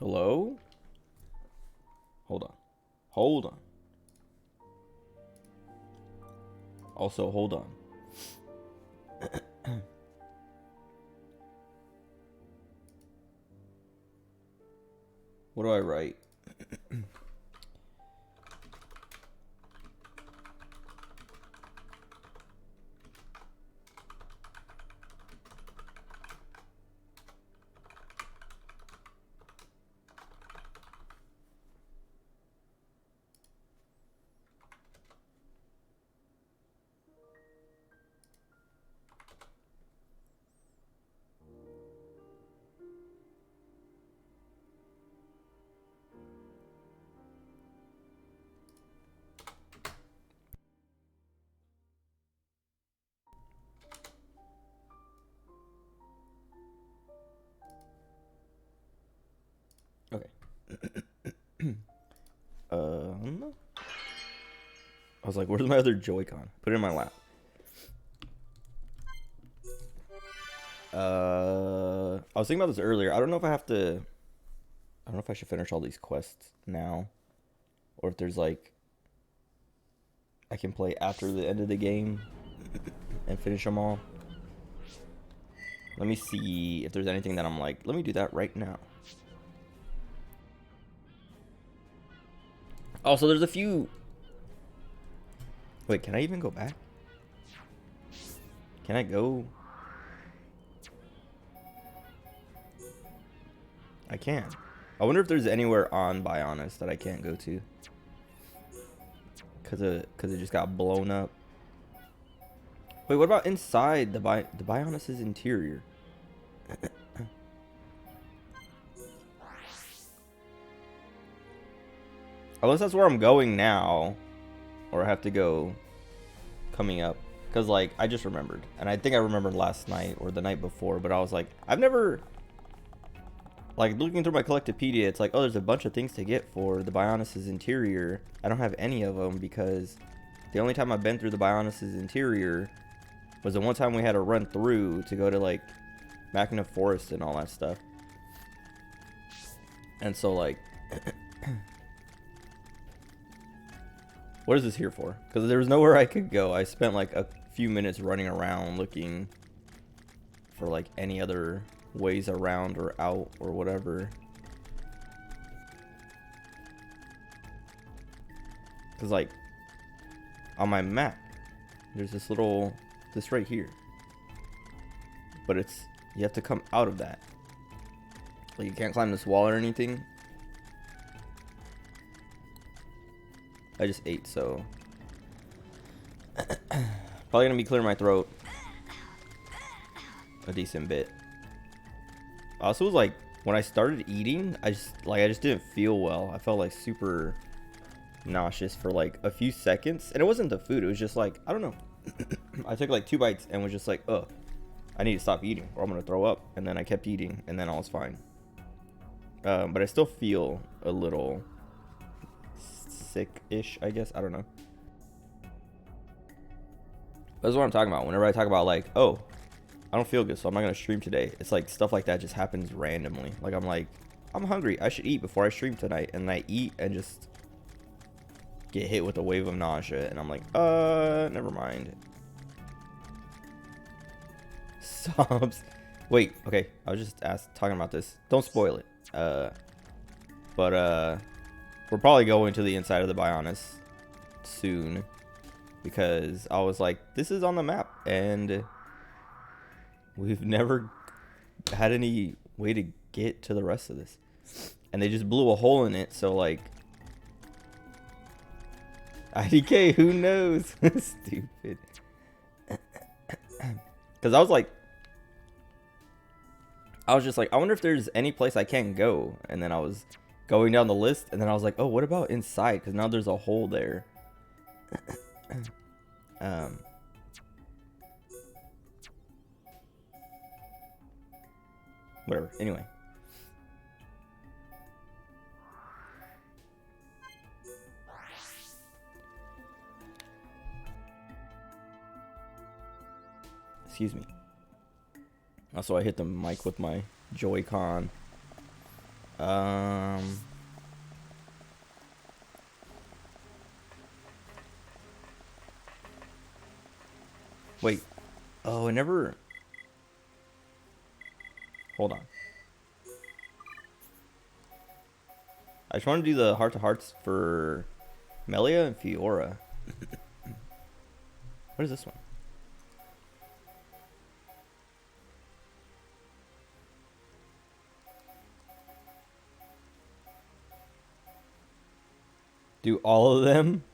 Hello? Hold on. Hold on. Also, hold on. What do I write? Okay. I was like, where's my other Joy-Con? Put it in my lap. I was thinking about this earlier. I don't know if I have to. I don't know if I should finish all these quests now, or if there's like I can play after the end of the game and finish them all. Let me see if there's anything that I'm like, let me do that right now. Also, there's a few. Wait, can I even go back? Can I go? I can. I wonder if there's anywhere on Bionis that I can't go to. Cause it just got blown up. Wait, what about inside the Bionis' interior? Unless that's where I'm going now, or I have to go coming up. Cause like I just remembered, and I think I remembered last night or the night before, but I was like, I've never. Like, looking through my Collectopedia, it's like, oh, there's a bunch of things to get for the Bionis' interior. I don't have any of them because the only time I've been through the Bionis' interior was the one time we had to run through to go to, like, Machina Forest and all that stuff. And so, like, what is this here for? Because there was nowhere I could go. I spent, like, a few minutes running around looking for, like, any other ways around or out or whatever. Because like on my map there's this right here, but it's, you have to come out of that. Like you can't climb this wall or anything. I just ate, so probably gonna be clearing my throat a decent bit. Also, was like when I started eating, I just didn't feel well. I felt like super nauseous for like a few seconds, and it wasn't the food. It was just like, I don't know. I took like 2 bites and was just like, ugh, I need to stop eating or I'm gonna throw up. And then I kept eating, and then I was fine. But I still feel a little sick-ish, I guess. I don't know. That's what I'm talking about. Whenever I talk about like, oh, I don't feel good, so I'm not gonna stream today. It's like stuff like that just happens randomly. Like I'm like, I'm hungry, I should eat before I stream tonight, and I eat and just get hit with a wave of nausea, and I'm like, never mind. Sobs. Wait, okay, I was just talking about this. Don't spoil it. But we're probably going to the inside of the Bionis soon, because I was like, this is on the map, and we've never had any way to get to the rest of this. And they just blew a hole in it, so like... IDK, who knows? Stupid. Because I was just like, I wonder if there's any place I can't go. And then I was going down the list, and then I was like, oh, what about inside? Because now there's a hole there. Whatever. Anyway. Excuse me. Also, I hit the mic with my Joy-Con. Um. Wait. Oh, I never. Hold on. I just want to do the heart to hearts for Melia and Fiora. What is this one? Do all of them?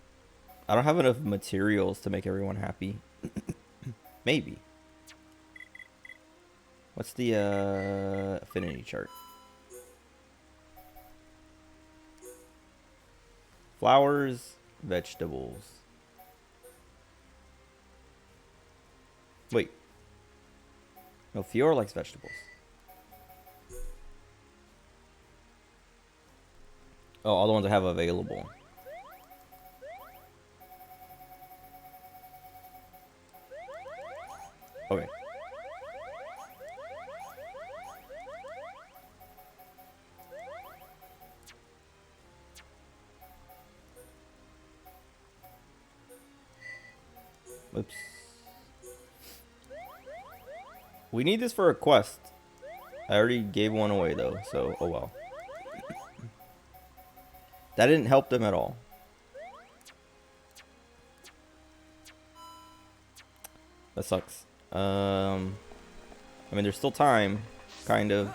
I don't have enough materials to make everyone happy. Maybe. What's the affinity chart? Flowers, vegetables. Wait. No, Fiora likes vegetables. Oh, all the ones I have available. Okay. Oops. We need this for a quest. I already gave one away though, so oh well. That didn't help them at all. That sucks. I mean, there's still time, kind of.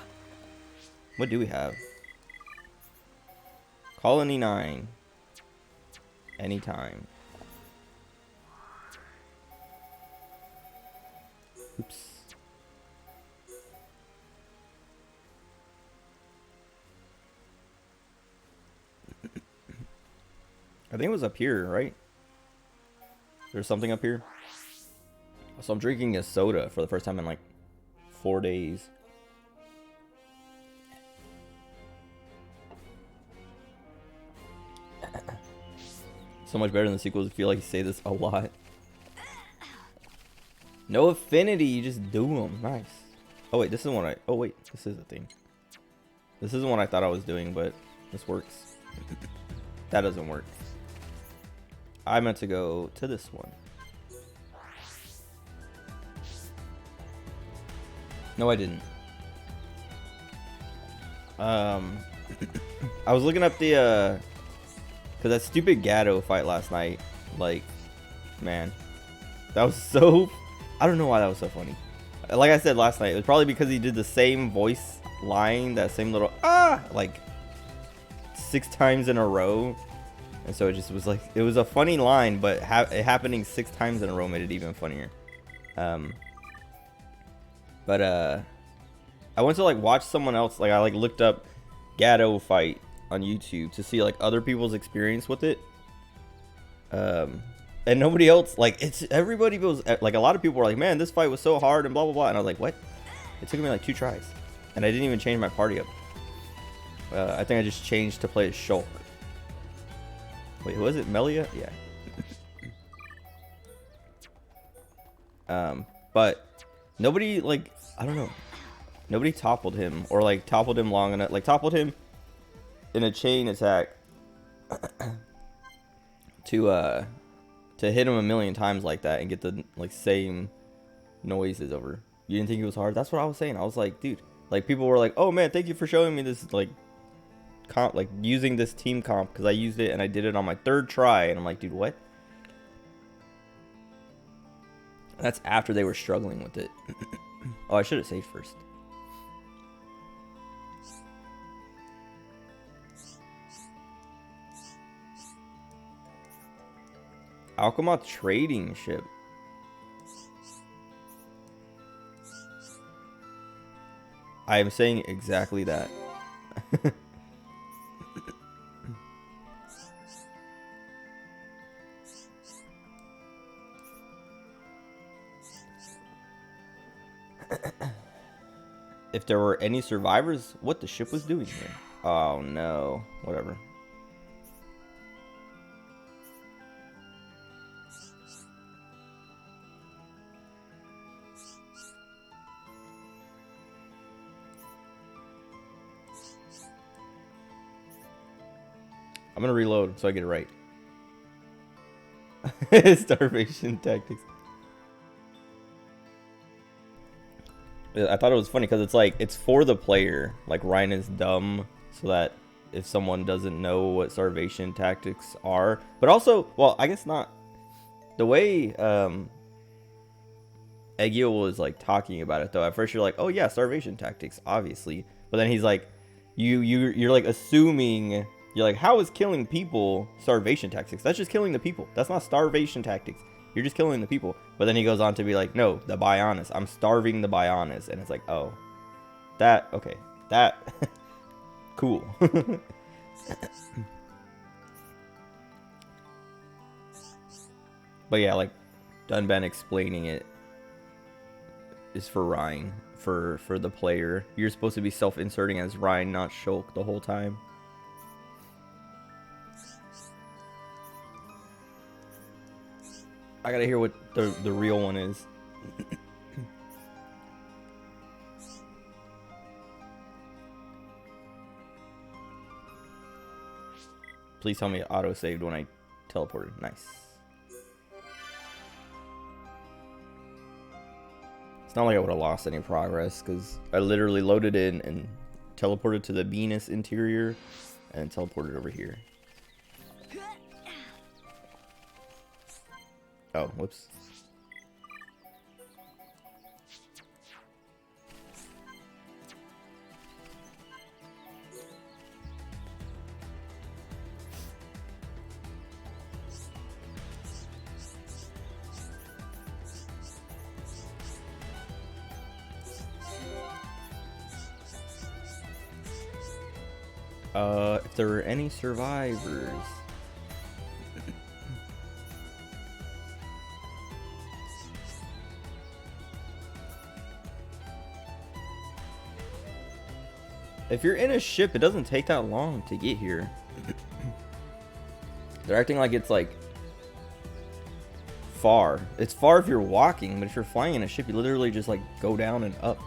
What do we have? Colony 9. Anytime. Oops. I think it was up here, right? There's something up here. So I'm drinking a soda for the first time in like 4 days. So much better than the sequels. I feel like you say this a lot. No affinity, you just do them. Nice. Oh wait, this is one I... Oh wait, this is a thing. This is the one I thought I was doing, but this works. That doesn't work. I meant to go to this one. No, I didn't. I was looking up the cause that stupid Gatto fight last night, like, man, that was so, I don't know why that was so funny. Like I said last night, it was probably because he did the same voice line, that same little like 6 times in a row, and so it just was like, it was a funny line, but it happening 6 times in a row made it even funnier. But I went to like watch someone else, like I like looked up Gatto fight on YouTube to see like other people's experience with it. And nobody else, like, it's, everybody was like, a lot of people were like, man, this fight was so hard and blah blah blah, and I was like, what? It took me like 2 tries, and I didn't even change my party up. I think I just changed to play as Shulk. Wait, was it Melia? Yeah. But nobody, like, I don't know, nobody toppled him, or like toppled him long enough, like toppled him in a chain attack to hit him a million times like that and get the like same noises over. You didn't think it was hard? That's what I was saying. I was like, dude, like people were like, oh man, thank you for showing me this, like comp, like using this team comp, because I used it and I did it on my 3rd try, and I'm like, dude, what? That's after they were struggling with it. Oh, I should have saved first. Alchema trading ship. I am saying exactly that. If there were any survivors, what the ship was doing here. Oh no, whatever. I'm gonna reload so I get it right. Starvation tactics. I thought it was funny because it's like, it's for the player. Like, Ryan is dumb so that if someone doesn't know what starvation tactics are. But also, well, I guess not. The way Egil was like talking about it though, at first you're like, oh yeah, starvation tactics, obviously. But then he's like, you're like assuming, you're like, how is killing people starvation tactics? That's just killing the people. That's not starvation tactics. You're just killing the people. But then he goes on to be like, no, the Bionis. I'm starving the Bionis. And it's like, oh, that, okay, that, cool. But yeah, like, Dunban explaining it is for Ryan, for the player. You're supposed to be self-inserting as Ryan, not Shulk, the whole time. I gotta hear what the real one is. Please tell me it auto-saved when I teleported. Nice. It's not like I would have lost any progress, because I literally loaded in and teleported to the Venus interior and teleported over here. Oh, whoops. If there were any survivors. If you're in a ship, it doesn't take that long to get here. They're acting like it's like far. It's far if you're walking, but if you're flying in a ship, you literally just like go down and up.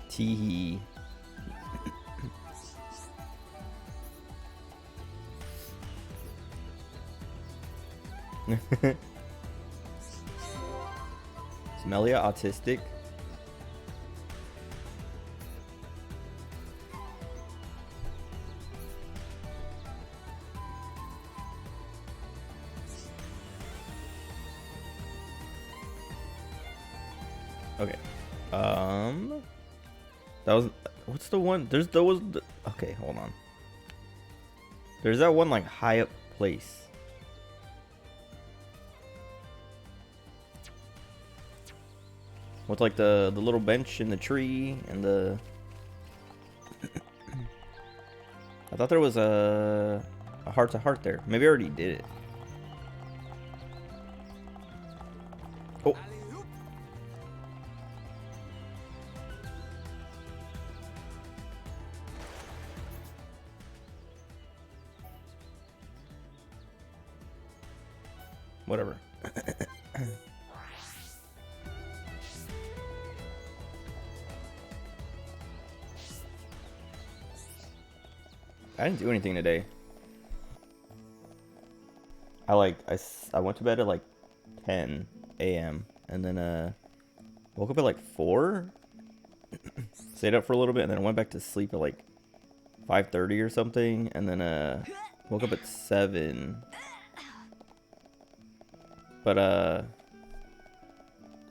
Teehee. Is Melia autistic? Okay. That was, what's the one? There's okay, hold on. There's that one like high up place. With like the little bench in the tree and the I thought there was a heart to heart there. Maybe I already did it. Oh. Whatever. I didn't do anything today. I went to bed at like 10 a.m. and then woke up at like 4. Stayed up for a little bit and then went back to sleep at like 5:30 or something, and then woke up at 7. But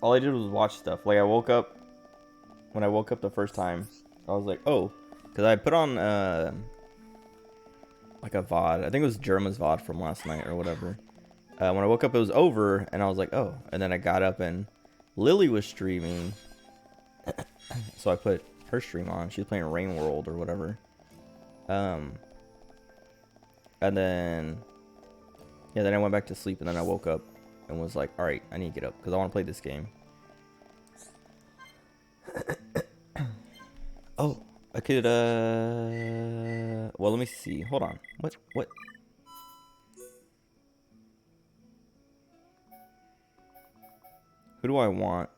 all I did was watch stuff. Like, when I woke up the first time, I was like, oh, because I put on like a VOD. I think it was Germa's VOD from last night or whatever. When I woke up, it was over, and I was like, oh. And then I got up, and Lily was streaming. So I put her stream on. She was playing Rain World or whatever. Um, and then, yeah, then I went back to sleep, and then I woke up and was like, all right, I need to get up because I want to play this game. Oh, I could, well, let me see. Hold on. What? Who do I want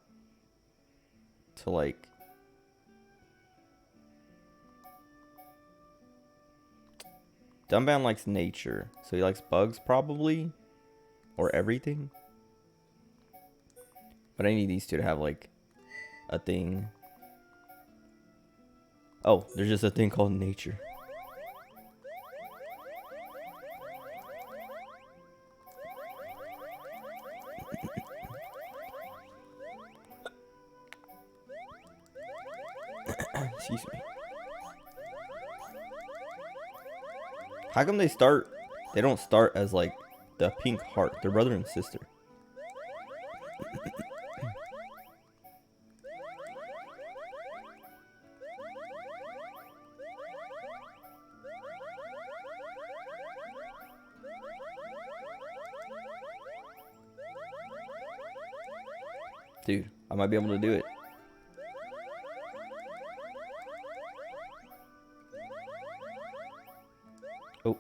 to, like... Dumban likes nature, so he likes bugs, probably. Or everything. But I need these two to have, like, a thing. Oh, there's just a thing called nature. Excuse me. How come they don't start as like the pink heart? They're brother and sister. Dude, I might be able to do it. Oh.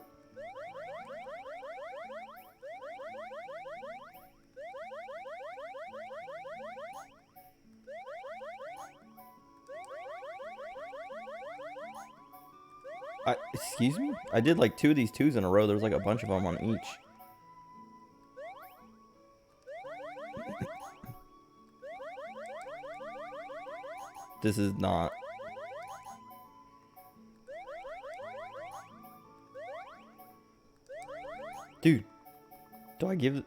Excuse me? I did like 2 of these 2s in a row. There's like a bunch of them on each. This is not... Dude, do I give...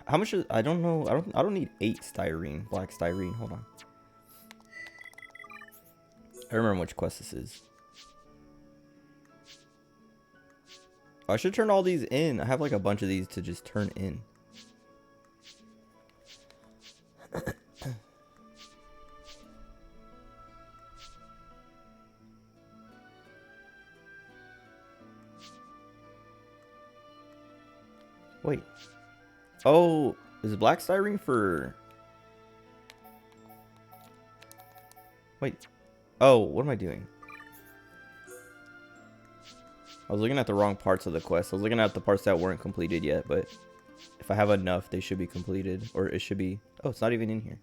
How much is... I don't know. I don't need 8 styrene. Black styrene. Hold on. I remember which quest this is. I should turn all these in. I have like a bunch of these to just turn in. Wait. Oh, is black styrene for... Wait. Oh, what am I doing? I was looking at the wrong parts of the quest. I was looking at the parts that weren't completed yet, but if I have enough, they should be completed. Or it should be... Oh, it's not even in here.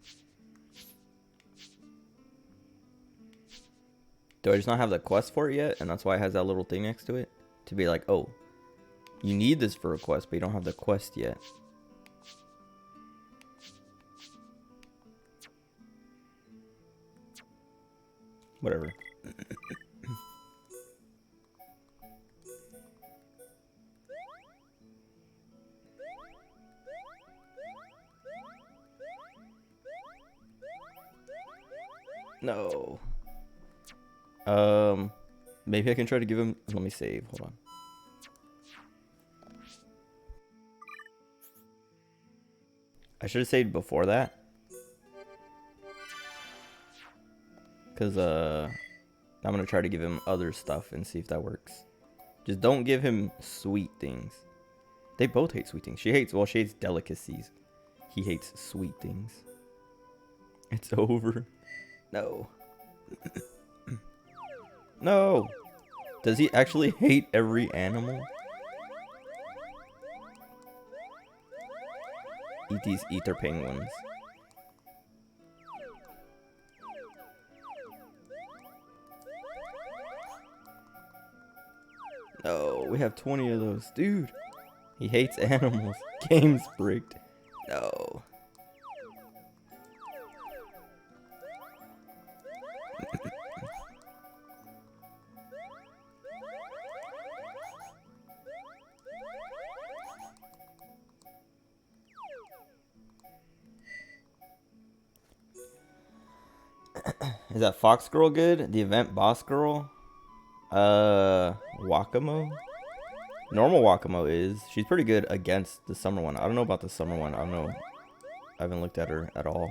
Do I just not have the quest for it yet? And that's why it has that little thing next to it? To be like, oh, you need this for a quest, but you don't have the quest yet. Whatever. No. Maybe I can try to give him... Let me save. Hold on. I should have saved before that. Because, I'm going to try to give him other stuff and see if that works. Just don't give him sweet things. They both hate sweet things. She hates delicacies. He hates sweet things. It's over. No. No. Does he actually hate every animal? Eat these ether penguins. No, we have 20 of those. Dude, he hates animals. Game's bricked. No. Is that Fox Girl good? The event boss girl? Wakamo? Normal Wakamo is. She's pretty good against the summer one. I don't know about the summer one. I don't know. I haven't looked at her at all.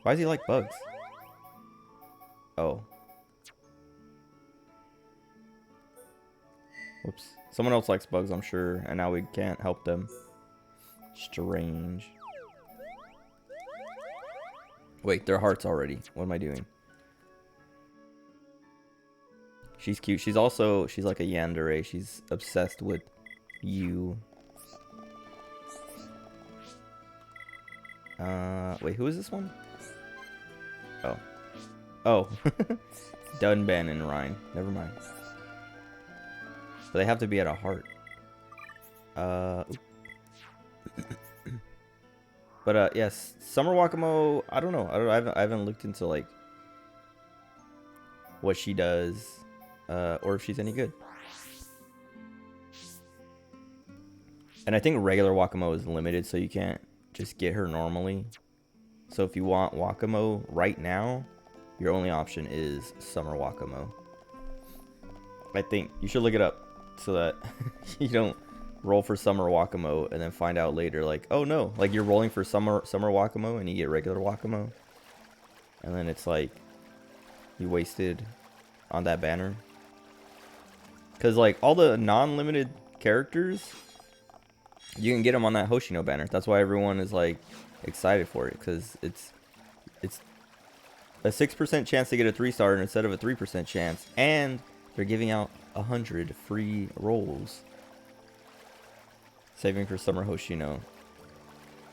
Why does he like bugs? Oh. Whoops. Someone else likes bugs, I'm sure, and now we can't help them. Strange. Wait, their hearts already. What am I doing? She's cute. She's like a yandere. She's obsessed with you. Wait, who is this one? Oh. Oh. Dunban and Rhine. Never mind. But they have to be at a heart. But yes, Summer Wakamo, I don't know. I haven't looked into like what she does, or if she's any good. And I think regular Wakamo is limited, so you can't just get her normally. So if you want Wakamo right now, your only option is Summer Wakamo. I think you should look it up so that you don't roll for Summer Wakamo and then find out later like, oh no, like you're rolling for Summer Wakamo and you get regular Wakamo, and then it's like you wasted on that banner. Because like all the non-limited characters, you can get them on that Hoshino banner. That's why everyone is like excited for it, because it's a 6% chance to get a 3-star instead of a 3% chance, and they're giving out 100 free rolls, saving for Summer Hoshino,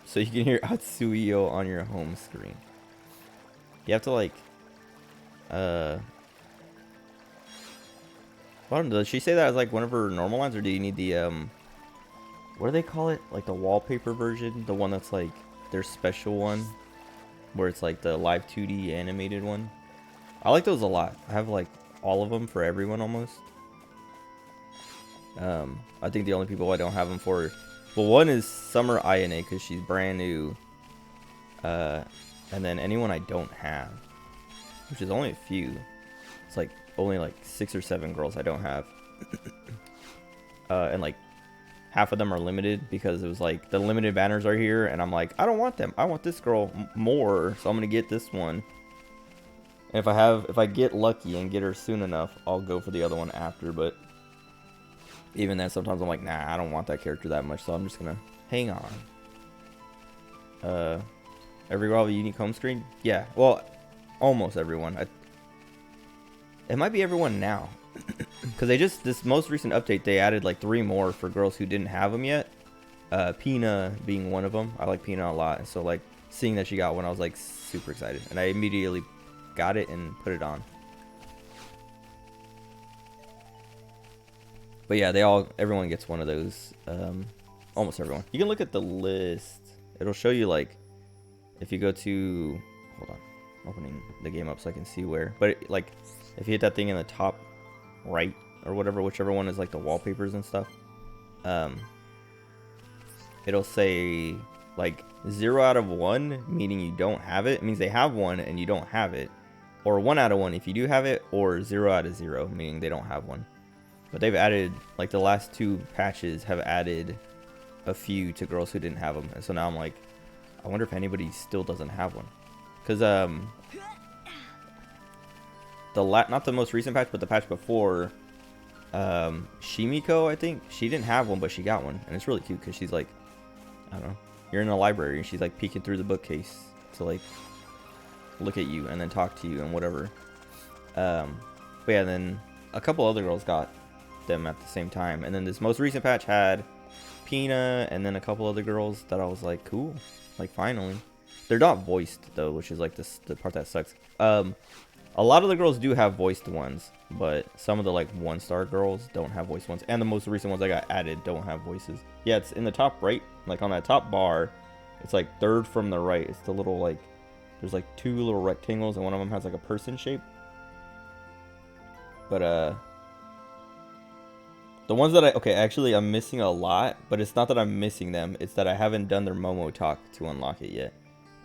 so you can hear Atsuyo on your home screen. You have to like well, does she say that as like one of her normal lines, or do you need the what do they call it, like the wallpaper version, the one that's like their special one where it's like the live 2D animated one? I like those a lot. I have like all of them for everyone almost. I think the only people I don't have them for, well, one is Summer Ayane because she's brand new, and then anyone I don't have, which is only a few. It's like only like 6 or 7 girls I don't have. And like half of them are limited because it was like the limited banners are here, and I'm like, I don't want them. I want this girl more, so I'm gonna get this one. And if I get lucky and get her soon enough, I'll go for the other one after. But even then, sometimes I'm like, nah, I don't want that character that much, so I'm just gonna hang on. Every girl have a unique home screen? Yeah, well, almost everyone. It might be everyone now, because this most recent update, they added like 3 more for girls who didn't have them yet. Pina being one of them. I like Pina a lot, and so like seeing that she got one, I was like super excited, and I immediately got it and put it on. But yeah, everyone gets one of those. Almost everyone. You can look at the list. It'll show you like if you go to, hold on, I'm opening the game up so I can see where. But like if you hit that thing in the top right or whatever, whichever one is like the wallpapers and stuff, it'll say like 0 out of 1, meaning you don't have it. It means they have one and you don't have it, or 1 out of 1 if you do have it, or 0 out of 0, meaning they don't have one. But they've added, like the last 2 patches have added a few to girls who didn't have them, and so now I'm like, I wonder if anybody still doesn't have one, because not the most recent patch, but the patch before, Shimiko, I think, she didn't have one, but she got one, and it's really cute because she's like, I don't know, you're in a library and she's like peeking through the bookcase to like look at you and then talk to you and whatever. But yeah, then a couple other girls got them at the same time, and then this most recent patch had Pina and then a couple other girls that I was like, cool, like finally. They're not voiced though, which is like the part that sucks. A lot of the girls do have voiced ones, but some of the like 1-star girls don't have voiced ones, and the most recent ones I got added don't have voices. Yeah, it's in the top right, like on that top bar, it's like 3rd from the right. It's the little like, there's like 2 little rectangles, and one of them has like a person shape. But the ones that actually I'm missing a lot, but it's not that I'm missing them, it's that I haven't done their Momo talk to unlock it yet.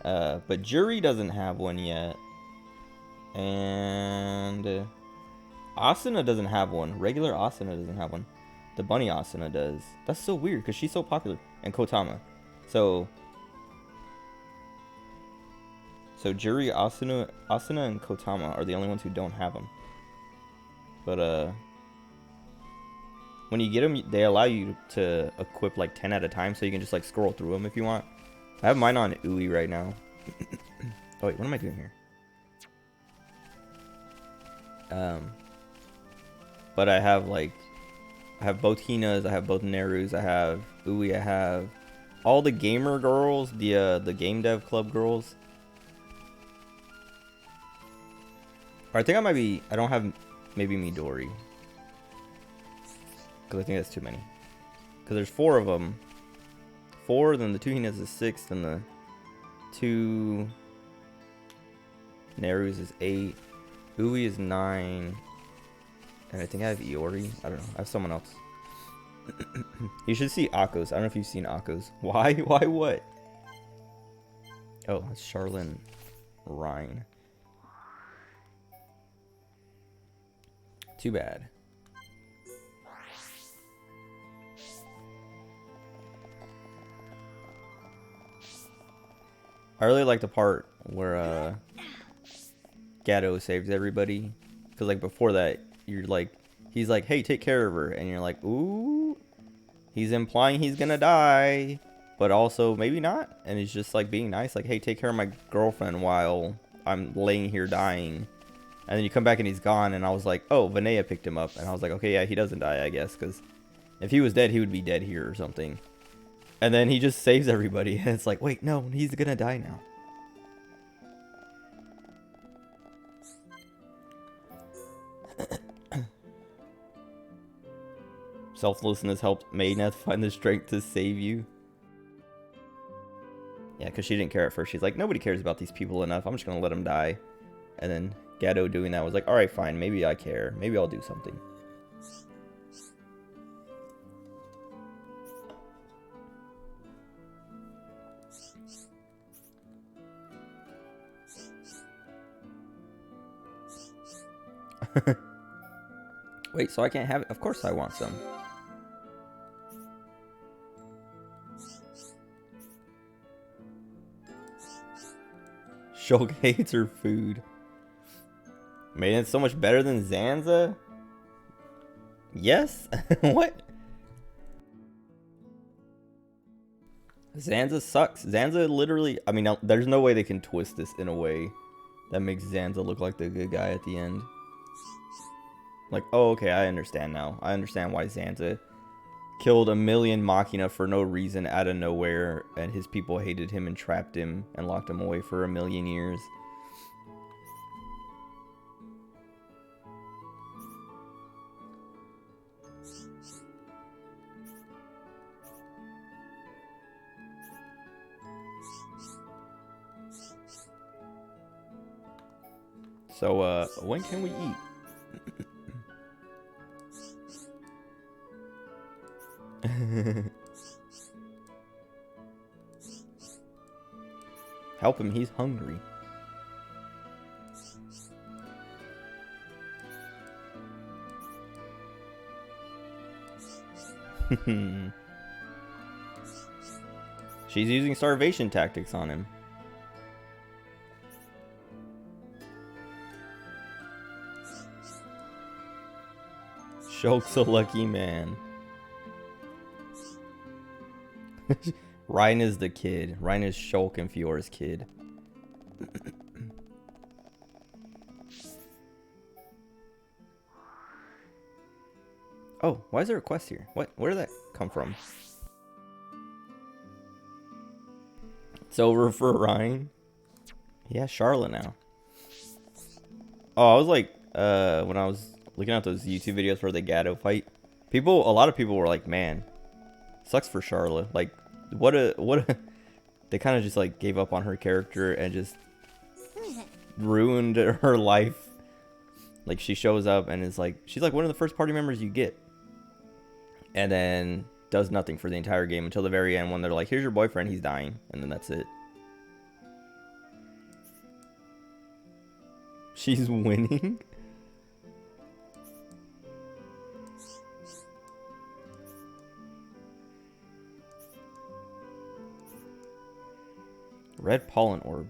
But Jury doesn't have one yet, and Asuna doesn't have one. Regular Asuna doesn't have one. The bunny Asuna does. That's so weird because she's so popular. And Kotama. So So Juri, Asuna, and Kotama are the only ones who don't have them. But when you get them, they allow you to equip like 10 at a time, so you can just like scroll through them if you want. I have mine on Ui right now. Oh wait, what am I doing here? But I have both Hinas, I have both Nerus, I have Ui, I have all the gamer girls, the game dev club girls. Or I think I don't have maybe Midori. Because I think that's too many. Because there's 4 of them. 4, then the 2 Hinas is 6, then the 2 Nerus is 8. Ui is 9. And I think I have Iori. I don't know. I have someone else. You should see Akko's. I don't know if you've seen Akko's. Why? Why what? Oh, it's Charlene Rhine. Too bad. I really like the part where Gato saves everybody. Because like before that, you're like, he's like, hey, take care of her. And you're like, ooh. He's implying he's gonna die. But also maybe not. And he's just like being nice. Like, hey, take care of my girlfriend while I'm laying here dying. And then you come back and he's gone. And I was like, oh, Vinaya picked him up. And I was like, okay, yeah, he doesn't die, I guess. Because if he was dead, he would be dead here or something. And then he just saves everybody. And it's like, wait, no, he's gonna die now. Selflessness helped Mayneth find the strength to save you. Yeah, because she didn't care at first. She's like, nobody cares about these people enough. I'm just going to let them die. And then Gato doing that was like, alright, fine. Maybe I care. Maybe I'll do something. Wait, so I can't have it? Of course I want some. Shulk hates her food. Man, it's so much better than Zanza? Yes? What? Zanza sucks. Zanza literally... I mean, there's no way they can twist this in a way that makes Zanza look like the good guy at the end. Like, oh, okay, I understand now. I understand why Zanza killed a million Machina for no reason out of nowhere, and his people hated him and trapped him and locked him away for a million years. So, when can we eat? Help him, he's hungry. She's using starvation tactics on him. Shulk's a lucky man. Ryan is the kid. Ryan is Shulk and Fiora's kid. Oh, why is there a quest here? What? Where did that come from? It's over for Ryan. Yeah, Charlotte now. Oh, I was like, when I was looking at those YouTube videos where the Gato fight, a lot of people were like, man, sucks for Charlotte. Like, what a, they kind of just like gave up on her character and just ruined her life. Like, she shows up and is like, she's like one of the first party members you get. And then does nothing for the entire game until the very end when they're like, here's your boyfriend, he's dying. And then that's it. She's winning? Red pollen orb.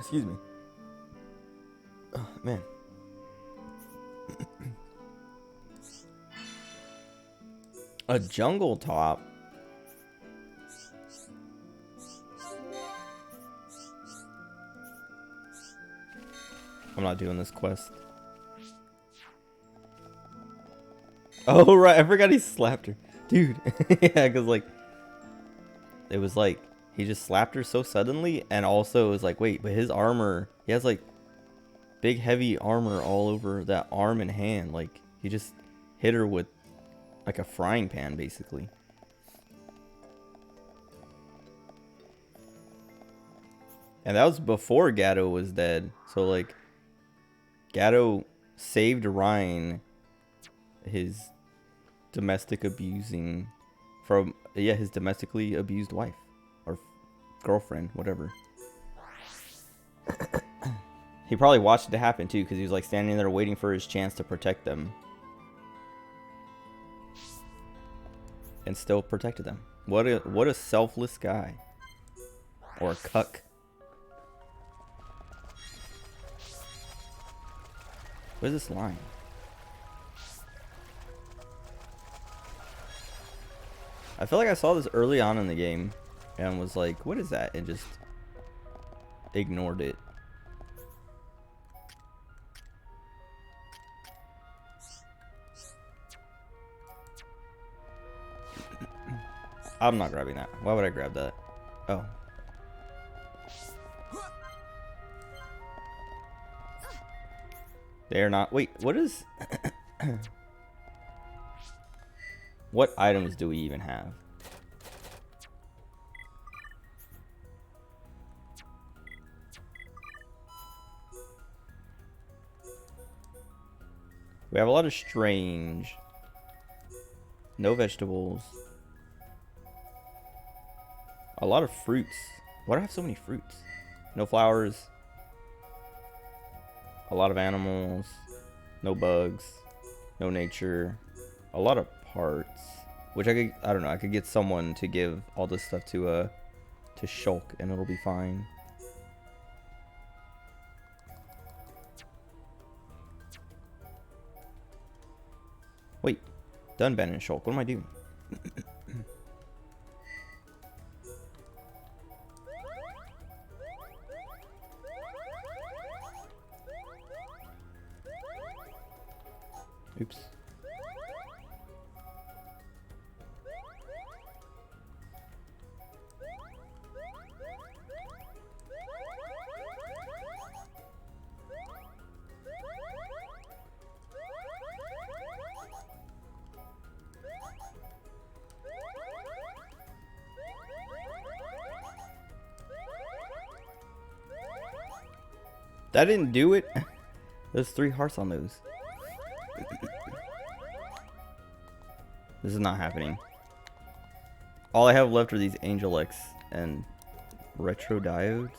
Excuse me. Oh, man. A jungle top. I'm not doing this quest. Oh, right. I forgot he slapped her. Dude. Yeah, because, like, it was like, he just slapped her so suddenly. And also, it was like, wait, but his armor, he has, like, big, heavy armor all over that arm and hand. Like, he just hit her with, like, a frying pan, basically. And that was before Gatto was dead. So, like, Gatto saved Ryan, his domestic abusing, from, yeah, his domestically abused wife. Or girlfriend, whatever. He probably watched it happen, too, because he was, like, standing there waiting for his chance to protect them. And still protected them. What a selfless guy. Or a cuck. What is this line? I feel like I saw this early on in the game and was like, what is that? And just ignored it. I'm not grabbing that. Why would I grab that? Oh. They're not. Wait, what is... What items do we even have? We have a lot of strange. No vegetables. A lot of fruits. Why do I have so many fruits? No flowers. A lot of animals. No bugs. No nature. A lot of parts. Which I don't know, I could get someone to give all this stuff to Shulk and it'll be fine. Wait. Done banning Shulk. What am I doing? Oops. That didn't do it. There's 3 hearts on those. This is not happening. All I have left are these Angel X and Retro Diodes.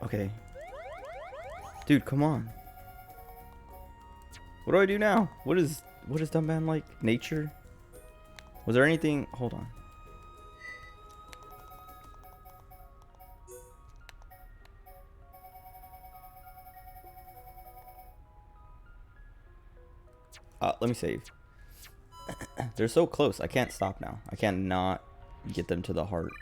Okay. Dude, come on. What do I do now? What is Dumban like? Nature? Was there anything? Hold on. Let me save. They're so close. I can't stop now. I can't not get them to the heart.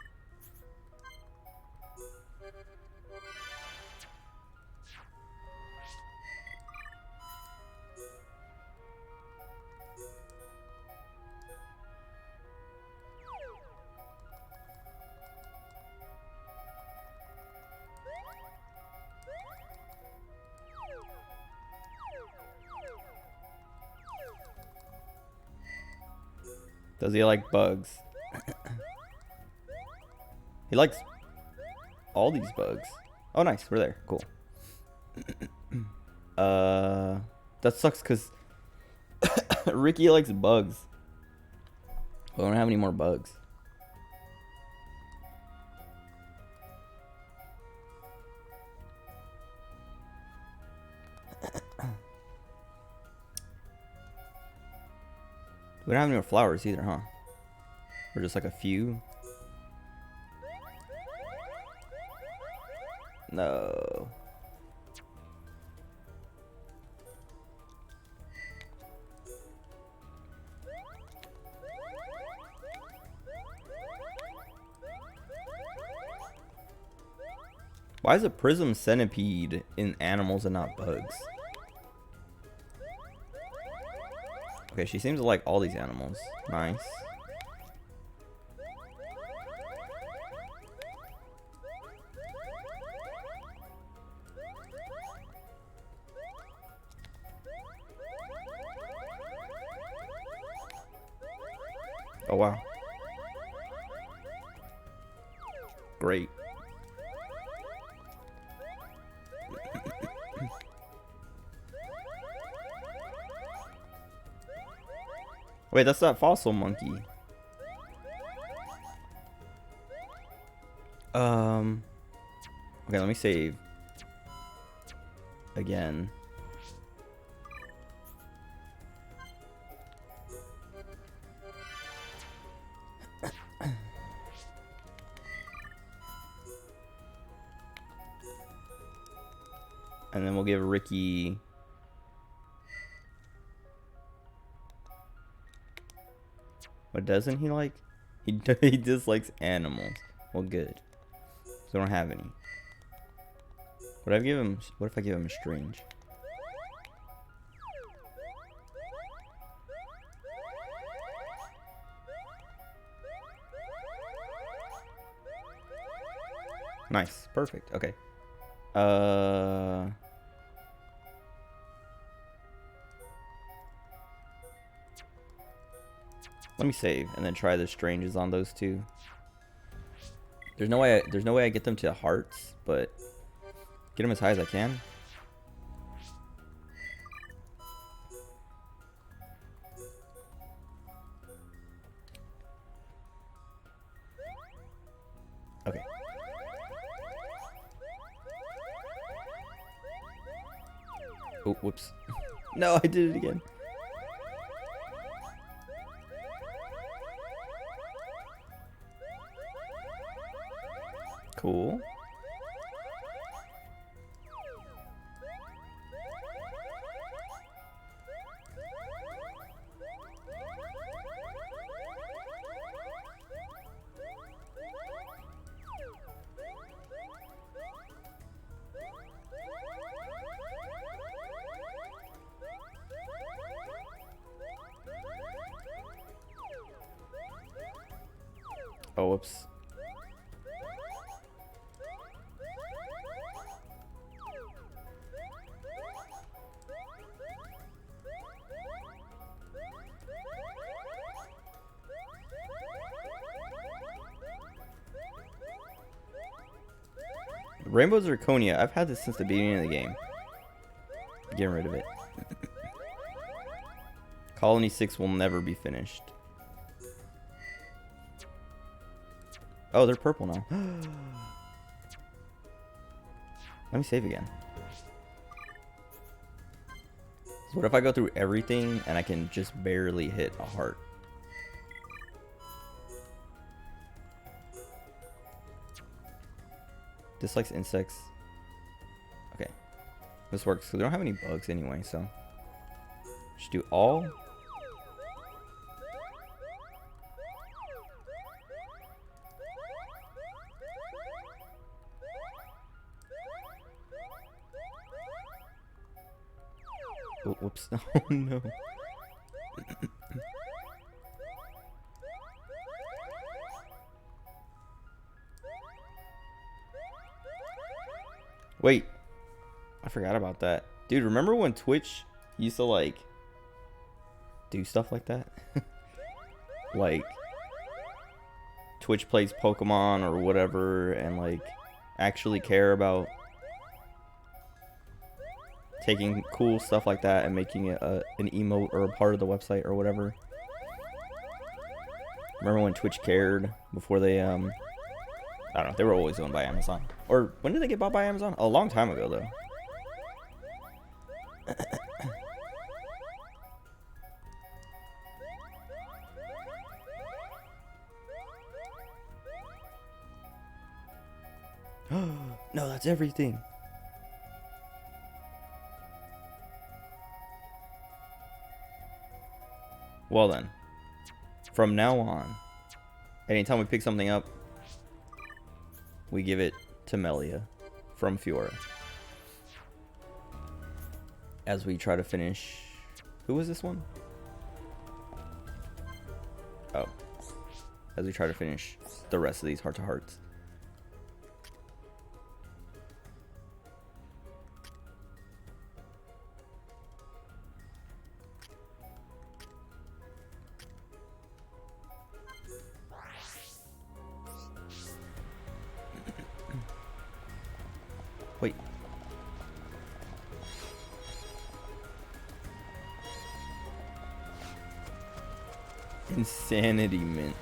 Does he like bugs? He likes all these bugs. Oh, nice. We're there. Cool. That sucks because Ricky likes bugs. We don't have any more bugs. We don't have any more flowers either, huh? Or just like a few? No. Why is a prism centipede in animals and not bugs? Okay, she seems to like all these animals. Nice. Oh, wow. Great. Wait, that's that fossil monkey. Okay, let me save. Again. And then we'll give Ricky... What doesn't he like? He dislikes animals. Well, good. So I don't have any. What if I give him a strange? Nice. Perfect. Okay. Let me save and then try the stranges on those two. There's no way I get them to hearts, but get them as high as I can. Okay. Oh, whoops. No, I did it again. Cool. Oh, whoops. Rainbow Zirconia. I've had this since the beginning of the game. Getting rid of it. Colony 6 will never be finished. Oh, they're purple now. Let me save again. So what if I go through everything and I can just barely hit a heart? Dislikes insects. Okay. This works because we don't have any bugs anyway, so. Just do all. Oh, whoops. Oh no. Wait. I forgot about that. Dude, remember when Twitch used to like do stuff like that? Like Twitch plays Pokemon or whatever and like actually care about taking cool stuff like that and making it an emote or a part of the website or whatever. Remember when Twitch cared before they I don't know, they were always owned by Amazon. Or when did they get bought by Amazon? A long time ago though. No, that's everything. Well then, from now on, anytime we pick something up, we give it to Melia from Fiora. As we try to finish... Who was this one? Oh. As we try to finish the rest of these heart-to-hearts. Wait. Insanity Mint.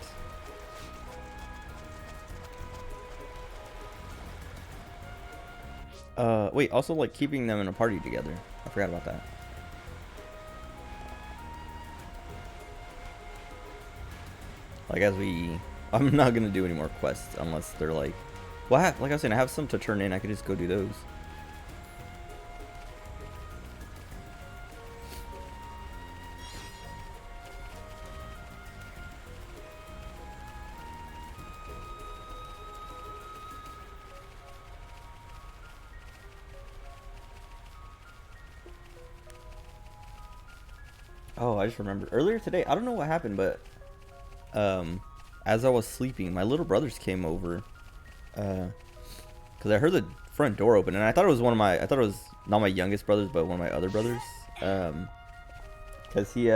Wait, also like keeping them in a party together. I forgot about that. Like I'm not gonna do any more quests unless they're like, well, like I was saying, I have some to turn in. I could just go do those. Oh, I just remembered earlier today. I don't know what happened, but as I was sleeping, my little brothers came over. Because I heard the front door open, and I thought it was I thought it was not my youngest brothers, but one of my other brothers. Because he,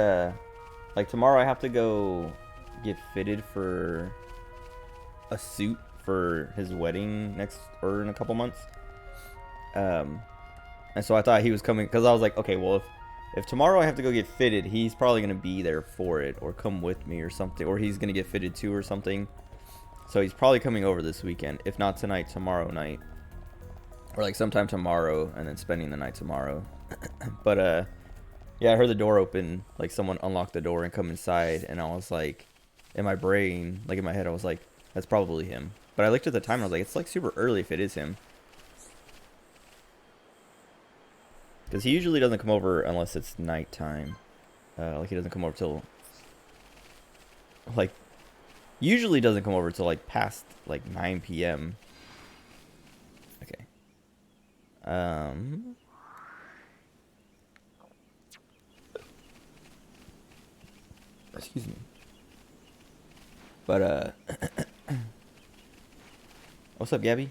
like tomorrow I have to go get fitted for a suit for his wedding in a couple months. And so I thought he was coming, because I was like, okay, well, if tomorrow I have to go get fitted, he's probably going to be there for it, or come with me or something, or he's going to get fitted too or something. So he's probably coming over this weekend, if not tonight, tomorrow night. Or like sometime tomorrow, and then spending the night tomorrow. But yeah, I heard the door open, like someone unlocked the door and come inside, and I was like, in my brain, like in my head, I was like, that's probably him. But I looked at the time and I was like, it's like super early if it is him. Because he usually doesn't come over unless it's nighttime. Like he doesn't come over till, like, usually doesn't come over till like past like 9 p.m. Okay. Excuse me. But what's up, Gabby?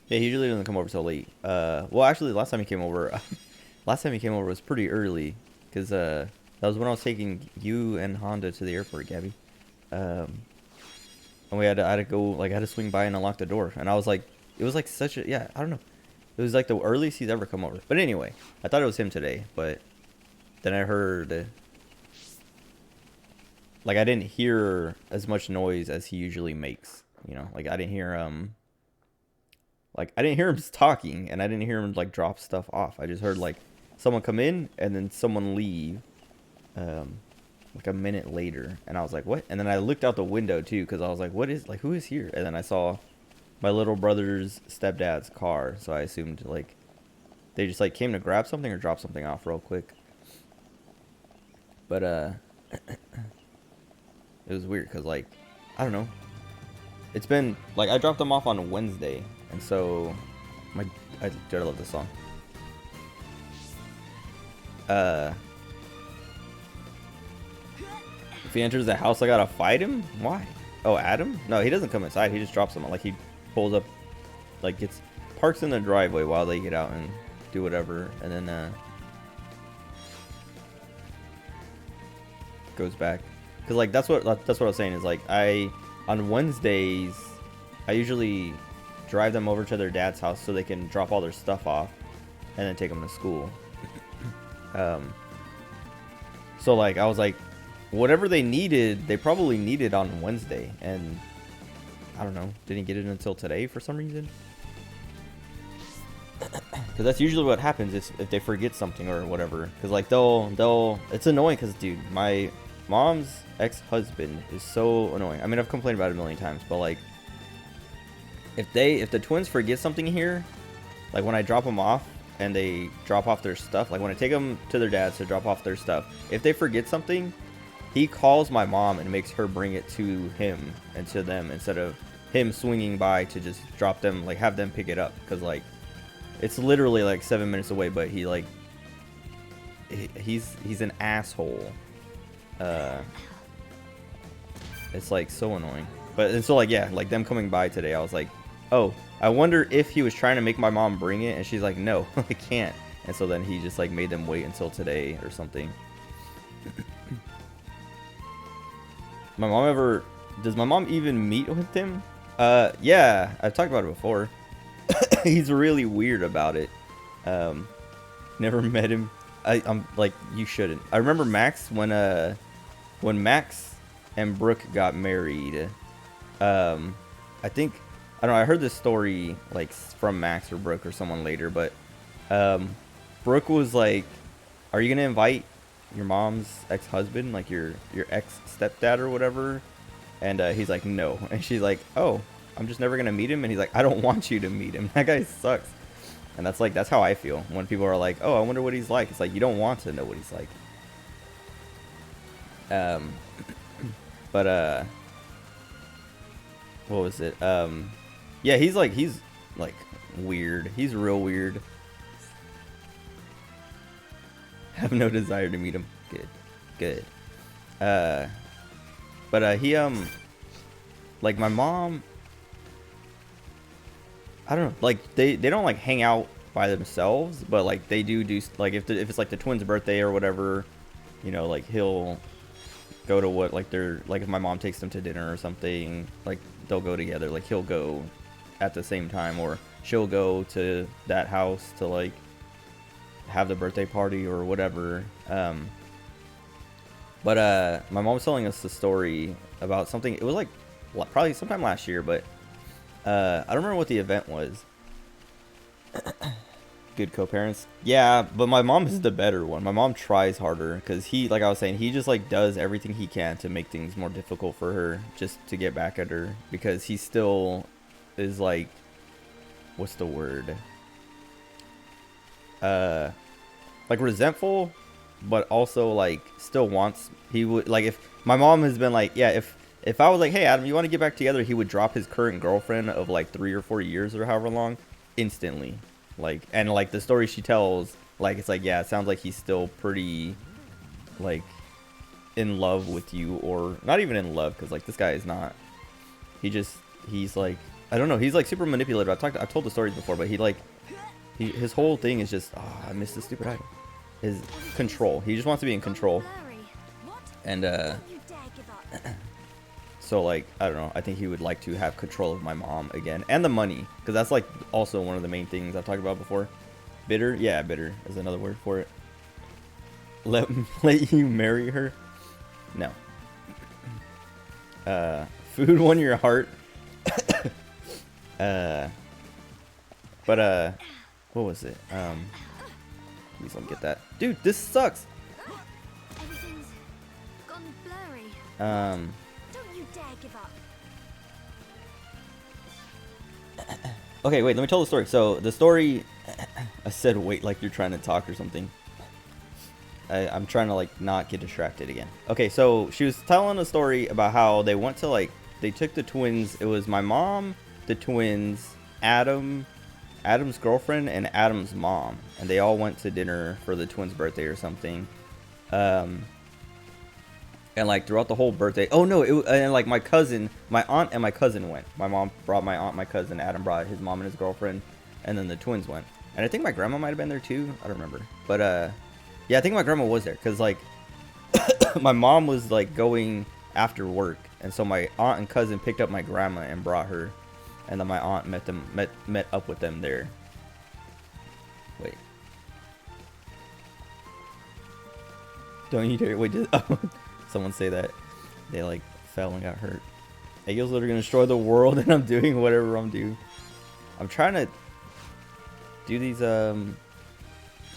Yeah, he usually doesn't come over till late. Well, actually, last time he came over, was pretty early, because that was when I was taking you and Honda to the airport, Gabby. And I had to go, like, I had to swing by and unlock the door, and I was like, it was like such a, yeah, I don't know, it was like the earliest he's ever come over. But anyway, I thought it was him today, but then I heard, like, I didn't hear as much noise as he usually makes, you know, like I didn't hear him talking, and I didn't hear him like drop stuff off. I just heard like someone come in and then someone leave, like a minute later, and I was like, what? And then I looked out the window too, because I was like, who is here? And then I saw my little brother's stepdad's car, so I assumed like they just like came to grab something or drop something off real quick. But it was weird because, like, I don't know, it's been like I dropped them off on Wednesday. And so, I love this song. If he enters the house, I gotta fight him? Why? Oh, Adam? No, he doesn't come inside. He just drops them. Like, he pulls up, like, parks in the driveway while they get out and do whatever. And then, goes back. Because, like, that's what I was saying is, like, on Wednesdays, I usually drive them over to their dad's house so they can drop all their stuff off and then take them to school. So like I was like, whatever they needed, they probably needed on Wednesday, and I don't know, didn't get it until today for some reason. Because that's usually what happens if they forget something or whatever. Because like they'll it's annoying because, dude, my Mom's ex-husband is so annoying. I mean, I've complained about it a million times, but like, if the twins forget something here, like when I drop them off and they drop off their stuff, like when I take them to their dad's to drop off their stuff, if they forget something, he calls my mom and makes her bring it to him and to them instead of him swinging by to just drop them, like have them pick it up. Because like, it's literally like 7 minutes away, but he like, he's an asshole. It's like so annoying. But and so like, yeah, like them coming by today, I was like, oh, I wonder if he was trying to make my mom bring it, and she's like, no, I can't. And so then he just like made them wait until today or something. Does my mom even meet with him? Yeah, I've talked about it before. He's really weird about it. Never met him. I'm like, you shouldn't. I remember Max when Max and Brooke got married. I think, I don't know, I heard this story like from Max or Brooke or someone later, but Brooke was like, are you gonna invite your mom's ex-husband, like your ex-stepdad or whatever? And he's like, no. And she's like, oh, I'm just never gonna meet him. And he's like, I don't want you to meet him. That guy sucks. And that's how I feel when people are like, oh, I wonder what he's like. It's like, you don't want to know what he's like. But what was it? Yeah, he's like weird. He's real weird. Have no desire to meet him. Good. But he like my mom, I don't know, like they don't like hang out by themselves, but like they do like if it's like the twins' birthday or whatever, you know, like he'll go to what, like they're like, if my mom takes them to dinner or something, like they'll go together. Like he'll go at the same time, or she'll go to that house to like have the birthday party or whatever. But my mom was telling us the story about something. It was like probably sometime last year, but I don't remember what the event was. Good co-parents. Yeah, but my mom is the better one. My mom tries harder because he, like I was saying, he just like does everything he can to make things more difficult for her, just to get back at her, because he still is like, what's the word? Like resentful, but also like still wants, he would like, if my mom has been like, yeah, if I was like, hey Adam, you want to get back together, he would drop his current girlfriend of like 3 or 4 years or however long instantly. Like, and like the story she tells, like it's like, yeah, it sounds like he's still pretty like in love with you, or not even in love, because like this guy is not. He's like, I don't know, he's like super manipulative. I've told the stories before, but his whole thing is just, oh, I missed this stupid item. His control. He just wants to be in control. And so like, I don't know, I think he would like to have control of my mom again, and the money, because that's like also one of the main things I've talked about before. Bitter, yeah, bitter is another word for it. Let you marry her? No. Food won your heart. But what was it? Please don't get that, dude. This sucks. Everything's gone blurry. Um. Don't you dare give up. Okay, wait. Let me tell the story. So the story. I said wait like you're trying to talk or something. I'm trying to like not get distracted again. Okay, so she was telling a story about how they went to like, they took the twins. It was my mom, the twins, Adam's girlfriend, and Adam's mom, and they all went to dinner for the twins' birthday or something. And like throughout the whole birthday, oh no, and like my aunt and my cousin went. My mom brought my aunt, my cousin. Adam brought his mom and his girlfriend, and then the twins went. And I think my grandma might have been there too. I don't remember, but yeah, I think my grandma was there, because like my mom was like going after work, and so my aunt and cousin picked up my grandma and brought her, and then my aunt met up with them there. Wait, don't you dare! Wait, someone say that they like fell and got hurt. Eagles that are gonna destroy the world, and I'm doing whatever I'm doing. I'm trying to do these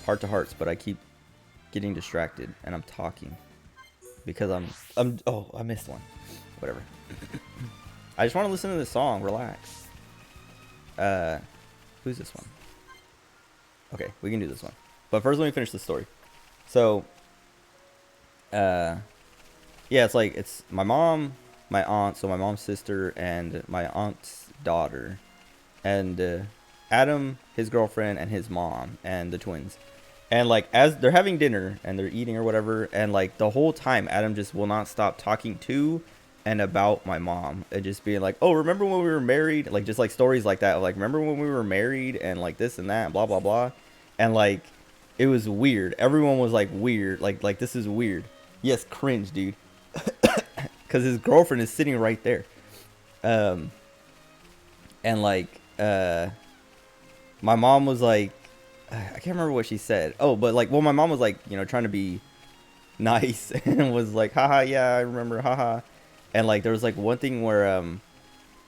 heart to hearts, but I keep getting distracted, and I'm talking. because oh, I missed one. Whatever. I just want to listen to this song. Relax. Who's this one? Okay, we can do this one. But first, let me finish the story. So, yeah, it's my mom, my aunt, so my mom's sister, and my aunt's daughter, and Adam, his girlfriend, and his mom, and the twins. And like as they're having dinner and they're eating or whatever, and like the whole time Adam just will not stop talking to and about my mom, and just being like, oh, remember when we were married? Like just like stories like that, like remember when we were married and like this and that, blah blah blah. And like it was weird. Everyone was like weird, like this is weird. Yes, cringe, dude. Because his girlfriend is sitting right there. And like my mom was like, I can't remember what she said. Oh, but like, well, my mom was like, you know, trying to be nice and was like, haha, yeah, I remember, haha. And like there was like one thing where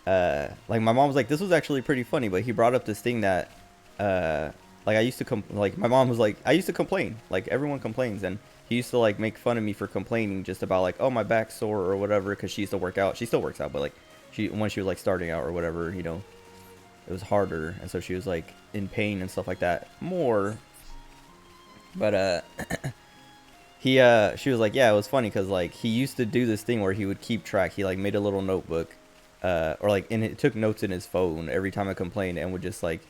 like my mom was like, this was actually pretty funny, but he brought up this thing that like I used to like my mom was like, I used to complain, like everyone complains, and he used to like make fun of me for complaining just about like, oh, my back's sore or whatever, because she used to work out. She still works out, but like when she was like starting out or whatever, you know, it was harder, and so she was like in pain and stuff like that more. But she was like, yeah, it was funny because like he used to do this thing where he would keep track. He like made a little notebook, or like it took notes in his phone every time I complained, and would just like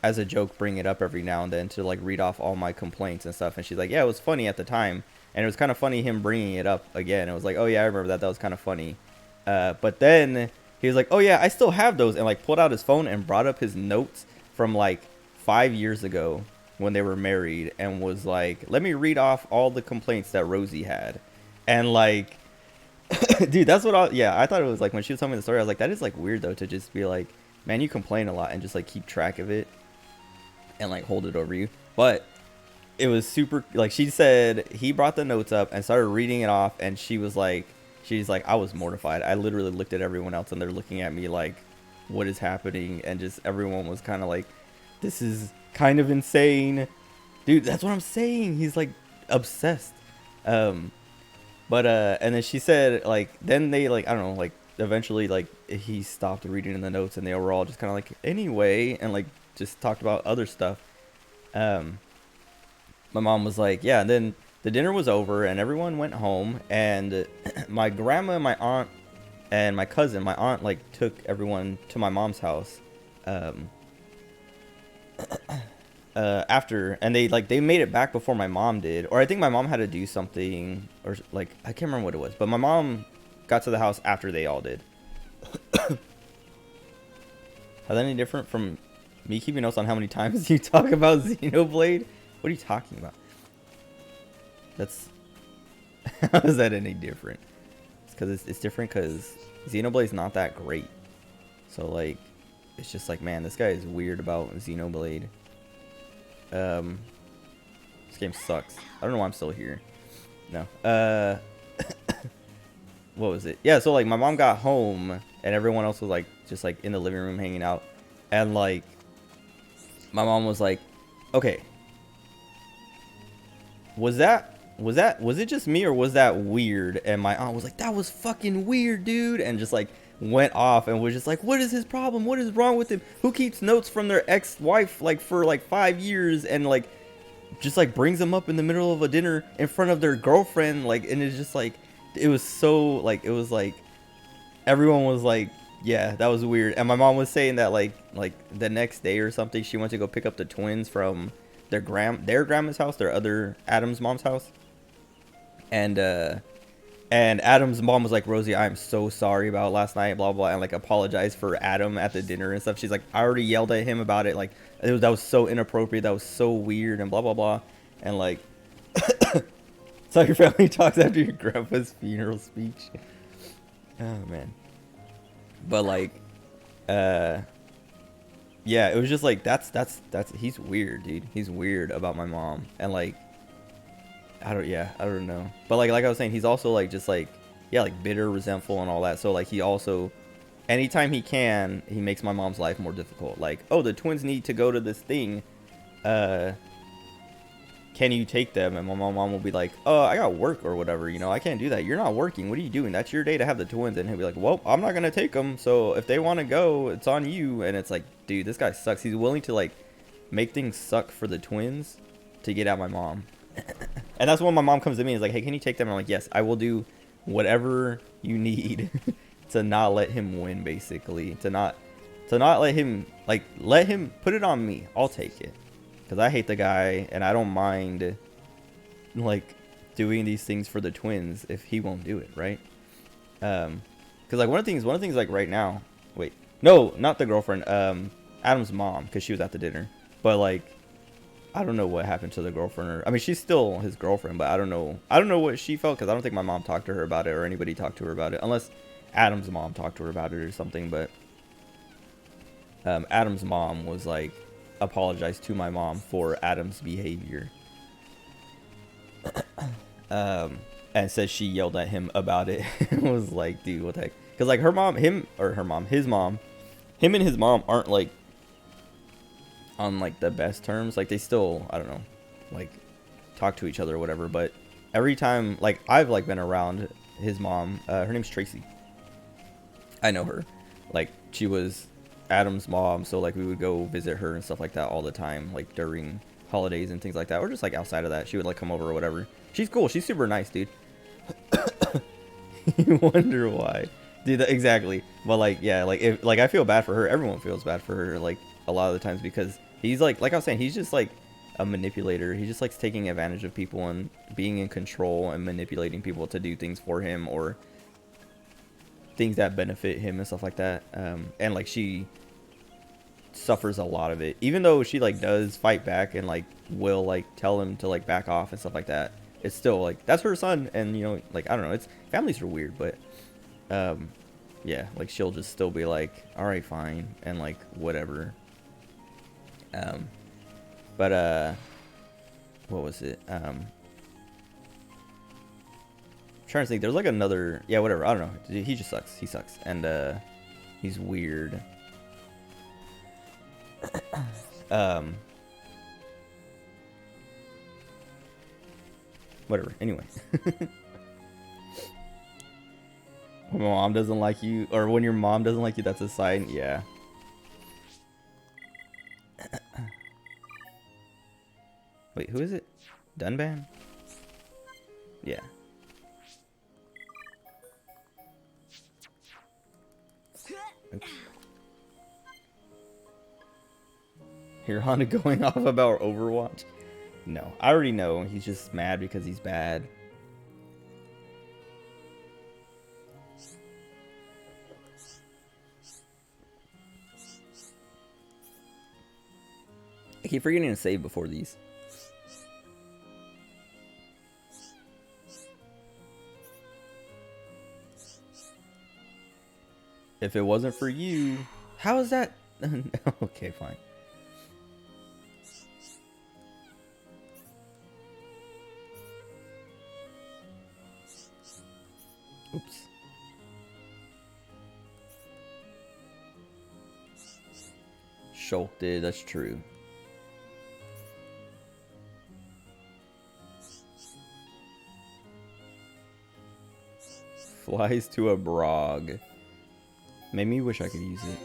as a joke bring it up every now and then to like read off all my complaints and stuff. And she's like, yeah, it was funny at the time, and it was kind of funny him bringing it up again. It was like, oh yeah, I remember that. That was kind of funny. But then he was like, oh yeah, I still have those, and like pulled out his phone and brought up his notes from like 5 years ago when they were married, and was like, let me read off all the complaints that Rosie had. And like dude, that's what I thought it was like when she was telling me the story. I was like, that is like weird though, to just be like, man, you complain a lot, and just like keep track of it and like hold it over you. But it was super, like she said he brought the notes up and started reading it off, and she's like, I was mortified. I literally looked at everyone else, and they're looking at me like, what is happening? And just everyone was kind of like, this is kind of insane, dude. That's what I'm saying. He's like obsessed. And then she said like, then they like, I don't know, like eventually like he stopped reading in the notes, and they were all just kind of like, anyway, and like just talked about other stuff. My mom was like, yeah, and then the dinner was over and everyone went home, and my grandma, my aunt, and my cousin, my aunt like took everyone to my mom's house after, and they made it back before my mom did, or I think my mom had to do something, or like I can't remember what it was, but my mom got to the house after they all did. Is that any different from me keeping notes on how many times you talk about Xenoblade? What are you talking about? That's how is that any different? It's because it's different because Xenoblade's not that great. So like, it's just like, man, this guy is weird about Xenoblade. This game sucks. I don't know why I'm still here. No. What was it? Yeah, so like my mom got home and everyone else was like just like in the living room hanging out, and like my mom was like, okay, was it just me, or was that weird? And my aunt was like, that was fucking weird, dude, and just like went off and was just like, what is his problem? What is wrong with him? Who keeps notes from their ex-wife like for like 5 years and like just like brings them up in the middle of a dinner in front of their girlfriend? Like, and it's just like, it was so like, it was like everyone was like, yeah, that was weird. And my mom was saying that like the next day or something, she went to go pick up the twins from their grandma's house, their other Adam's mom's house. And Adam's mom was like, Rosie, I'm so sorry about last night, blah blah, and like apologized for Adam at the dinner and stuff. She's like, I already yelled at him about it, like that was so inappropriate, that was so weird, and blah blah blah. And like so your family talks after your grandpa's funeral speech. Oh man. But like yeah, it was just like, that's he's weird, dude. He's weird about my mom. And like I don't know. But like I was saying, he's also like just like, yeah, like bitter, resentful, and all that. So like he also, anytime he can, he makes my mom's life more difficult. Like, oh, the twins need to go to this thing. Can can you take them? And my mom will be like, oh, I got work or whatever, you know, I can't do that. You're not working. What are you doing? That's your day to have the twins. And he'll be like, well, I'm not gonna take them, so if they want to go, it's on you. And it's like, dude, this guy sucks. He's willing to like make things suck for the twins to get at my mom. And that's when my mom comes to me and is like, hey, can you take them? And I'm like, yes, I will do whatever you need to not let him win, basically. To not let him, like, let him put it on me. I'll take it. Because I hate the guy, and I don't mind, like, doing these things for the twins if he won't do it, right? Because, like, one of the things, like, right now, wait, no, not the girlfriend, Adam's mom, because she was at the dinner. But, like, I don't know what happened to the girlfriend. Or, I mean, she's still his girlfriend, but I don't know what she felt, because I don't think my mom talked to her about it, or anybody talked to her about it, unless Adam's mom talked to her about it or something. But Adam's mom was like, apologized to my mom for Adam's behavior, and said she yelled at him about it. It was like, dude, what the heck? Because like his mom, him and his mom aren't like on like the best terms. Like they still, I don't know, like talk to each other or whatever. But every time, like I've like been around his mom, her name's Tracy. I know her. Like she was Adam's mom, so like we would go visit her and stuff like that all the time, like during holidays and things like that, or just like outside of that. She would like come over or whatever. She's cool. She's super nice, dude. You wonder why, dude. Exactly. But like, yeah, like if like I feel bad for her. Everyone feels bad for her, like a lot of the times, because he's like I was saying, he's just like a manipulator. He just likes taking advantage of people and being in control and manipulating people to do things for him or things that benefit him and stuff like that. And like she suffers a lot of it, even though she like does fight back and like will like tell him to like back off and stuff like that. It's still like that's her son, and you know, like I don't know, it's families are weird, but yeah, like she'll just still be like, all right, fine, and like whatever. But what was it? Trying to think, there's like another, yeah, whatever, I don't know, he just sucks. He sucks, and he's weird. Whatever, anyway. When my mom doesn't like you, or when your mom doesn't like you, that's a sign. Yeah. Wait, who is it? Dunban? Yeah. Oops. You're Honda going off about Overwatch? No, I already know. He's just mad because he's bad. I keep forgetting to save before these. If it wasn't for you, how is that? Okay, fine. Oops. Shulk did, that's true. Flies to a brog. Made me wish I could use it.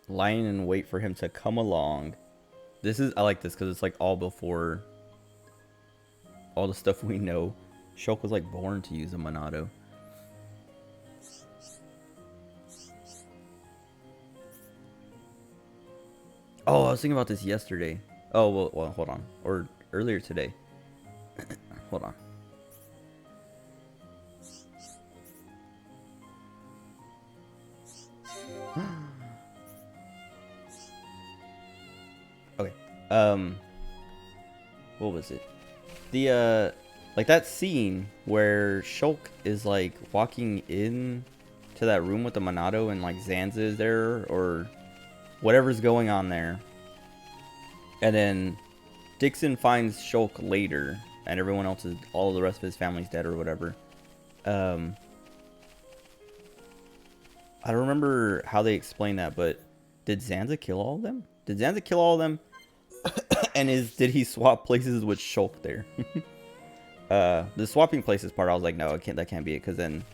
Lying in wait for him to come along. This is, I like this because it's like all before all the stuff we know. Shulk was like born to use a Monado. Oh, I was thinking about this yesterday. Oh, well, hold on. Or earlier today. Hold on. Okay. what was it? The like that scene where Shulk is like walking in to that room with the Monado and like Zanza is there or whatever's going on there. And then Dixon finds Shulk later and everyone else is, all the rest of his family's dead or whatever. I don't remember how they explained that, but did Zanza kill all of them? Did Zanza kill all of them? And did he swap places with Shulk there? The swapping places part, I was like, no, that can't be it, because then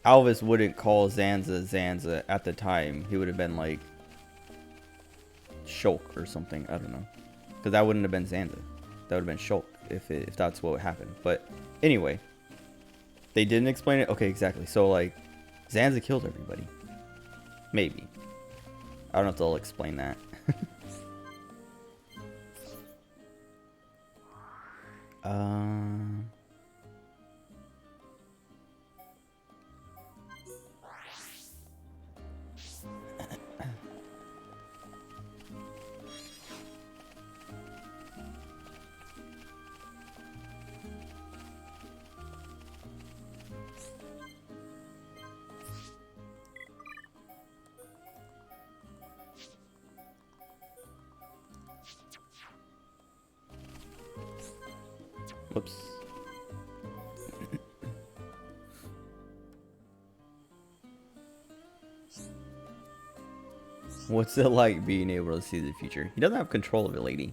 Alvis wouldn't call Zanza at the time. He would have been like Shulk or something. I don't know, because that wouldn't have been Zanza. That would have been Shulk if that's what happened. But anyway, they didn't explain it. Okay, exactly. So like, Zanza killed everybody. Maybe. I don't know if they'll explain that. Whoops. What's it like being able to see the future? He doesn't have control of it, lady.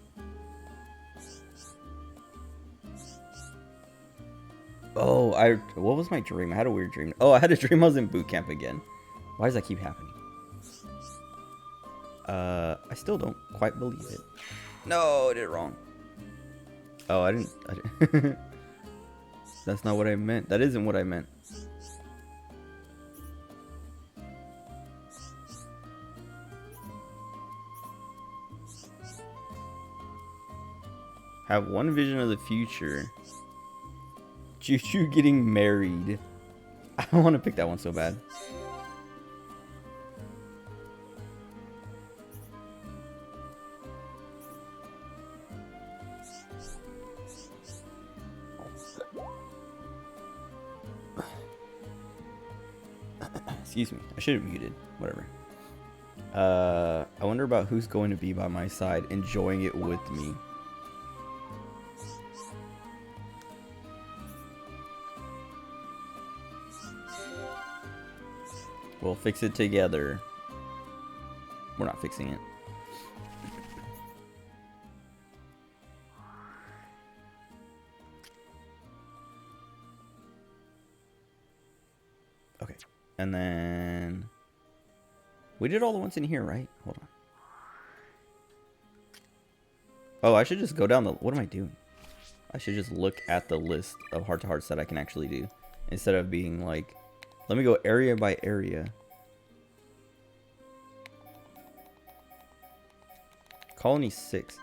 Oh, what was my dream? I had a weird dream. Oh, I had a dream I was in boot camp again. Why does that keep happening? I still don't quite believe it. No, I did it wrong. Oh, I didn't. That's not what I meant. That isn't what I meant. Have one vision of the future. Choo-choo getting married. I don't want to pick that one so bad. Excuse me. I should have muted. Whatever. I wonder about who's going to be by my side enjoying it with me. We'll fix it together. We're not fixing it. Okay. And then we did all the ones in here, right? Hold on. Oh, I should just go down the... What am I doing? I should just look at the list of heart-to-hearts that I can actually do. Instead of being like... Let me go area by area. Colony 6.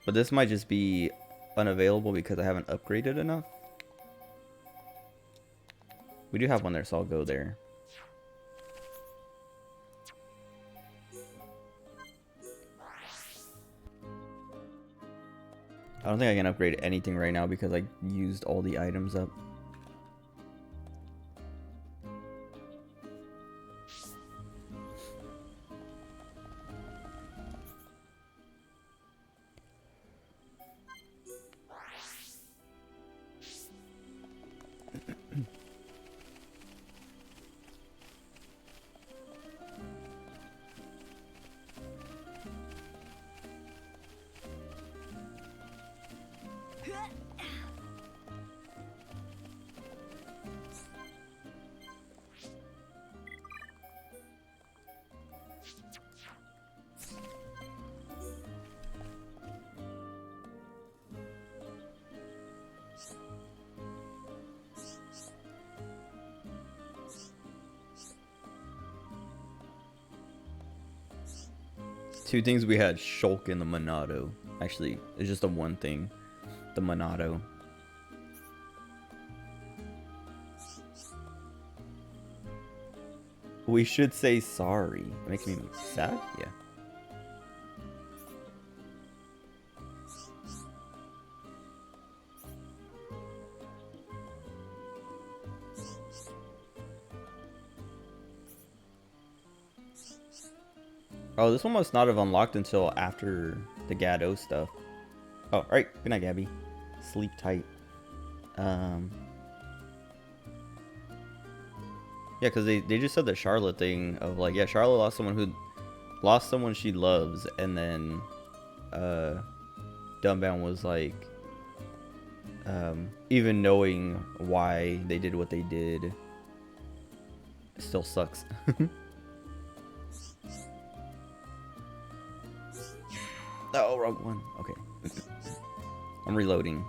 But this might just be unavailable because I haven't upgraded enough. We do have one there, so I'll go there. I don't think I can upgrade anything right now because I used all the items up. Two things we had, Shulk and the Monado. Actually, it's just the one thing. The Monado. We should say sorry. It makes me sad? Yeah. Oh, this one must not have unlocked until after the Gado stuff. Oh, alright. Good night, Gabby. Sleep tight. Yeah, because they just said the Charlotte thing of like, yeah, Charlotte lost someone she loves, and then Dunbound was like, even knowing why they did what they did, it still sucks. Oh, wrong one. Okay. I'm reloading.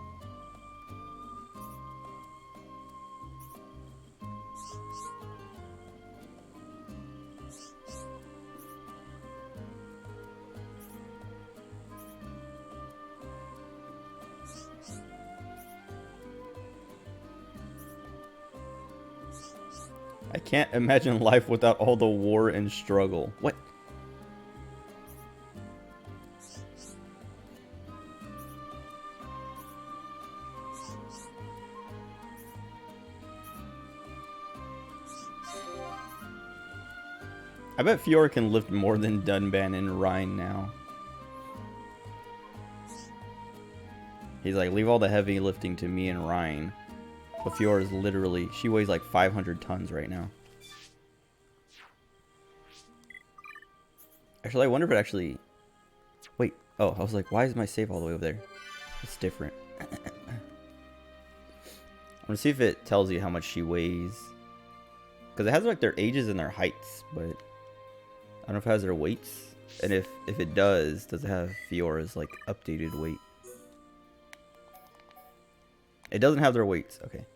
I can't imagine life without all the war and struggle. What? I bet Fiora can lift more than Dunban and Rhine now. He's like, leave all the heavy lifting to me and Rhine. But Fiora is literally, she weighs like 500 tons right now. Actually, I wonder if it actually... Wait, oh, I was like, why is my save all the way over there? It's different. I'm gonna see if it tells you how much she weighs. Because it has like their ages and their heights, but... I don't know if it has their weights. And if it does it have Fiora's like updated weight? It doesn't have their weights. Okay.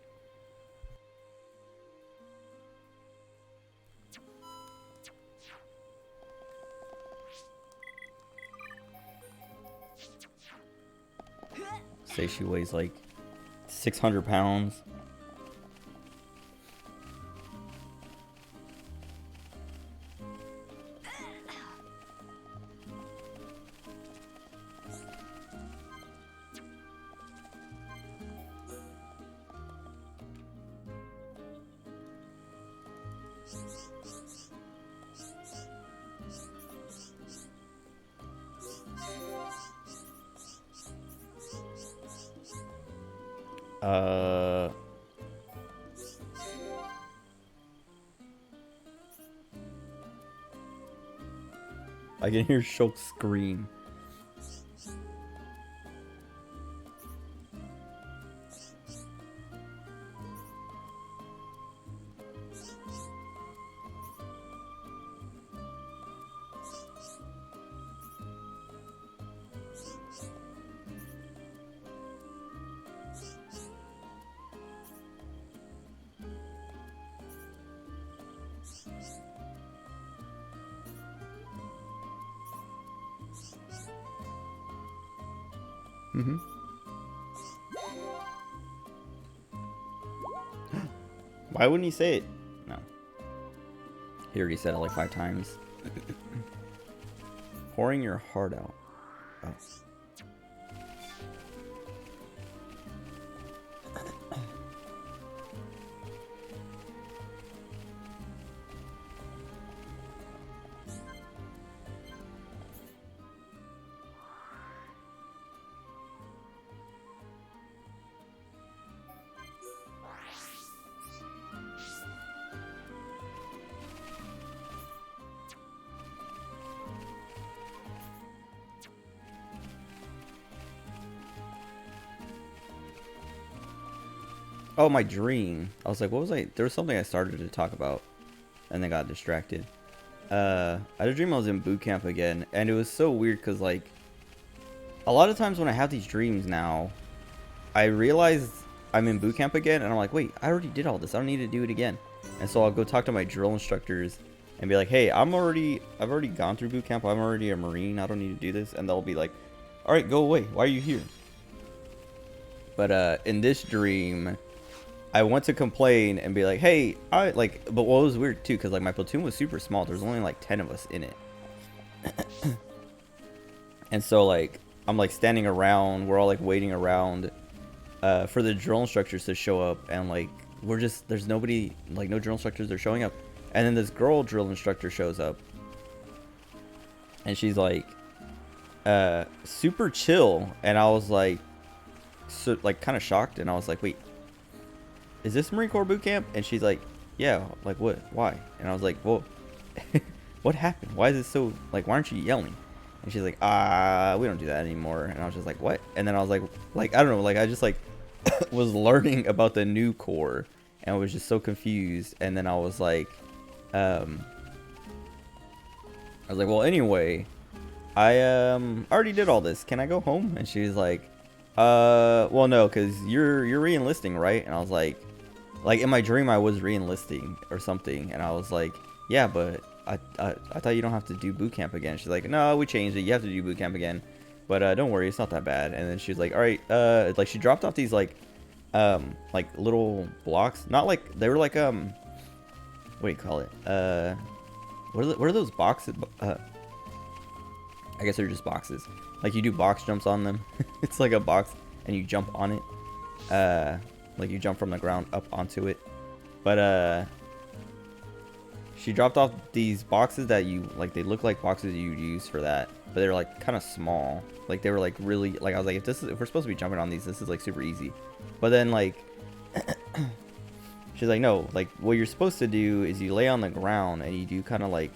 Say she weighs like 600 pounds. I can hear Shulk scream. Mm-hmm. Why wouldn't he say it? No. He already said it like 5 times. Pouring your heart out. Oh. Oh, my dream. I was like, what was I? There was something I started to talk about and then got distracted. I had a dream I was in boot camp again, and it was so weird because, like, a lot of times when I have these dreams now, I realize I'm in boot camp again, and I'm like, wait, I already did all this. I don't need to do it again. And so I'll go talk to my drill instructors and be like, hey, I've already gone through boot camp. I'm already a Marine. I don't need to do this. And they'll be like, all right, go away. Why are you here? But in this dream, I went to complain and be like, hey, but what was weird too, because like my platoon was super small. There's only like 10 of us in it. And so like, I'm like standing around, we're all like waiting around for the drill instructors to show up, and like, there's nobody, like no drill instructors are showing up. And then this girl drill instructor shows up. and she's like, super chill, and I was like, so, like kind of shocked, and I was like, wait, is this Marine Corps boot camp? And she's like, yeah. Like, what? Why? And I was like, well, what happened? Why is it so, like, why aren't you yelling? And she's like, we don't do that anymore. And I was just like, what? And then I was like, I don't know, like, I just like was learning about the new Corps, and I was just so confused. And then I was like, well, anyway, I already did all this. Can I go home? And she's like, well, no, because you're re-enlisting, right? And I was like, in my dream I was re-enlisting or something, and I was like, yeah, but I thought you don't have to do boot camp again. She's like, no, we changed it, you have to do boot camp again, but don't worry, it's not that bad. And then she's like, all right, like she dropped off these like little blocks, not like they were like what do you call it, what are those boxes, I guess they're just boxes, like you do box jumps on them. It's like a box and you jump on it, like you jump from the ground up onto it. But she dropped off these boxes that you like, they look like boxes you'd use for that, but they're like kind of small. Like they were like really, like I was like, if we're supposed to be jumping on these, this is like super easy. But then like she's like, no, like what you're supposed to do is you lay on the ground and you do kind of like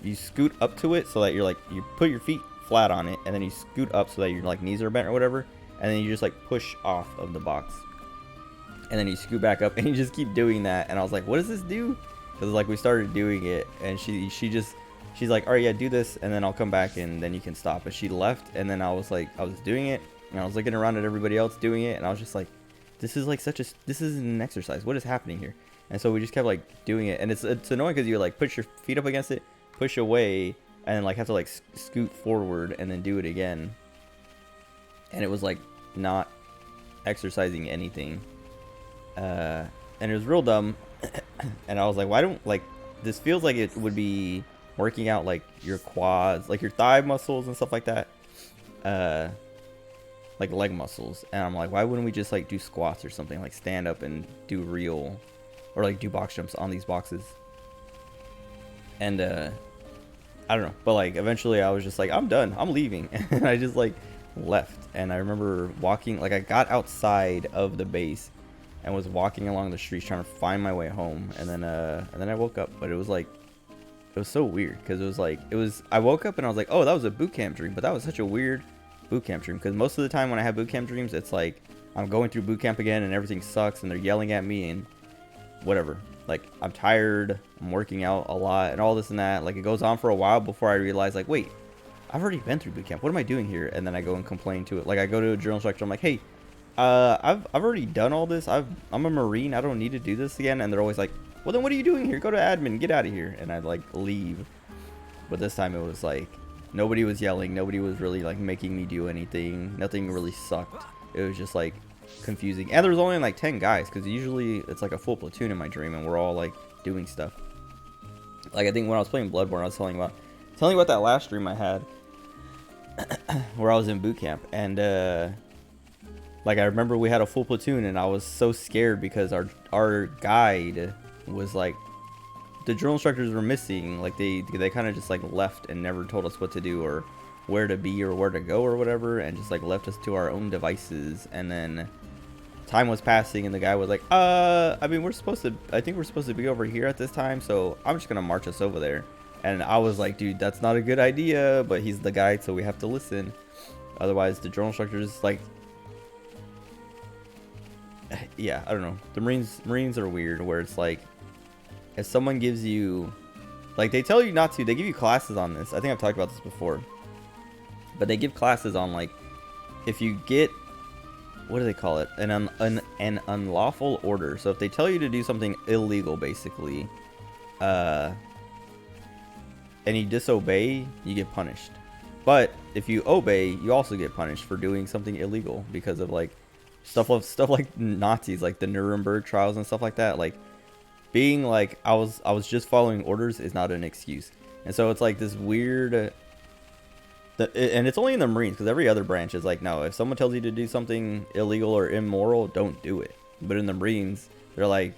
you scoot up to it, so that you're like, you put your feet flat on it, and then you scoot up so that your like knees are bent or whatever, and then you just like push off of the box, and then you scoot back up, and you just keep doing that. And I was like, what does this do? Because like we started doing it, and she's like, all right, yeah, do this, and then I'll come back and then you can stop. But she left, and then I was like, I was doing it, and I was looking around at everybody else doing it, and I was just like, this is like this is an exercise, what is happening here? And so we just kept like doing it, and it's annoying because you like put your feet up against it, push away, and then like have to like scoot forward and then do it again, and it was like not exercising anything, and it was real dumb. And I was like, why don't, like, this feels like it would be working out like your quads, like your thigh muscles and stuff like that, like leg muscles. And I'm like, why wouldn't we just like do squats or something, like stand up and do real, or like do box jumps on these boxes? And I don't know, but like eventually I was just like, I'm done, I'm leaving. And I just like left. And I remember walking, like I got outside of the base and was walking along the streets trying to find my way home, and then I woke up. But it was like, it was so weird, because it was like, I woke up and I was like, oh, that was a boot camp dream. But that was such a weird boot camp dream, because most of the time when I have boot camp dreams, it's like I'm going through boot camp again and everything sucks and they're yelling at me and whatever, like I'm tired, I'm working out a lot and all this and that. Like it goes on for a while before I realize, like, wait, I've already been through boot camp, what am I doing here? And then I go and complain to it. Like I go to a drill instructor, I'm like, hey, I've already done all this, I'm a Marine, I don't need to do this again. And they're always like, well then what are you doing here, go to admin, get out of here. And I'd like leave. But this time it was like, nobody was yelling, nobody was really like making me do anything, nothing really sucked. It was just like confusing. And there was only like 10 guys, because usually it's like a full platoon in my dream and we're all like doing stuff. Like I think when I was playing Bloodborne, I was telling about that last dream I had where I was in boot camp, and like I remember we had a full platoon and I was so scared because our guide was like, the drill instructors were missing. Like they kind of just like left and never told us what to do or where to be or where to go or whatever, and just like left us to our own devices. And then time was passing and the guy was like, I mean, I think we're supposed to be over here at this time, so I'm just gonna march us over there. And I was like, dude, that's not a good idea, but he's the guide, so we have to listen, otherwise the drill instructors, like, yeah, I don't know, the Marines are weird, where it's like, if someone gives you, like, they tell you not to, they give you classes on this. I think I've talked about this before, but they give classes on, like, if you get, what do they call it, an unlawful order. So if they tell you to do something illegal, basically, and you disobey, you get punished. But if you obey, you also get punished for doing something illegal, because of like stuff like Nazis, like the Nuremberg trials and stuff like that. Like, being like, I was just following orders is not an excuse. And so it's like this weird, and it's only in the Marines, because every other branch is like, no, if someone tells you to do something illegal or immoral, don't do it. But in the Marines, they're like,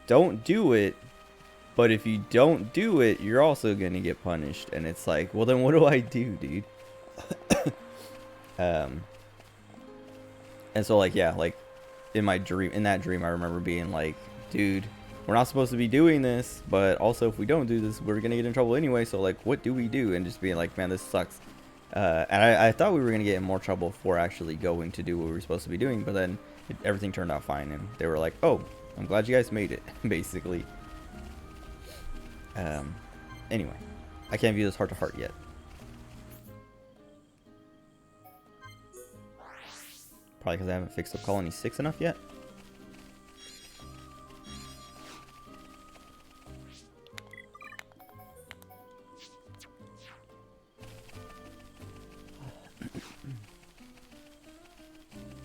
don't do it, But if you don't do it, you're also gonna get punished. And it's like, well, then what do I do, dude? um, and so like, yeah, like in that dream, I remember being like, dude, we're not supposed to be doing this, but also if we don't do this, we're gonna get in trouble anyway. So like, what do we do? And just being like, man, this sucks. And I thought we were gonna get in more trouble for actually going to do what we were supposed to be doing, but then everything turned out fine, and they were like, oh, I'm glad you guys made it, basically. Anyway, I can't view this heart to heart yet. Probably because I haven't fixed up Colony 6 enough yet.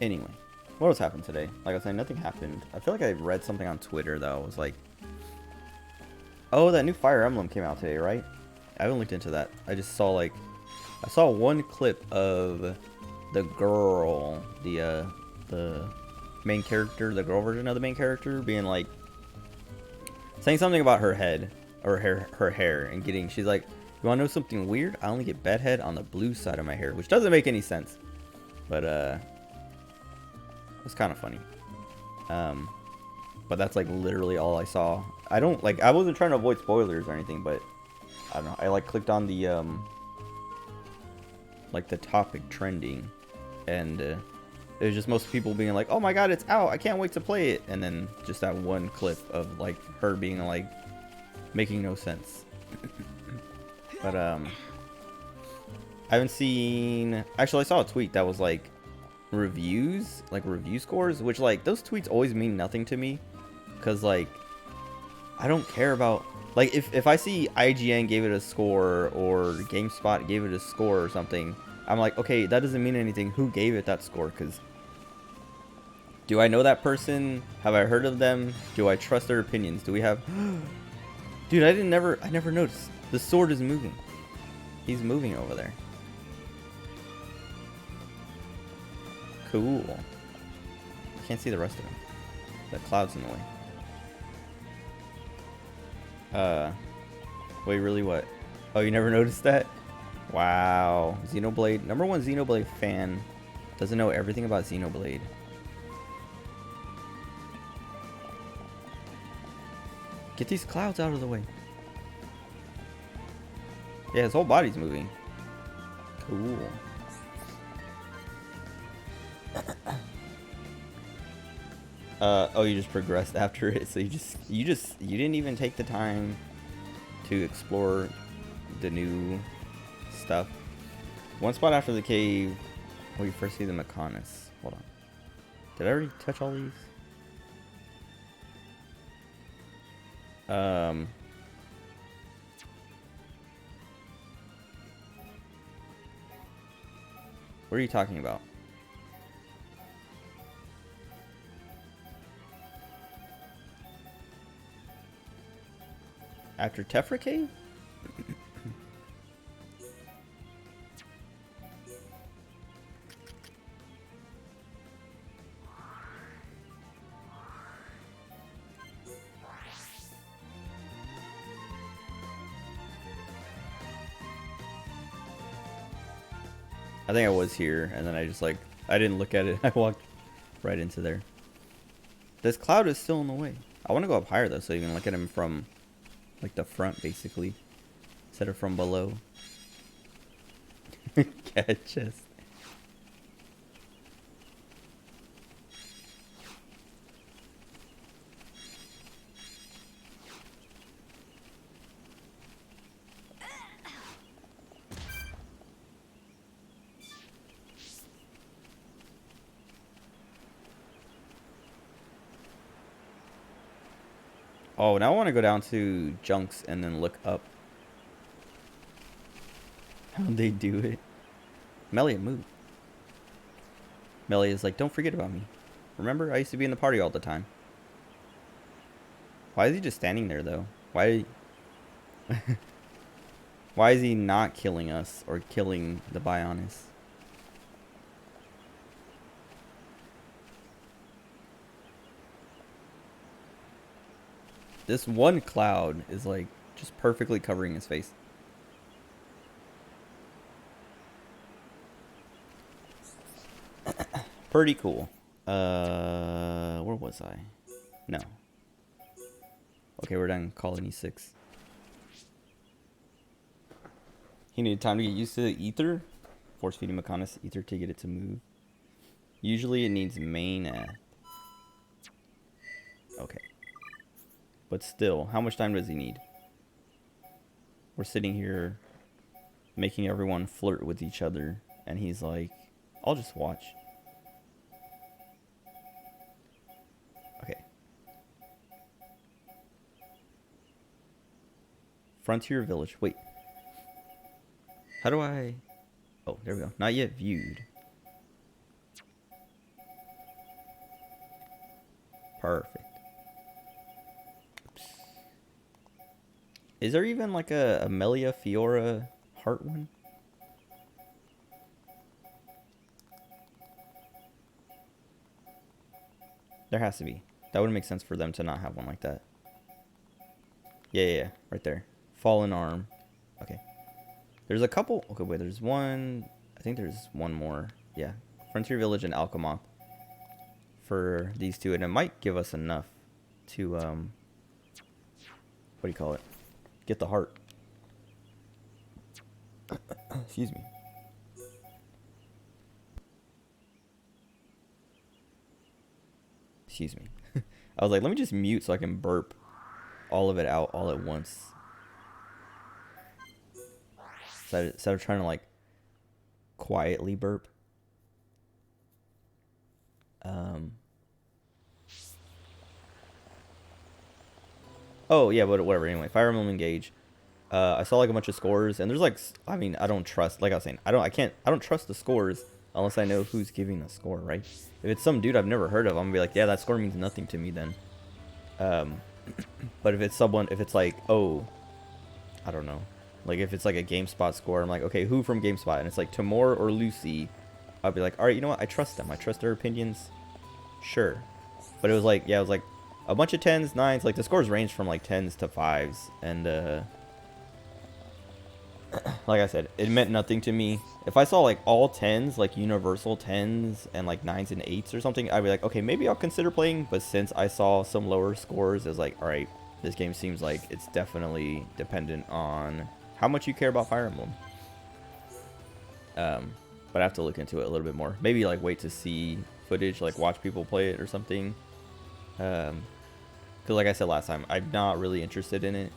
Anyway, what else happened today? Like I was saying, nothing happened. I feel like I read something on Twitter though. It was like, oh, that new Fire Emblem came out today, right? I haven't looked into that. I just saw like, I saw one clip of the girl, the main character, the girl version of the main character, being like, saying something about her head or her hair, and getting, she's like, you want to know something weird? I only get bedhead on the blue side of my hair, which doesn't make any sense, but it's kind of funny. But that's like literally all I saw. I wasn't trying to avoid spoilers or anything, but I don't know. I like clicked on the like the topic trending, and it was just most people being like, "Oh my god, it's out! I can't wait to play it!" And then just that one clip of like her being like making no sense. But I haven't seen. Actually, I saw a tweet that was like review scores, which like those tweets always mean nothing to me, because like I don't care about, like, if I see IGN gave it a score or GameSpot gave it a score or something, I'm like, okay, that doesn't mean anything. Who gave it that score? Because do I know that person? Have I heard of them? Do I trust their opinions? Do we have dude, I never noticed the sword is moving. He's moving over there. Cool. Can't see the rest of him. The cloud's in the way. Wait, really, what? Oh, you never noticed that? Wow. Xenoblade. #1 Xenoblade fan doesn't know everything about Xenoblade. Get these clouds out of the way. Yeah, his whole body's moving. Cool. Oh, you just progressed after it, so you didn't even take the time to explore the new stuff. One spot after the cave where you first see the Mechonis. Hold on. Did I already touch all these? What are you talking about? After Tephra Cave? I think I was here, and then I just like, I didn't look at it. I walked right into there. This cloud is still in the way. I want to go up higher though, so you can look at him from like the front, basically, instead of from below. Cat chest. Oh, now I want to go down to Junks and then look up. How'd they do it? Melia, move. Melia is like, don't forget about me. Remember, I used to be in the party all the time. Why is he just standing there, though? Why? Why is he not killing us or killing the Bionis? This one cloud is like just perfectly covering his face. Pretty cool. Where was I? No. Okay, we're done Colony 6. He needed time to get used to the ether. Force feeding Mechonis ether to get it to move. Usually it needs main. Okay. But still, how much time does he need? We're sitting here making everyone flirt with each other. And he's like, I'll just watch. Okay. Frontier Village. Wait. How do I... Oh, there we go. Not yet viewed. Perfect. Oops. Is there even like a Amelia Fiora heart one? There has to be. That would make sense for them to not have one like that. Yeah. Right there. Fallen arm. Okay. There's a couple. Okay, wait. There's one. I think there's one more. Yeah. Frontier Village and Alchemoth for these two. And it might give us enough to, what do you call it? Get the heart. Excuse me. Excuse me. I was like, let me just mute so I can burp all of it out all at once. Instead of trying to like quietly burp. Oh yeah, but whatever. Anyway, Fire Emblem Engage. I saw like a bunch of scores, and there's like, I mean, I don't trust. Like I was saying, I don't trust the scores unless I know who's giving the score, right? If it's some dude I've never heard of, I'm gonna be like, yeah, that score means nothing to me then. But if it's someone, if it's like, oh, I don't know, like if it's like a GameSpot score, I'm like, okay, who from GameSpot? And it's like Tamor or Lucy, I'll be like, all right, you know what? I trust them. I trust their opinions. Sure. But it was like, yeah, it was like a bunch of 10s, 9s. Like the scores range from like 10s to 5s. And like I said, it meant nothing to me. If I saw like all 10s, like universal 10s and like 9s and 8s or something, I'd be like, okay, maybe I'll consider playing. But since I saw some lower scores, it was like, all right, this game seems like it's definitely dependent on how much you care about Fire Emblem. But I have to look into it a little bit more. Maybe like wait to see footage, like watch people play it or something. Because like I said last time, I'm not really interested in it.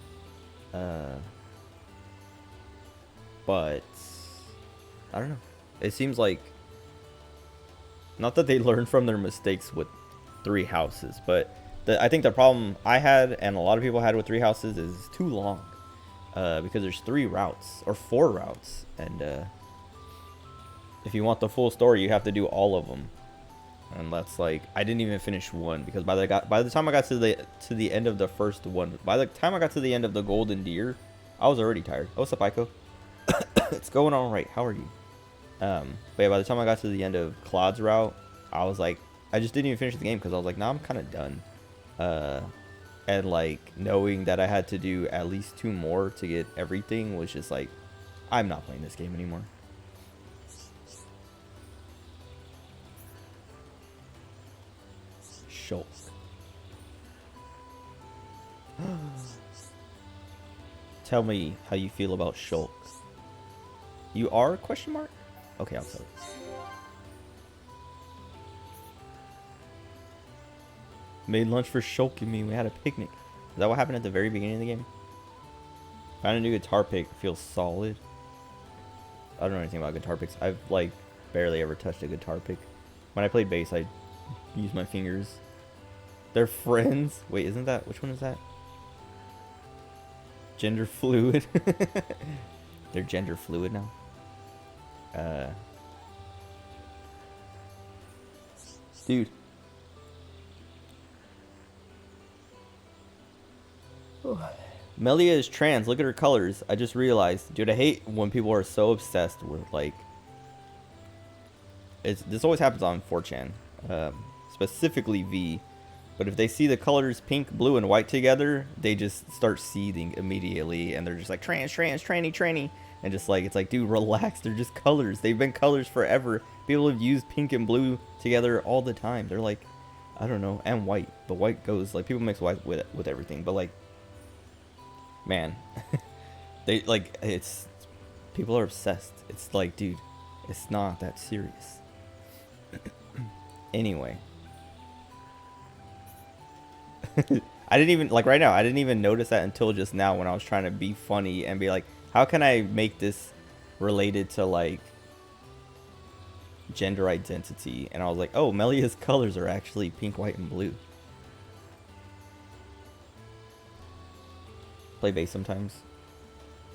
But I don't know. It seems like, not that they learned from their mistakes with 3 houses, but I think the problem I had and a lot of people had with 3 houses is too long. Because there's 3 routes or 4 routes, and if you want the full story, you have to do all of them. And that's like, I didn't even finish one because by the time I got to the end of the first one, by the time I got to the end of the Golden Deer, I was already tired. Oh, what's up, Aiko? It's going all right. How are you? But yeah, by the time I got to the end of Claude's route, I was like, I just didn't even finish the game because I was like, nah, I'm kind of done. And like knowing that I had to do at least 2 more to get everything was just like, I'm not playing this game anymore. Shulk. Tell me how you feel about Shulk. You are? Question mark? Okay, I'll tell you. Made lunch for Shulk and me. We had a picnic. Is that what happened at the very beginning of the game? Found a new guitar pick. Feels solid. I don't know anything about guitar picks. I've like barely ever touched a guitar pick. When I played bass, I used my fingers. They're friends. Wait, isn't that? Which one is that? Gender fluid. They're gender fluid now. Dude. Melia is trans. Look at her colors. I just realized. Dude, I hate when people are so obsessed with like... This always happens on 4chan. Specifically V. But if they see the colors pink, blue, and white together, they just start seething immediately, and they're just like trans, trans, tranny, tranny, and just like it's like, dude, relax. They're just colors. They've been colors forever. People have used pink and blue together all the time. They're like, I don't know, and white. But white goes like people mix white with everything. But like, man, they like it's people are obsessed. It's like, dude, it's not that serious. Anyway. I didn't even, like right now, I didn't even notice that until just now when I was trying to be funny and be like, how can I make this related to like gender identity? And I was like, oh, Melia's colors are actually pink, white, and blue. Play bass sometimes.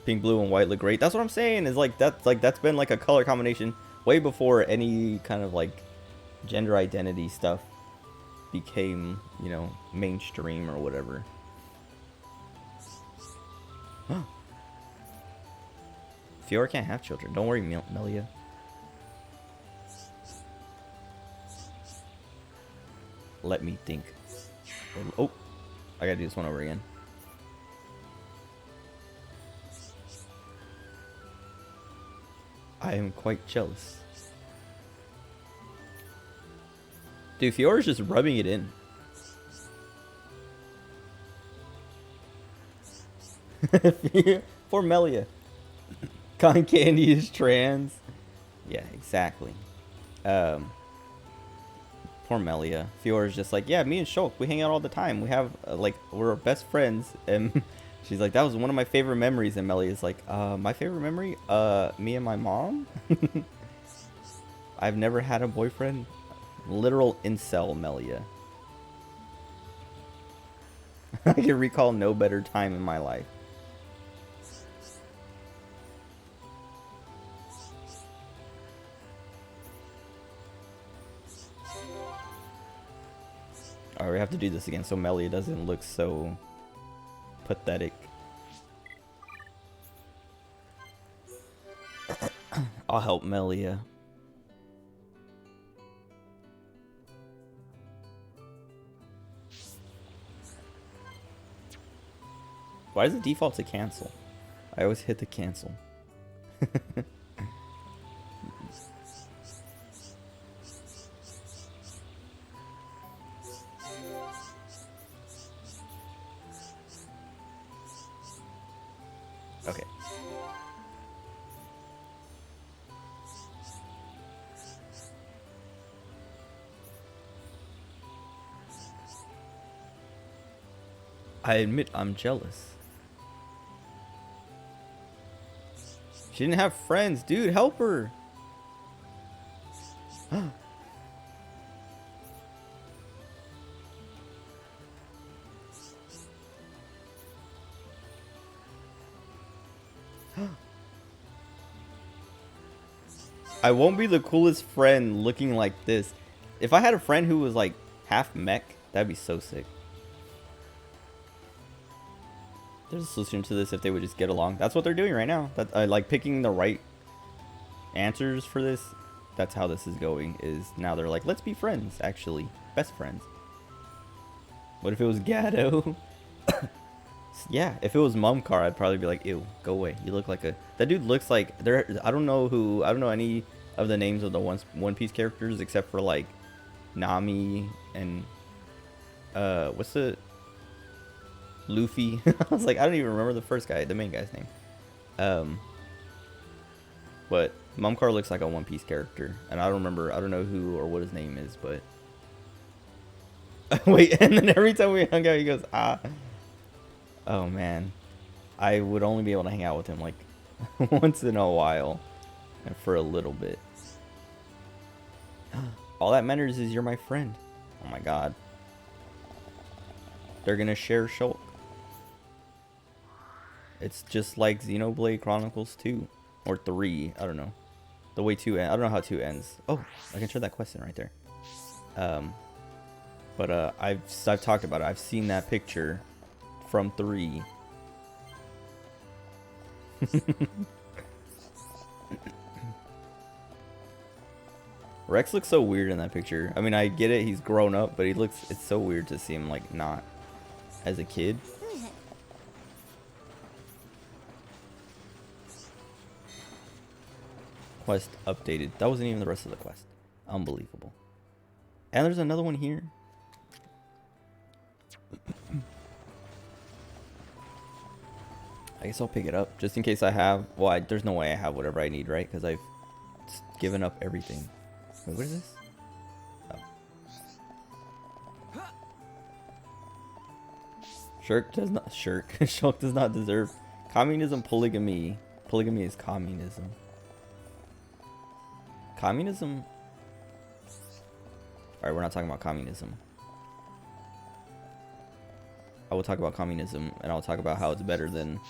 Pink, blue, and white look great. That's what I'm saying, is like that's been like a color combination way before any kind of like gender identity stuff became, you know, mainstream or whatever. Fiora can't have children. Don't worry, Melia. Let me think. Oh, I gotta do this one over again. I am quite jealous. Dude, Fiora's just rubbing it in. Poor Melia. Cotton Candy is trans. Yeah, exactly. Poor Melia. Fiora's just like, yeah, me and Shulk, we hang out all the time. We have, like, we're best friends. And she's like, that was one of my favorite memories. And Melia's like, my favorite memory? Me and my mom? I've never had a boyfriend. Literal incel Melia. I can recall no better time in my life. Alright, we have to do this again so Melia doesn't look so pathetic. I'll help Melia. Why is it default to cancel? I always hit the cancel. Okay. I admit I'm jealous. She didn't have friends. Dude, help her. I won't be the coolest friend looking like this. If I had a friend who was like half mech, that'd be so sick. There's a solution to this if they would just get along. That's what they're doing right now. That like picking the right answers for this. That's how this is going. Is now they're like, let's be friends. Actually, best friends. What if it was Gatto? Yeah, if it was Mumcar, I'd probably be like, ew, go away. You look like a. That dude looks like there. I don't know who. I don't know any of the names of the One Piece characters except for like Nami and what's the. Luffy. I was like, I don't even remember the first guy, the main guy's name. But Mumcar looks like a One Piece character, and I don't know who or what his name is, but wait, and then every time we hung out, he goes, ah. Oh man, I would only be able to hang out with him like once in a while, and for a little bit. All that matters is you're my friend. Oh my god. They're gonna share Shulk. It's just like Xenoblade Chronicles 2 or 3. I don't know. The way 2 ends. I don't know how 2 ends. Oh, I can show that question right there. But I've talked about it. I've seen that picture from 3. Rex looks so weird in that picture. I mean, I get it, he's grown up, but it's so weird to see him like not as a kid. Quest updated. That wasn't even the rest of the quest. Unbelievable. And there's another one here. I guess I'll pick it up just in case I have. Well, there's no way I have whatever I need, right? Because I've given up everything. Wait, what is this? Oh. Shirk does not. Shulk does not deserve communism. Polygamy. Polygamy is communism. Communism. All right, we're not talking about communism. I will talk about communism, and I'll talk about how it's better than.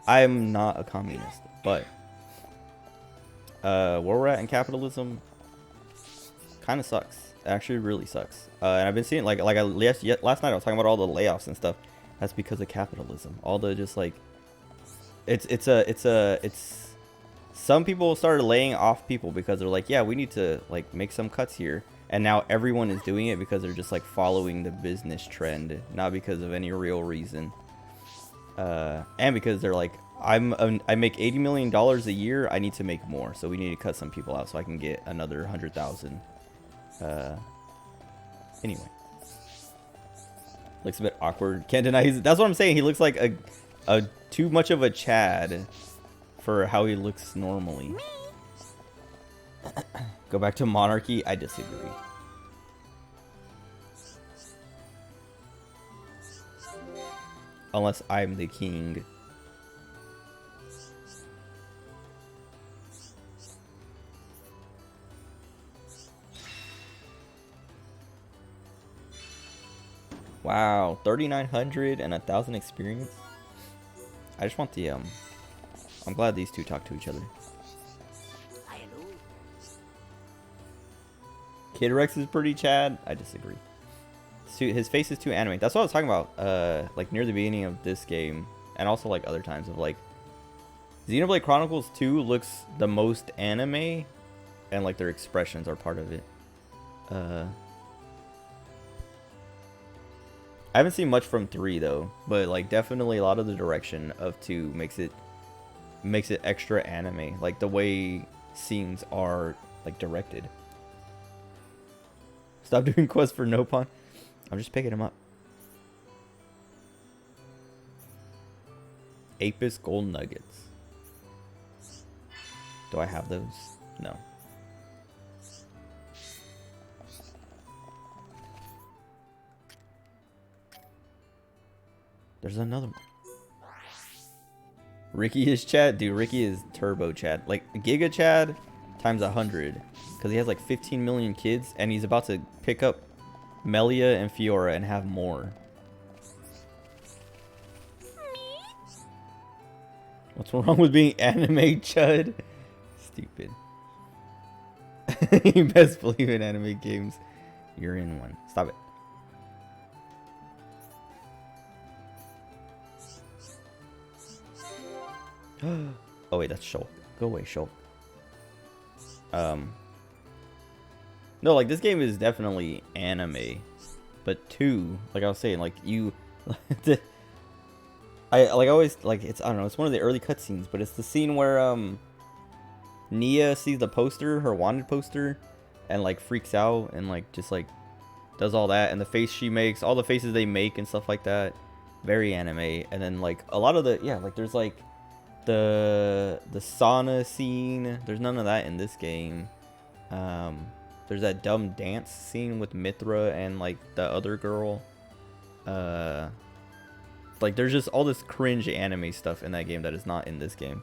I am not a communist, but where we're at in capitalism kind of sucks. It actually really sucks. And I've been seeing last night I was talking about all the layoffs and stuff. That's because of capitalism. All the just like it's some people started laying off people because they're like, yeah, we need to like make some cuts here. And now everyone is doing it because they're just like following the business trend, not because of any real reason. And because they're like, I make $80 million a year, I need to make more, so we need to cut some people out so I can get another 100,000. Anyway, looks a bit awkward. Can't deny that's what I'm saying. He looks like a too much of a Chad for how he looks normally. Go back to monarchy. I disagree. Unless I'm the king. Wow, 3,900 and 1,000 experience. I just want the I'm glad these two talk to each other. Kid Rex is pretty Chad. I disagree. His face is too anime. That's what I was talking about. Like near the beginning of this game, and also like other times of like Xenoblade Chronicles 2 looks the most anime, and like their expressions are part of it. I haven't seen much from 3 though, but like definitely a lot of the direction of 2 makes it extra anime. Like the way scenes are like directed. Stop doing quests for Nopon. I'm just picking him up. Apis gold nuggets. Do I have those? No. There's another one. Ricky is Chad? Dude, Ricky is turbo Chad. Like Giga Chad times 100. Because he has like 15 million kids and he's about to pick up Melia and Fiora and have more. What's wrong with being anime Chud? Stupid. You best believe in anime games. You're in one. Stop it. Oh wait, that's Shulk. Go away, Shulk. No, like this game is definitely anime, but 2, like I was saying, like you, I always like it's I don't know, it's one of the early cutscenes, but it's the scene where Nia sees the poster, her wanted poster, and like freaks out and like just like does all that, and the face she makes, all the faces they make and stuff like that, very anime. And then like a lot of the like there's like the sauna scene. There's none of that in this game. There's that dumb dance scene with Mithra and like the other girl. Like there's just all this cringe anime stuff in that game that is not in this game.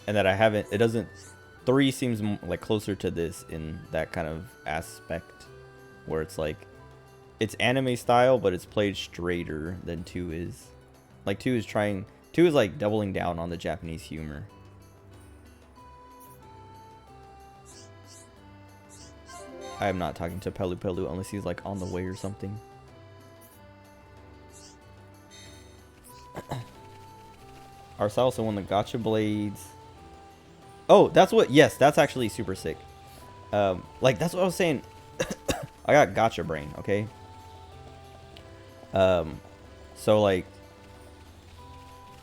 And that I haven't, it doesn't, 3 seems like closer to this in that kind of aspect where it's like, it's anime style, but it's played straighter than 2 is. Like 2 is like doubling down on the Japanese humor. I am not talking to Pelu Pelu unless he's like on the way or something. Arsalis won the Gacha Blades. Oh, that's what. Yes, that's actually super sick. Like that's what I was saying. I got gotcha brain. Okay. So like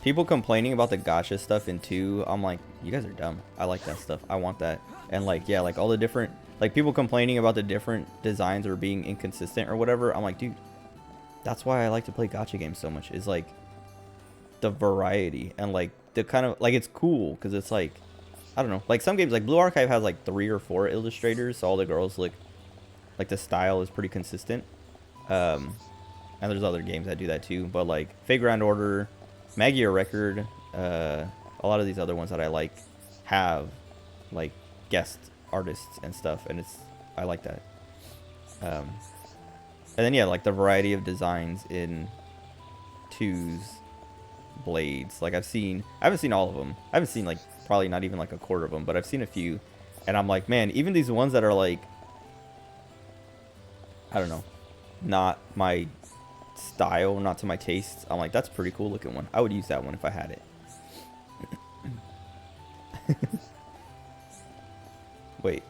people complaining about the gotcha stuff in 2, I'm like, you guys are dumb. I like that stuff. I want that. And like, yeah, like all the different, like people complaining about the different designs or being inconsistent or whatever. I'm like, dude, that's why I like to play gotcha games so much. Is like the variety and like the kind of like it's cool because it's like I don't know, like some games like Blue Archive has like 3 or 4 illustrators, so all the girls look like the style is pretty consistent. And there's other games that do that too, but like Fate Grand Order, Magia Record, a lot of these other ones that I like have like guest artists and stuff, and it's I like that. And then yeah, like the variety of designs in 2's blades. Like I haven't seen all of them. I haven't seen like probably not even like a quarter of them, but I've seen a few, and I'm like, man, even these ones that are like, I don't know, not my style, not to my tastes, I'm like, that's a pretty cool looking one. I would use that one if I had it. Wait.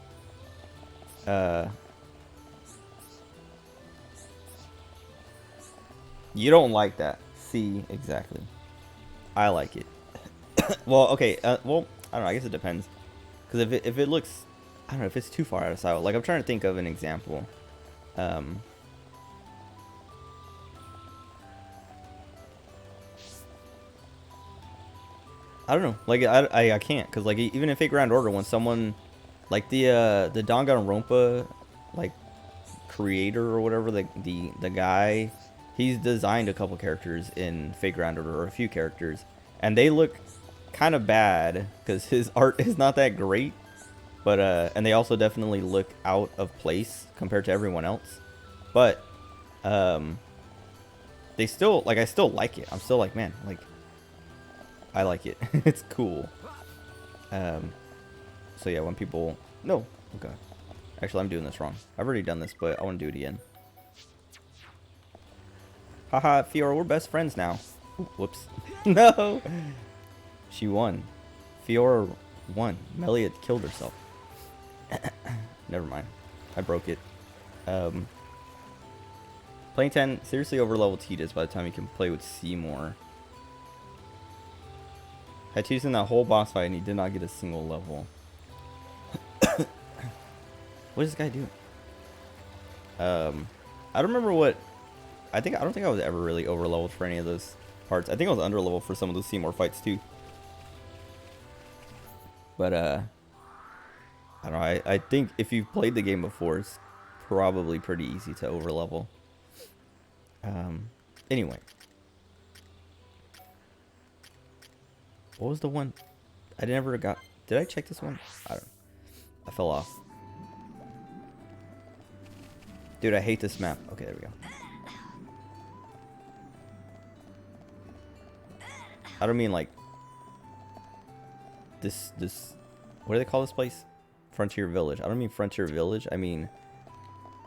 You don't like that. See, exactly. I like it. Well, okay. Well, I don't know. I guess it depends. Because if it looks, I don't know, if it's too far out of style. Like I'm trying to think of an example. I don't know. Like I can't, because like even in Fate Grand Order, when someone like the Danganronpa like creator or whatever, the guy, he's designed a couple characters in Fate Grand Order, or a few characters, and they look kind of bad because his art is not that great, but and they also definitely look out of place compared to everyone else, but they still like, I still like it. I'm still like, man, like I like it. It's cool. So yeah, when people no, okay, actually I'm doing this wrong. I've already done this, but I want to do it again. Haha, Fiora, we're best friends now. Ooh, whoops. No! She won. Fiora won. Melia killed herself. Never mind. I broke it. Playing 10, seriously over-leveled tedious by the time you can play with Seymour. Had Tidus in that whole boss fight and he did not get a single level. What is this guy doing? I don't remember what... I don't think I was ever really over-leveled for any of those parts. I think I was under-leveled for some of those Seymour fights too. But, I don't know. I think if you've played the game before, it's probably pretty easy to over-level. Anyway. What was the one? I never got... Did I check this one? I don't know. I fell off. Dude, I hate this map. Okay, there we go. I don't mean like this what do they call this place? Frontier Village. I don't mean Frontier Village. I mean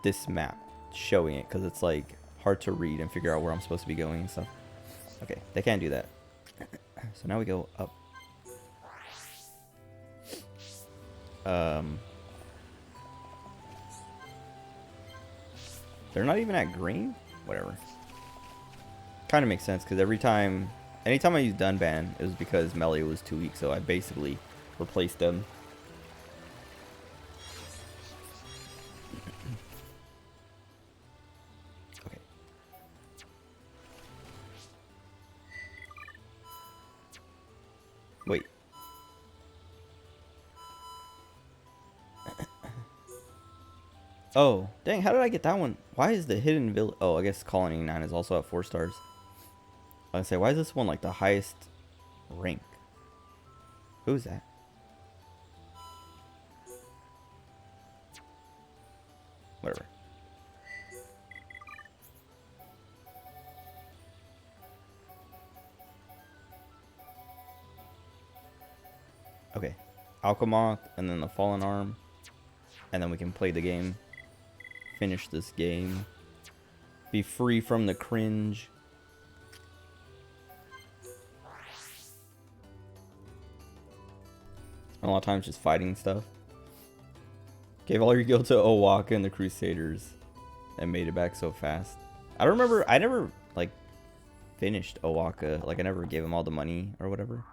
this map showing it, because it's like hard to read and figure out where I'm supposed to be going and stuff. Okay, they can't do that. So now we go up. They're not even at green? Whatever. Kind of makes sense, because anytime I used Dunban, it was because Melia was too weak, so I basically replaced them. Okay. Wait. Oh, dang, how did I get that one? Why is the hidden village... Oh, I guess Colony 9 is also at 4 stars. I was gonna say, why is this one like the highest rank? Who's that? Whatever. Okay. Alchemoth, and then the Fallen Arm. And then we can play the game. Finish this game. Be free from the cringe. And a lot of times just fighting stuff. Gave all your guild to Owaka and the Crusaders. And made it back so fast. I don't remember. I never, like, finished Owaka. Like, I never gave him all the money or whatever.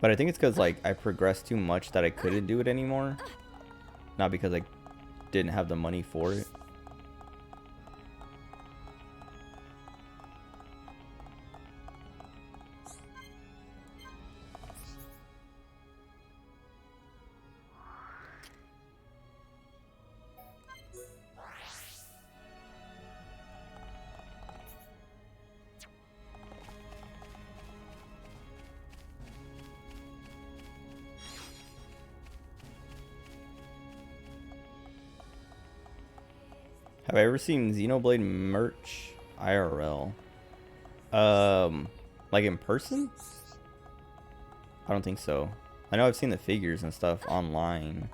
But I think it's because, like, I progressed too much that I couldn't do it anymore. Not because I didn't have the money for it. Have I ever seen Xenoblade merch IRL? Like in person? I don't think so. I know I've seen the figures and stuff online.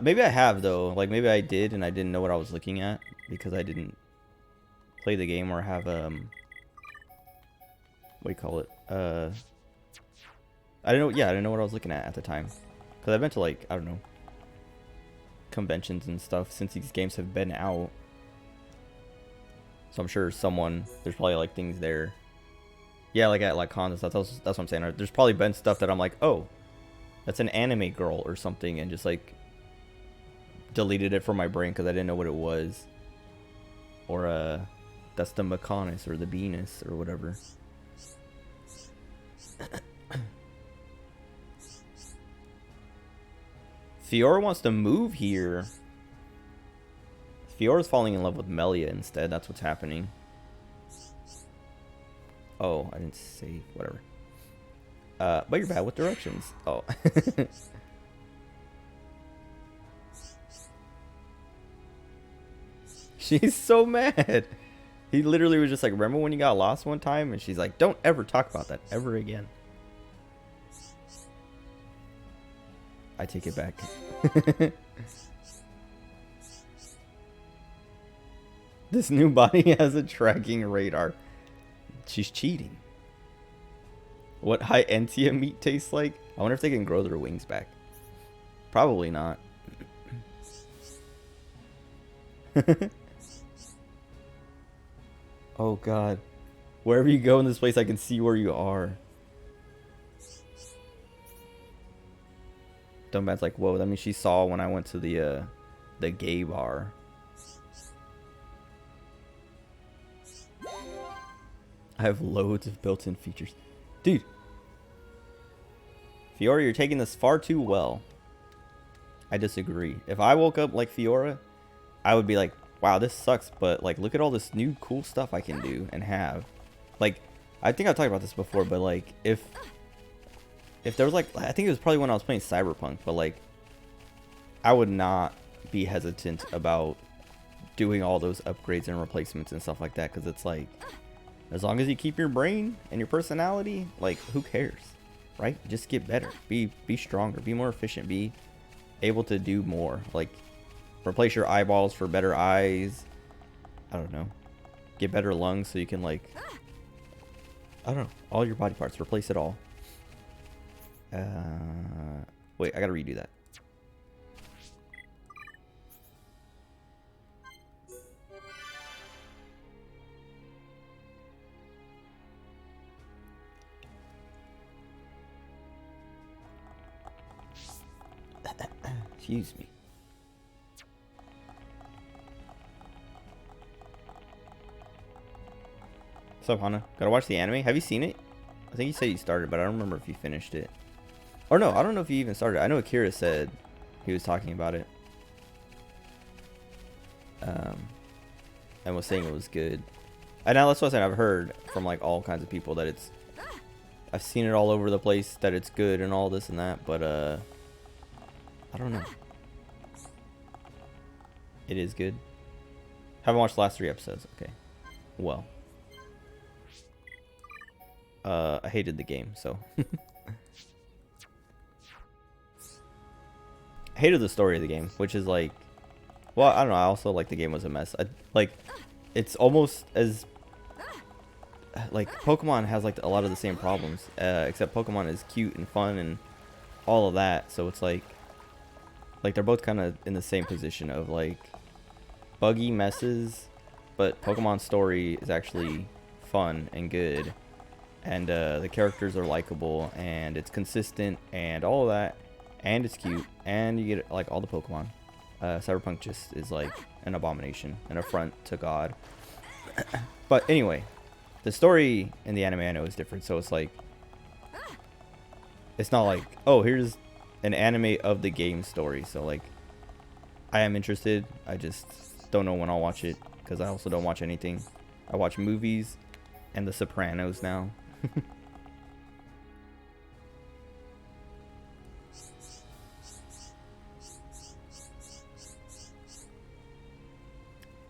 Maybe I have though. Like maybe I did and I didn't know what I was looking at because I didn't play the game or have what do you call it? I didn't know. Yeah, I didn't know what I was looking at the time. Because I've been to, like, I don't know, conventions and stuff since these games have been out. So I'm sure there's probably, like, things there. Yeah, like at, like, cons and stuff. That's what I'm saying. There's probably been stuff that I'm like, oh, that's an anime girl or something. And just, like, deleted it from my brain because I didn't know what it was. Or, that's the Mechonis or the Venus or whatever. Fiora wants to move here. Fiora's falling in love with Melia instead. That's what's happening. Oh, I didn't save. Whatever. But you're bad with directions. Oh. She's so mad. He literally was just like, remember when you got lost one time? And she's like, don't ever talk about that ever again. I take it back. This new body has a tracking radar. She's cheating. What high Entia meat tastes like? I wonder if they can grow their wings back. Probably not. Oh god. Wherever you go in this place, I can see where you are. Dumbass like, whoa, that means she saw when I went to the gay bar. I have loads of built-in features. Dude. Fiora, you're taking this far too well. I disagree. If I woke up like Fiora, I would be like, wow, this sucks, but like look at all this new cool stuff I can do and have. Like, I think I've talked about this before, but like if there was like, I think it was probably when I was playing Cyberpunk, but like I would not be hesitant about doing all those upgrades and replacements and stuff like that, because it's like, as long as you keep your brain and your personality, like who cares, right? Just get better, be stronger, be more efficient, be able to do more. Like replace your eyeballs for better eyes. I don't know, get better lungs so you can like, I don't know, all your body parts, replace it all. Wait, I gotta redo that. Excuse me. What's up, Hana? Gotta watch the anime? Have you seen it? I think you said you started, but I don't remember if you finished it. Or no, I don't know if you even started. I know Akira said he was talking about it. And was saying it was good. And now that's what I'm saying. I've heard from like all kinds of people that it's... I've seen it all over the place that it's good and all this and that, but I don't know. It is good. Haven't watched the last 3 episodes. Okay. Well. I hated the game, so... I hated the story of the game, which is like... Well, I don't know. I also like the game was a mess. Like, it's almost as like Pokemon has like a lot of the same problems, except Pokemon is cute and fun and all of that. So it's like they're both kind of in the same position of like buggy messes, but Pokemon story is actually fun and good, and the characters are likable, and it's consistent and all of that, and it's cute, and you get like all the Pokemon. Cyberpunk just is like an abomination, an affront to God. But anyway, the story in the anime I know is different, so it's like it's not like, oh, here's an anime of the game story. So like I am interested, I just don't know when I'll watch it, because I also don't watch anything. I watch movies and The Sopranos now.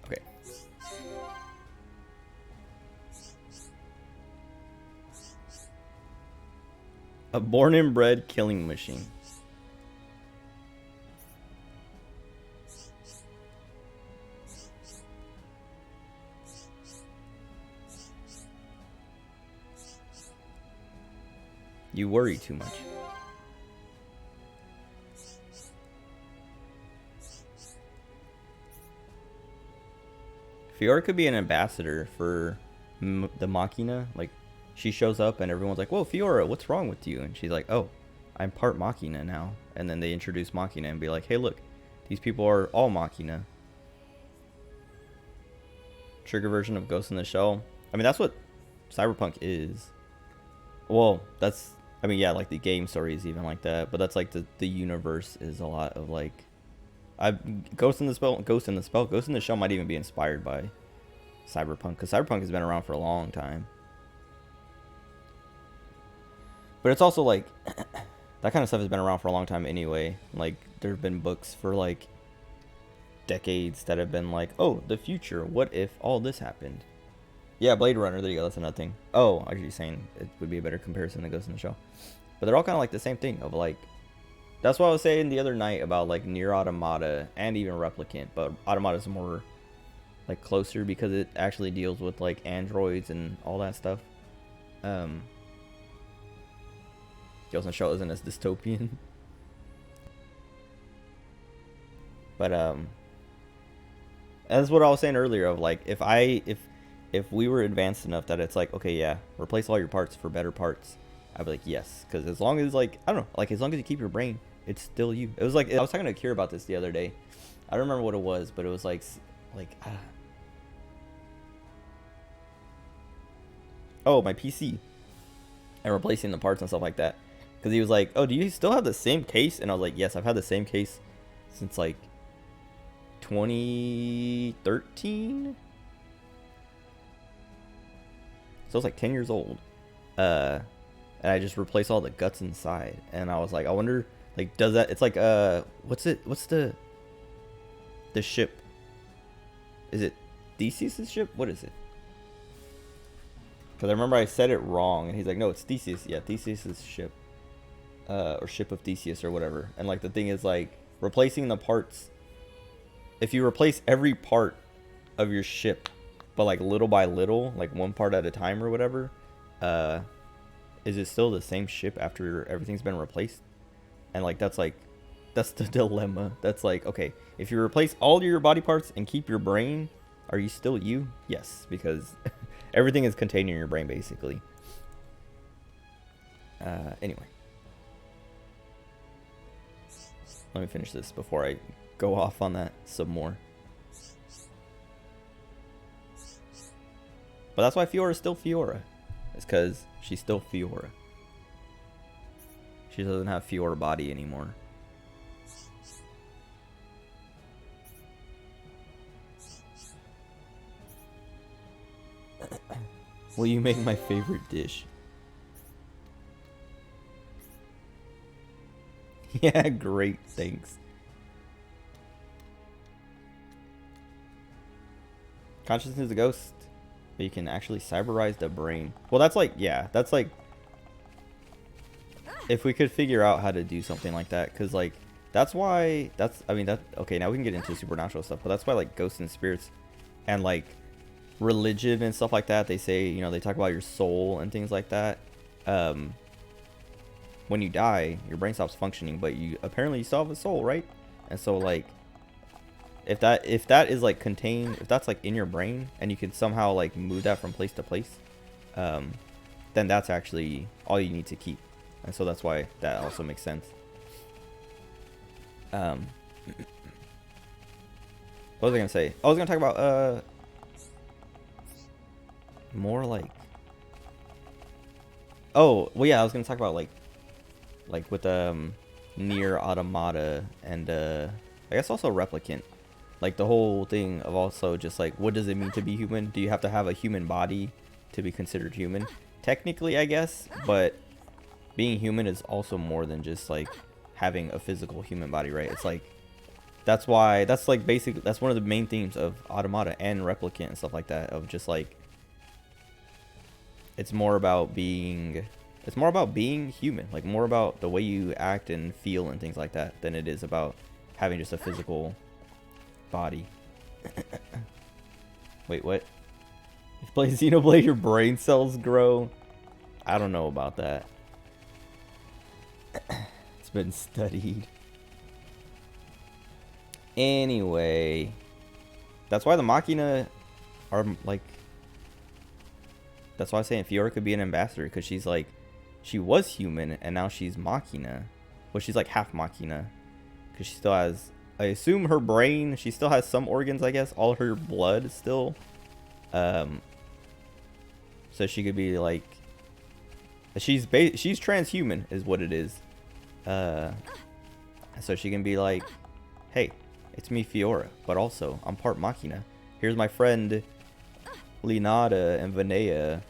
Okay. A born and bred killing machine. You worry too much. Fiora could be an ambassador for the Machina. Like, she shows up and everyone's like, whoa, Fiora, what's wrong with you? And she's like, oh, I'm part Machina now. And then they introduce Machina and be like, hey, look, these people are all Machina. Trigger version of Ghost in the Shell. I mean, that's what Cyberpunk is. Well, that's, I mean, yeah, like the game story is even like that, but that's like the universe is a lot of like, Ghost in the Shell might even be inspired by Cyberpunk, because Cyberpunk has been around for a long time. But it's also like, that kind of stuff has been around for a long time anyway. Like, there have been books for like decades that have been like, oh, the future, what if all this happened? Yeah, Blade Runner, there you go, that's another thing. Oh, I was just saying it would be a better comparison than Ghost in the Shell. But they're all kind of like the same thing of like, that's what I was saying the other night about like Nier Automata and even Replicant, but Automata is more like closer because it actually deals with like androids and all that stuff. Ghost in the Shell isn't as dystopian. But that's what I was saying earlier of like, if we were advanced enough that it's like, okay, yeah, replace all your parts for better parts, I'd be like, yes, because as long as like, I don't know, like as long as you keep your brain, it's still you. It was like, I was talking to Kira about this the other day. I don't remember what it was, but it was like oh, my PC, and replacing the parts and stuff like that. Because he was like, oh, do you still have the same case? And I was like, yes, I've had the same case since like 2013. So it's like 10 years old. And I just replaced all the guts inside. And I was like, I wonder, like, does that, it's like, what's the ship? Is it Theseus' ship? What is it? Because I remember I said it wrong. And he's like, no, it's Theseus. Yeah, Theseus' ship. Or ship of Theseus or whatever. And like, the thing is like, replacing the parts. If you replace every part of your ship, but like little by little, like one part at a time or whatever, is it still the same ship after everything's been replaced? And like, that's the dilemma. That's like, okay, if you replace all your body parts and keep your brain, are you still you? Yes, because everything is contained in your brain basically. Anyway, let me finish this before I go off on that some more. But that's why Fiora is still Fiora. It's because she's still Fiora. She doesn't have Fiora body anymore. Will you make my favorite dish? Yeah, great, thanks. Consciousness is a ghost. But you can actually cyberize the brain. Well, that's like, yeah, that's like, if we could figure out how to do something like that, because like, that's why, that's, I mean, that, okay, now we can get into supernatural stuff, but that's why like ghosts and spirits and like religion and stuff like that, they say, you know, they talk about your soul and things like that. When you die, your brain stops functioning, but you apparently you still have a soul, right? And so like, if that is like contained, if that's like in your brain and you can somehow like move that from place to place, then that's actually all you need to keep. And so that's why that also makes sense. What was I gonna say? I was gonna talk about more like, oh well, yeah, I was gonna talk about like with Nier Automata and I guess also Replicant, like the whole thing of also just like, what does it mean to be human? Do you have to have a human body to be considered human? Technically, I guess, but being human is also more than just like having a physical human body, right? It's like, that's why, that's like basically, that's one of the main themes of Automata and Replicant and stuff like that, of just like, it's more about being human, like more about the way you act and feel and things like that than it is about having just a physical body. Wait, what? If you play Xenoblade, your brain cells grow? I don't know about that. It's been studied. Anyway, that's why the Machina are like, that's why I'm saying Fiora could be an ambassador, because she's like, she was human and now she's Machina. Well, she's like half Machina, because she still has, I assume, her brain. She still has some organs, I guess. All her blood still. So she could be like, she's transhuman is what it is. So she can be like, hey, it's me, Fiora, but also I'm part Machina. Here's my friend Leonada and Vanea.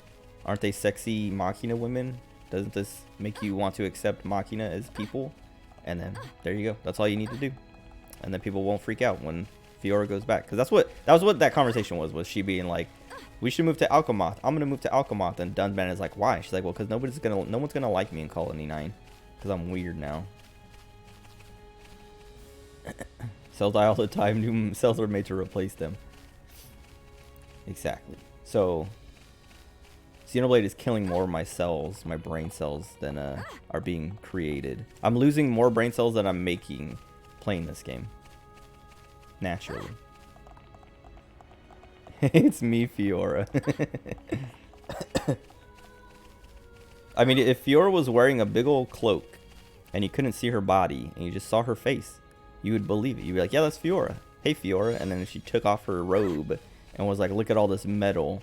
Aren't they sexy Machina women? Doesn't this make you want to accept Machina as people? And then there you go. That's all you need to do. And then people won't freak out when Fiora goes back. Because that was what that conversation was she being like, we should move to Alchemath. I'm gonna move to Alchemath. And Dunban is like, why? She's like, well, because no one's gonna like me in Colony 9. Because I'm weird now. Cells die all the time. New cells are made to replace them. Exactly. So Xenoblade is killing more of my cells, my brain cells, than are being created. I'm losing more brain cells than I'm making playing this game. Naturally. It's me, Fiora. I mean, if Fiora was wearing a big old cloak and you couldn't see her body and you just saw her face, you would believe it. You'd be like, yeah, that's Fiora. Hey, Fiora. And then she took off her robe and was like, look at all this metal.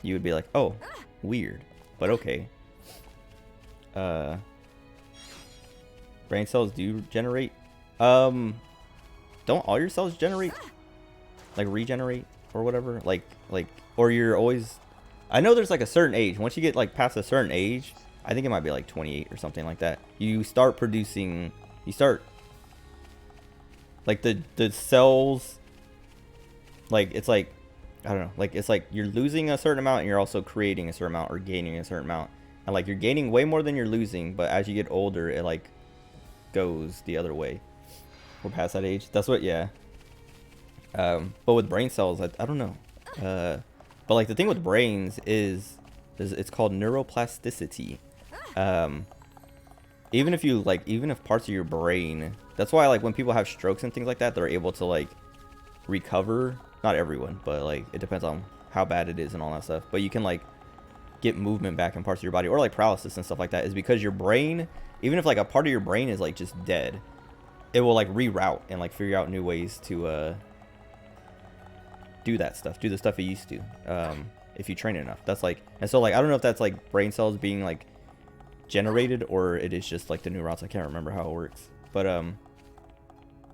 You would be like, oh, weird, but okay. Brain cells do generate. Don't all your cells generate? Like regenerate or whatever? Like, or you're always, I know there's like a certain age. Once you get like past a certain age, I think it might be like 28 or something like that. You start producing, like the cells, like it's like, I don't know, like it's like you're losing a certain amount and you're also creating a certain amount or gaining a certain amount. And like you're gaining way more than you're losing, but as you get older, it like goes the other way. We're past that age. That's what, yeah. But with brain cells, I don't know. But like the thing with brains is it's called neuroplasticity. Even if parts of your brain, that's why like when people have strokes and things like that, they're able to like recover. Not everyone, but like it depends on how bad it is and all that stuff. But you can like get movement back in parts of your body, or like paralysis and stuff like that, is because your brain, even if like a part of your brain is like just dead, it will like reroute and like figure out new ways to do that stuff, do the stuff it used to, if you train it enough. That's like, and so like I don't know if that's like brain cells being like generated or it is just like the new routes. I can't remember how it works, but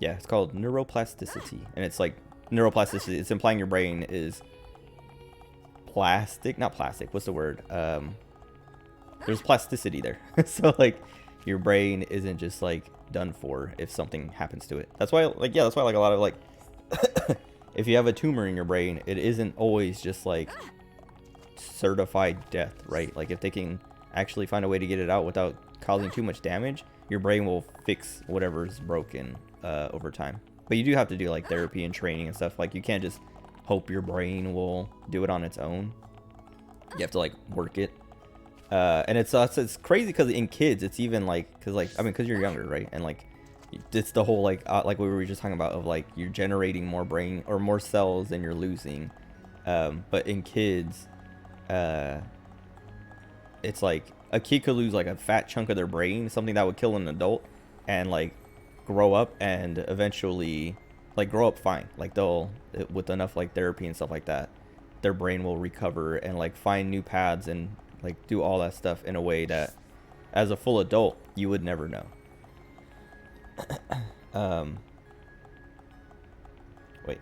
yeah, it's called neuroplasticity, and it's like neuroplasticity, it's implying your brain is not plastic, what's the word, there's plasticity there. So like your brain isn't just like done for if something happens to it. That's why like, yeah, that's why like a lot of like if you have a tumor in your brain, it isn't always just like certified death, right? Like if they can actually find a way to get it out without causing too much damage, your brain will fix whatever's broken over time. But you do have to do like therapy and training and stuff. Like you can't just hope your brain will do it on its own. You have to like work it. And it's crazy because in kids it's even like, because you're younger, right? And like it's the whole like we were just talking about of like you're generating more brain or more cells than you're losing. But in kids, it's like a kid could lose like a fat chunk of their brain, something that would kill an adult, and like grow up and eventually like grow up fine. Like with enough like therapy and stuff like that, their brain will recover and like find new paths and like do all that stuff in a way that as a full adult you would never know. Wait.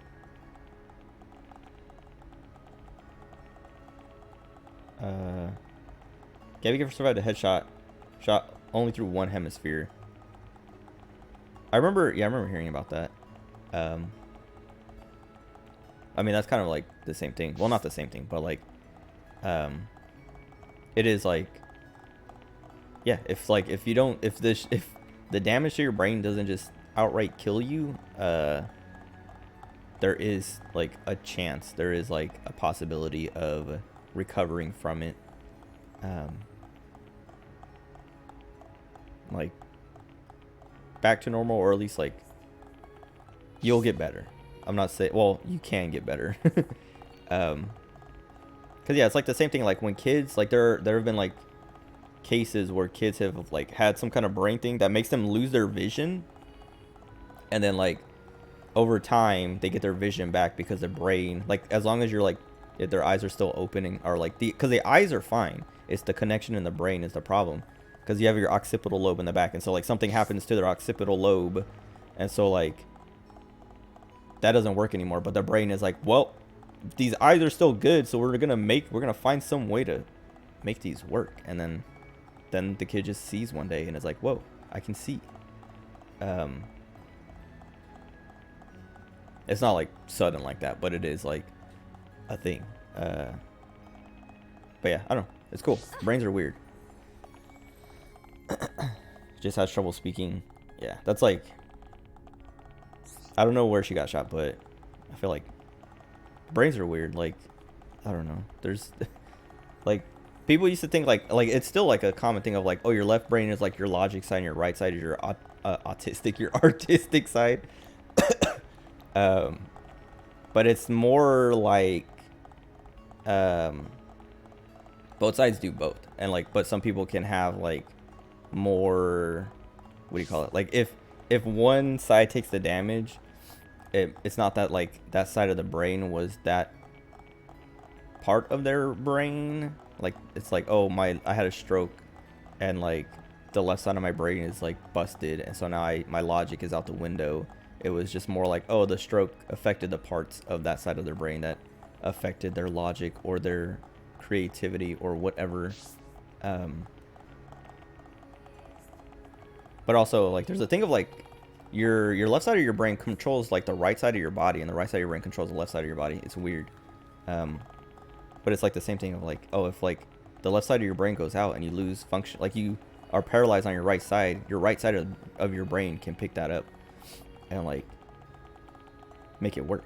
Gabby Gifford survived a headshot shot only through one hemisphere. I remember hearing about that. I mean, that's kind of like the same thing. Well, not the same thing, but like, it is like, yeah, if the damage to your brain doesn't just outright kill you, there is like a chance, there is like a possibility of recovering from it. Like back to normal, or at least like you'll get better. I'm not saying, well, you can get better. Cause yeah, it's like the same thing. Like when kids, like there have been like cases where kids have like had some kind of brain thing that makes them lose their vision, and then like over time they get their vision back because their brain, like as long as you're like, if their eyes are still opening, or like because the eyes are fine, it's the connection in the brain is the problem, because you have your occipital lobe in the back, and so like something happens to their occipital lobe, and so like that doesn't work anymore, but the brain is like, well, these eyes are still good, so we're gonna find some way to make these work. And then the kid just sees one day and is like, whoa, I can see. It's not like sudden like that, but it is like a thing. But yeah, I don't know, it's cool. Brains are weird. Just has trouble speaking. Yeah, that's like, I don't know where she got shot, but I feel like brains are weird. Like, I don't know. There's like, people used to think like it's still like a common thing of like, oh, your left brain is like your logic side and your right side is your autistic, your artistic side. But it's more like both sides do both, and like, but some people can have like more, what do you call it, like if one side takes the damage, it's not that like that side of the brain was that part of their brain. Like it's like, oh, I had a stroke and like the left side of my brain is like busted, and so now my logic is out the window. It was just more like, oh, the stroke affected the parts of that side of their brain that affected their logic or their creativity or whatever. But also like there's a thing of like your left side of your brain controls like the right side of your body, and the right side of your brain controls the left side of your body. It's weird. But it's like the same thing of like, oh, if like the left side of your brain goes out and you lose function, like you are paralyzed on your right side of your brain can pick that up and like make it work,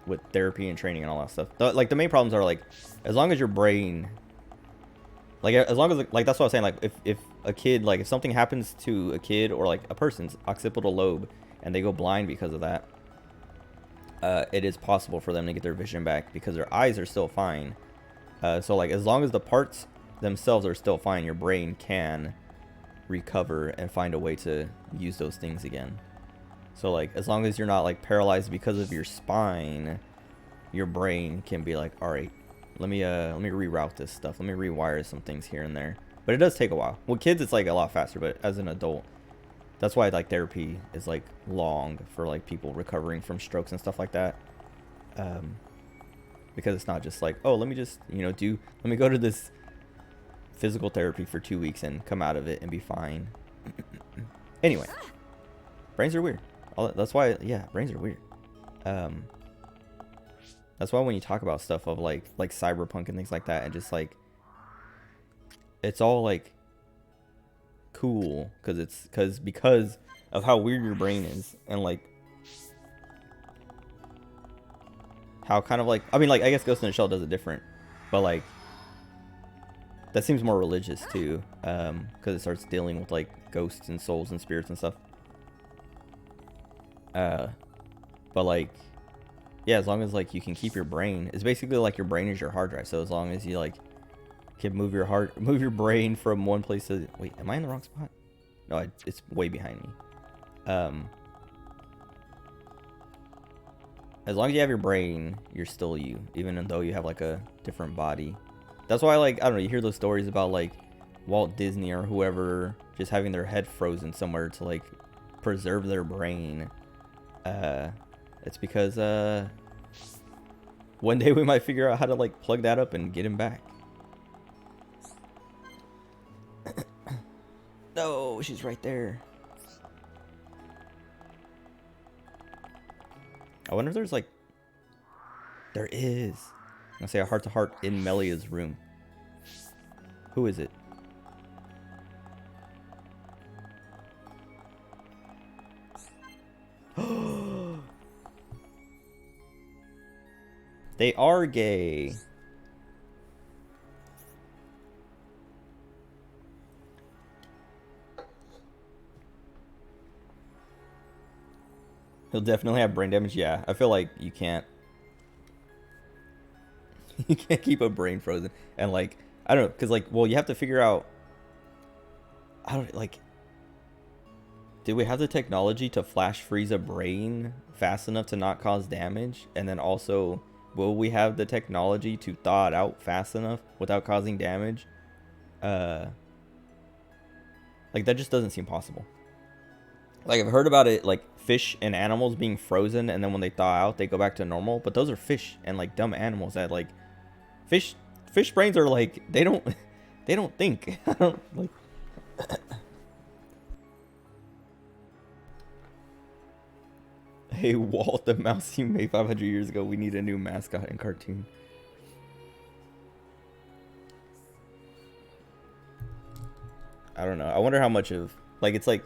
with therapy and training and all that stuff. Like the main problems are like, as long as your brain, like as long as like, that's what I was saying, like if a kid, like if something happens to a kid or like a person's occipital lobe and they go blind because of that, it is possible for them to get their vision back because their eyes are still fine. So like as long as the parts themselves are still fine, your brain can recover and find a way to use those things again. So like as long as you're not like paralyzed because of your spine, your brain can be like, all right, let me reroute this stuff, let me rewire some things here and there. But it does take a while. With kids it's like a lot faster, but as an adult, that's why like therapy is like long for like people recovering from strokes and stuff like that. Because it's not just like, oh, let me just, let me go to this physical therapy for 2 weeks and come out of it and be fine. Anyway, brains are weird. That's why, yeah, brains are weird. That's why when you talk about stuff of like cyberpunk and things like that, and just like, it's all like cool because of how weird your brain is, and like how kind of like, I mean, like, I guess Ghost in the Shell does it different, but like that seems more religious too, because it starts dealing with like ghosts and souls and spirits and stuff. But like, yeah, as long as like you can keep your brain, it's basically like your brain is your hard drive. So as long as you like can move your brain from one place to, wait, am I in the wrong spot? No, it's way behind me. As long as you have your brain, you're still you, even though you have like a different body. That's why, like, I don't know, you hear those stories about like Walt Disney or whoever just having their head frozen somewhere to like preserve their brain. It's because one day we might figure out how to like plug that up and get him back. No, she's right there. I wonder if there's like, there is. I'm gonna say a heart-to-heart in Melia's room. Who is it? They are gay. He'll definitely have brain damage. Yeah, I feel like you can't. You can't keep a brain frozen. And like, I don't know, because like, well, you have to figure out. I don't like. Did we have the technology to flash freeze a brain fast enough to not cause damage? And then also, will we have the technology to thaw it out fast enough without causing damage? Like, that just doesn't seem possible. Like, I've heard about it, like fish and animals being frozen, and then when they thaw out, they go back to normal. But those are fish and like dumb animals that like fish brains are like they don't think. I don't like. Hey, Walt, the mouse you made 500 years ago. We need a new mascot and cartoon. I don't know. I wonder how much of like it's like.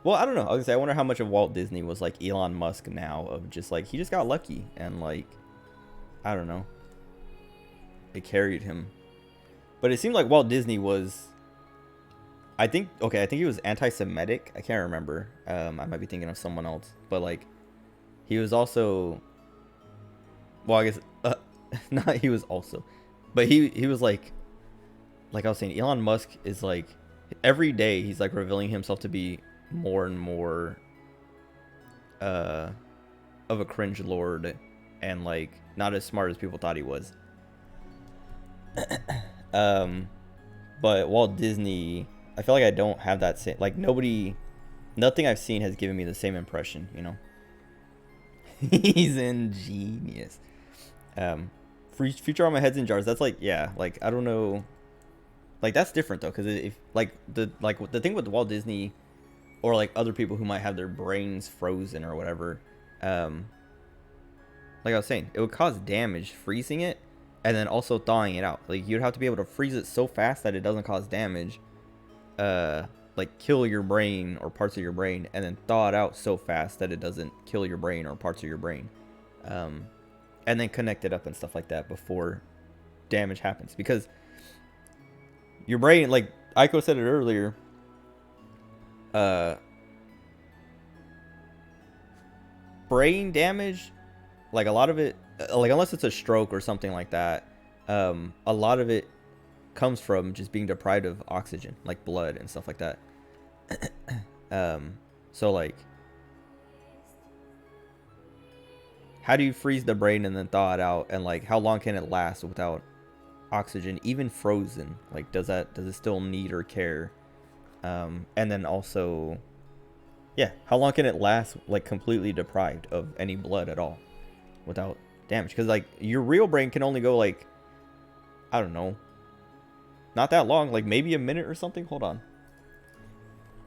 Well, I don't know. I was gonna say, I wonder how much of Walt Disney was like Elon Musk now, of just like he just got lucky and like, I don't know, it carried him. But it seemed like Walt Disney was, I think he was anti-Semitic. I can't remember. I might be thinking of someone else, but like he was also, well, I guess not he was also, but he was like I was saying, Elon Musk is like every day he's like revealing himself to be more and more of a cringe lord and like not as smart as people thought he was. But Walt Disney, I feel like I don't have that same, like nothing I've seen has given me the same impression, you know. He's ingenious. Futurama heads in jars, that's like, yeah, like I don't know, like that's different though, because if like the thing with Walt Disney or like other people who might have their brains frozen or whatever, like I was saying, it would cause damage freezing it and then also thawing it out. Like you'd have to be able to freeze it so fast that it doesn't cause damage, like kill your brain or parts of your brain, and then thaw it out so fast that it doesn't kill your brain or parts of your brain, and then connect it up and stuff like that before damage happens. Because your brain, like Aiko said it earlier, brain damage, like a lot of it, like unless it's a stroke or something like that, a lot of it comes from just being deprived of oxygen, like blood and stuff like that. So like, how do you freeze the brain and then thaw it out, and like how long can it last without oxygen, even frozen? Like does it still need or care? And then also, yeah, how long can it last like completely deprived of any blood at all without damage? Because like your real brain can only go like, I don't know, not that long, like maybe a minute or something. Hold on.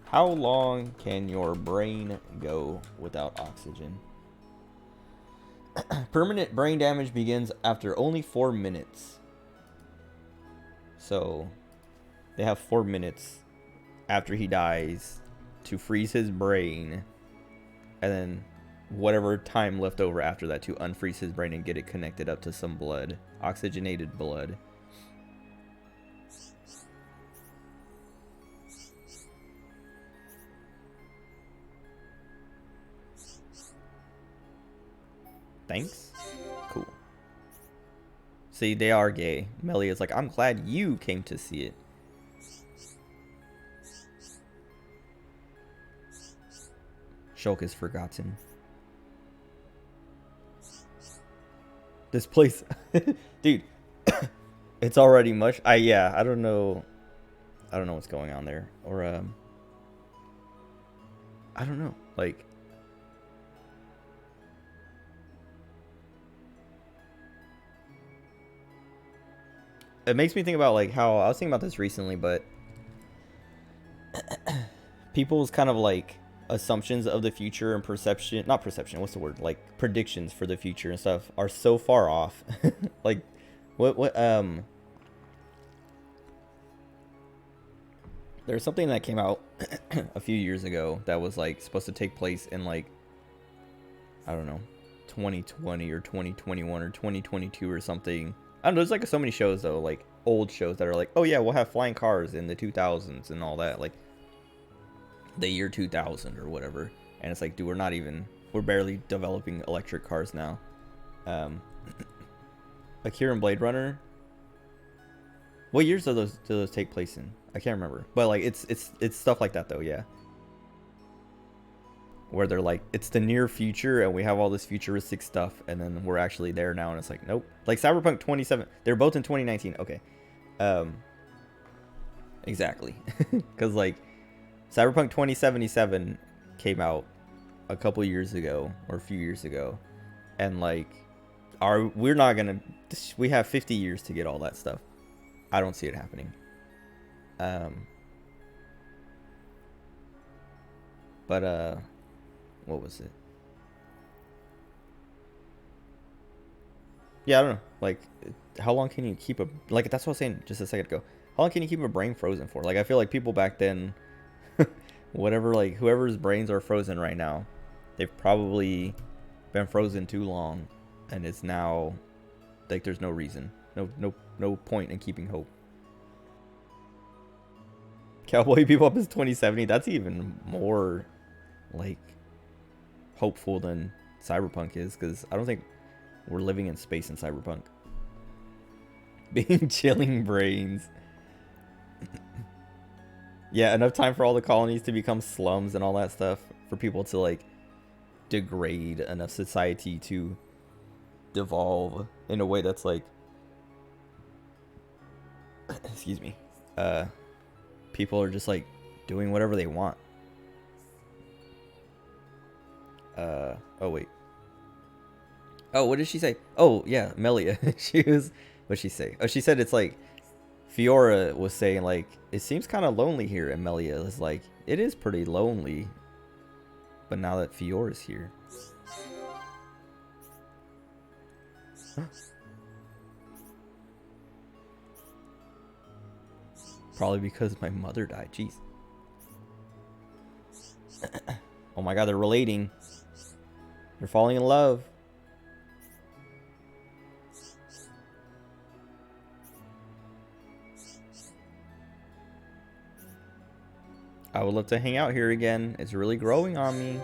How long can your brain go without oxygen? Permanent brain damage begins after only 4 minutes. So they have 4 minutes after he dies to freeze his brain, and then whatever time left over after that to unfreeze his brain and get it connected up to some blood, oxygenated blood. Thanks. Cool. See, they are gay. Melia's like, I'm glad you came to see it. Shulk is forgotten. This place, dude, it's already much. Yeah, I don't know what's going on there, or I don't know, like. It makes me think about like how I was thinking about this recently, but people's kind of like assumptions of the future and perception, not perception, what's the word? Like predictions for the future and stuff are so far off. Like there's something that came out a few years ago that was like supposed to take place in like, I don't know, 2020 or 2021 or 2022 or something. I don't know, there's like so many shows though, like old shows that are like, oh yeah, we'll have flying cars in the 2000s and all that, like the year 2000 or whatever. And it's like, dude, we're barely developing electric cars now. Akira and Blade Runner, what years do those take place in? I can't remember, but like it's stuff like that though, yeah, where they're like, it's the near future and we have all this futuristic stuff, and then we're actually there now, and it's like, nope. Like Cyberpunk 27, they're both in 2019. Okay, exactly. Because like Cyberpunk 2077 came out a couple years ago or a few years ago, and like we have 50 years to get all that stuff. I don't see it happening. But what was it? Yeah, I don't know. Like, how long can you keep a, like, that's what I was saying just a second ago. How long can you keep a brain frozen for? Like, I feel like people back then, whatever, like, whoever's brains are frozen right now, they've probably been frozen too long, and it's now, like, there's no reason, no point in keeping hope. Cowboy Bebop is 2070. That's even more, like, hopeful than Cyberpunk is, because I don't think we're living in space in Cyberpunk. Being chilling brains. Yeah, enough time for all the colonies to become slums and all that stuff, for people to like degrade, enough society to devolve in a way that's like, excuse me, people are just like doing whatever they want. Oh wait. Oh, what did she say? Oh yeah, Melia. What'd she say? Oh, she said it's like, Fiora was saying like, it seems kind of lonely here, and Melia is like, it is pretty lonely, but now that Fiora's here. Probably because my mother died. Jeez. Oh my god, they're relating. They're falling in love. I would love to hang out here again. It's really growing on me.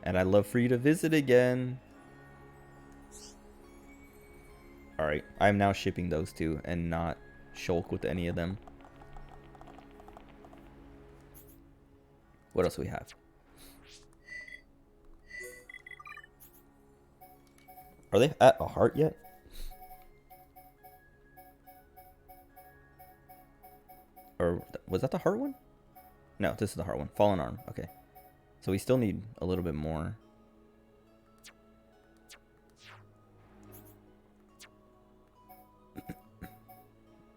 And I'd love for you to visit again. Alright, I'm now shipping those two and not Shulk with any of them. What else do we have? Are they at a heart yet? Or was that the heart one? No, this is the heart one. Fallen arm. Okay. So we still need a little bit more.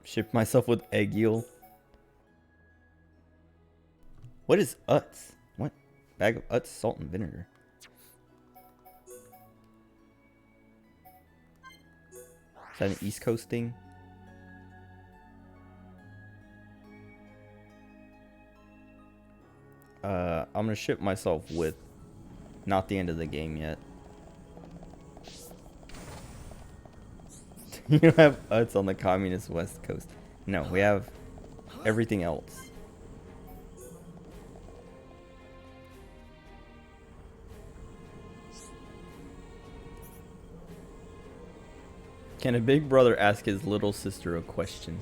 Ship myself with egg eel. What is Utz? What? Bag of Utz, salt and vinegar. Is that an East Coast thing? I'm gonna ship myself with. Not the end of the game yet. You have Utz on the communist west coast. No, we have everything else. Can a big brother ask his little sister a question?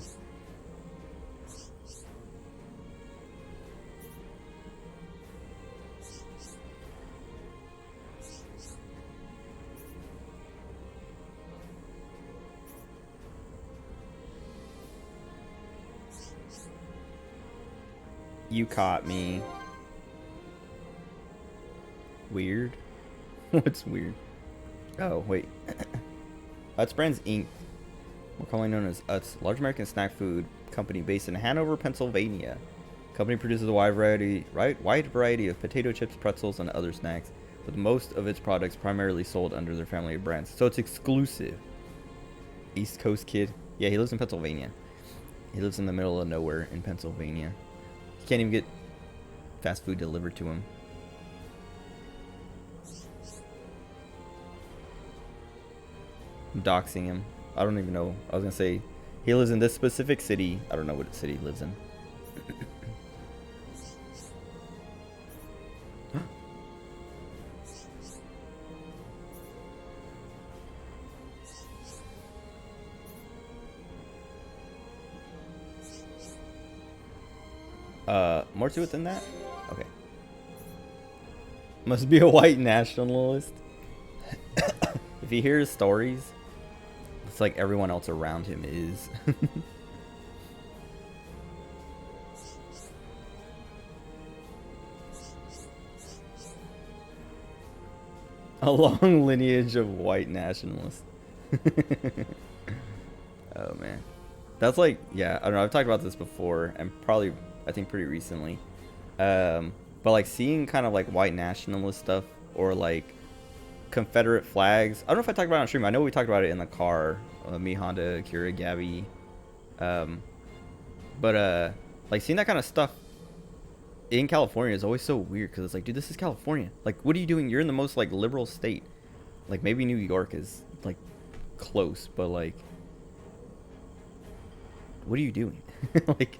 You caught me. Weird? What's weird? Oh, wait. Utz Brands Inc., more commonly known as Utz, large American snack food company based in Hanover, Pennsylvania. Company produces a wide variety of potato chips, pretzels, and other snacks, with most of its products primarily sold under their family of brands. So it's exclusive. East Coast kid. Yeah, he lives in Pennsylvania. He lives in the middle of nowhere in Pennsylvania. He can't even get fast food delivered to him. I'm doxing him. I don't even know. I was gonna say he lives in this specific city. I don't know what city he lives in. More to it than that? Okay. Must be a white nationalist. If he hears stories, it's like everyone else around him is. A long lineage of white nationalists. Oh man. That's like, yeah, I don't know, I've talked about this before and probably I think pretty recently. But like seeing kind of like white nationalist stuff or like Confederate flags. I don't know if I talked about it on stream. I know we talked about it in the car. Me, Honda, Kira, Gabby. But like seeing that kind of stuff in California is always so weird because it's like, dude, this is California. Like, what are you doing? You're in the most like liberal state. Like maybe New York is like close, but like, what are you doing? Like,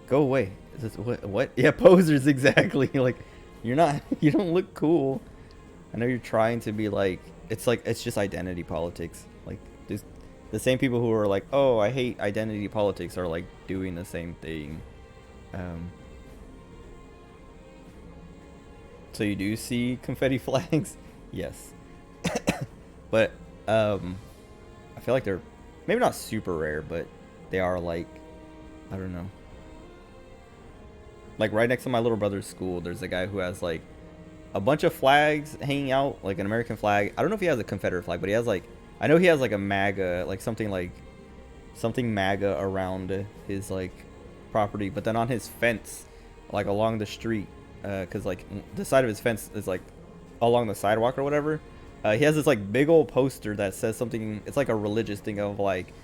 go away. Is this, what? Yeah, posers, exactly. Like, you're not. You don't look cool. I know you're trying to be like, it's just identity politics. Like, the same people who are like, oh, I hate identity politics are like doing the same thing. So you do see confetti flags? Yes. But I feel like they're maybe not super rare, but they are like, I don't know. Like right next to my little brother's school, there's a guy who has like a bunch of flags hanging out, like an American flag. I don't know if he has a Confederate flag, but he has like, I know he has like a MAGA, like something MAGA around his like property. But then on his fence, like along the street, because like the side of his fence is like along the sidewalk or whatever. He has this like big old poster that says something. It's like a religious thing of like,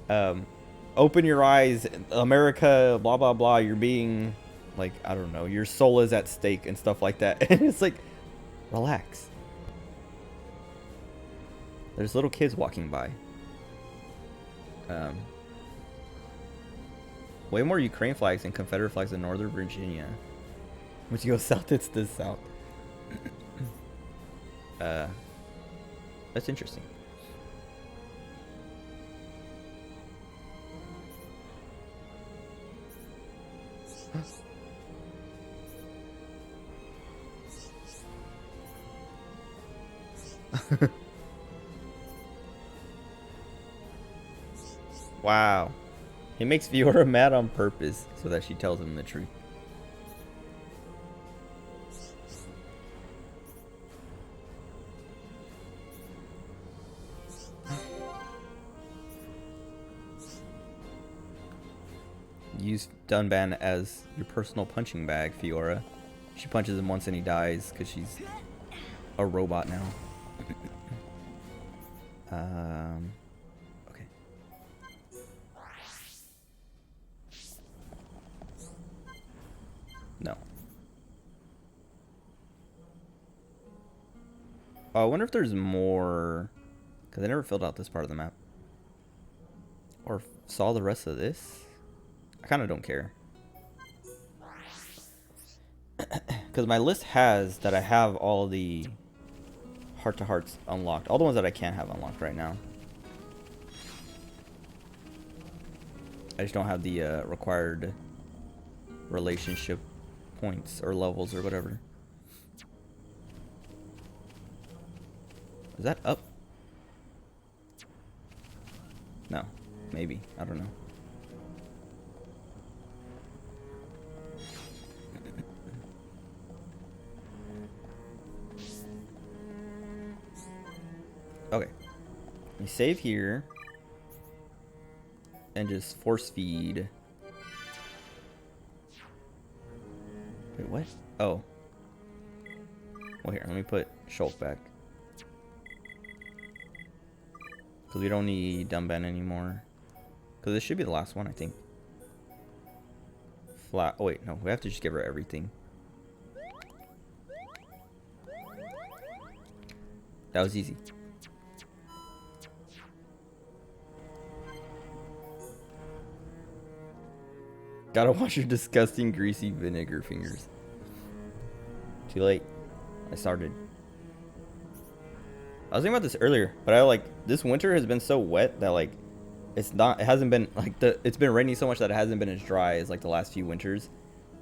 open your eyes, America, blah blah blah. You're being like, I don't know, your soul is at stake and stuff like that. And it's like, relax. There's little kids walking by. Way more Ukraine flags and Confederate flags in Northern Virginia. Once you go south, it's the south. That's interesting. Wow. He makes Fiora mad on purpose so that she tells him the truth. Use Dunban as your personal punching bag, Fiora. She punches him once and he dies because she's a robot now. Okay. No. Oh, I wonder if there's more. Because I never filled out this part of the map. Or saw the rest of this. I kind of don't care. Because my list has that I have all the heart-to-hearts unlocked. All the ones that I can't have unlocked right now. I just don't have the required relationship points or levels or whatever. Is that up? No. Maybe. I don't know. Okay. Let me save here. And just force feed. Wait, what? Oh. Well, here, let me put Shulk back. Because we don't need Dumben anymore. Because this should be the last one, I think. Flat. Oh, wait, no. We have to just give her everything. That was easy. Gotta wash your disgusting, greasy vinegar fingers. Too late. I started. I was thinking about this earlier, but I like this winter has been so wet that like it hasn't been like it's been raining so much that it hasn't been as dry as like the last few winters.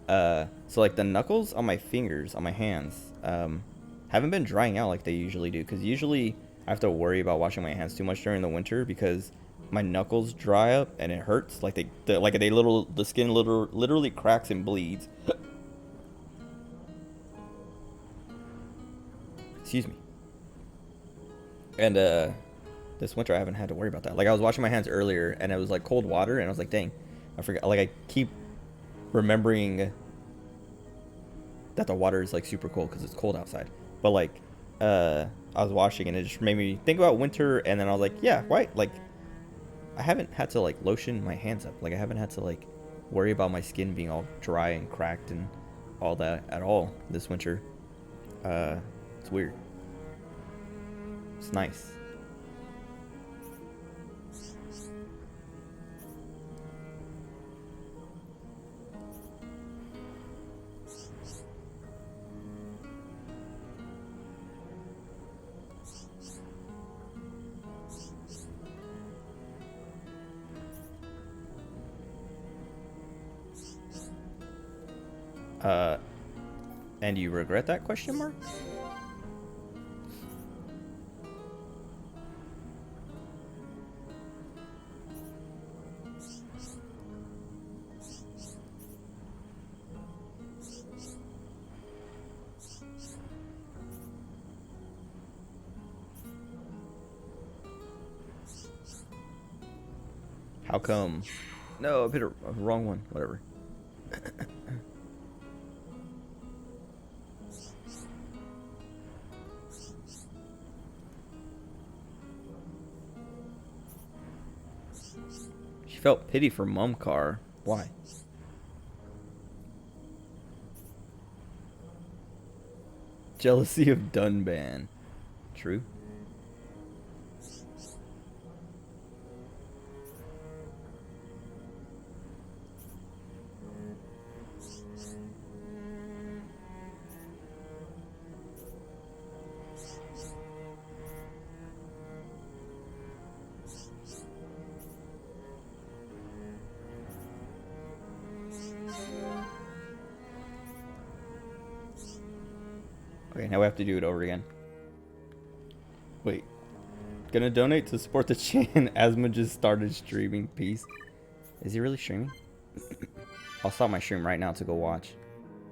So like the knuckles on my fingers, on my hands, haven't been drying out like they usually do, because usually I have to worry about washing my hands too much during the winter because my knuckles dry up and it hurts. Like the skin literally cracks and bleeds. Excuse me. And this winter I haven't had to worry about that. Like I was washing my hands earlier and it was like cold water and I was like, dang, I forgot. Like I keep remembering that the water is like super cold because it's cold outside. But like I was washing and it just made me think about winter, and then I was like, yeah, why? Like I haven't had to like lotion my hands up. Like I haven't had to like worry about my skin being all dry and cracked and all that at all this winter. It's weird. It's nice. And you regret that, question mark? How come? No, I picked a wrong one. Whatever. She felt pity for Mumcar. Why? Jealousy of Dunban. True. Okay, now we have to do it over again. Wait. Gonna donate to support the channel. Asma just started streaming. Peace. Is he really streaming? I'll stop my stream right now to go watch.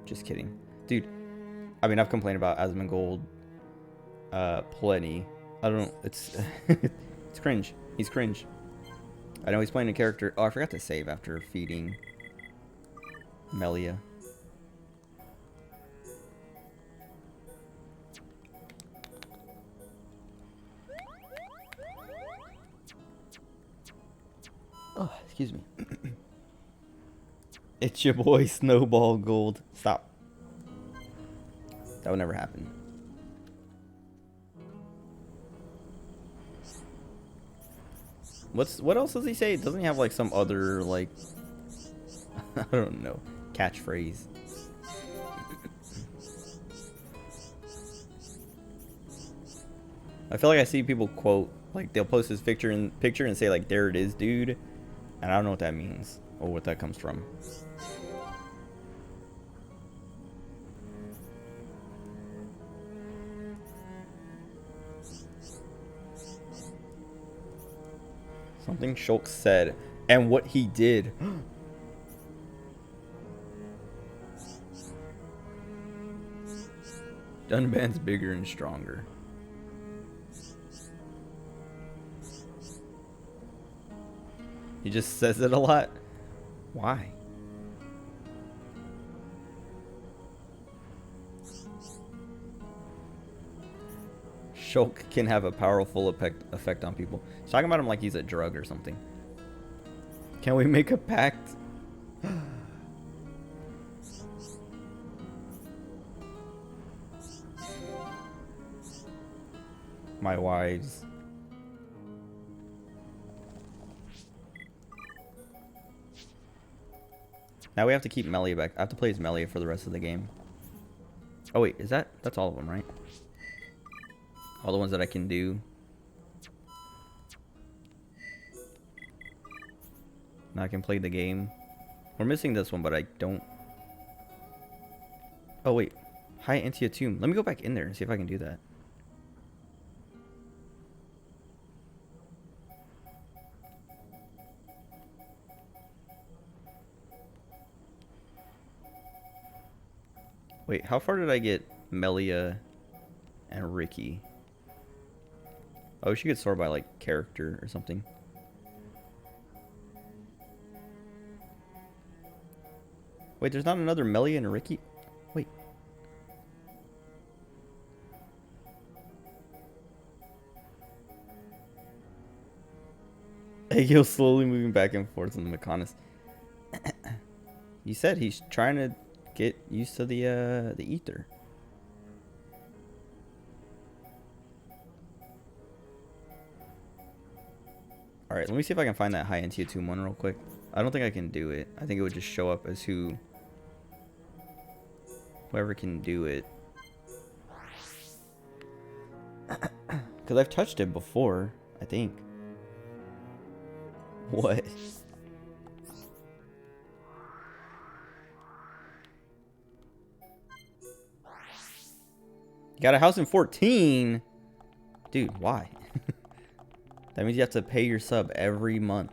Just kidding. Dude, I mean, I've complained about Asmongold plenty. I don't know. It's it's cringe. He's cringe. I know he's playing a character. Oh, I forgot to save after feeding Melia. Oh, excuse me. It's your boy Snowball Gold. Stop. That would never happen. What else does he say? Doesn't he have like some other like I don't know catchphrase? I feel like I see people quote like they'll post his picture and say like there it is, dude, and I don't know what that means or what that comes from. Something Shulk said and what he did. Dunban's bigger and stronger. He just says it a lot. Why? Shulk can have a powerful effect on people. He's talking about him like he's a drug or something. Can we make a pact? My wives. Now we have to keep Melia back. I have to play as Melia for the rest of the game. Oh wait, that's all of them, right? All the ones that I can do. Now I can play the game. We're missing this one, but I don't. Oh wait, High Antia Tomb. Let me go back in there and see if I can do that. Wait, how far did I get Melia and Ricky? Oh, she could sort by like character or something. Wait, there's not another Melia and Ricky? Wait. Egil's slowly moving back and forth on the Mechonis. You said he's trying to get used to the ether. Alright, let me see if I can find that High Antia Tomb one real quick. I don't think I can do it. I think it would just show up as whoever can do it. Because I've touched it before, I think. What? You got a house in 14? Dude, why? That means you have to pay your sub every month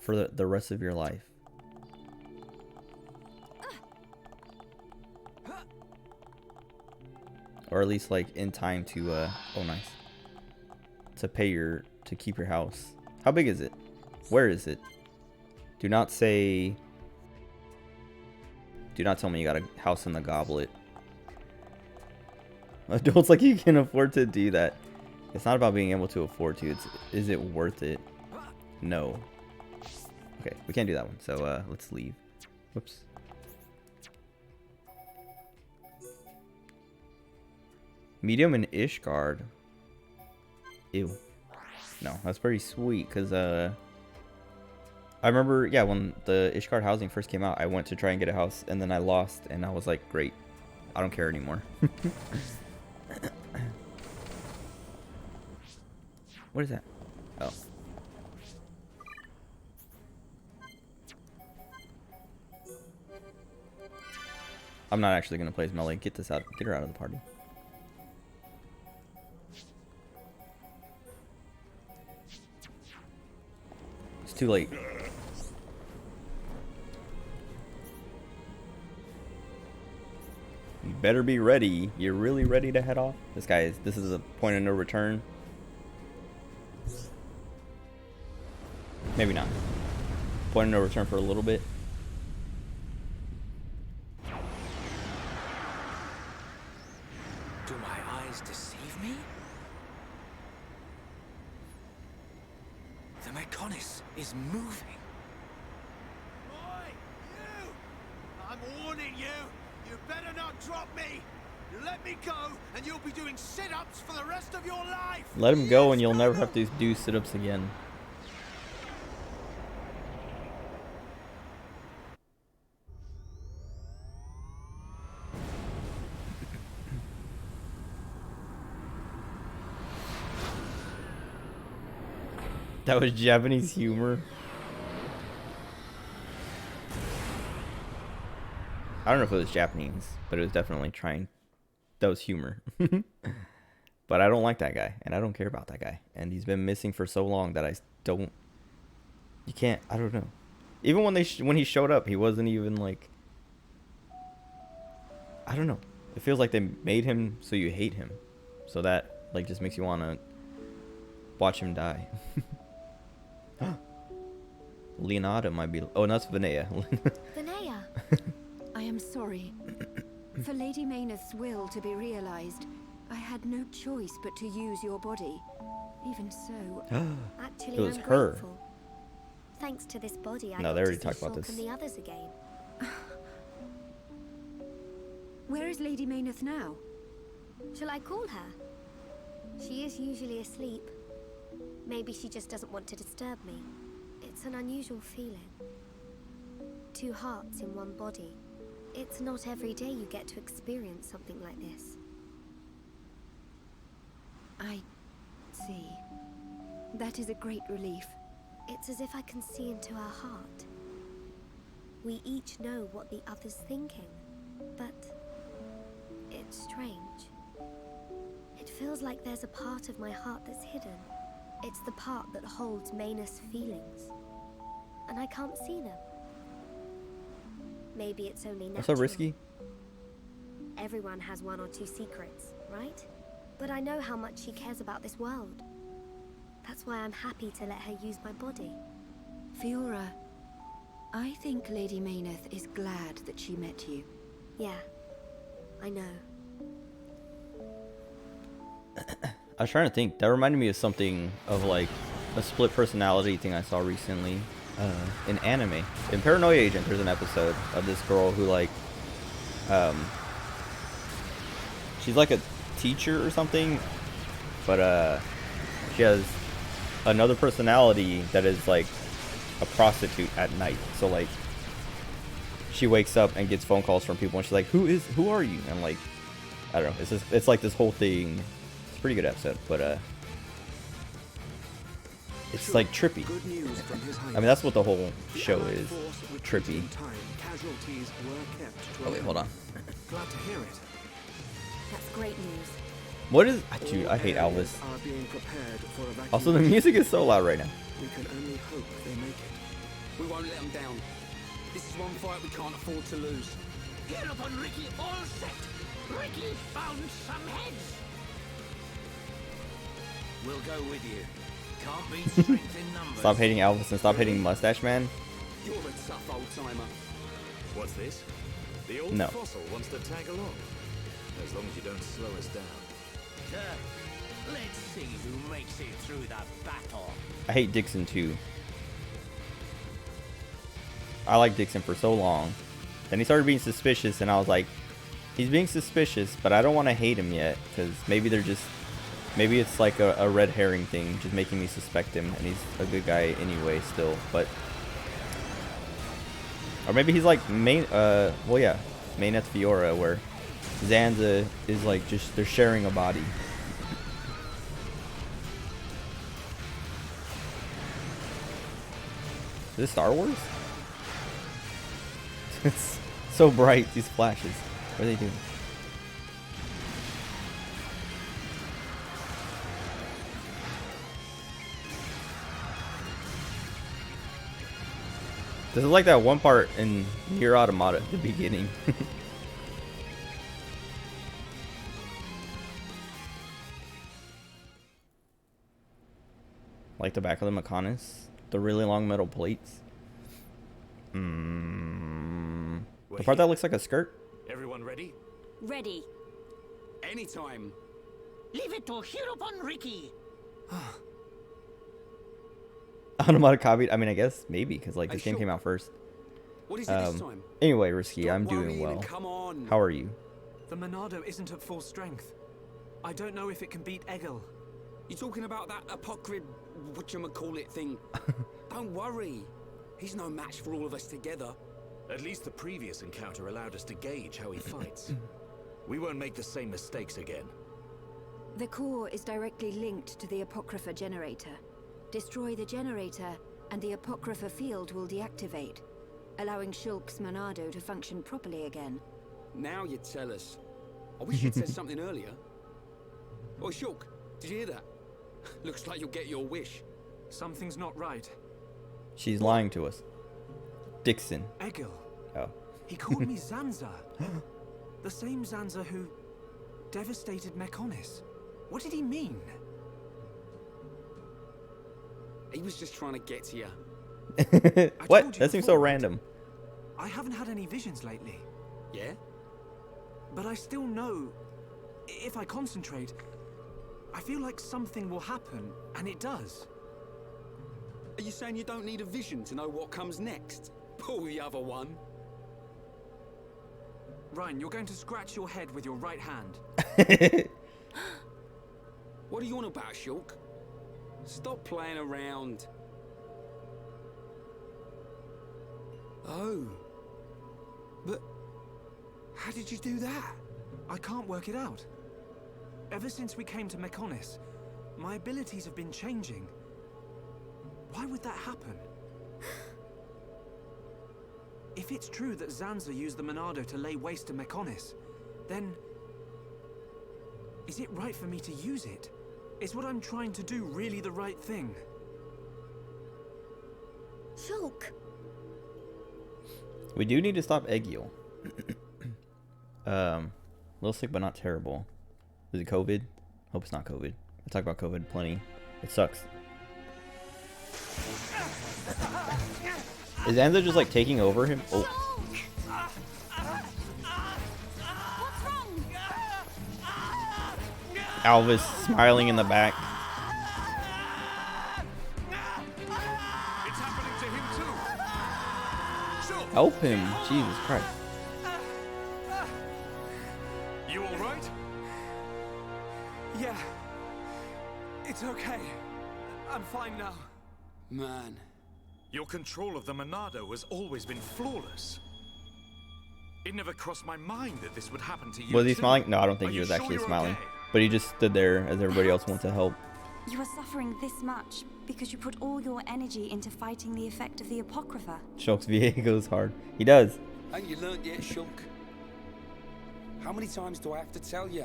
for the rest of your life. Or at least like in time to oh nice. To keep your house. How big is it? Where is it? Do not tell me you got a house in the goblet. Adults like you can afford to do that. It's not about being able to afford to. Is it worth it? No. Okay, we can't do that one. So let's leave. Whoops. Medium and Ishgard. Ew. No, that's pretty sweet because I remember, yeah, when the Ishgard housing first came out, I went to try and get a house and then I lost and I was like, great. I don't care anymore. What is that? Oh. I'm not actually going to play as Melee. Get this out. Get her out of the party. It's too late. You better be ready. You're really ready to head off? This is a point of no return. Maybe not. Point of no return for a little bit. Do my eyes deceive me? The Mechonis is moving. Oi, you! I'm warning you! You better not drop me! Let me go, and you'll be doing sit-ups for the rest of your life. Let him go, and you'll never have to do sit-ups again. That was Japanese humor. I don't know if it was Japanese, but it was definitely trying. That was humor. But I don't like that guy, and I don't care about that guy. And he's been missing for so long that I don't. You can't. I don't know. Even when when he showed up, he wasn't even like. I don't know. It feels like they made him so you hate him, so that like just makes you want to watch him die. Leonardo might be. Oh, no, that's Vinaya. Vinaya. I am sorry. For Lady Mayneth's will to be realized, I had no choice but to use your body. Even so, Actually, It was I'm her. grateful. Thanks to this body, I No, got they already to talked see about Shulk this. and the others again. where is Lady Mayneth now? Shall I call her? She is usually asleep. Maybe she just doesn't want to disturb me. It's an unusual feeling. 2 hearts in one body. It's not every day you get to experience something like this. I see. That is a great relief. It's as if I can see into her heart. We each know what the other's thinking, but it's strange. It feels like there's a part of my heart that's hidden. It's the part that holds Mayneth's feelings, and I can't see them. Maybe it's only natural. What's so risky? Everyone has 1 or 2 secrets, right? But I know how much she cares about this world. That's why I'm happy to let her use my body. Fiora, I think Lady Mayneth is glad that she met you. Yeah, I know. I was trying to think. That reminded me of something of like a split personality thing I saw recently in anime. In Paranoia Agent, there's an episode of this girl who like, she's like a teacher or something, but she has another personality that is like a prostitute at night. So like, she wakes up and gets phone calls from people, and she's like, "Who are you?" And like, I don't know. It's like this whole thing. It's a pretty good episode, but it's like trippy. Good news from His I mean, that's what the whole show is. Trippy. Casualties were kept to Oh wait, hold on. Glad to hear it. That's great news. What is? Dude, I hate All Elvis. areas are being prepared for evacuation. Also, the music is so loud right now. We can only hope they make it. We won't let them down. This is one fight we can't afford to lose. Get up on Ricky, all set. Ricky found some heads. We'll go with you. Can't beat strength in numbers. Stop hating Elvis and stop hating Mustache Man. You're a tough old timer. What's this? The old No. fossil wants to tag along. As long as you don't slow us down. Let's see who makes it through the battle. I hate Dixon too. I liked Dixon for so long. Then he started being suspicious, and I was like, he's being suspicious, but I don't want to hate him yet, because maybe it's like a red herring thing, just making me suspect him, and he's a good guy anyway still, but... Or maybe he's like, Mayneth Fiora, where Zanza is like, just, they're sharing a body. Is this Star Wars? It's so bright, these flashes. What are they doing? This is like that one part in Nier Automata at the beginning. Like the back of the Mechonis. The really long metal plates. The part that looks like a skirt. Everyone ready? Ready. Anytime. Leave it to Hirobon Ricky. Automata copied. I mean, I guess maybe because like Are this you game came sure? out first. What is it this time? Anyway, Risky, Stop I'm doing worrying and well. Come on. How are you? The Monado isn't at full strength. I don't know if it can beat Egil. You talking about that apocryph, whatchamacallit thing? Don't worry. He's no match for all of us together. At least the previous encounter allowed us to gauge how he fights. We won't make the same mistakes again. The core is directly linked to the Apocrypha generator. Destroy the generator, and the Apocrypha field will deactivate, allowing Shulk's Monado to function properly again. Now you tell us. I wish you'd said something earlier. Oh, Shulk, did you hear that? Looks like you'll get your wish. Something's not right. She's lying to us. Dixon. Egil. Oh. He called me Zanza. The same Zanza who devastated Mechonis. What did he mean? He was just trying to get to you. What? That seems so random. I haven't had any visions lately. Yeah? But I still know, if I concentrate, I feel like something will happen, and it does. Are you saying you don't need a vision to know what comes next? Pull the other one. Ryan, you're going to scratch your head with your right hand. What are you on about, Shulk? Stop playing around. Oh. But how did you do that? I can't work it out. Ever since we came to Mechonis, my abilities have been changing. Why would that happen? If it's true that Zanza used the Monado to lay waste to Mechonis, then is it right for me to use it? Is what I'm trying to do really the right thing? Shulk! We do need to stop Egil. A little sick, but not terrible. Is it COVID? Hope it's not COVID. I talk about COVID plenty. It sucks. Is Anza just like taking over him? Oh. Alvis smiling in the back. It's happening to him too. Sure. Help him. Jesus Christ. You all right? Yeah. It's okay. I'm fine now. Man. Your control of the Monado has always been flawless. It never crossed my mind that this would happen to you. Was he too. smiling? No, I don't think Are he you was sure actually you're smiling. okay? But he just stood there as everybody else went to help. You are suffering this much because you put all your energy into fighting the effect of the Apocrypha. Shulk's VA goes hard. He does. Ain't you learnt yet, Shulk? How many times do I have to tell you?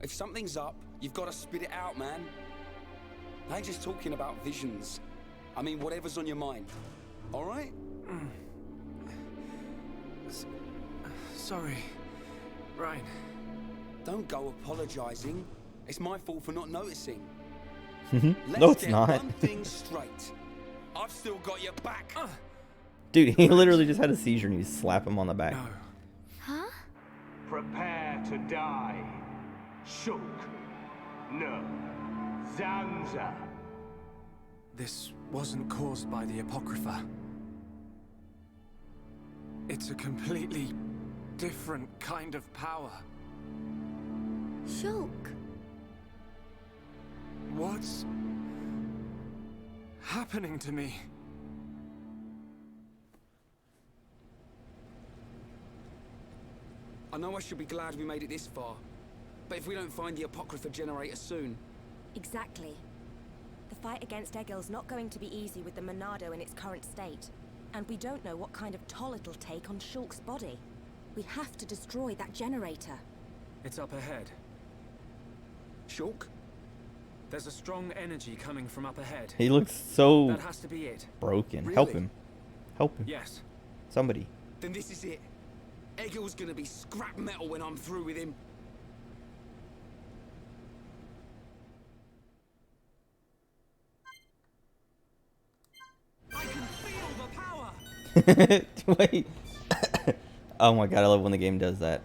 If something's up, you've got to spit it out, man. I ain't just talking about visions. I mean, whatever's on your mind. All right? Sorry, Ryan. Don't go apologizing. It's my fault for not noticing. No, it's get not. one thing straight. I've still got your back. Dude, he literally just had a seizure and you slap him on the back. No. Huh? Prepare to die. Shulk. No. Zanza. This wasn't caused by the Apocrypha. It's a completely different kind of power. Shulk! What's happening to me? I know I should be glad we made it this far, but if we don't find the Apocrypha generator soon... Exactly. The fight against Egil's not going to be easy with the Monado in its current state. And we don't know what kind of toll it'll take on Shulk's body. We have to destroy that generator. It's up ahead. Shulk? There's a strong energy coming from up ahead. He looks so That has to be it. broken. Really? Help him. Help him. Yes. Somebody. Then this is it. Egil's gonna be scrap metal when I'm through with him. I can feel the power! Wait. Oh my god, I love when the game does that.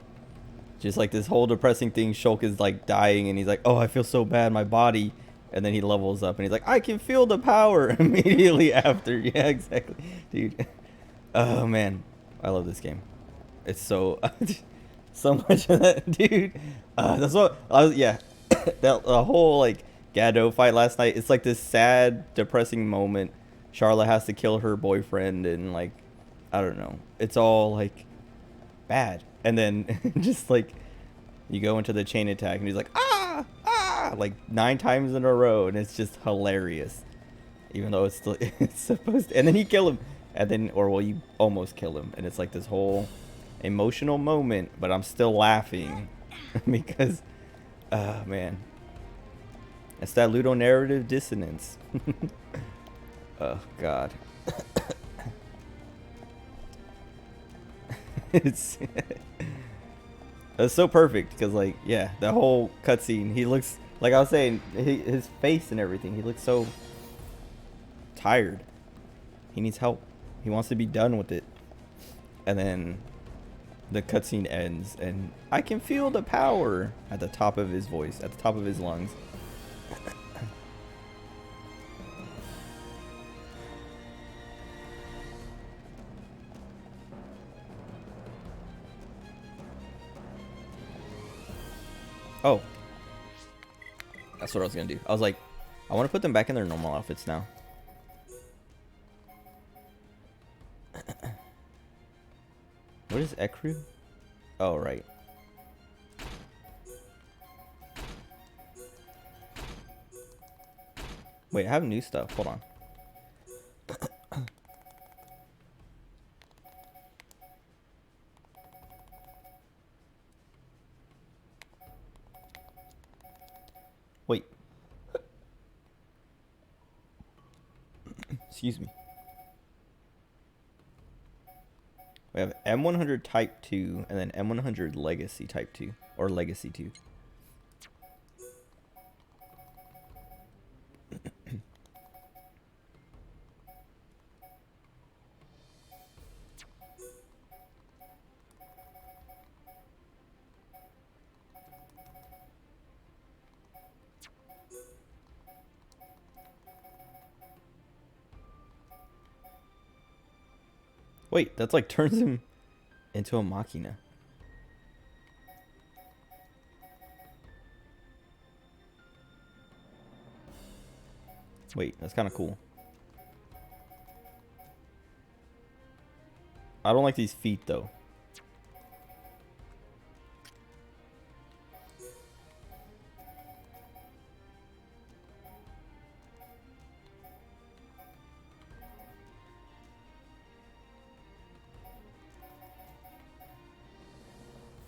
Just like this whole depressing thing, Shulk is like dying and he's like, oh, I feel so bad, my body. And then he levels up and he's like, I can feel the power immediately after. Yeah, exactly. Dude. Oh man, I love this game. It's so... So much of that, dude. That's what I was. Yeah, that the whole like Gado fight last night. It's like this sad, depressing moment. Charlotte has to kill her boyfriend, and like, I don't know. It's all like bad, and then just like you go into the chain attack, and he's like like 9 times in a row, and it's just hilarious. Even though it's still it's supposed to, and then you kill him, and then you almost kill him, and it's like this whole emotional moment, but I'm still laughing because man, it's that ludonarrative dissonance. Oh god. It's so perfect because like yeah, the whole cutscene, he looks like I was saying, his face and everything, he looks so tired. He needs help. He wants to be done with it. And then the cutscene ends, and I can feel the power at the top of his voice, at the top of his lungs. Oh, that's what I was gonna do. I was like, I want to put them back in their normal outfits now. What is Ekru? Oh, right. Wait, I have new stuff. Hold on. Wait. Excuse me. We have M100 Type 2 and then M100 Legacy Type 2. Or Legacy 2. Wait, that's like turns him into a machina. Wait, that's kind of cool. I don't like these feet though.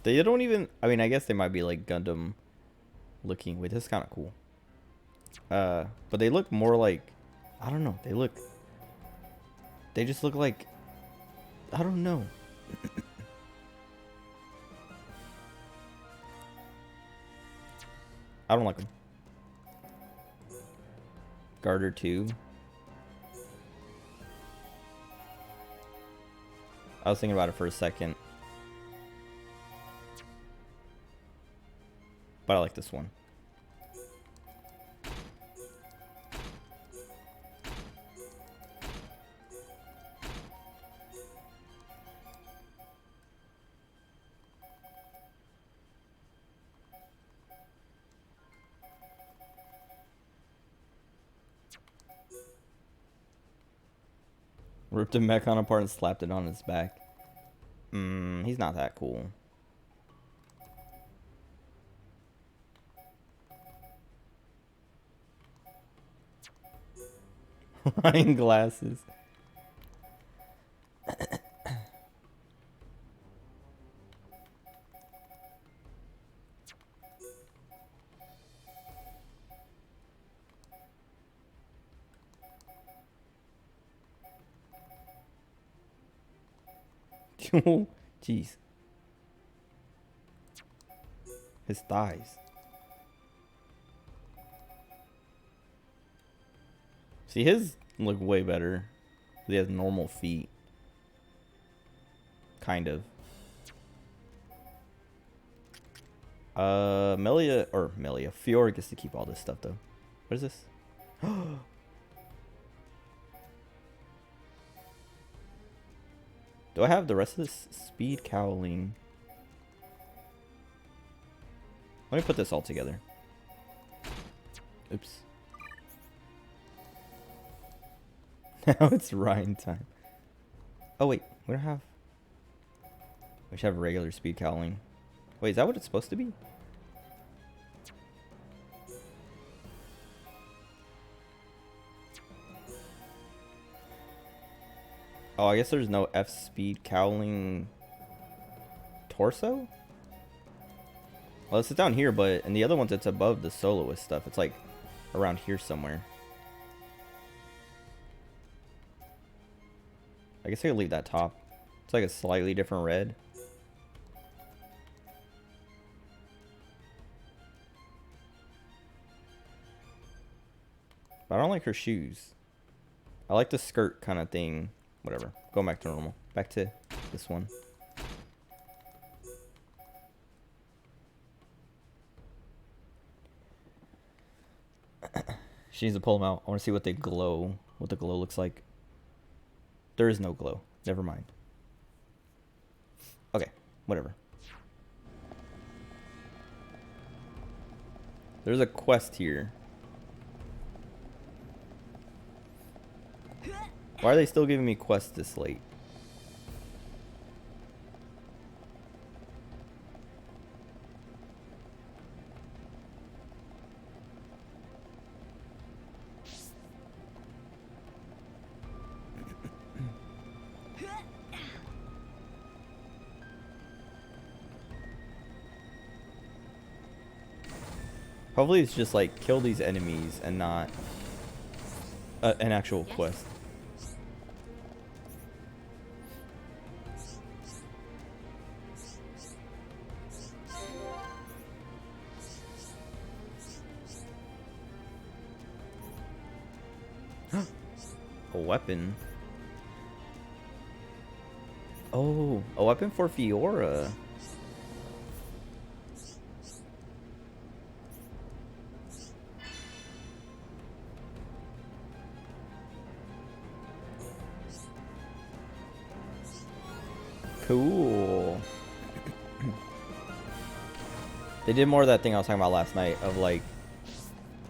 They don't even, I mean, I guess they might be like Gundam looking. Wait, this is kind of cool. But they look more like, I don't know. They just look like, I don't know. I don't like them. Garter 2. I was thinking about it for a second. But I like this one. Ripped a Mechon apart and slapped it on his back. He's not that cool. Wine glasses. Jeez. His thighs. See, his look way better. He has normal feet. Kind of. Melia. Fiora gets to keep all this stuff though. What is this? Do I have the rest of this? Speed cowling. Let me put this all together. Oops. Now it's Rhine time. Oh wait, we don't have... We should have regular speed cowling. Wait, is that what it's supposed to be? Oh, I guess there's no F speed cowling torso? Well, it's down here, but in the other ones, it's above the soloist stuff. It's like around here somewhere. I guess I could leave that top. It's like a slightly different red. But I don't like her shoes. I like the skirt kind of thing. Whatever. Going back to normal. Back to this one. She needs to pull them out. I want to see what they glow. What the glow looks like. There is no glow. Never mind. Okay. Whatever. There's a quest here. Why are they still giving me quests this late? Hopefully it's just like kill these enemies and not an actual quest. A weapon. Oh, a weapon for Fiora. Cool. They did more of that thing I was talking about last night of like,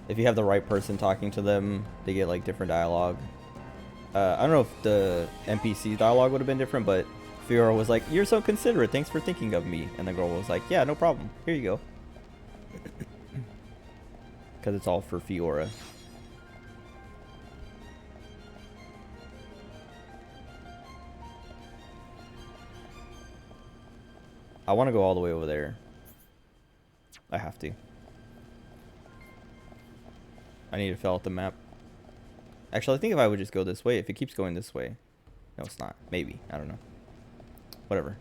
if you have the right person talking to them, they get like different dialogue. I don't know if the NPC dialogue would have been different, but Fiora was like, "You're so considerate, thanks for thinking of me." And the girl was like, "Yeah, no problem. Here you go." Because it's all for Fiora. I want to go all the way over there. I have to. I need to fill out the map. Actually, I think if I would just go this way, if it keeps going this way. No, it's not. Maybe. I don't know. Whatever.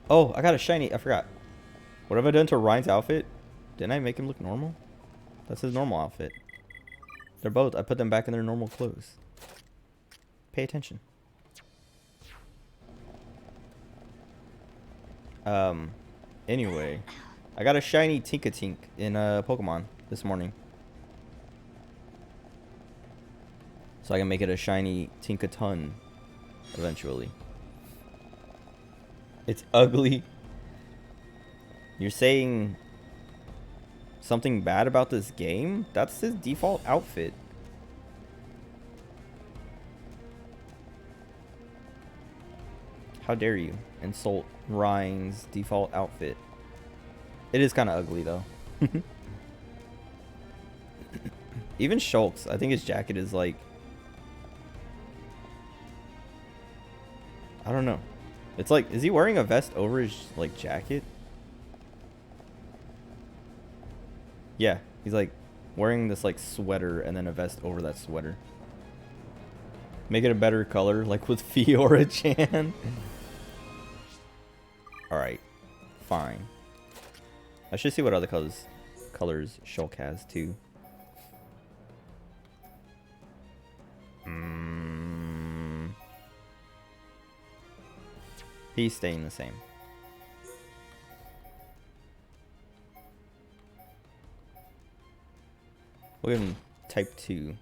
Oh, I got a shiny. I forgot. What have I done to Ryan's outfit? Didn't I make him look normal? That's his normal outfit. They're both. I put them back in their normal clothes. Pay attention. Anyway, I got a shiny Tinkatink in Pokemon this morning. So I can make it a shiny Tinkaton eventually. It's ugly. You're saying something bad about this game? That's his default outfit. How dare you insult Ryan's default outfit? It is kind of ugly though. Even Shulk's, I think his jacket is like, I don't know. It's like, is he wearing a vest over his like jacket? Yeah, he's like wearing this like sweater and then a vest over that sweater. Make it a better color, like with Fiora-chan. Alright, fine. I should see what other colors Shulk has too. He's staying the same. We'll give him type 2.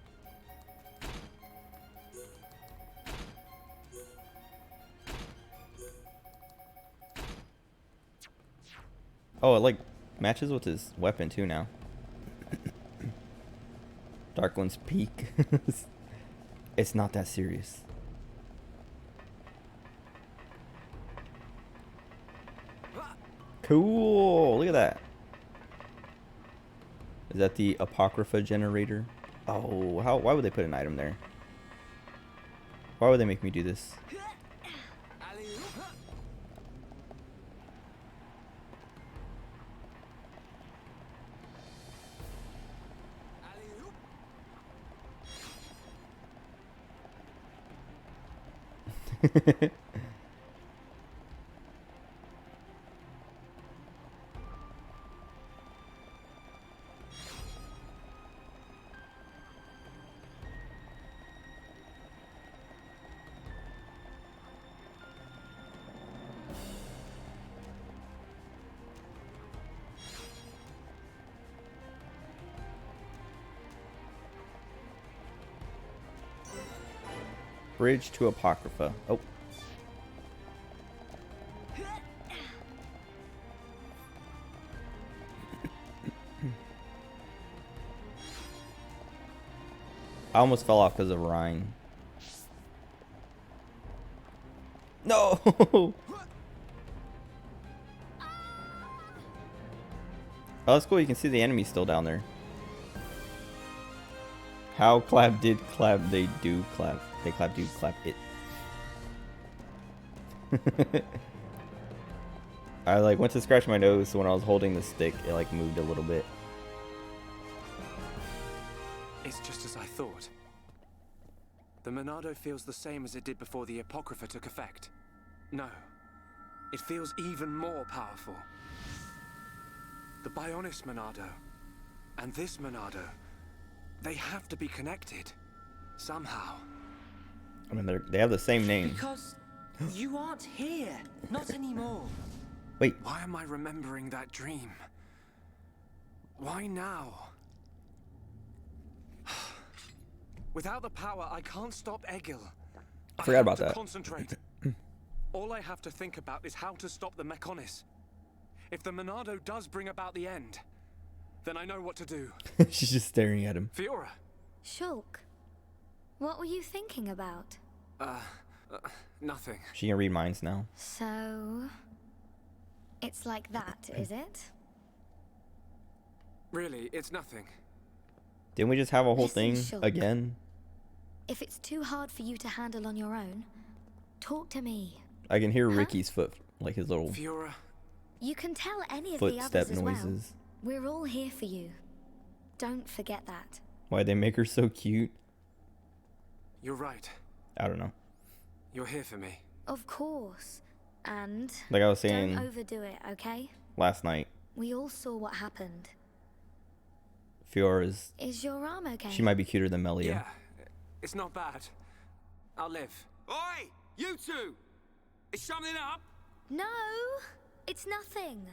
Oh, it like matches with his weapon too now. Dark One's peak. It's not that serious. Cool. Look at that. Is that the Apocrypha generator? Oh, why would they put an item there? Why would they make me do this? Bridge to Apocrypha. Oh. I almost fell off because of Rhine. No! Oh, that's cool. You can see the enemy still down there. How clap did clap, they do clap. They clap, do clap it. I like went to scratch my nose, so when I was holding the stick, it like moved a little bit. It's just as I thought. The Monado feels the same as it did before the Apocrypha took effect. No, it feels even more powerful. The Bionis Monado and this Monado, they have to be connected somehow. I mean, they have the same name. Because you aren't here. Not anymore. Wait. Why am I remembering that dream? Why now? Without the power, I can't stop Egil. I forgot about have to that. Concentrate. All I have to think about is how to stop the Mechonis. If the Monado does bring about the end, then I know what to do. She's just staring at him. Fiora. Shulk, what were you thinking about? Nothing. She can read minds now. So, it's like that, is it? Really, it's nothing. Didn't we just have a whole Listen, thing Shulk. again? If it's too hard for you to handle on your own, talk to me. I can hear Ricky's foot, like his little Fiora. You can tell any of the footstep others as noises. well. We're all here for you. Don't forget that. Why'd they make her so cute? You're right. I don't know. You're here for me. Of course. And Like I was saying don't overdo it, okay? last night, We all saw what happened. Fiora's, Is your arm okay? she might be cuter than Melia. Yeah, it's not bad. I'll live. Oi! You two! Is something up? No, it's nothing.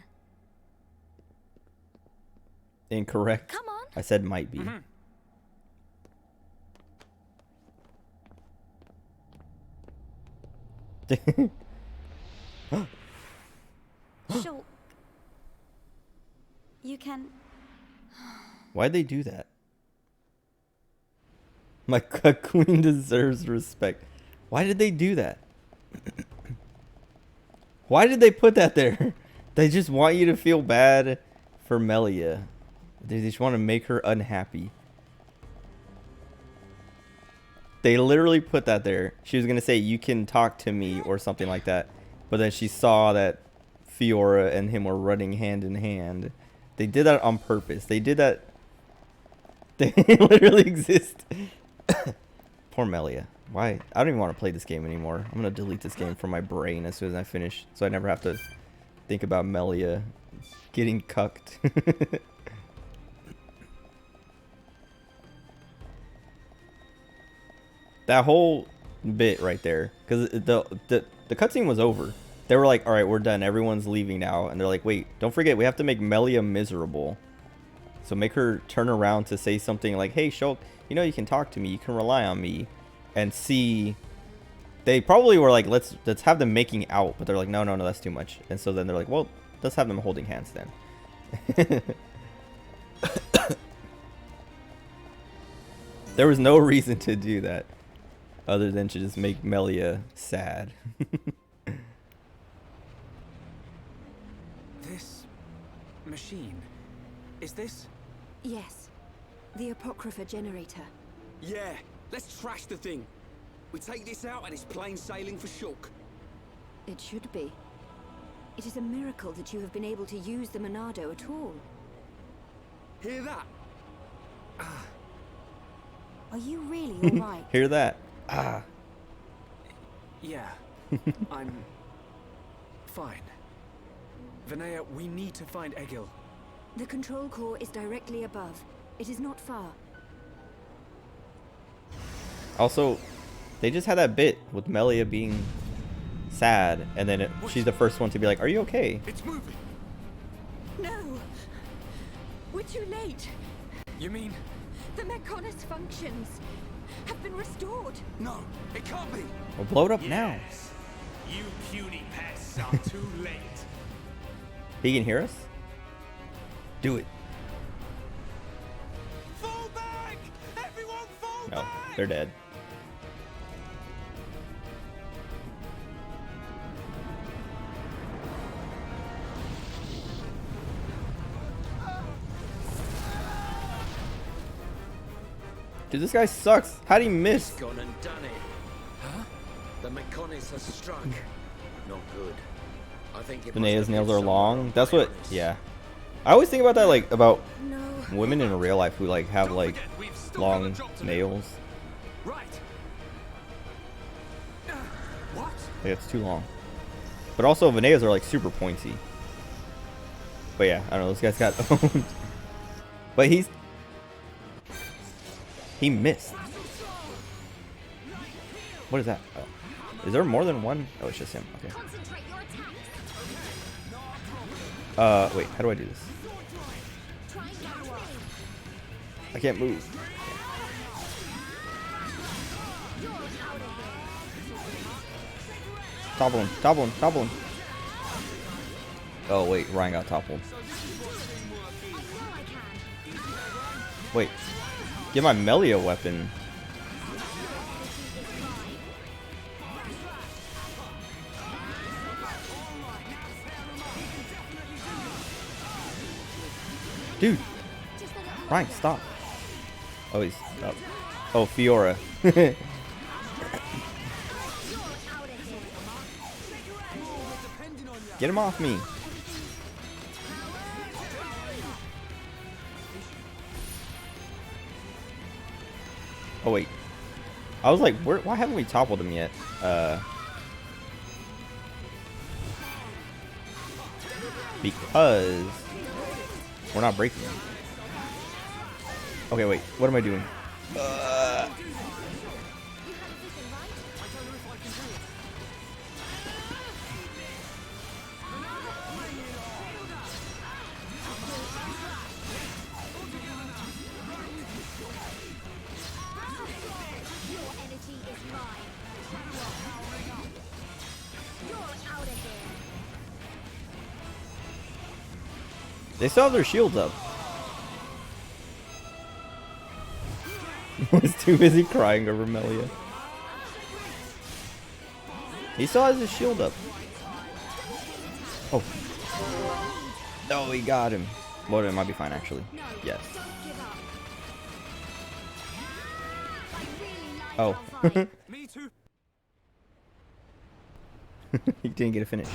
Incorrect. Come on. I said might be. Shulk. You can... Why'd they do that? My queen deserves respect. Why did they do that? Why did they put that there? They just want you to feel bad for Melia. They just want to make her unhappy. They literally put that there. She was going to say, you can talk to me or something like that. But then she saw that Fiora and him were running hand in hand. They did that on purpose. They did that. They literally exist. Poor Melia. Why? I don't even want to play this game anymore. I'm going to delete this game from my brain as soon as I finish. So I never have to think about Melia getting cucked. That whole bit right there. Because the cutscene was over. They were like, alright, we're done. Everyone's leaving now. And they're like, wait, don't forget, we have to make Melia miserable. So make her turn around to say something like, hey, Shulk, you know you can talk to me. You can rely on me. And see, they probably were like, let's have them making out. But they're like, no, that's too much. And so then they're like, well, let's have them holding hands then. There was no reason to do that other than to just make Melia sad. This machine, is this? Yes. The Apocrypha generator. Yeah, let's trash the thing. We take this out and it's plain sailing for Shulk. It should be. It is a miracle that you have been able to use the Monado at all. Hear that? Are you really alright? Hear that? Ah. Yeah. I'm fine. Vinaya, we need to find Egil. The control core is directly above. It is not far. Also, they just had that bit with Melia being sad, and then she's the first one to be like, "Are you okay?" It's moving. No! We're too late! You mean? The Mechonis functions have been restored! No, it can't be. Well, blow it up now. Yes. You puny pests are too late. He can hear us? Do it. Fall back! Everyone fall No, back! they're dead. Dude, this guy sucks. How'd he miss? Gone and done it. Huh? The Mechonis has struck. Not good. I think it Vinaya's must have nails hit are someone long. on That's what, purpose. yeah. I always think about that, like, about No. women in real life who, like, have, like, long nails. Right. What? Like, it's too long. But also, Vinaya's are, like, super pointy. But yeah, I don't know, this guy's got owned. But he missed. What is that? Oh. Is there more than one? Oh, it's just him. Okay. Wait, how do I do this? I can't move. Topple him, topple him, topple him. Oh wait, Ryan got toppled. Wait, get my Melia weapon. Dude, Ryan, stop. Oh, he's up. Oh, Fiora. Get him off me. Oh wait, I was like, why haven't we toppled him yet? Because we're not breaking him. Okay, wait, what am I doing? They still have their shields up. Was too busy crying over Melia. He still has his shield up. Oh. Oh, he got him. Well, it might be fine, actually. Yes. Oh. Me too. He didn't get a finish.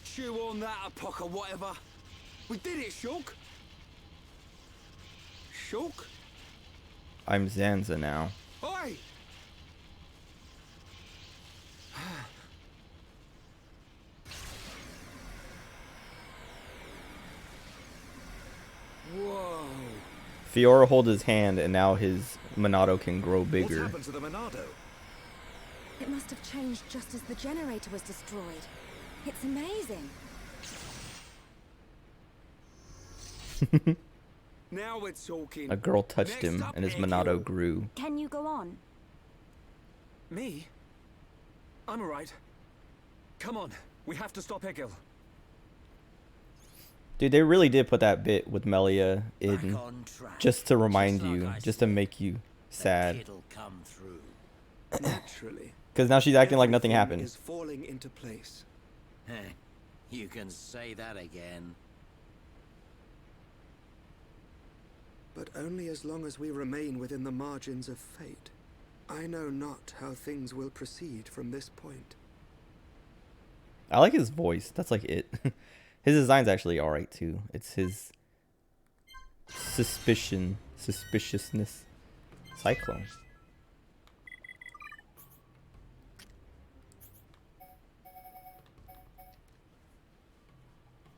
Chew on that, Apoca, whatever. We did it, Shulk. Shulk? I'm Zanza now. Oi! Whoa. Fiora holds his hand, and now his Monado can grow What bigger. happened to the Monado? It must have changed just as the generator was destroyed. It's amazing. Now we're talking. A girl touched Next him, up, and his Egil. Monado grew. Can you go on? Me? I'm alright. Come on, we have to stop Egil. Dude, they really did put that bit with Melia in just to remind you, just to make you sad. Naturally. Because now she's acting like nothing happened. Is falling into place. You can say that again. But only as long as we remain within the margins of fate. I know not how things will proceed from this point. I like his voice. That's like it. His design's actually alright too. It's his suspiciousness. Cyclone.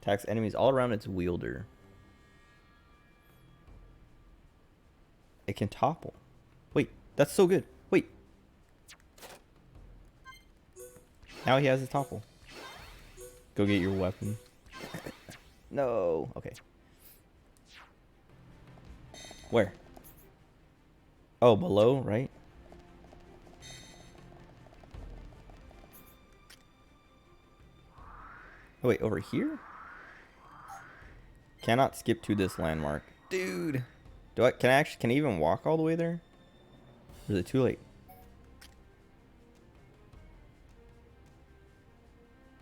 Attacks enemies all around its wielder. It can topple. Wait, that's so good. Wait. Now he has his topple. Go get your weapon. No. Okay. Where? Oh, below, right? Oh, wait, over here? Cannot skip to this landmark. Dude. Can I even walk all the way there? Or is it too late?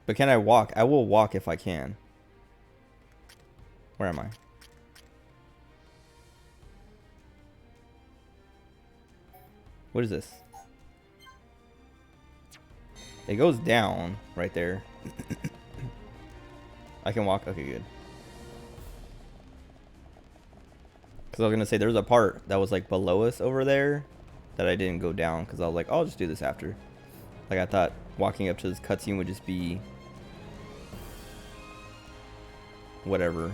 But can I walk? I will walk if I can. Where am I? What is this? It goes down right there. I can walk. Okay, good. Because I was going to say, there was a part that was like below us over there that I didn't go down because I was like, oh, I'll just do this after. Like I thought walking up to this cutscene would just be whatever.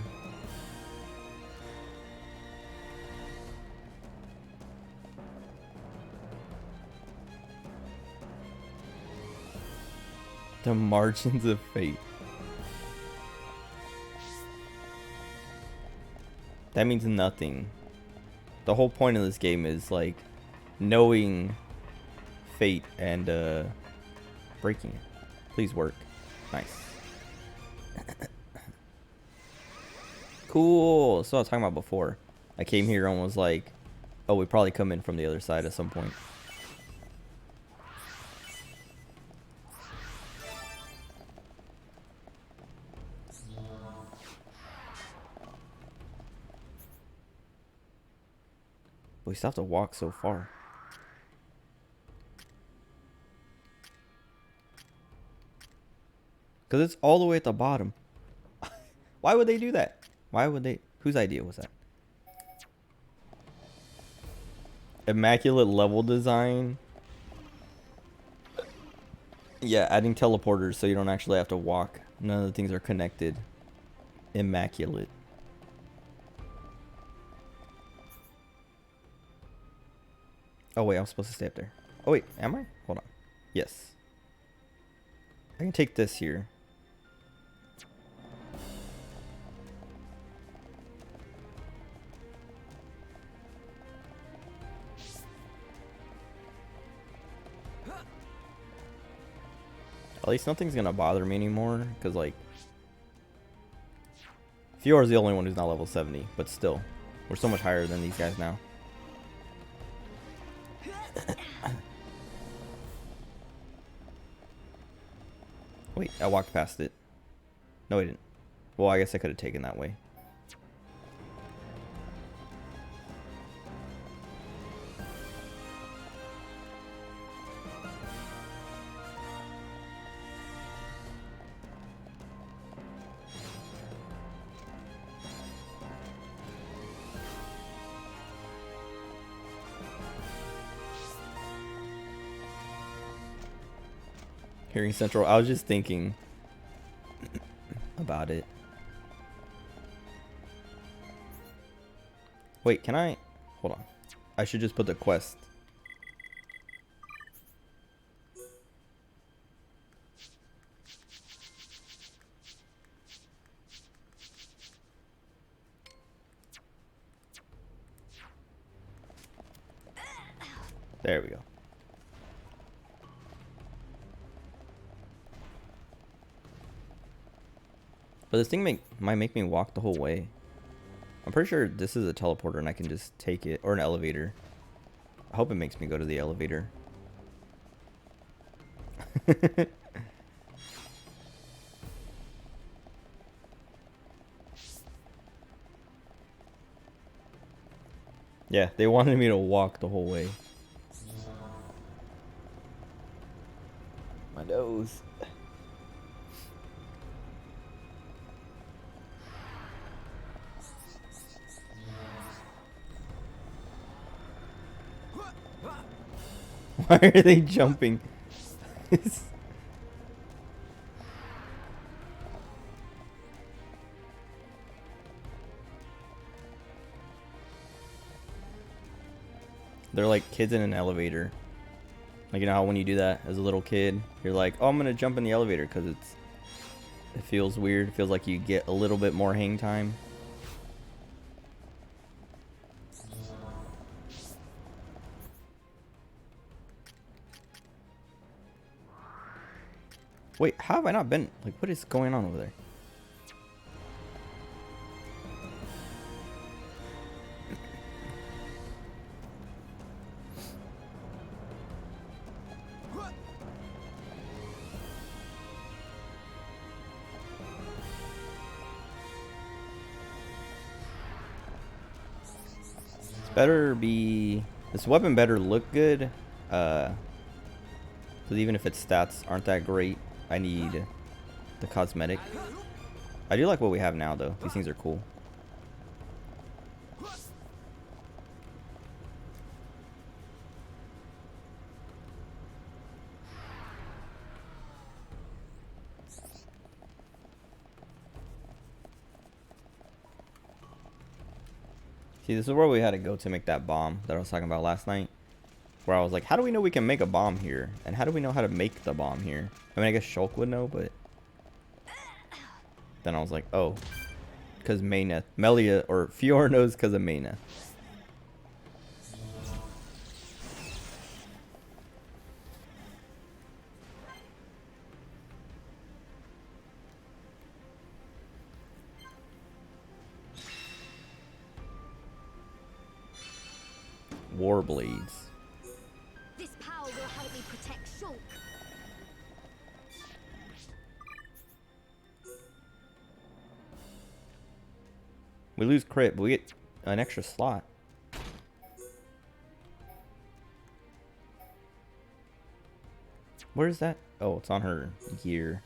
The margins of fate. That means nothing. The whole point of this game is like knowing fate and breaking it. Please work. Nice. Cool. So I was talking about before. I came here and was like, oh, we probably come in from the other side at some point. We still have to walk so far. Because it's all the way at the bottom. Why would they do that? Why would they? Whose idea was that? Immaculate level design. Yeah, adding teleporters so you don't actually have to walk. None of the things are connected. Immaculate. Oh wait, I'm supposed to stay up there. Oh wait, am I? Hold on. Yes. I can take this here. At least nothing's gonna bother me anymore, because like Fiora's the only one who's not level 70, but still, we're so much higher than these guys now. Wait, I walked past it. No, I didn't. Well, I guess I could have taken that way. Hearing Central, I was just thinking about it. Wait, can I? Hold on. I should just put the quest. There we go. But this thing might make me walk the whole way. I'm pretty sure this is a teleporter and I can just take it. Or an elevator. I hope it makes me go to the elevator. Yeah, they wanted me to walk the whole way. My nose. Why are they jumping? They're like kids in an elevator. Like, you know how when you do that as a little kid, you're like, oh, I'm gonna jump in the elevator because it feels weird. It feels like you get a little bit more hang time. Wait, how have I not been? Like, what is going on over there? Better be... This weapon better look good. Because even if its stats aren't that great, I need the cosmetic. I do like what we have now, though. These things are cool. See, this is where we had to go to make that bomb that I was talking about last night. Where I was like, how do we know we can make a bomb here? And how do we know how to make the bomb here? I mean, I guess Shulk would know, but... Then I was like, oh. Because Mayna. Melia, or Fiora knows because of Mayna. Warblades. This power will help me protect Shulk. We lose crit, but we get an extra slot. Where is that? Oh, it's on her gear.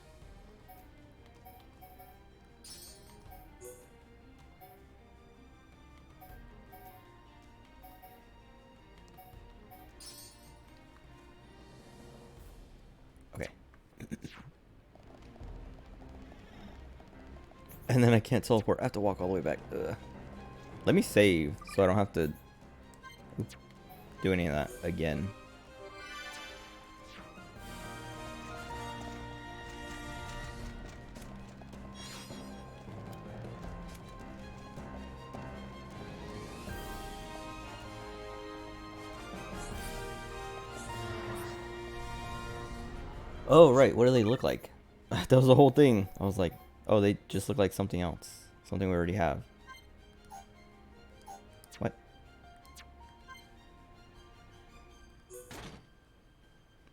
Okay. And then I can't teleport. I have to walk all the way back. Ugh. Let me save so I don't have to do any of that again. Oh, right. What do they look like? That was the whole thing. I was like, oh, they just look like something else. Something we already have. What?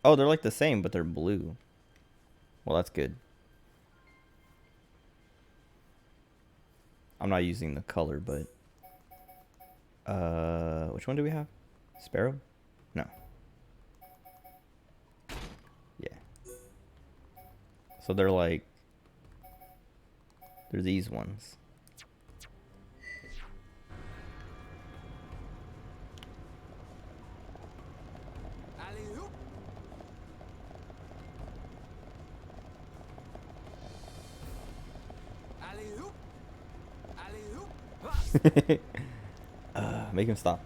Oh, they're like the same, but they're blue. Well, that's good. I'm not using the color, but... which one do we have? Sparrow? No. Yeah. So they're like... They're these ones. Make him stop.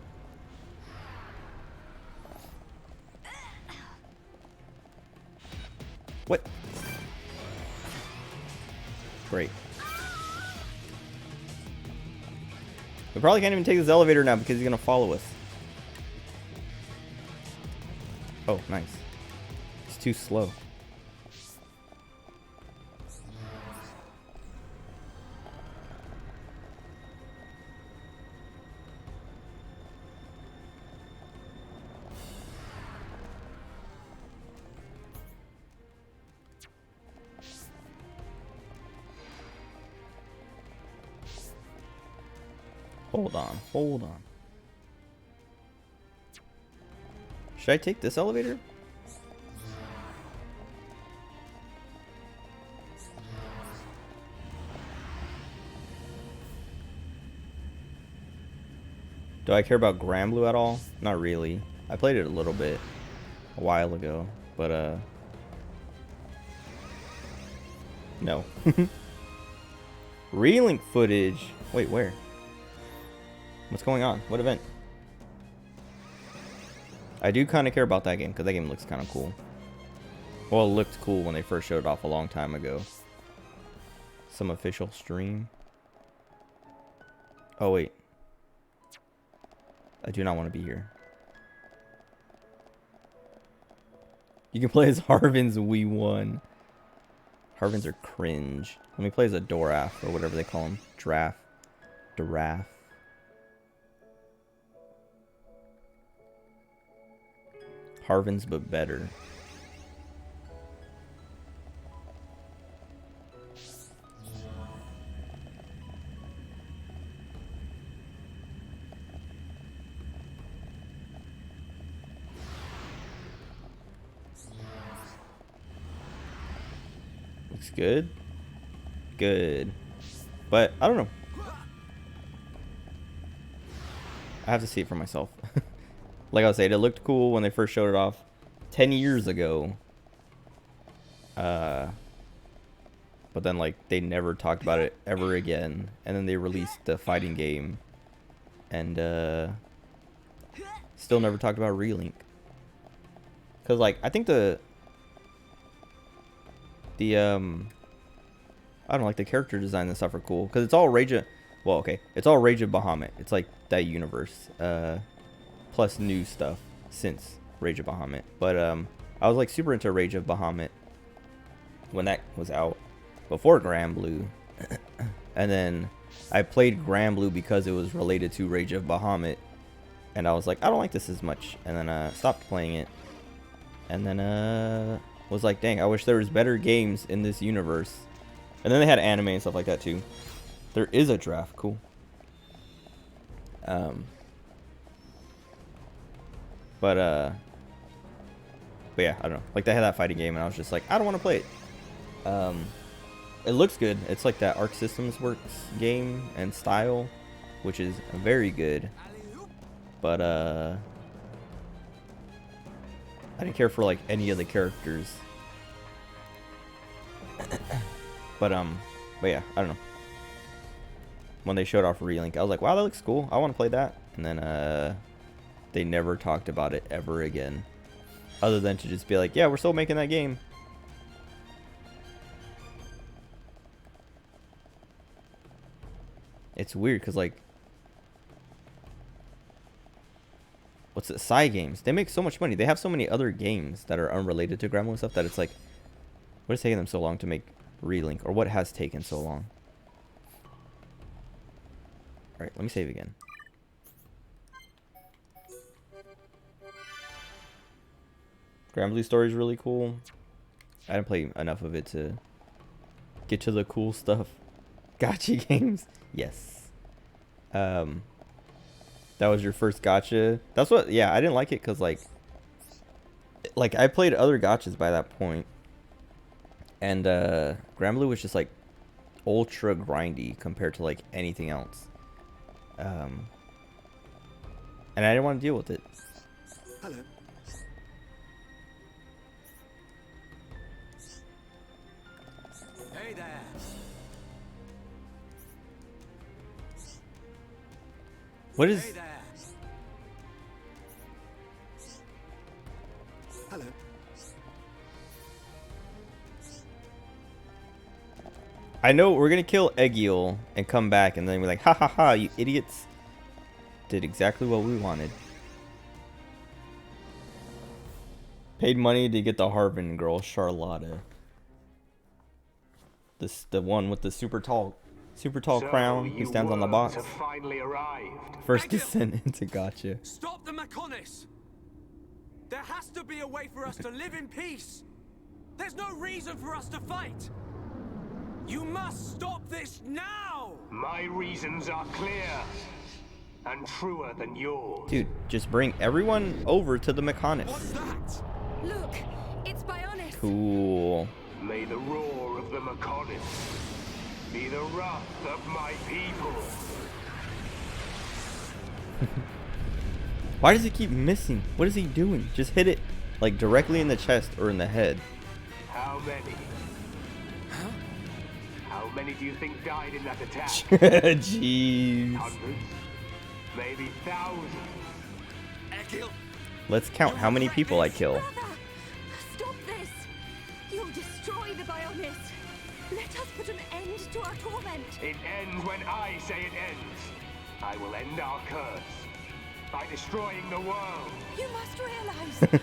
What? Great. We probably can't even take this elevator now because he's gonna follow us. Oh, nice. It's too slow. Hold on, hold on. Should I take this elevator? Do I care about Granblue at all? Not really. I played it a little bit a while ago, but no. Relink footage. Wait, where? What's going on? What event? I do kind of care about that game because that game looks kind of cool. Well, it looked cool when they first showed it off a long time ago. Some official stream. Oh wait. I do not want to be here. You can play as Harvin's Wii 1. Harvins are cringe. Let me play as a Doraf or whatever they call him. Giraffe. Harvins but better. Looks good. Good. But I don't know. I have to see it for myself. Like I was saying, it looked cool when they first showed it off 10 years ago. But then like they never talked about it ever again. And then they released the fighting game. And still never talked about Relink. Cause like I think the I don't know, like the character design and stuff are cool. Cause it's all Rage of, well, okay, it's all Rage of Bahamut. It's like that universe. Plus new stuff since Rage of Bahamut. But I was like super into Rage of Bahamut when that was out before Granblue. And then I played Granblue because it was related to Rage of Bahamut, and I was like, I don't like this as much, and then stopped playing it. And then was like, dang, I wish there was better games in this universe. And then they had anime and stuff like that too. There is a draft, cool. But yeah, I don't know. Like they had that fighting game, and I was just like, I don't want to play it. It looks good. It's like that Arc Systems Works game and style, which is very good. But I didn't care for like any of the characters. But yeah, I don't know. When they showed off Relink, I was like, wow, that looks cool. I want to play that. And then they never talked about it ever again, other than to just be like, yeah, we're still making that game. It's weird because like, what's it? Psy Games. They make so much money. They have so many other games that are unrelated to Gremlin stuff that it's like, what is taking them so long to make Relink, or what has taken so long? All right, let me save again. Granblue story is really cool. I didn't play enough of it to get to the cool stuff. Gacha games. Yes. That was your first gacha. That's what, yeah, I didn't like it because like I played other gachas by that point, and Granblue was just like ultra grindy compared to like anything else. And I didn't want to deal with it. Hello. Hey there. What is? Hey there. Hello. I know we're gonna kill Eggiel and come back, and then we're like, ha ha ha, you idiots! Did exactly what we wanted. Paid money to get the Harvin girl, Charlotta. The one with the super tall crown who stands on the box. Finally arrived. First descent into gacha. Stop the Mechonis! There has to be a way for us to live in peace. There's no reason for us to fight. You must stop this now! My reasons are clear. and truer than yours. Dude, just bring everyone over to the Mechonis. What's that? Look, it's Bionis. Cool. May the roar of the Mechonis be the wrath of my people. Why does he keep missing? What is he doing? Just hit it like directly in the chest or in the head. How many? Huh? How many do you think died in that attack? Jeez. Hundreds? Maybe thousands? Egil! Let's count how many people I kill. Brother, stop this. You'll destroy the Bionis. Let us put an end to our torment. It ends when I say it ends. I will end our curse by destroying the world. You must realize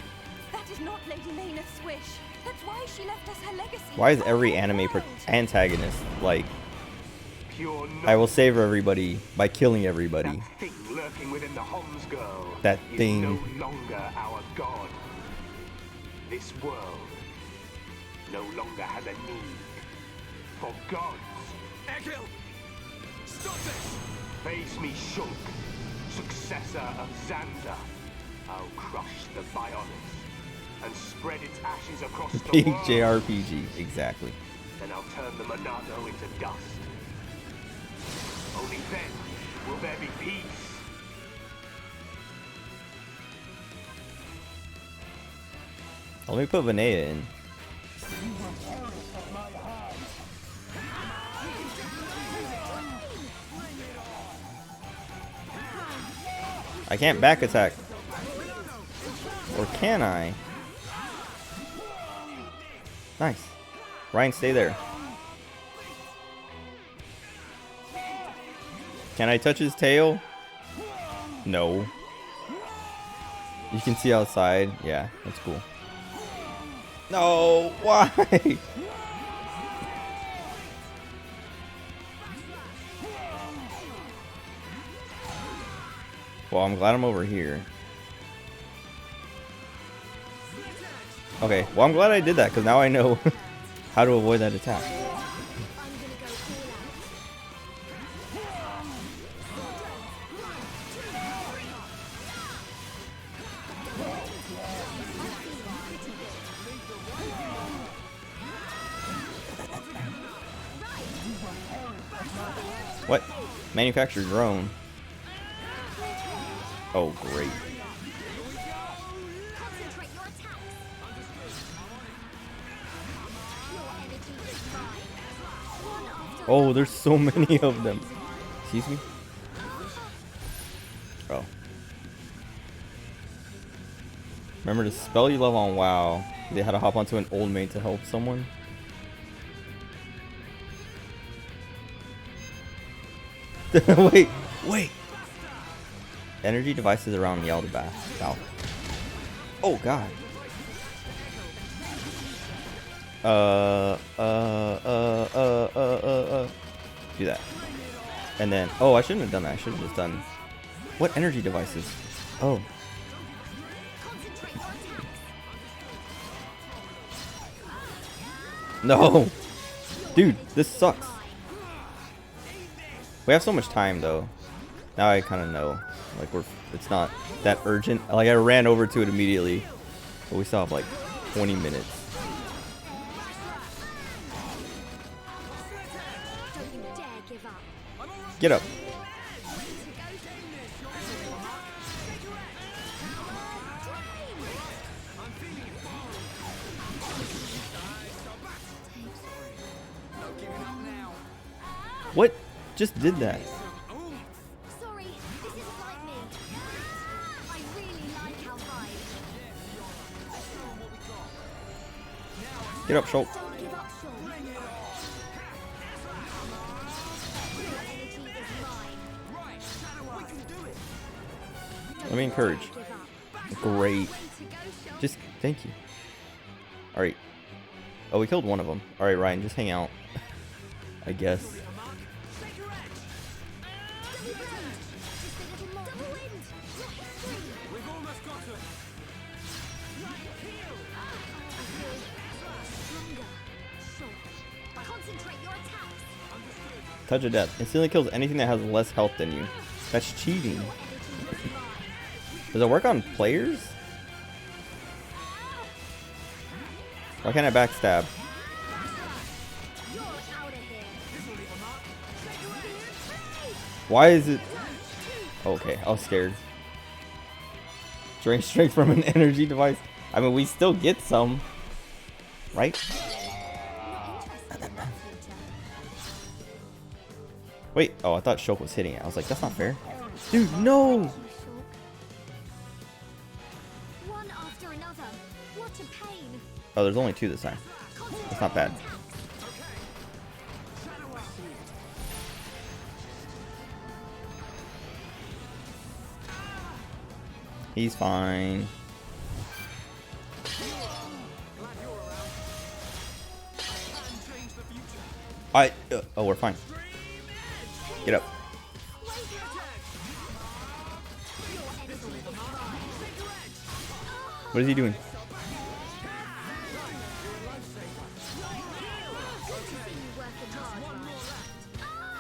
that is not Lady Maynard's wish. That's why she left us her legacy. Why is every Our anime world. antagonist like, Pure I will save everybody by killing everybody? That thing lurking within the Homs girl That is thing. no longer our god. This world no longer has a need for gods. Egil! Stop this! Face me, Shulk, successor of Xander. I'll crush the Bionis and spread its ashes across the Big world. JRPG, exactly. Then I'll turn the Monado into dust. Only then will there be peace. Let me put Vanea in. I can't back attack. Or can I? Nice. Ryan, stay there. Can I touch his tail? No. You can see outside. Yeah, that's cool. No, why? Well, I'm glad I'm over here. Okay, well, I'm glad I did that because now I know how to avoid that attack. What? Manufactured drone. Oh, great. Oh, there's so many of them. Excuse me? Oh. Remember the spell you love on WoW. They had to hop onto an old maid to help someone. Wait. Energy devices around Yaldabaoth. Wow. Oh god. Do that. And then, oh, I shouldn't have done that. I should have just done. What energy devices? Oh. No. Dude, this sucks. We have so much time though. Now I kind of know. Like it's not that urgent. Like I ran over to it immediately. But we still have like 20 minutes. Get up. What just did that? Sorry, this isn't like me. I really like our vibe. Get up, Schultz. Don't give up, Sean. Your energy is mine. We can do it! Let me encourage. Give up. Great. Way to go, Sean. Just thank you. All right. Oh, we killed one of them. All right, Ryan, just hang out. I guess. We've almost got him! Concentrate your attacks. Touch of death. Instantly kills anything that has less health than you. That's cheating. Does it work on players? Why can't I backstab? Why is it... Okay, I was scared. Drain strength from an energy device. I mean, we still get some. Right? Wait, oh, I thought Shulk was hitting it. I was like, that's not fair. Dude, no! One after another. What a pain. Oh, there's only 2 this time. That's not bad. He's fine. Oh, we're fine. Get up. What is he doing?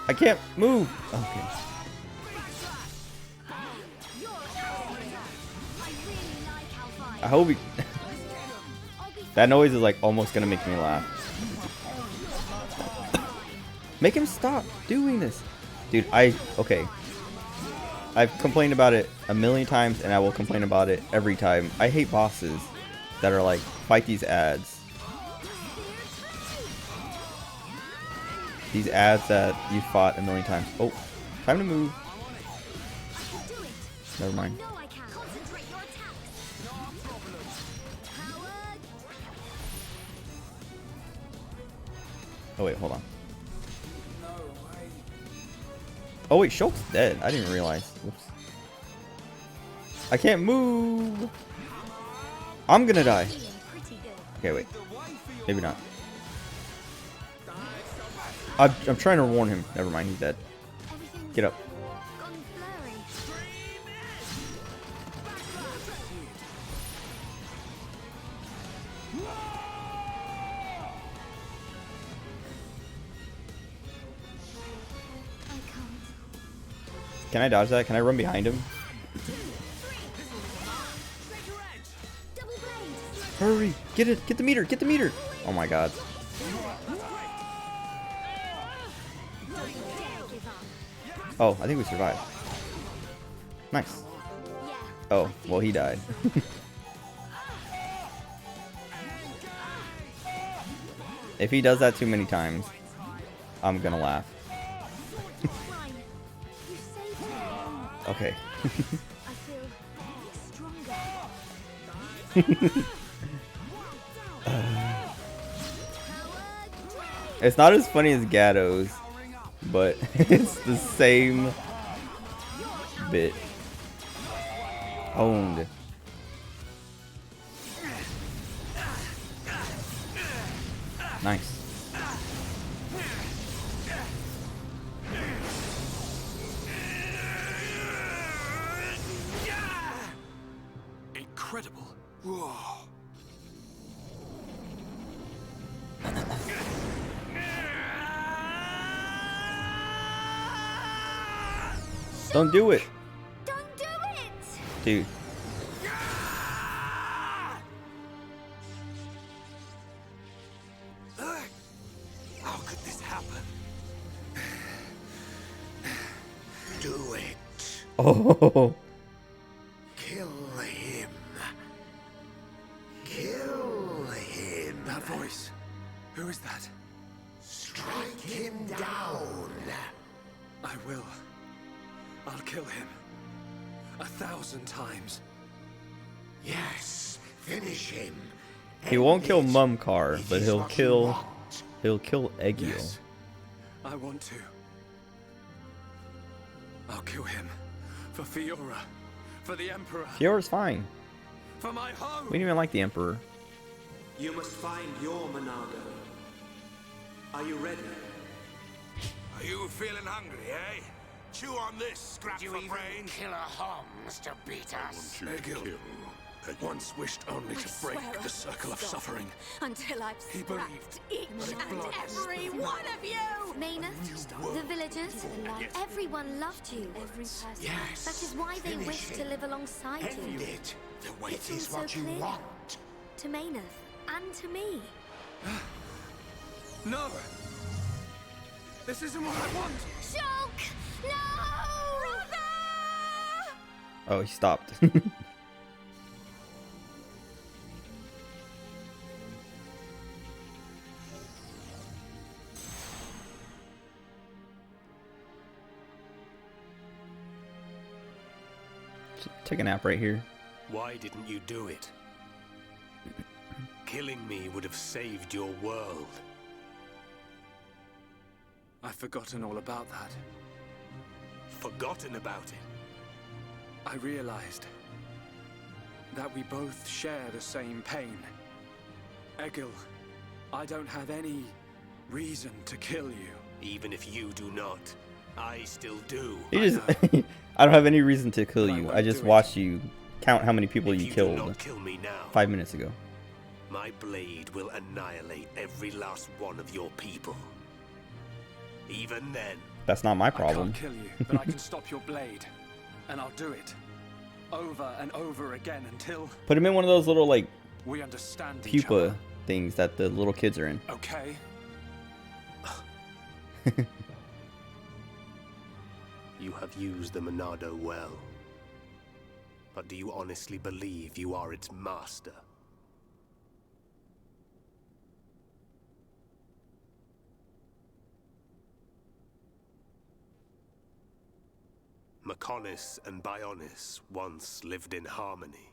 I can't move. Okay. I hope he... That noise is like almost gonna make me laugh. Make him stop doing this. Dude, okay. I've complained about it a million times and I will complain about it every time. I hate bosses that are like, fight these ads. These ads that you fought a million times. Oh, time to move. Never mind. Oh wait, hold on. Oh wait, Shulk's dead. I didn't realize. Whoops. I can't move. I'm gonna die. Okay, wait. Maybe not. I'm trying to warn him. Never mind, he's dead. Get up. Can I dodge that? Can I run behind him? Hurry! Get it! Get the meter! Get the meter! Oh my god. Oh, I think we survived. Nice. Oh, well he died. If he does that too many times, I'm gonna laugh. Okay. It's not as funny as Gatto's, but it's the same bit. Owned. Nice. Incredible. Whoa. Don't do it. Don't do it. Dude. How could this happen? Do it. Oh. Kill him. Kill him. That voice. Who is that? Strike him down. I will. I'll kill him. 1,000 times. Yes, finish him. He won't kill Mumkar, but he'll kill Egio. Yes, I want to. I'll kill him. For Fiora. For the Emperor. Fiora's fine. For my home. We didn't even like the Emperor. You must find your Monado. Are you ready? Are you feeling hungry, eh? Chew on this, scrap for brain. Kill a Homs to beat us. Egil, I once wished only to break the circle of suffering. Until I've He scrapped each believed. and every one of you! Maynard, the villagers, everyone loved you. Every person. Yes. That is why they wish to live alongside End you. it. The wait It's all is so what you clear. want. To Maynard and to me. No! This isn't what I want! Shulk! No! Brother! Oh, he stopped. Take a nap right here. Why didn't you do it? Killing me would have saved your world. I've forgotten all about that. Forgotten about it? I realized that we both share the same pain. Egil, I don't have any reason to kill you. Even if you do not, I still do. He just I don't have any reason to kill you. I just watched you count how many people you killed Do not kill me now. 5 minutes ago. My blade will annihilate every last one of your people. Even then. That's not my I problem. can't kill you, but I can stop your blade. And I'll do it. Over and over again until Put him in one of those little like we understand each pupa other. things that the little kids are in. Okay. You have used the Monado well. But do you honestly believe you are its master? Mechonis and Bionis once lived in harmony.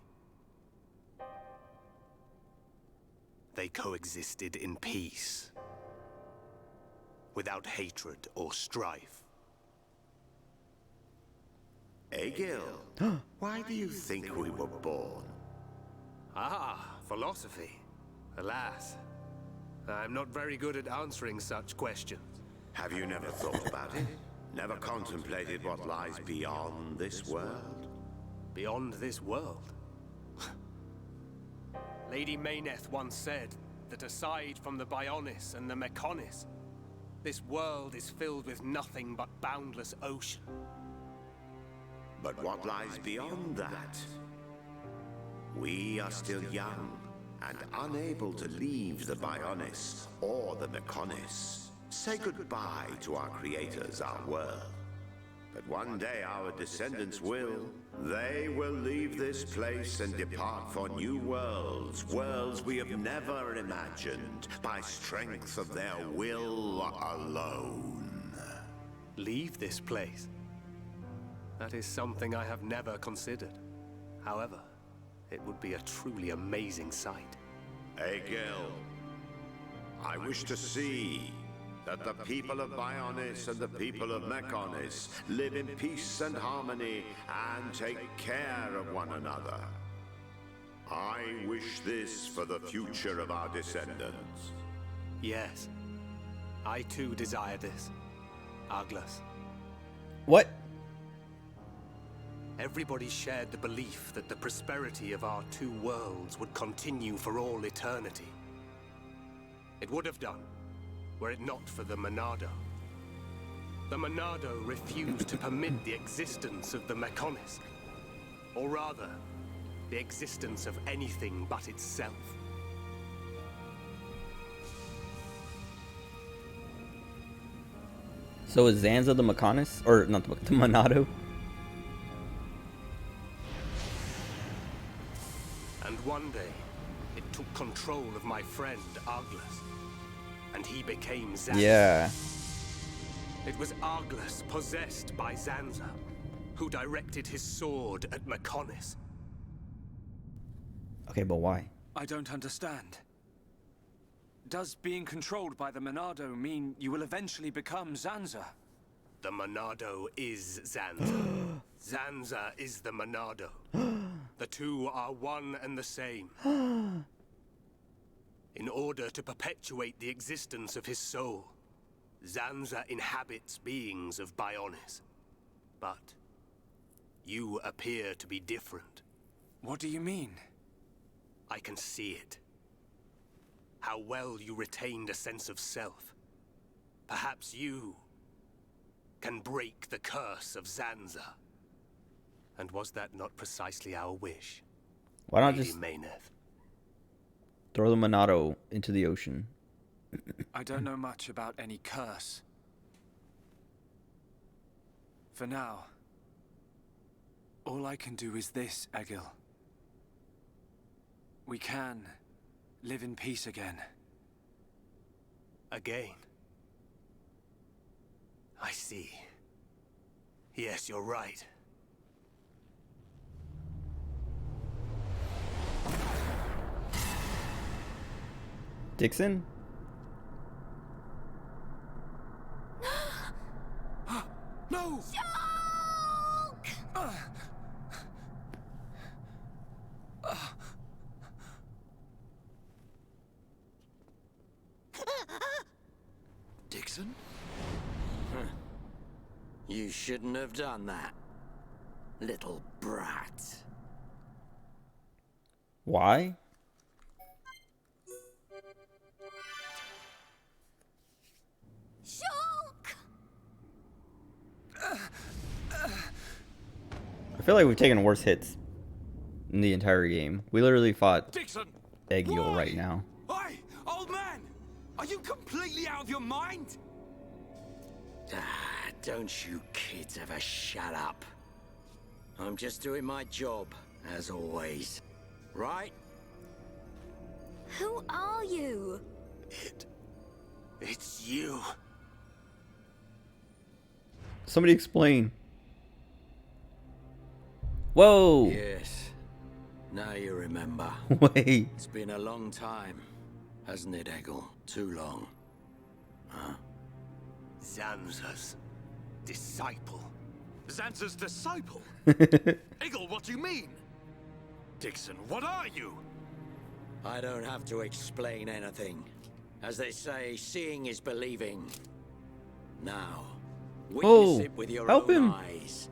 They coexisted in peace, without hatred or strife. Egil, why do you think we were born? Ah, philosophy. Alas, I'm not very good at answering such questions. Have you never thought about it? Never contemplated what lies beyond this world? Beyond this world? Lady Mayneth once said that aside from the Bionis and the Mechonis, this world is filled with nothing but boundless ocean. But what lies beyond that? We are still young and unable to leave the Bionis or the Mechonis. Say goodbye to our creators, our world. But one day our descendants will. They will leave this place and depart for new worlds, worlds we have never imagined, by strength of their will alone. Leave this place? That is something I have never considered. However, it would be a truly amazing sight. Egil, I wish to see that the people of Bionis and the people of Mechonis live in peace and harmony and take care of one another. I wish this for the future of our descendants. Yes, I too desire this, Arglas. What? Everybody shared the belief that the prosperity of our two worlds would continue for all eternity. It would have done, were it not for the Monado. The Monado refused to permit the existence of the Mechonis, or rather, the existence of anything but itself. So is Zanza the Mechonis? Or not the Monado? And one day, it took control of my friend Arglas, and he became Zanza. Yeah. It was Arglas possessed by Zanza, who directed his sword at Mechonis. Okay, but why? I don't understand. Does being controlled by the Monado mean you will eventually become Zanza? The Monado is Zanza. Zanza is the Monado. The two are one and the same. In order to perpetuate the existence of his soul, Zanza inhabits beings of Bionis. But you appear to be different. What do you mean? I can see it. How well you retained a sense of self. Perhaps you can break the curse of Zanza. And was that not precisely our wish? Why not Lady just Mayneth? throw the Monado into the ocean? I don't know much about any curse. For now, all I can do is this, Egil. We can live in peace again. Again? I see. Yes, you're right. Dixon? No! Dixon? You shouldn't have done that, little brat. Why? Shulk! I feel like we've taken worse hits in the entire game. We literally fought Dixon! Egil right now. Oi! Old man! Are you completely out of your mind? Don't you kids ever shut up. I'm just doing my job, as always. Right? Who are you? It's you. Somebody explain. Whoa! Yes. Now you remember. Wait. It's been a long time, hasn't it, Egil? Too long. Huh? Zanza's disciple. Zanza's disciple? Egil, what do you mean? Dixon, what are you? I don't have to explain anything. As they say, seeing is believing. Now, witness it with your help own him. eyes.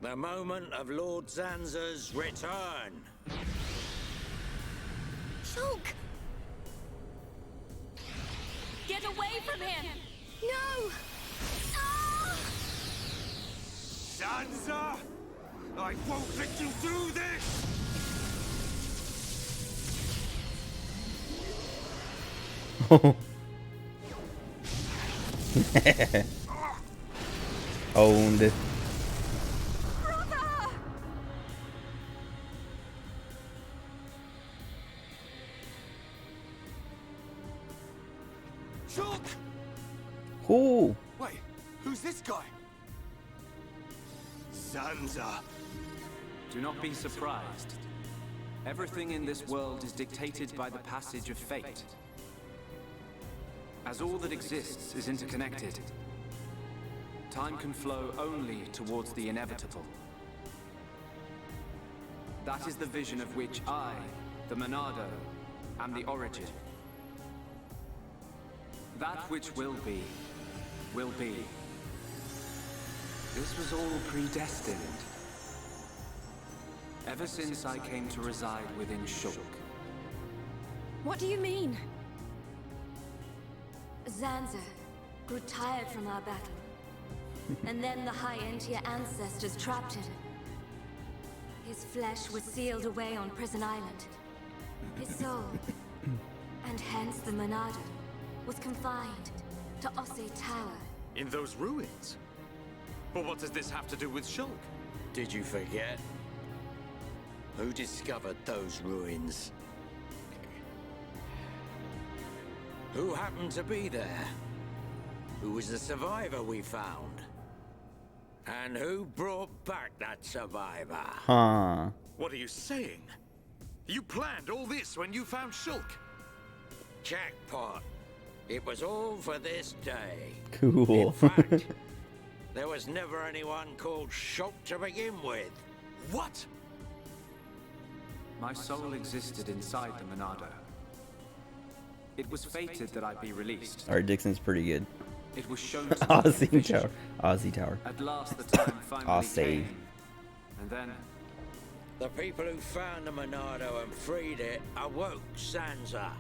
The moment of Lord Zanza's return. Shulk! Get away from him! No! Ah! Zanza! I won't let you do this! Owned. Shulk! Who? Wait, who's this guy? Zanza. Do not be surprised. Everything in this world is dictated by the passage of fate. As all that exists is interconnected, time can flow only towards the inevitable. That is the vision of which I, the Monado, am the origin. That which will be, will be. This was all predestined. Ever since I came to reside within Shulk. What do you mean? Zanza grew tired from our battle. And then the High Entier ancestors trapped him. His flesh was sealed away on Prison Island. His soul, and hence the Monado, was confined to Osse Tower. In those ruins? But what does this have to do with Shulk? Did you forget? Who discovered those ruins? Who happened to be there? Who was the survivor we found? And who brought back that survivor? Huh. What are you saying? You planned all this when you found Shulk? Jackpot. It was all for this day. Cool. In fact, there was never anyone called Shulk to begin with. What? My soul existed inside the Monado. It was fated that I be released. Alright, Dixon's pretty good. It was shown to me in Aussie vision. Tower. Aussie Tower. At last the time finally Aussie. came. And then The people who found the Monado and freed it awoke Zanza.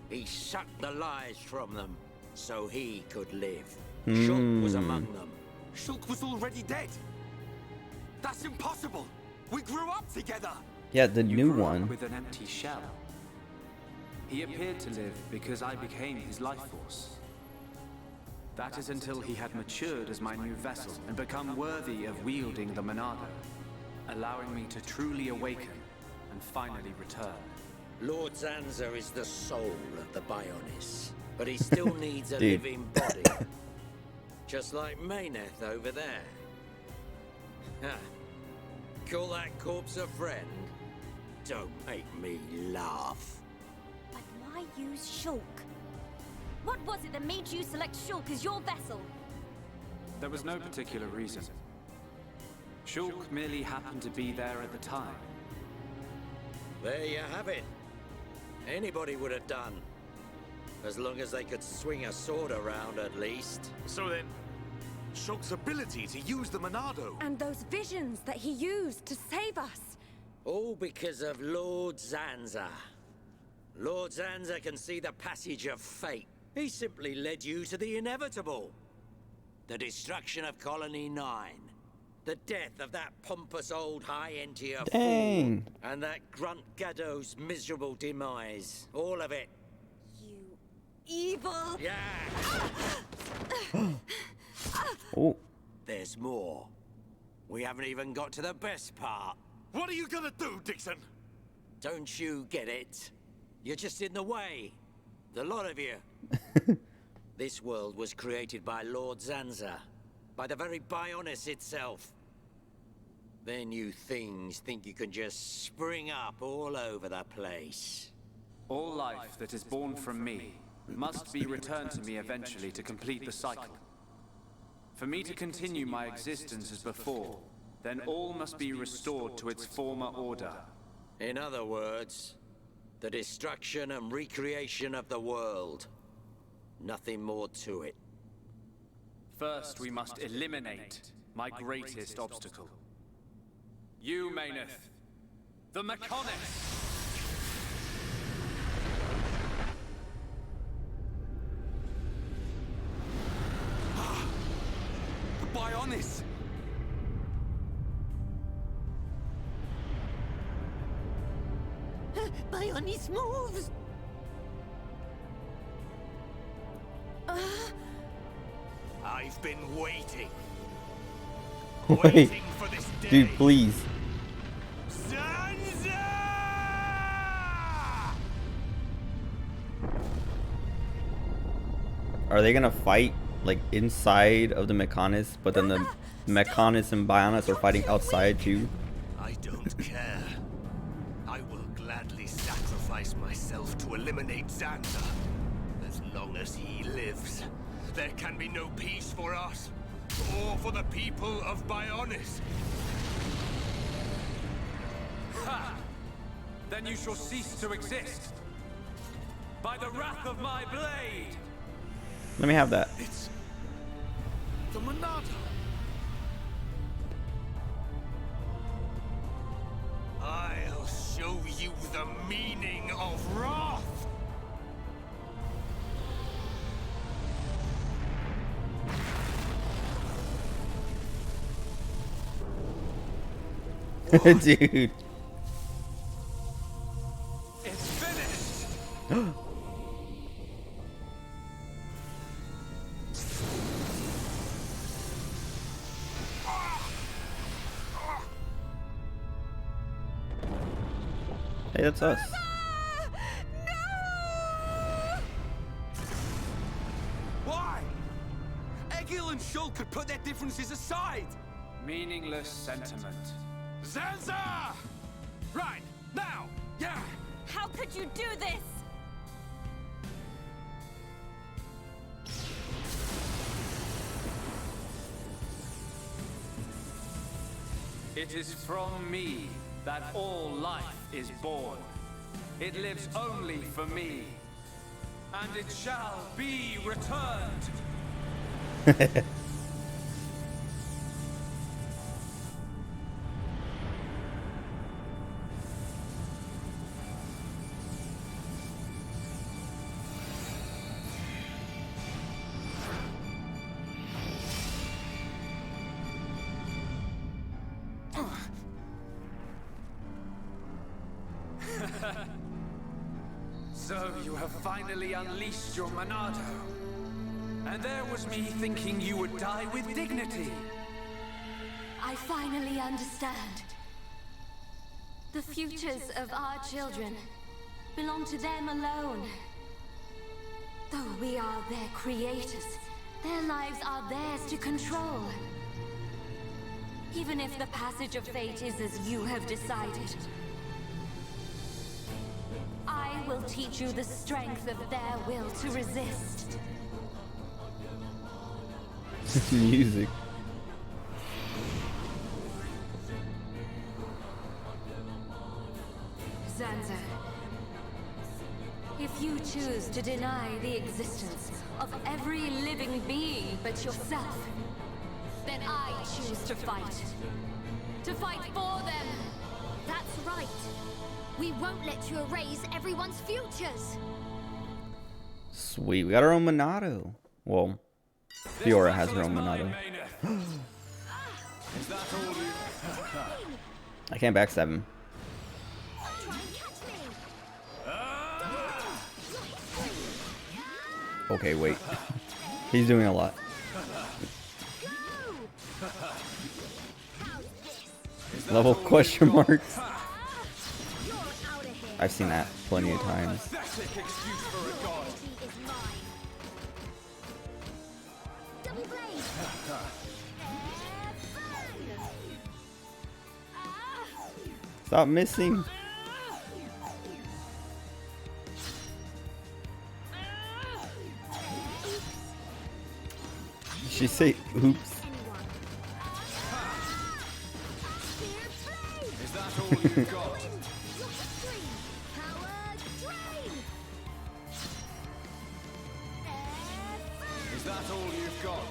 He sucked the lives from them so he could live. Shulk was among them. Shulk was already dead. That's impossible. We grew up together. Yeah, the new grew up one. with an empty shell. He appeared to live because I became his life force. That is until he had matured as my new vessel and become worthy of wielding the Monado, allowing me to truly awaken and finally return. Lord Zanza is the soul of the Bionis, but he still needs a Dude. living body. Just like Mayneth over there. Ha. Call that corpse a friend? Don't make me laugh. But why use Shulk? What was it that made you select Shulk as your vessel? There was no particular reason. Shulk merely happened to be there at the time. There you have it. Anybody would have done. As long as they could swing a sword around, at least. So then, Shulk's ability to use the Monado. And those visions that he used to save us. All because of Lord Zanza. Lord Zanza can see the passage of fate. He simply led you to the inevitable. The destruction of Colony 9. The death of that pompous old high-entier fool. And that grunt Gaddo's miserable demise. All of it. You evil! Yeah! Oh. There's more. We haven't even got to the best part. What are you gonna do, Dixon? Don't you get it? You're just in the way. The lot of you. This world was created by Lord Zanza. By the very Bionis itself. Then you things think you can just spring up all over the place. All life that is born from me must be returned to me eventually to complete the cycle. For me to continue my existence as before, then all must be restored to its former order. In other words, the destruction and recreation of the world. Nothing more to it. First, we must eliminate my greatest obstacle. You, Mayneth. The Mechonis! The Bionis! Bionis moves! I've been waiting. Wait. Waiting for this day. Dude, please. Zanza! Are they gonna fight like inside of the Mechonis, but then the Mechonis and Bionis are fighting outside too? I don't care. I will gladly sacrifice myself to eliminate Zanza. As long as he lives, there can be no peace for us, or for the people of Bionis. Ha! Then you shall cease to exist. By the wrath of my blade! Let me have that. It's the Monado. I'll show you the meaning of wrath. Dude. It's finished! Hey, that's us. Why? Egil and Shulk could put their differences aside. Meaningless sentiment. Zanza! Right, now! Yeah! How could you do this? It is from me that all life is born. It lives only for me. And it shall be returned. So you have finally unleashed your Monado. And there was me thinking you would die with dignity. I finally understand. The futures of our children belong to them alone. Though we are their creators, their lives are theirs to control. Even if the passage of fate is as you have decided, I will teach you the strength of their will to resist. Music. Zanza, if you choose to deny the existence of every living being but yourself, then I choose to fight. To fight for them! That's right. We won't let you erase everyone's futures. Sweet, we got our own Monado. Well, Fiora has her own Monado. I can't backstab him. Okay, wait. He's doing a lot. Level question marks. I've seen that plenty of times. Stop missing. Did she say oops? Is that all you've got? Is that all you've got?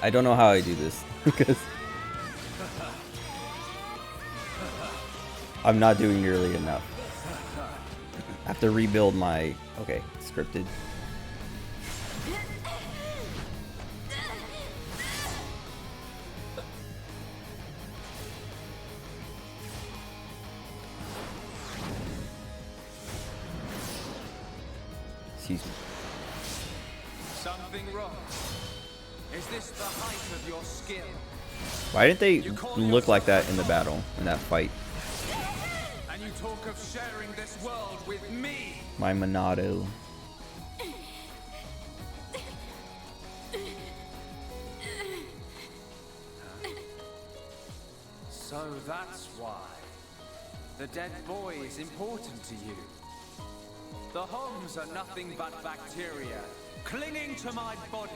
I don't know how I do this because I'm not doing nearly enough. I have to rebuild my... Okay, scripted. Excuse me. Something wrong. Is this the height of your skill? Why didn't they look like that in the battle, in that fight? And you talk of sharing this world with me. My Monado. So that's why. The dead boy is important to you. The Homs are nothing but bacteria clinging to my body.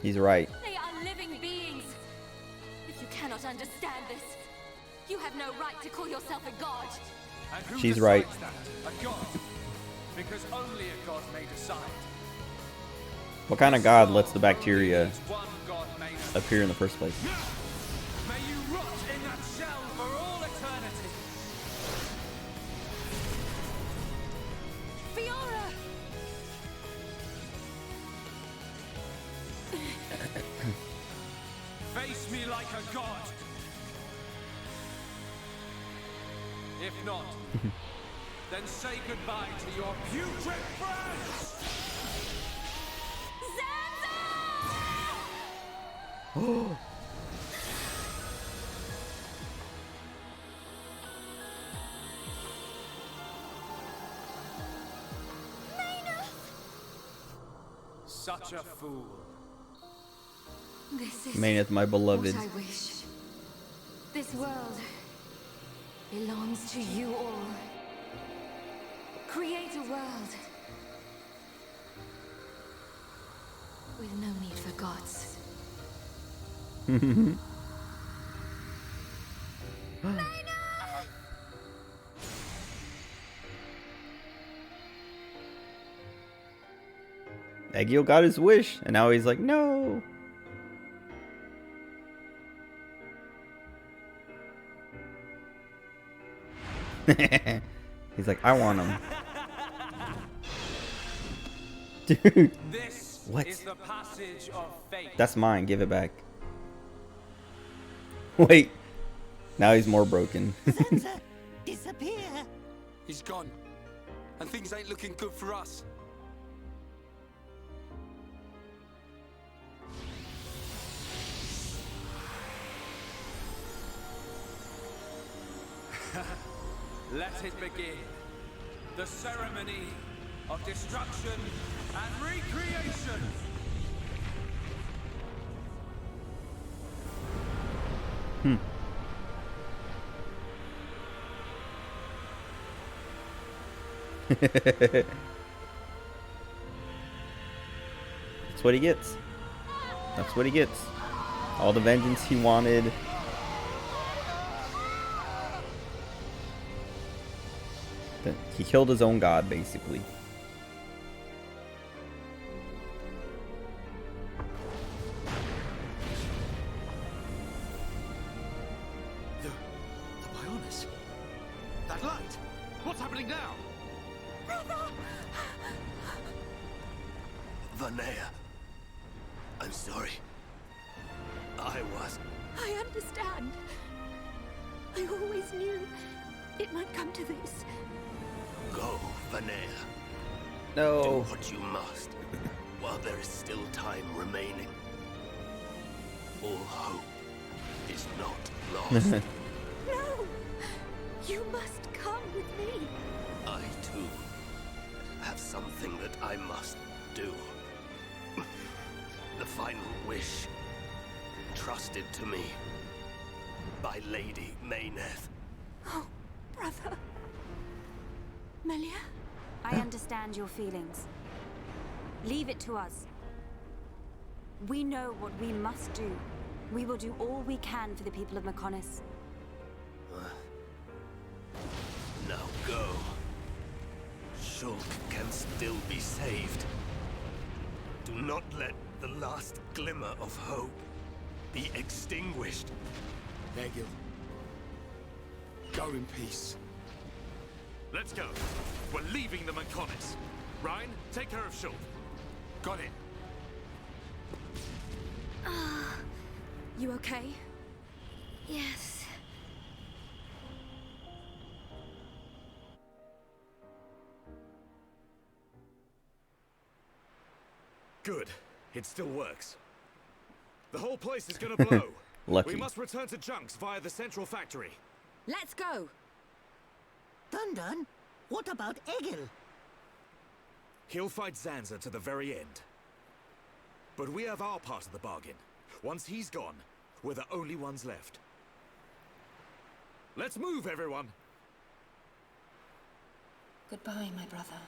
He's right. They are living beings. If you cannot understand this, you have no right to call yourself a god. And who She's decides right. that? A god. Because only a god may decide. What kind of god lets the bacteria appear in the first place? May you rot in that shell for all eternity. Fiora! Face me like a god. If not, then say goodbye to your putrid friends. Such a fool. This is Maineth, my beloved. what I wish. This world belongs to you all. Create a world with no need for gods. Egil got his wish, and now he's like, no. He's like, I want him. Dude. This what? is the passage of fate. That's mine. Give it back. Wait. Now he's more broken. Zanza, disappear. He's gone. And things ain't looking good for us. Let it begin. The ceremony of destruction and recreation. That's what he gets. That's what he gets. All the vengeance he wanted. He killed his own god, basically. The Bionis. That light. What's happening now? Vanea. I'm sorry. I understand. I always knew it might come to this. Go, Vanea. No. Do what you must, while there is still time remaining. All hope is not lost. No! You must come with me. I, too, have something that I must do. The final wish, trusted to me by Lady Mayneth. Oh, brother. Melia? I understand your feelings. Leave it to us. We know what we must do. We will do all we can for the people of Mechonis. Now go. Shulk can still be saved. Do not let the last glimmer of hope be extinguished. Egil. Go in peace. Let's go. We're leaving the Mechonis. Ryan, take care of Shulk. Got it. You okay? Yes. Good. It still works. The whole place is gonna blow. Lucky. We must return to Junks via the central factory. Let's go! Dun, what about Egil? He'll fight Zanza to the very end. But we have our part of the bargain. Once he's gone, we're the only ones left. Let's move, everyone! Goodbye, my brother.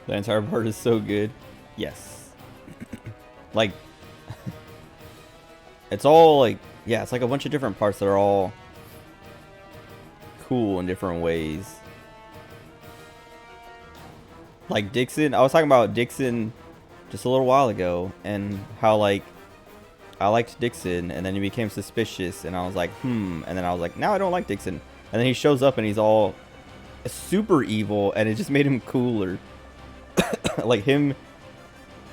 The entire part is so good. Yes. Like, it's all like, yeah, it's like a bunch of different parts that are all cool in different ways. Like Dixon, I was talking about Dixon just a little while ago, and how like I liked Dixon, and then he became suspicious, and I was like, and then I was like, now I don't like Dixon, and then he shows up and he's all super evil, and it just made him cooler. Like him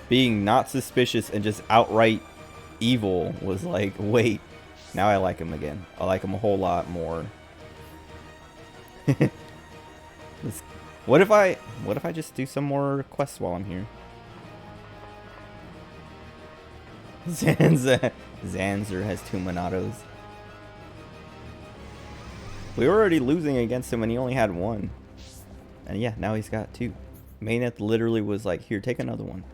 being not suspicious and just outright evil was like, wait, now I like him again. I like him a whole lot more. What if I just do some more quests while I'm here? Zanzer has 2 Monados. We were already losing against him and he only had 1. And yeah, now he's got 2. Mayneth literally was like, here, take another one.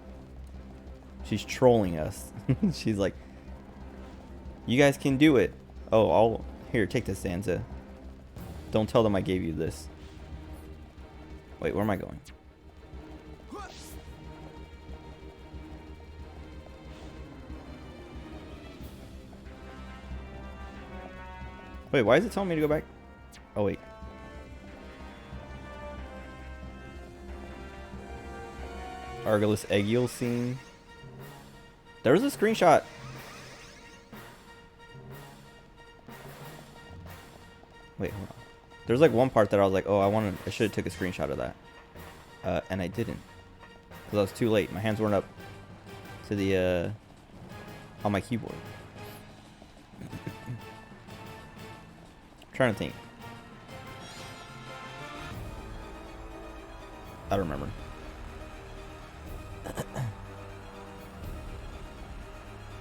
She's trolling us. She's like, you guys can do it. Oh, here, take this, Zanza. Don't tell them I gave you this. Wait, where am I going? Wait, why is it telling me to go back? Oh, wait. Argalus Egil scene. There was a screenshot. Wait, hold on. There's like one part that I was like, oh, I should have took a screenshot of that. And I didn't. Because I was too late. My hands weren't up to the, on my keyboard. I'm trying to think. I don't remember.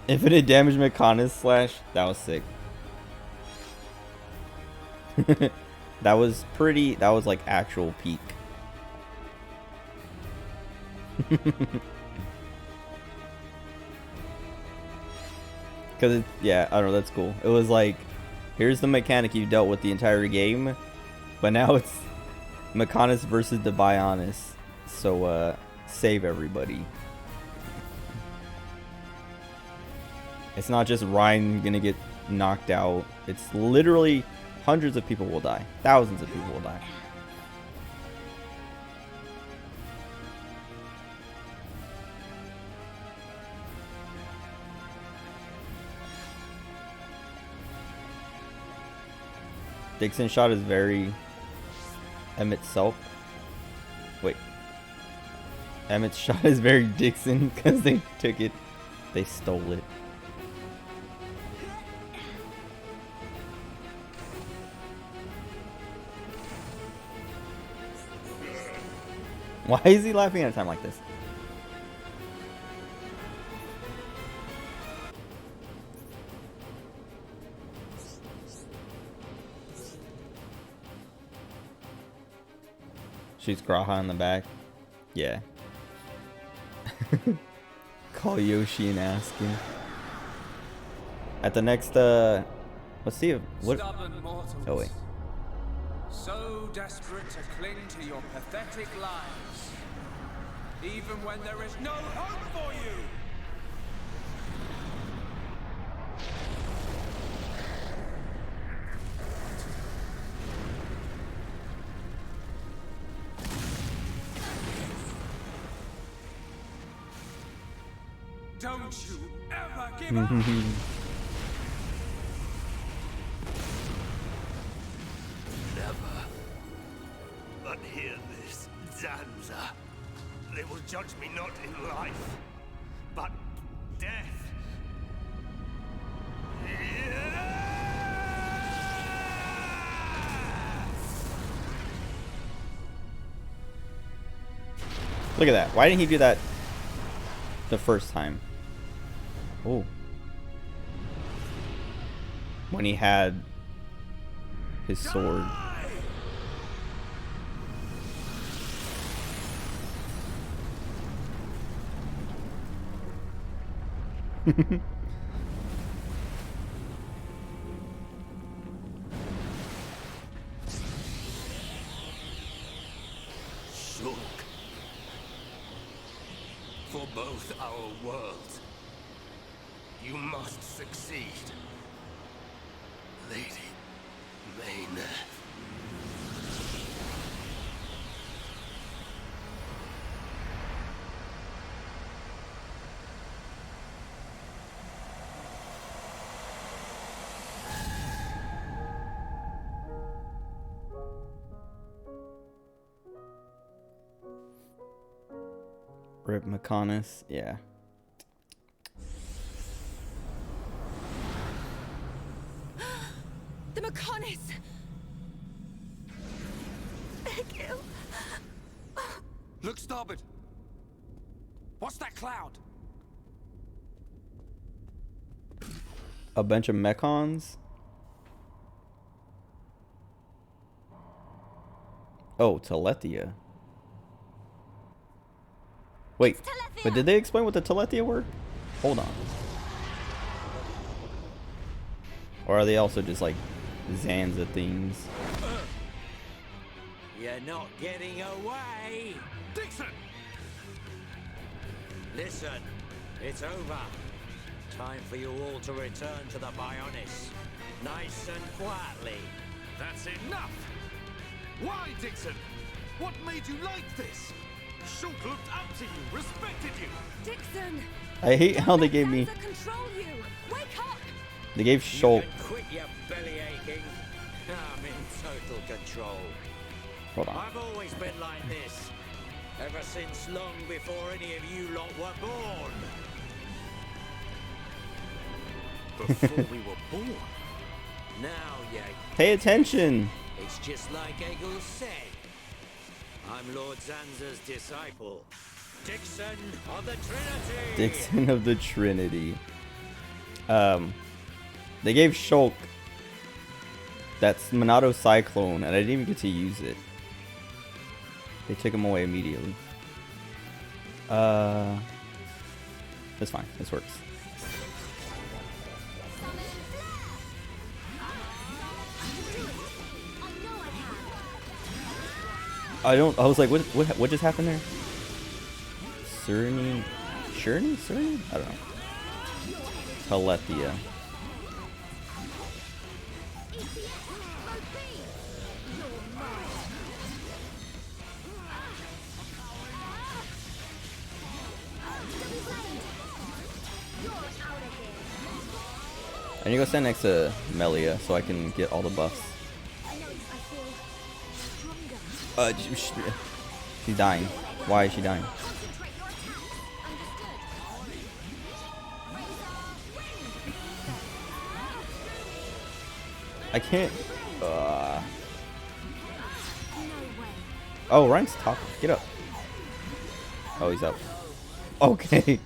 Infinite damage Mechonis slash. That was sick. That was pretty. That was like actual peak. Because yeah, I don't know. That's cool. It was like, here's the mechanic you dealt with the entire game, but now it's Mechonis versus the Bionis. So save everybody. It's not just Ryan gonna get knocked out. It's literally hundreds of people will die. Thousands of people will die. Dixon shot is very Emmett's self. Wait. Emmett's shot is very Dixon because they took it. They stole it. Why is he laughing at a time like this? Shoots Graha in the back. Yeah. Call Yoshi and ask him. At the next, let's see if, what? Oh, wait. So desperate to cling to your pathetic lives, even when there is no hope for you. Don't you ever give up! Never. But hear this, Zanza. They will judge me not in life, but death. Look at that. Why didn't he do that the first time? Oh. When he had his sword. Shulk. For both our worlds, you must succeed. Lady Maynard. Rip Mechonis, yeah. The Mechonis! Egil! Look starboard! What's that cloud? A bunch of mechons? Oh, Telethia. Wait, but did they explain what the Telethia were? Hold on. Or are they also just like Zanza things? You're not getting away! Dixon! Listen, it's over. Time for you all to return to the Bionis. Nice and quietly. That's enough! Why, Dixon? What made you like this? Shulk looked up to you, respected you. Dixon! I hate how they gave me. Control you! Wake up! They gave Shulk. You can quit your belly aching. I'm in total control. Hold on. I've always been like this. Ever since long before any of you lot were born. Before we were born? Now, yeah. Pay attention. It's just like Egil said. I'm Lord Zanza's disciple. Dixon of the Trinity! Dixon of the Trinity. They gave Shulk that's Monado Cyclone, and I didn't even get to use it. They took him away immediately. That's fine. This works. I was like, what just happened there? Cerny? I don't know. Telethia. I need to go stand next to Melia so I can get all the buffs. She's dying. Why is she dying? I can't. Oh, Ryan's top. Get up. Oh, he's up. Okay.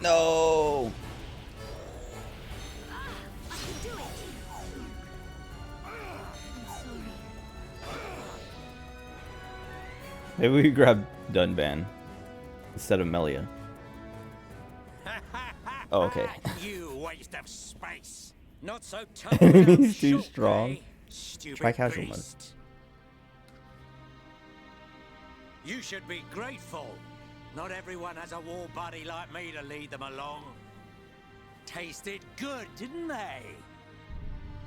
No. Maybe we could grab Dunban instead of Melia. Oh, okay. You waste of space. Not so tough. He's too strong. Stupid Try casual mode. beast. You should be grateful. Not everyone has a war buddy like me to lead them along. Tasted good, didn't they?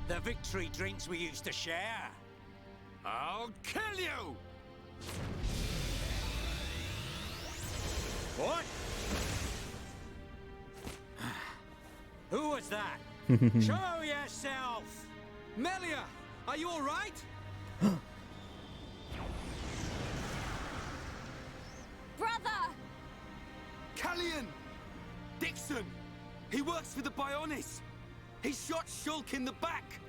The victory drinks we used to share. I'll kill you! What? Who was that? Show yourself! Melia, are you all right? Brother! Callian! Dixon! He works for the Bionis! He shot Shulk in the back!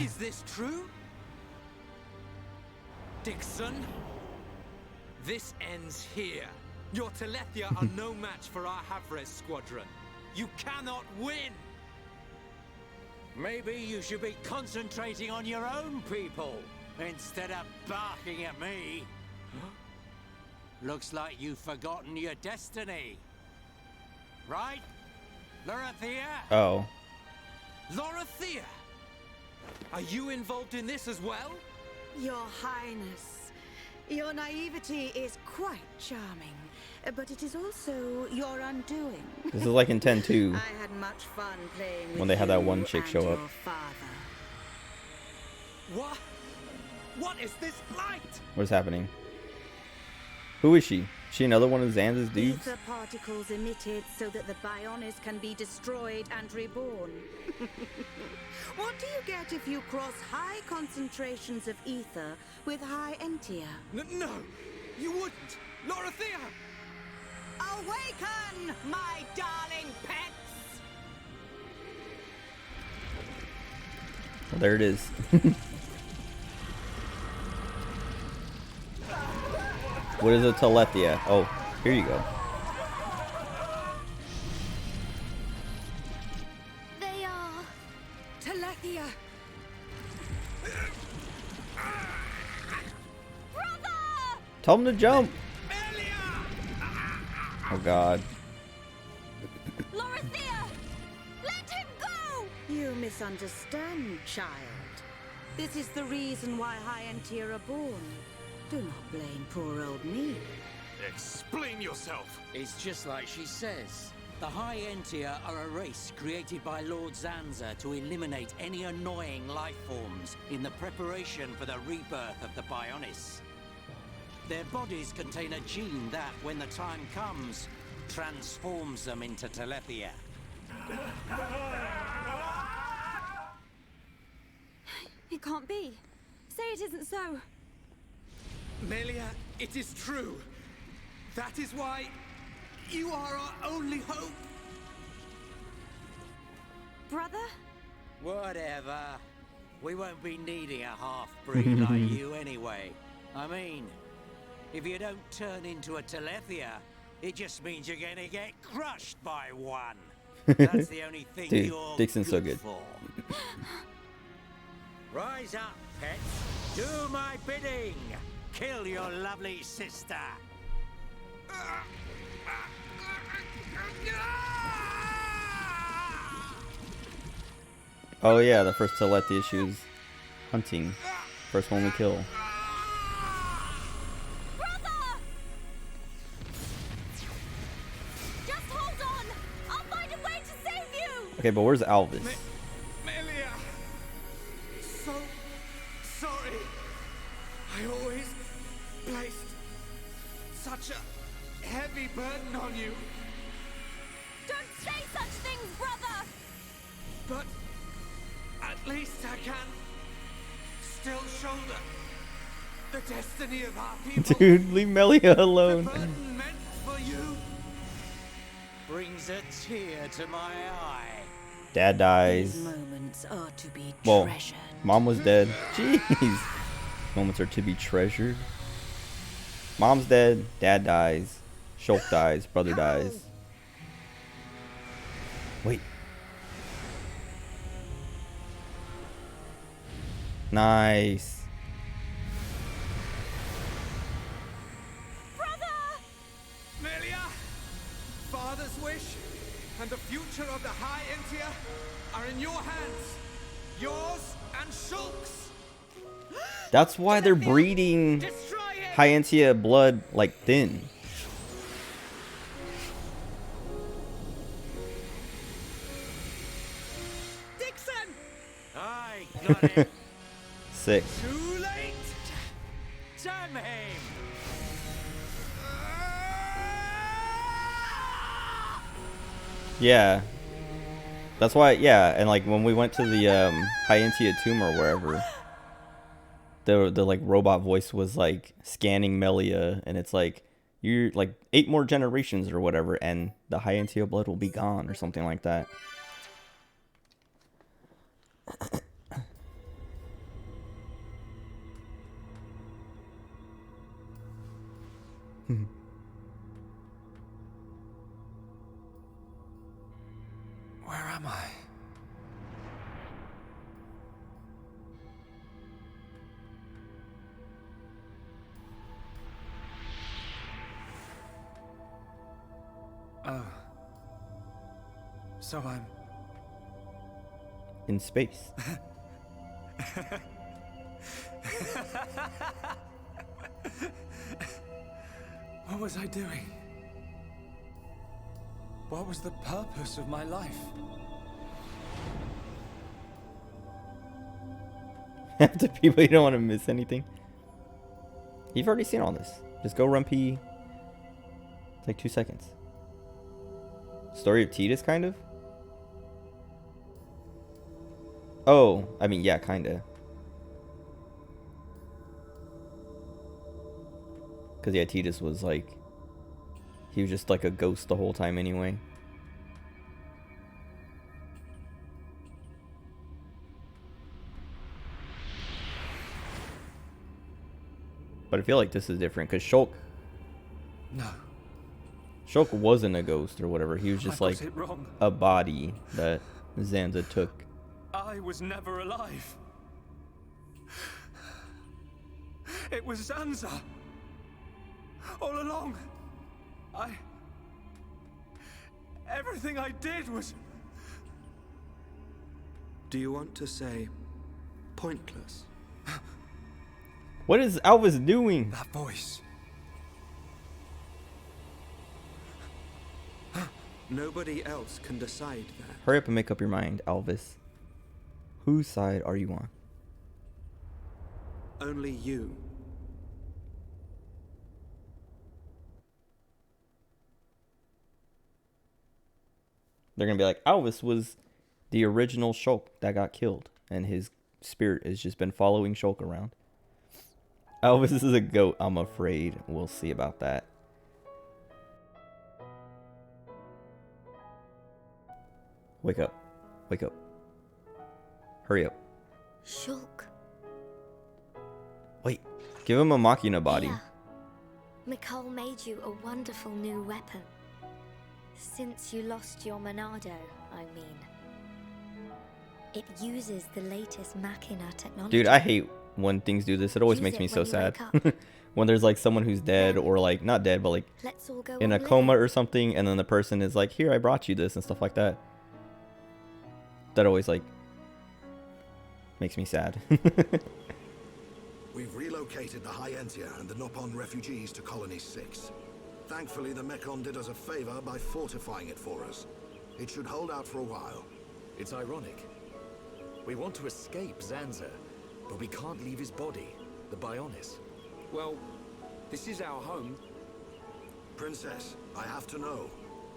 Is this true? Dixon? This ends here. Your Telethia are no match for our Havres squadron. You cannot win! Maybe you should be concentrating on your own people instead of barking at me. Looks like you've forgotten your destiny. Right? Lorithia? Oh. Lorithia! Are you involved in this as well? Your Highness, your naivety is quite charming, but it is also your undoing. This is like in 10-2. I had much fun playing with when they had that one you chick and show up. your father. What? What is this light? What is happening? Who is she? Is she another one of Zanza's dudes? Ether particles emitted so that the Bionis can be destroyed and reborn. What do you get if you cross high concentrations of ether with high entia? No, you wouldn't! Lorithia! Awaken, my darling pets! Well, there it is. What is a Telethia? Oh, here you go. They are... Telethia! Tell him to jump. Oh God. Lorithia! Let him go! You misunderstand, child. This is the reason why high entia are born. Do not blame poor old me. Explain yourself. It's just like she says. The High Entia are a race created by Lord Zanza to eliminate any annoying life forms in the preparation for the rebirth of the Bionis. Their bodies contain a gene that, when the time comes, transforms them into Telethia. It can't be. Say it isn't so. Melia, it is true. That is why you are our only hope. Brother? Whatever. We won't be needing a half-breed like you anyway. I mean, if you don't turn into a Telethia, it just means you're gonna get crushed by one. That's the only thing Dude, you're Dixon's so good. for. Rise up, pets. Do my bidding. Kill your lovely sister. Oh yeah, the first Telethia issues. Hunting. First one we kill. Brother! Just hold on! I'll find a way to save you! Okay, but where's Alvis? Melia! So sorry. I always placed such a heavy burden on you. Don't say such things, brother! But at least I can still shoulder the destiny of our people. Dude, leave Melia alone. The burden meant for you brings a tear to my eye. Dad dies. These moments are to be Well, treasured. Mom was dead. Jeez. Moments are to be treasured. Mom's dead. Dad dies. Shulk dies. Brother dies. Wait. Nice. Melia! Father's wish and the future of the High Entia are in your hands. Yours and Shulk's. That's why they're breeding High Entia blood like thin. Dixon! I got it. Sick. Too late! Damn him! Yeah. That's why, yeah, and like when we went to the High Entia tomb or wherever, the like robot voice was like scanning Melia, and it's like you're like 8 more generations or whatever, and the High Entia blood will be gone or something like that. Where am I? Oh. So I'm In space. What was I doing? What was the purpose of my life? To people, you don't want to miss anything. You've already seen all this. Just go run pee. It's like 2 seconds. Story of Tidus, kind of? Oh, I mean, yeah, kinda. Because, yeah, Tidus was like... He was just like a ghost the whole time anyway. But I feel like this is different because Shulk... No. Shulk wasn't a ghost or whatever. He was just I like got it wrong. a body that Zanza took. I was never alive. It was Zanza. All along. Everything I did was... Do you want to say pointless? What is Alvis doing? That voice. Nobody else can decide that. Hurry up and make up your mind, Alvis. Whose side are you on? Only you. They're gonna be like, Alvis was the original Shulk that got killed, and his spirit has just been following Shulk around. Alvis is a goat, I'm afraid. We'll see about that. Wake up. Wake up. Hurry up. Shulk. Wait. Give him a Machina body. Here. Nicole made you a wonderful new weapon. Since you lost your Monado, I mean. It uses the latest Machina technology. Dude, I hate when things do this. It always makes me so sad. When there's like someone who's dead, or like not dead, but like in a coma or something, and then the person is like, here, I brought you this and stuff like that. That always like makes me sad. We've relocated the High Entia and the Nopon refugees to Colony 6. Thankfully, the Mekon did us a favor by fortifying it for us. It should hold out for a while. It's ironic. We want to escape Zanza, but we can't leave his body, the Bionis. Well, this is our home. Princess, I have to know.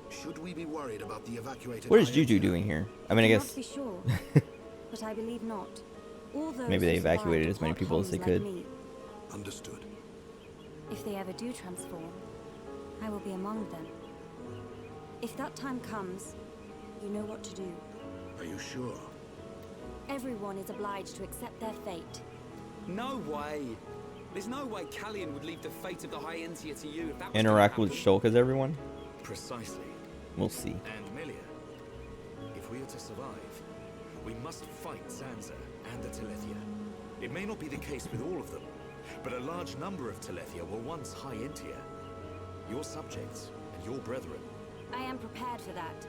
Should we be worried about the evacuated... What is Juju doing here? I mean, I guess... Not be sure, but I believe not. All those maybe they who survived evacuated as many are people as they like could. me. Understood. If they ever do transform, I will be among them. If that time comes, you know what to do. Are you sure? Everyone is obliged to accept their fate. No way. There's no way Callian would leave the fate of the High Entia to you if that was Interact with Shulk as everyone? Precisely. We'll see. And Melia, if we are to survive, we must fight Zanza and the Telethia. It may not be the case with all of them, but a large number of Telethia were once High Entia. Your subjects and your brethren. I am prepared for that.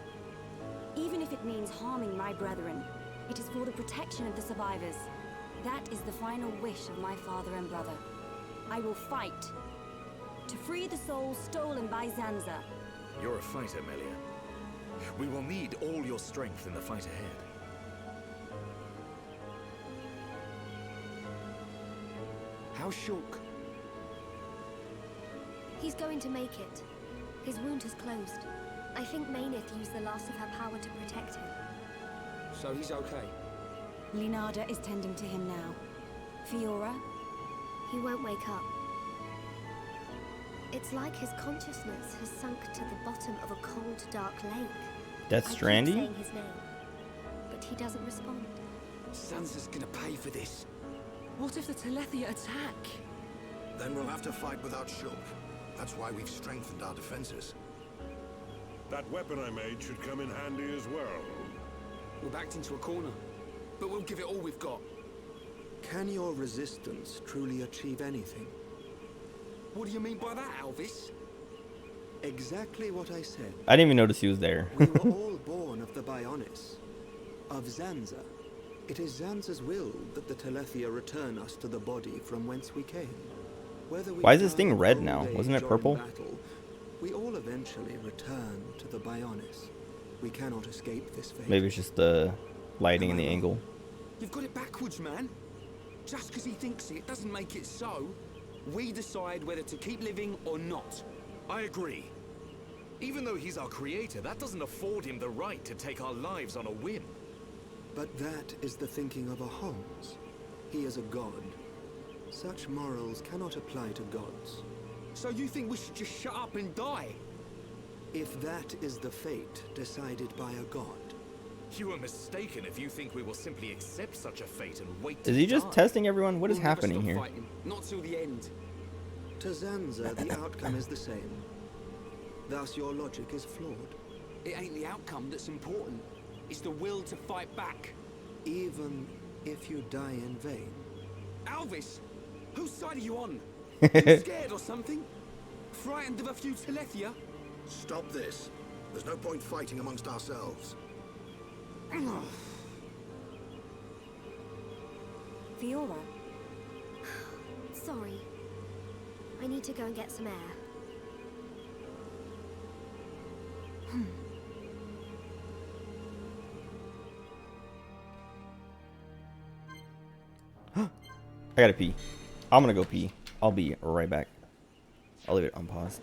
Even if it means harming my brethren, it is for the protection of the survivors. That is the final wish of my father and brother. I will fight to free the souls stolen by Zanza. You're a fighter, Melia. We will need all your strength in the fight ahead. How's Shulk? He's going to make it. His wound has closed. I think Maynith used the last of her power to protect him. So he's okay? Linada is tending to him now. Fiora? He won't wake up. It's like his consciousness has sunk to the bottom of a cold, dark lake. That's Strandy? I keep saying his name, but he doesn't respond. Sansa's gonna pay for this. What if the Telethia attack? Then we'll have to fight without Shulk. That's why we've strengthened our defenses. That weapon I made should come in handy as well. We're backed into a corner, but we'll give it all we've got. Can your resistance truly achieve anything? What do you mean by that, Alvis? Exactly what I said. I didn't even notice he was there. We were all born of the Bionis, of Zanza. It is Zanza's will that the Telethia return us to the body from whence we came. Whether we Why is this thing red now? old Wasn't age it or in purple? battle, we all eventually return to the Bionis. We cannot escape this fate. Maybe it's just the lighting and the angle. You've got it backwards, man. Just because he thinks it doesn't make it so. We decide whether to keep living or not. I agree. Even though he's our creator, that doesn't afford him the right to take our lives on a whim. But that is the thinking of a Holmes. He is a god. Such morals cannot apply to gods. So you think we should just shut up and die? If that is the fate decided by a god. You are mistaken if you think we will simply accept such a fate and wait Is he just testing everyone? What is happening here? Fighting. Not till the end. To Zanza, the outcome is the same. Thus, your logic is flawed. It ain't the outcome that's important. It's the will to fight back. Even if you die in vain. Alvis, whose side are you on? You scared or something? Frightened of a few Telethia? Stop this. There's no point fighting amongst ourselves. Fiora? Sorry. I need to go and get some air. I gotta pee. I'm gonna go pee. I'll be right back. I'll leave it unpaused.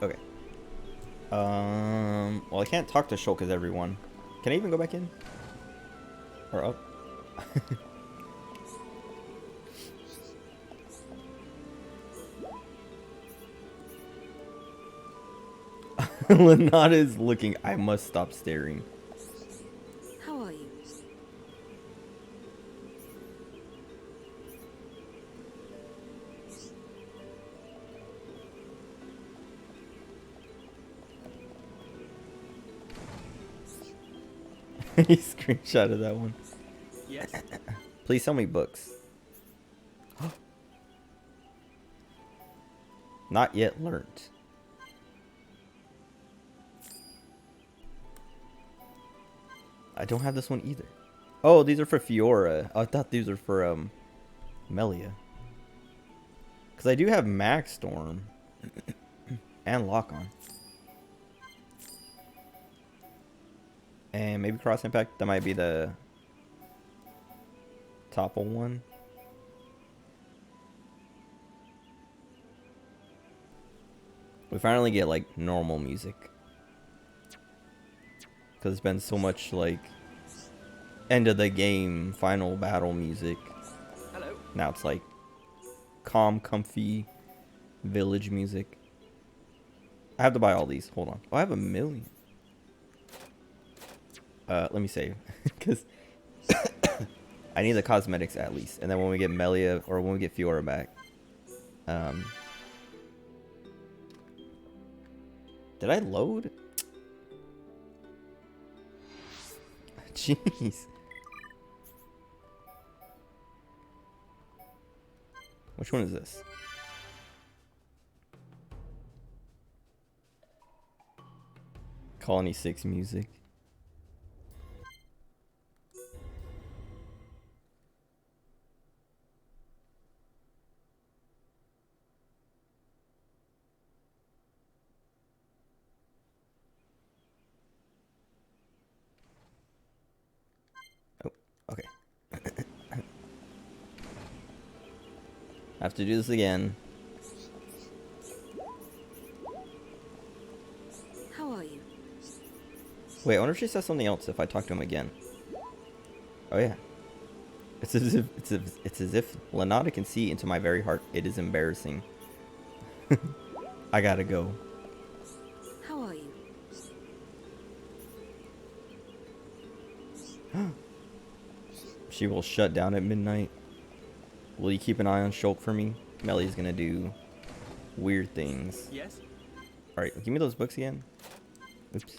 Okay. Well, I can't talk to Shulk as everyone. Can I even go back in? Or up? Lenata is looking. I must stop staring. How are you? He screenshotted that one. Yes. Please sell me books. Not yet learned. I don't have this one either. Oh, these are for Fiora. I thought these were for Melia. Because I do have Max Storm and Lock On. And maybe Cross Impact. That might be the topple one. We finally get like normal music. Because it's been so much like end of the game, final battle music. Hello. Now it's like calm, comfy village music. I have to buy all these. Hold on. Oh, I have 1 million. Let me save. Because I need the cosmetics at least. And then when we get Melia or when we get Fiora back. Did I load? Jeez. Which one is this? Colony 6 music. have to do this again. How are you? Wait, I wonder if she says something else if I talk to him again. Oh yeah. It's as if Lenata can see into my very heart. It is embarrassing. I gotta go. How are you? She will shut down at midnight. Will you keep an eye on Shulk for me? Melly's gonna do weird things. Yes? Alright, give me those books again. Oops.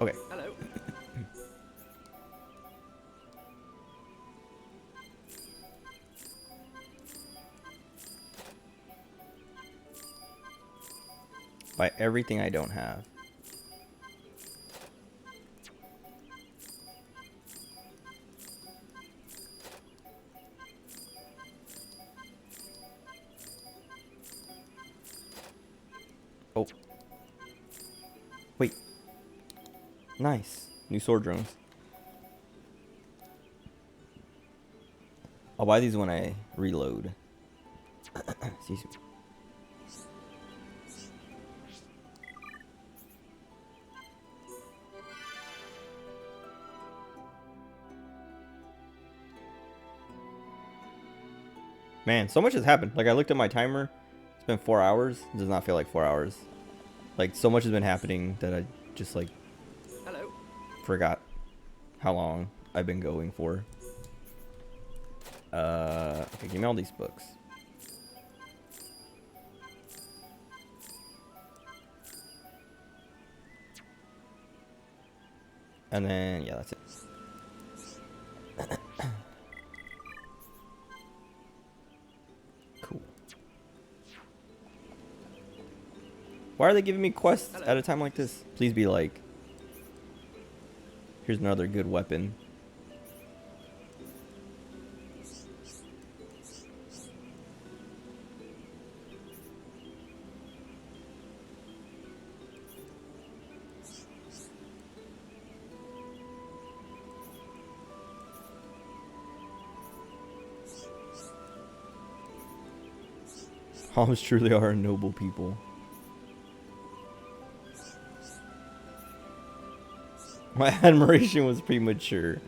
Okay. Hello. Buy everything I don't have. Oh. Wait. Nice. New sword drones. I'll buy these when I reload. Excuse me. Man, so much has happened. Like, I looked at my timer. It's been 4 hours. It does not feel like 4 hours. Like, so much has been happening that I just, like, forgot how long I've been going for. Okay, give me all these books. And then, yeah, that's it. Cool. Why are they giving me quests at a time like this? Please be like, here's another good weapon. Homs truly are a noble people. My admiration was premature.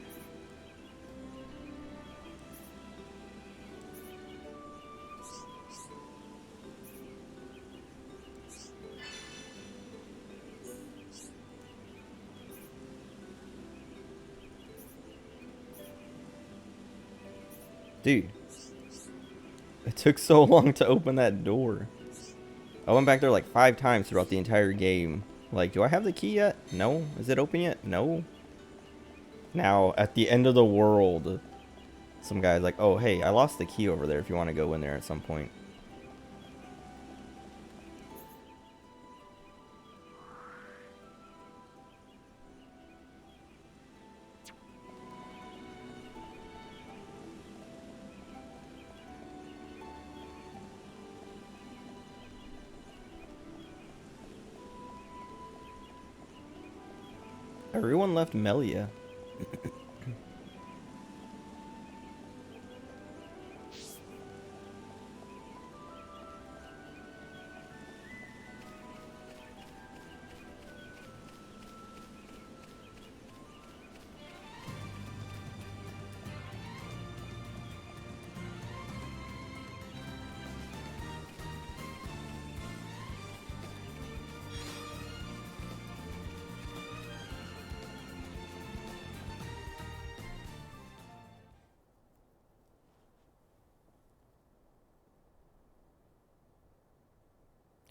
Dude. It took so long to open that door. I went back there like 5 times throughout the entire game. Like, do I have the key yet? No. Is it open yet? No. Now, at the end of the world, some guy's like, oh, hey, I lost the key over there if you want to go in there at some point. Everyone left Melia.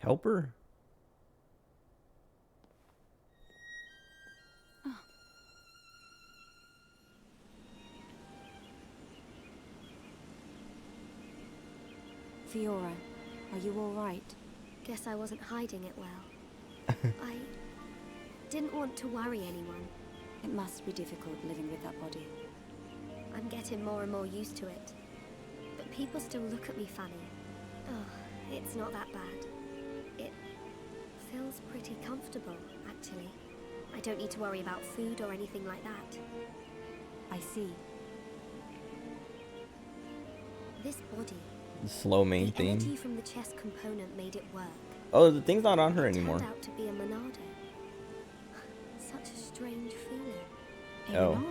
Helper? Fiora, are you all right? Guess I wasn't hiding it well. I didn't want to worry anyone. It must be difficult living with that body. I'm getting more and more used to it. But people still look at me funny. Oh, it's not that bad. It feels pretty comfortable, actually. I don't need to worry about food or anything like that. I see. This body, The slow main the theme. energy from the chest component made it work. Oh, the thing's not on her anymore. Turned out to be a Monado. Such a strange feeling. Oh.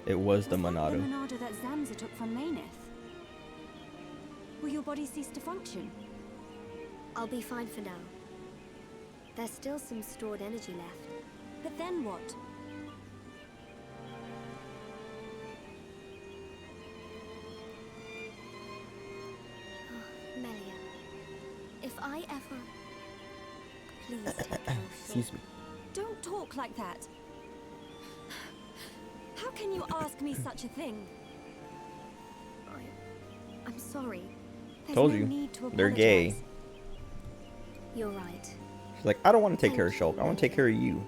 It was the The Monado. Monado that Zanza took from Maynith. Will your body cease to function? I'll be fine for now. There's still some stored energy left. But then what? Oh, Melia, if I ever... Please take care of Excuse me. Don't talk like that. How can you ask me such a thing? I'm sorry. There's Told no you. need to They're gay. apologize. You're right. She's like, I don't want to take care of Shulk. I want to take care of you.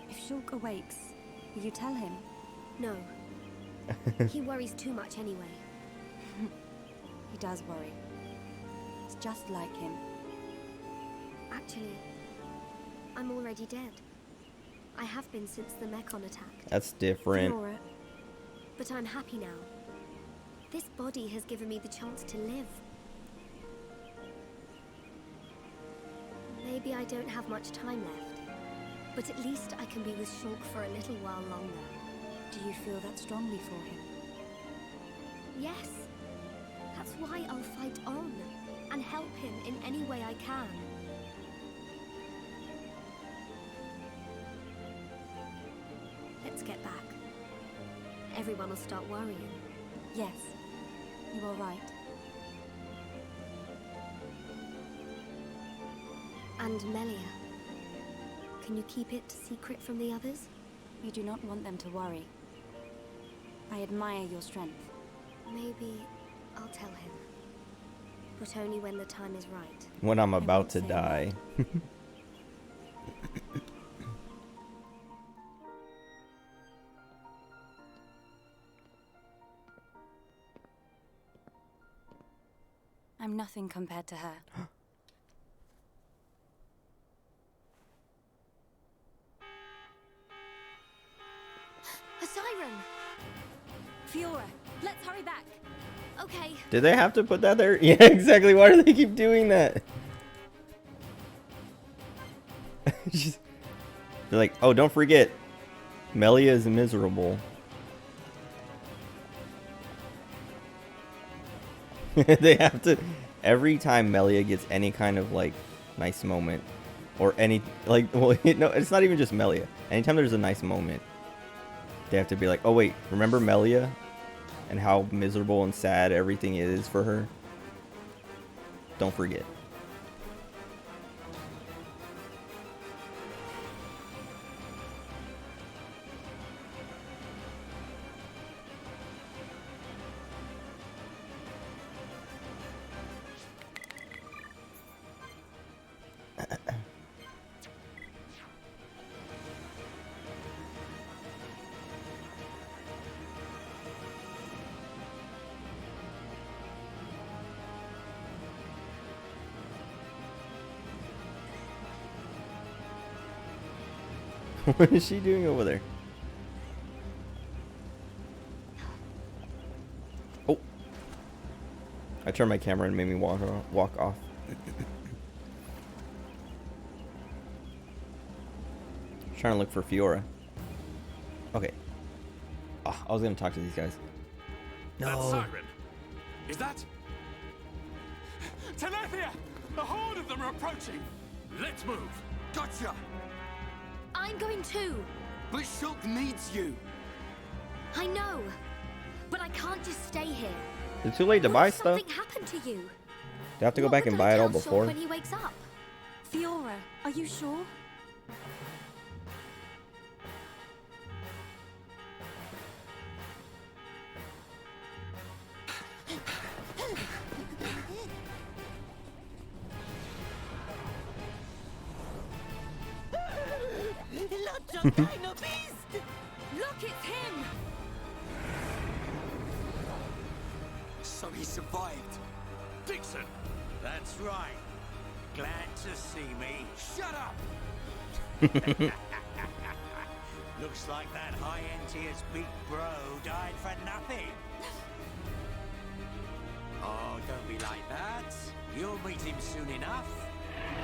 If Shulk awakes, will you tell him? No. He worries too much anyway. He does worry. It's just like him. Actually, I'm already dead. I have been since the Mekon attack. That's different. Fiora. But I'm happy now. This body has given me the chance to live. Maybe I don't have much time left, but at least I can be with Shulk for a little while longer. Do you feel that strongly for him? Yes. That's why I'll fight on and help him in any way I can. Let's get back. Everyone will start worrying. Yes, you are right. And Melia, can you keep it secret from the others? You do not want them to worry. I admire your strength. Maybe I'll tell him. But only when the time is right. When I'm about to die. I'm nothing compared to her. A siren! Fiora, let's hurry back. Okay. Did they have to put that there? Yeah, exactly. Why do they keep doing that? They're like, oh, don't forget, Melia is miserable. They have to, every time Melia gets any kind of like nice moment, or any like, well, no, it's not even just Melia. Anytime there's a nice moment, they have to be like, oh wait, remember Melia and how miserable and sad everything is for her? Don't forget. What is she doing over there? Oh. I turned my camera and made me walk off. Trying to look for Fiora. Okay. Oh, I was gonna talk to these guys. That No. siren. Is that... Telethia! A horde of them are approaching! Let's move. Gotcha! I'm going too. But Shulk needs you. I know, but I can't just stay here. Is it too late to buy stuff? Something happened to you. Do I have to go back and buy it all Tell Shulk before? when he wakes up. Fiora, are you sure? final beast! Look, it's him! So he survived. Dixon! That's right. Glad to see me. Shut up! Looks like that high Entier's big bro died for nothing. Oh, don't be like that. You'll meet him soon enough.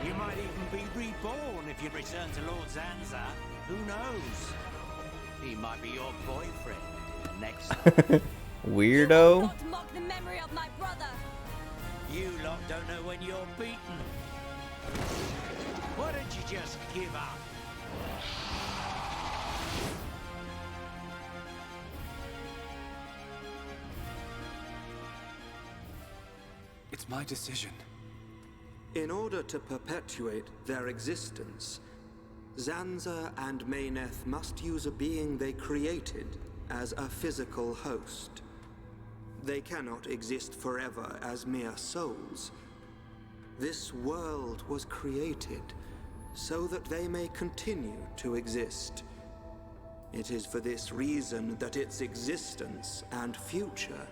You might even be reborn if you return to Lord Zanza. Who knows? He might be your boyfriend next time. Weirdo. Not mock the memory of my brother. You lot don't know when you're beaten. Why don't you just give up? It's my decision. In order to perpetuate their existence, Zanza and Mayneth must use a being they created as a physical host. They cannot exist forever as mere souls. This world was created so that they may continue to exist. It is for this reason that its existence and future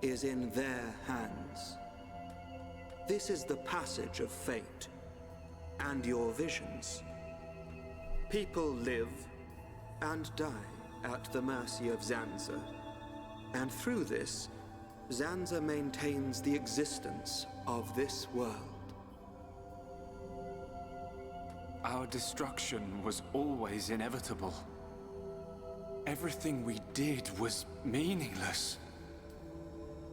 is in their hands. This is the passage of fate, and your visions. People live and die at the mercy of Zanza, and through this, Zanza maintains the existence of this world. Our destruction was always inevitable. Everything we did was meaningless.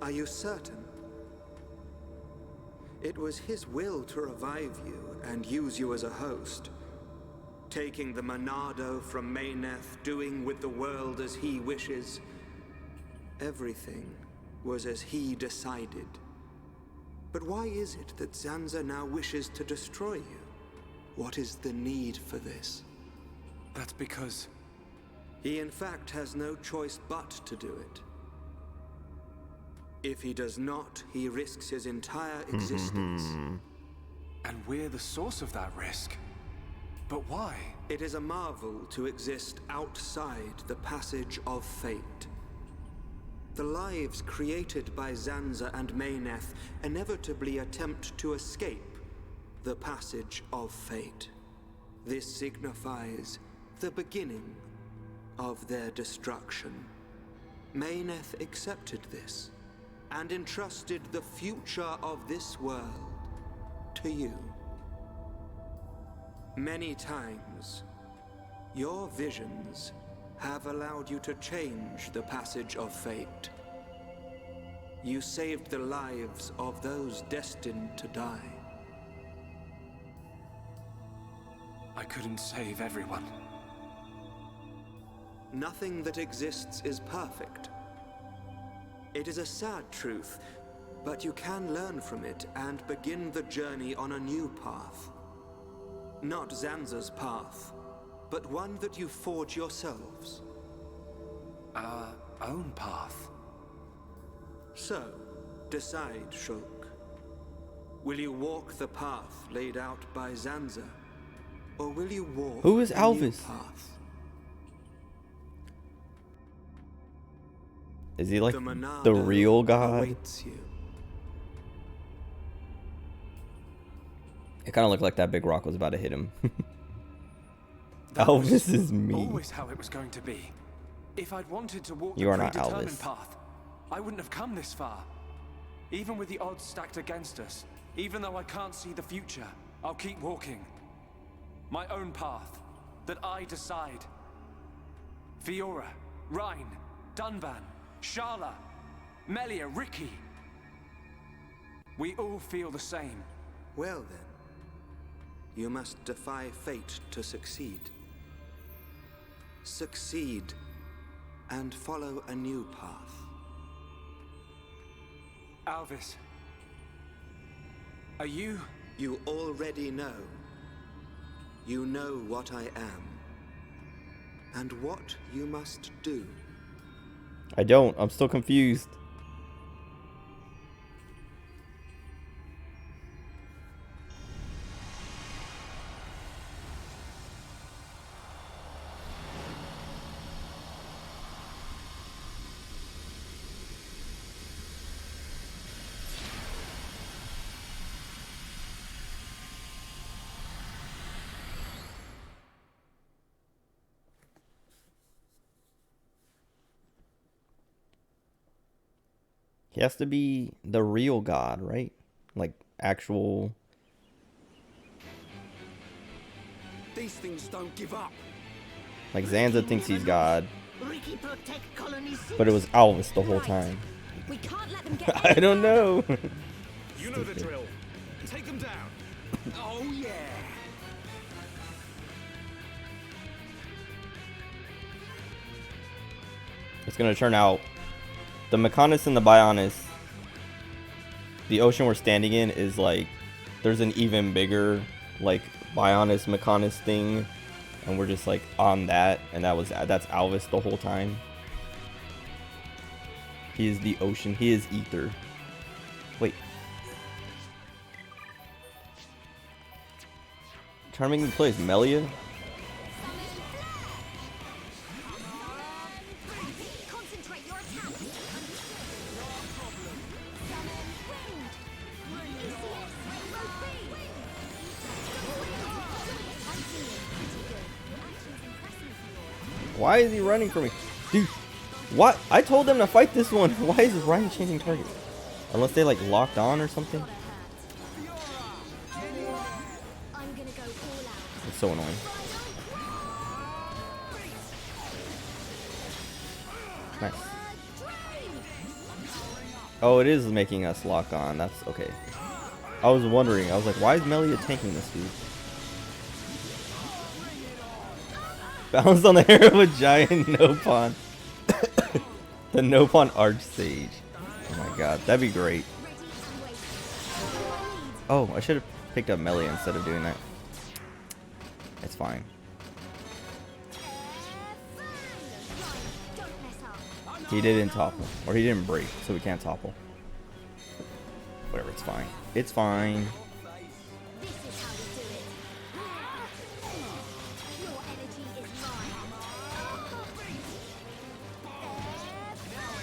Are you certain? It was his will to revive you and use you as a host. Taking the Monado from Mayneth, doing with the world as he wishes. Everything was as he decided. But why is it that Zanza now wishes to destroy you? What is the need for this? That's because... He in fact has no choice but to do it. If he does not, he risks his entire existence. And we're the source of that risk. But why? It is a marvel to exist outside the passage of fate. The lives created by Zanza and Mayneth inevitably attempt to escape the passage of fate. This signifies the beginning of their destruction. Mayneth accepted this and entrusted the future of this world to you. Many times, your visions have allowed you to change the passage of fate. You saved the lives of those destined to die. I couldn't save everyone. Nothing that exists is perfect. It is a sad truth, but you can learn from it and begin the journey on a new path. Not Zanza's path, but one that you forge yourselves. Our own path. So, decide, Shulk. Will you walk the path laid out by Zanza, or will you walk Who is a new Alvis? path? Is he like the Monado real god? awaits you. It kind of looked like that big rock was about to hit him. That Alvis was is me. Always how it was going to be. If I'd wanted to walk You the are not predetermined Alvis. path, I wouldn't have come this far. Even with the odds stacked against us, even though I can't see the future, I'll keep walking. My own path, that I decide. Fiora, Rhine, Dunban, Sharla, Melia, Ricky. We all feel the same. Well then, you must defy fate to succeed. Succeed and follow a new path. Alvis, are you... You already know. You know what I am. And what you must do. I don't. I'm still confused. He has to be the real God, right? Like actual. These things don't give up. Like Zanza thinks he's God, Ricky protect Colony 6. but it was Alvis the whole time. We can't let them get I don't know. You know the drill. Take them down. Oh yeah. It's gonna turn out the Mechonis and the Bionis. The ocean we're standing in is like there's an even bigger like Bionis Mechonis thing, and we're just like on that, and that's Alvis the whole time. He is the ocean. He is ether. Wait. Trying to make me play as Melia? Concentrate your attack. Why is he running from me? Dude, what? I told them to fight this one. Why is Ryan changing target? Unless they like locked on or something. It's so annoying. Nice. Oh, it is making us lock on. That's okay. I was wondering. I was like, why is Melia tanking this dude? Bounced on the hair of a giant Nopon. The Nopon Archsage. Oh my god, that'd be great. Oh, I should have picked up Melia instead of doing that. It's fine. He didn't topple. Or he didn't break, so we can't topple. Whatever, it's fine. It's fine.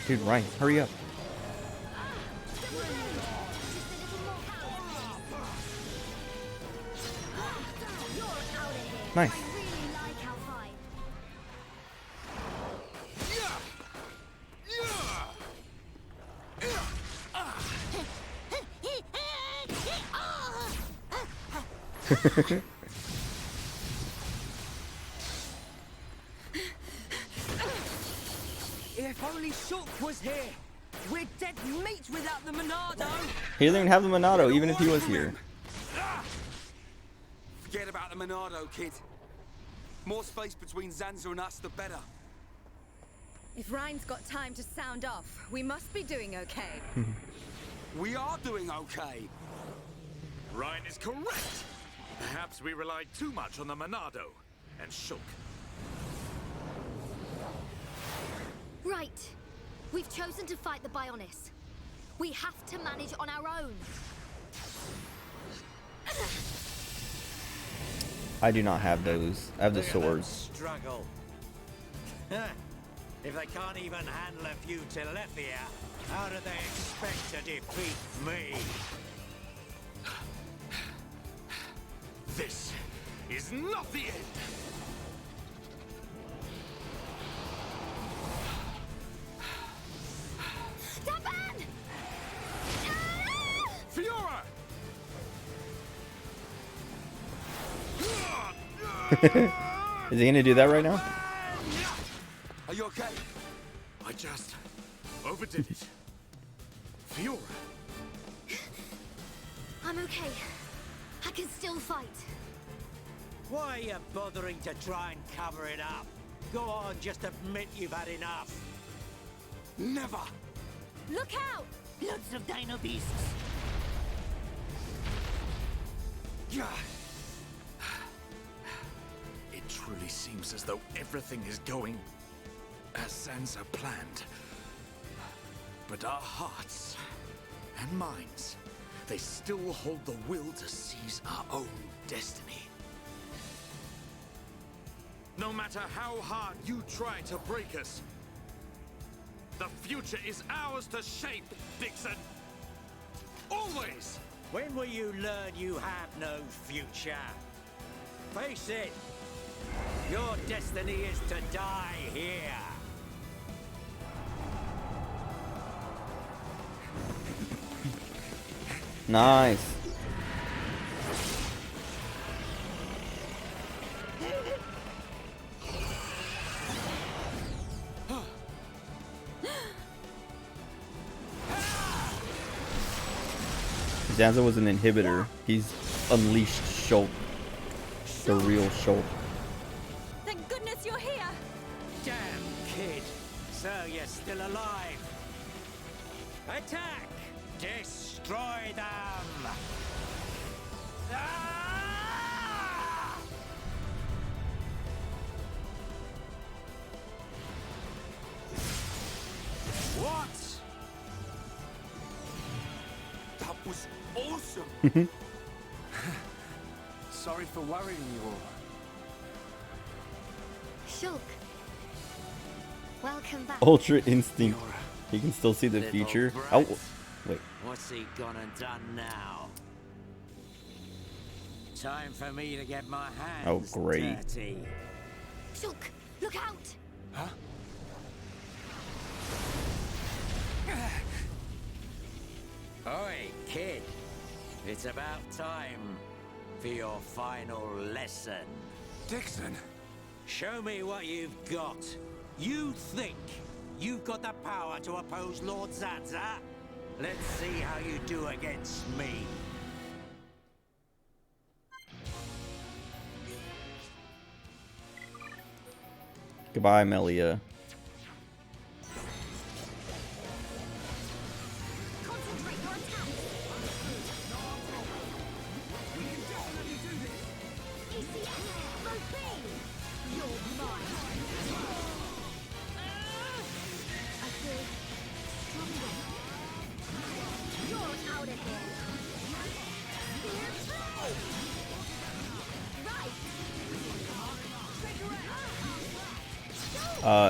Dude, Ryan, hurry up. Nice. If only Shulk was here. We're dead meat without the Monado. He doesn't even have the Monado, even if he was here. Forget about the Monado, kid. More space between Zanza and us, the better. If Ryan's got time to sound off, we must be doing okay. We are doing okay. Ryan is correct. Perhaps we relied too much on the Monado and Shulk. Right. We've chosen to fight the Bionis. We have to manage on our own. I do not have those. I have the swords. Struggle. If they can't even handle a few Telethia, how do they expect to defeat me? This is not the end. Fiora! Is he gonna do that right now? Are you okay? I just overdid it. Fiora! I'm okay. I can still fight. Why are you bothering to try and cover it up? Go on, just admit you've had enough. Never! Look out! Lots of dino beasts. It truly seems as though everything is going as Zanza planned. But our hearts and minds, they still hold the will to seize our own destiny. No matter how hard you try to break us, the future is ours to shape, Dixon. Always! When will you learn you have no future? Face it, your destiny is to die here. Nice. Zanza was an inhibitor. He's unleashed Shulk. The real Shulk. Thank goodness you're here! Damn kid! So you're still alive! Attack! Destroy them! Ah! What? That was awesome! Sorry for worrying you all. Shulk. Welcome back. Ultra Instinct. He can still see the Little future. brat. Oh, wait. What's he gone and done now? Time for me to get my hands great. dirty. Shulk, look out! Huh? Oi, kid. It's about time for your final lesson. Dixon! Show me what you've got. You think you've got the power to oppose Lord Zanza? Let's see how you do against me. Goodbye, Melia.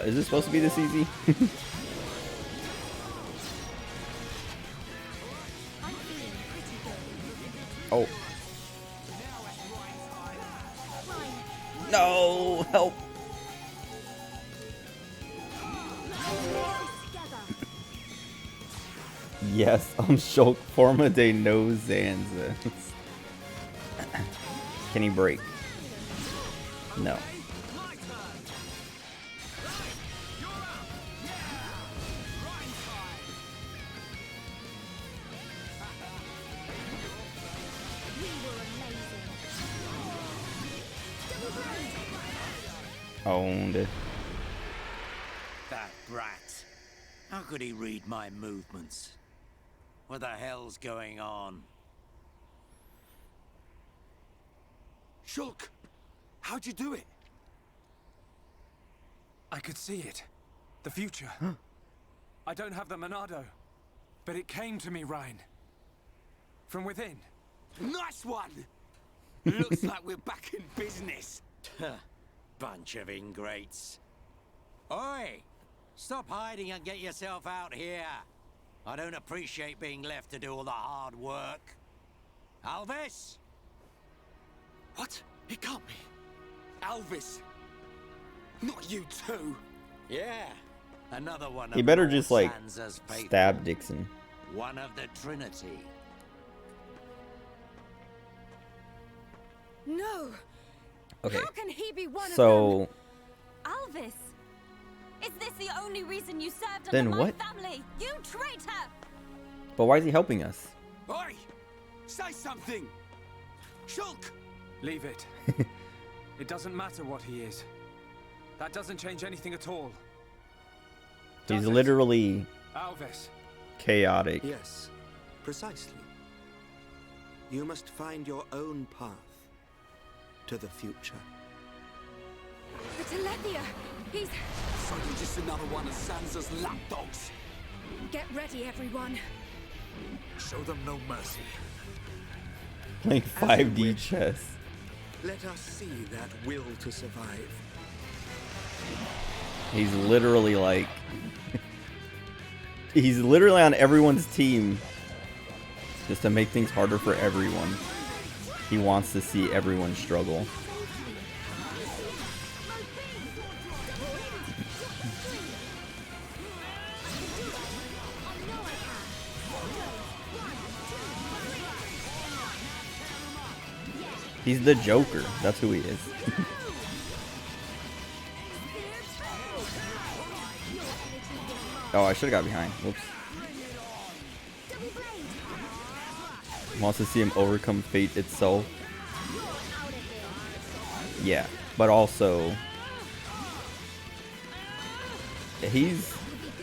Is this supposed to be this easy? Oh. No, help. Yes, I'm Shulk. Forma de no Zanza. Can he break? No. Owned. That brat. How could he read my movements? What the hell's going on? Shulk! How'd you do it? I could see it. The future. I don't have the Monado, but it came to me, Ryan. From within. Nice one! Looks like we're back in business. Bunch of ingrates. Oi! Stop hiding and get yourself out here. I don't appreciate being left to do all the hard work. Alvis? What? It can't be. Alvis. Not you too. Yeah. Another one of He better Lord just like Sansa's faithful. stab Dixon. One of the Trinity. No! Okay. How can he be one So of them? Alvis! Is this the only reason you served Then under my what? family? You traitor! But why is he helping us? Oi! Say something! Shulk! Leave it. It doesn't matter what he is. That doesn't change anything at all. He's literally Alvis. chaotic. Yes, precisely. You must find your own path to the future. The Telethia! He's... So you're just another one of Sansa's lapdogs. Get ready, everyone. Show them no mercy. Playing 5D chess. Let us see that will to survive. He's literally like... He's literally on everyone's team. Just to make things harder for everyone. He wants to see everyone struggle. He's the Joker. That's who he is. Oh, I should have got behind. Whoops. Wants to see him overcome fate itself. Yeah, but also he's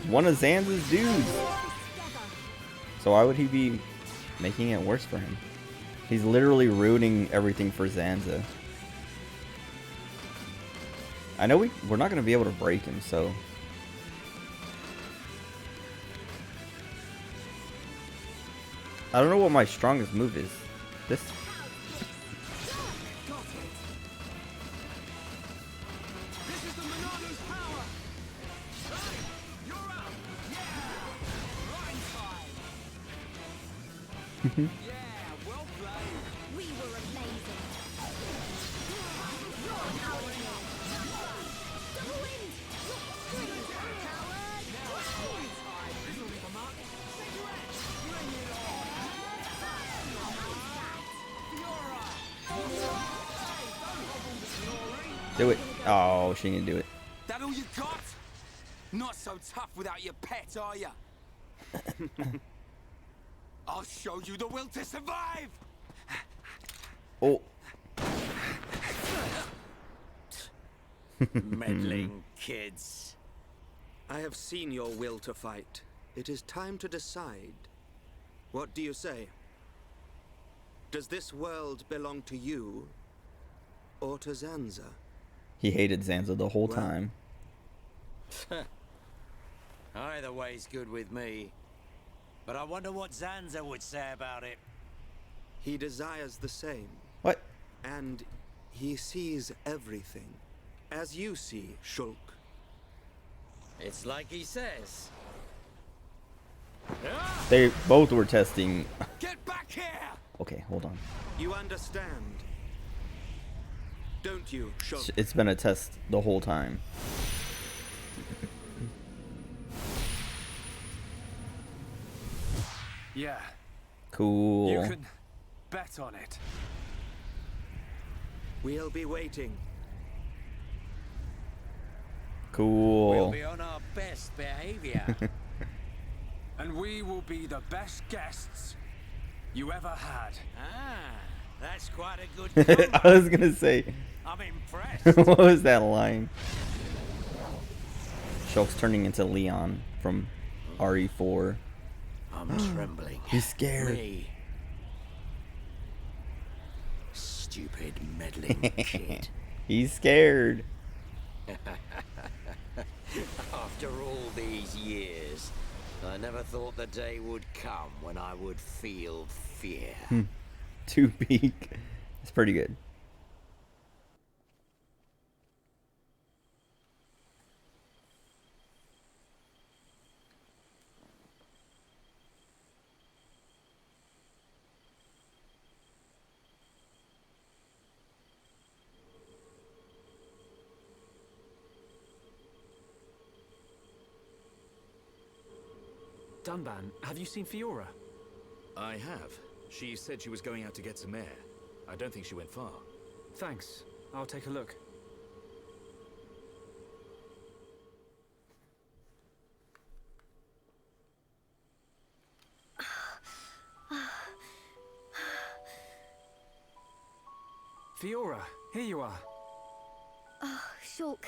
one of Zanza's dudes. So why would he be making it worse for him? He's literally ruining everything for Zanza. I know we're not going to be able to break him, so... I don't know what my strongest move is. This... Do it. Oh, she didn't do it. That all you got? Not so tough without your pet, are ya? I'll show you the will to survive. Oh. Meddling kids. I have seen your will to fight. It is time to decide. What do you say? Does this world belong to you or to Zanza? He hated Zanza the whole time. Either way's good with me. But I wonder what Zanza would say about it. He desires the same. What? And he sees everything. As you see, Shulk. It's like he says. They both were testing. Get back here! Okay, hold on. You understand, don't you, Shulk? It's been a test the whole time. Yeah. Cool. You can bet on it. We'll be waiting. Cool. We'll be on our best behavior. And we will be the best guests you ever had. Ah, that's quite a good comeback. I was gonna say. I'm impressed. What was that line? Shulk's turning into Leon from RE4. I'm trembling. He's scared. Me. Stupid meddling kid. He's scared. After all these years, I never thought the day would come when I would feel fear. Two Peak. It's pretty good. Dunban, have you seen Fiora? I have. She said she was going out to get some air. I don't think she went far. Thanks. I'll take a look. Fiora, here you are. Oh, Shulk.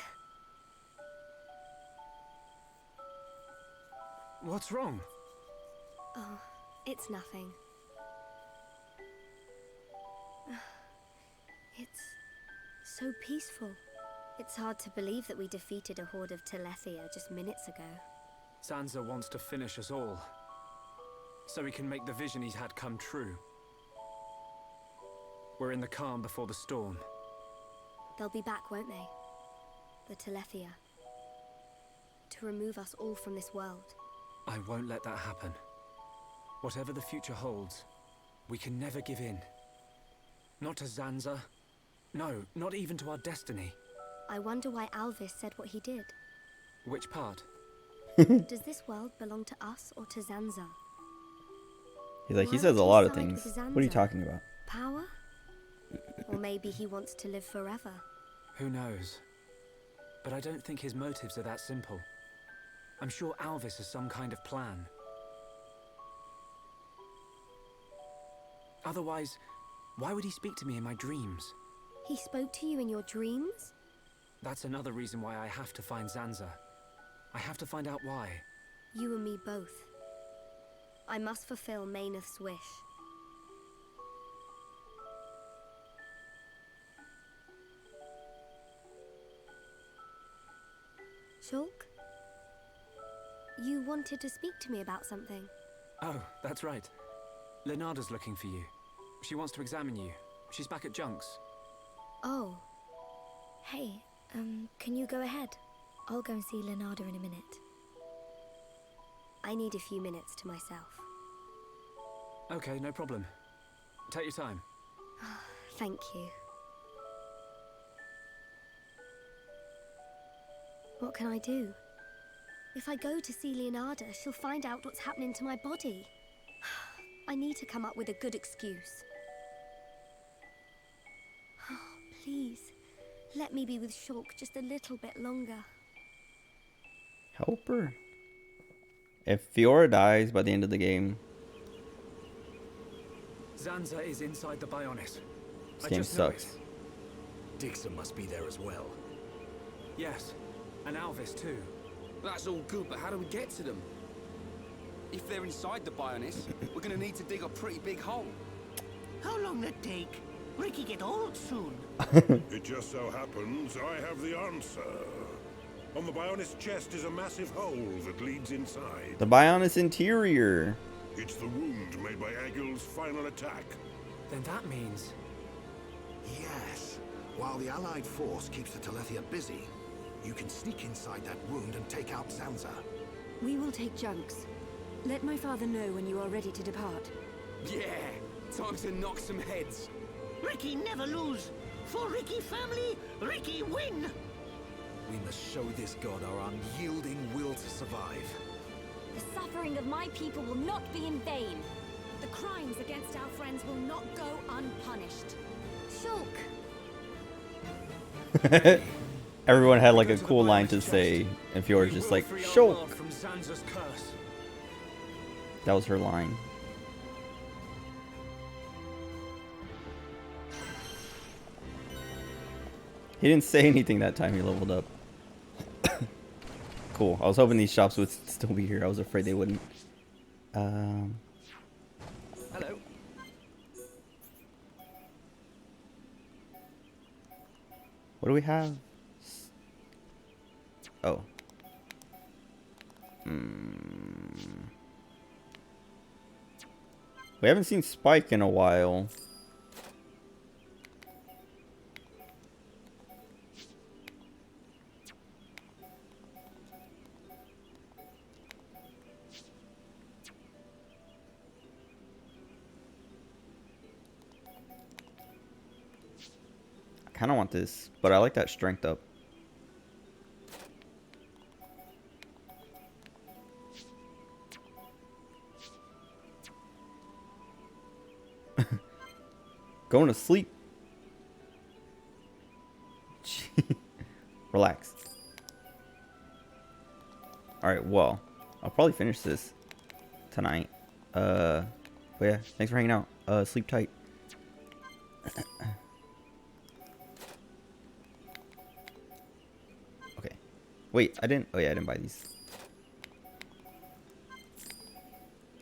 What's wrong? Oh, it's nothing. It's so peaceful. It's hard to believe that we defeated a horde of Telethia just minutes ago. Zanza wants to finish us all, so he can make the vision he's had come true. We're in the calm before the storm. They'll be back, won't they? The Telethia. To remove us all from this world. I won't let that happen. Whatever the future holds, we can never give in. Not to Zanza. No, not even to our destiny. I wonder why Alvis said what he did. Which part? Does this world belong to us or to Zanza? He's like, he Why says would a lot of side things. with What are you Zanza? talking about? Power? Or maybe he wants to live forever. Who knows? But I don't think his motives are that simple. I'm sure Alvis has some kind of plan. Otherwise, why would he speak to me in my dreams? He spoke to you in your dreams? That's another reason why I have to find Zanza. I have to find out why. You and me both. I must fulfill Mayneth's wish. Shulk? You wanted to speak to me about something. Oh, that's right. Leonarda's looking for you. She wants to examine you. She's back at Junks. Oh. Hey, can you go ahead? I'll go and see Leonarda in a minute. I need a few minutes to myself. Okay, no problem. Take your time. Thank you. What can I do? If I go to see Leonarda, she'll find out what's happening to my body. I need to come up with a good excuse. Please, let me be with Shulk just a little bit longer. Help her. If Fiora dies by the end of the game, Zanza is inside the Bionis. this game sucks. Dixon must be there as well. Yes, and Alvis too. That's all good, but how do we get to them? If they're inside the Bionis, we're gonna need to dig a pretty big hole. How long that take? Ricky get old soon. It just so happens I have the answer. On the Bionis chest is a massive hole that leads inside. The Bionis interior. It's the wound made by Agil's final attack. Then that means... Yes. While the Allied force keeps the Telethia busy, you can sneak inside that wound and take out Zanza. We will take Junks. Let my father know when you are ready to depart. Yeah, time to knock some heads. Ricky never lose. For Ricky family, Ricky win. We must show this god our unyielding will to survive. The suffering of my people will not be in vain. The crimes against our friends will not go unpunished. Shulk! Everyone had like a cool line to say, and Fiora's just like, Shulk! From Zanza's curse. That was her line. He didn't say anything that time he leveled up. Cool. I was hoping these shops would still be here. I was afraid they wouldn't. Hello. What do we have? Oh. We haven't seen Spike in a while. I kind of want this, but I like that strength up. Going to sleep. Relax. Alright, well, I'll probably finish this tonight. But yeah, thanks for hanging out. Sleep tight. Okay. Wait, I didn't... Oh yeah, I didn't buy these.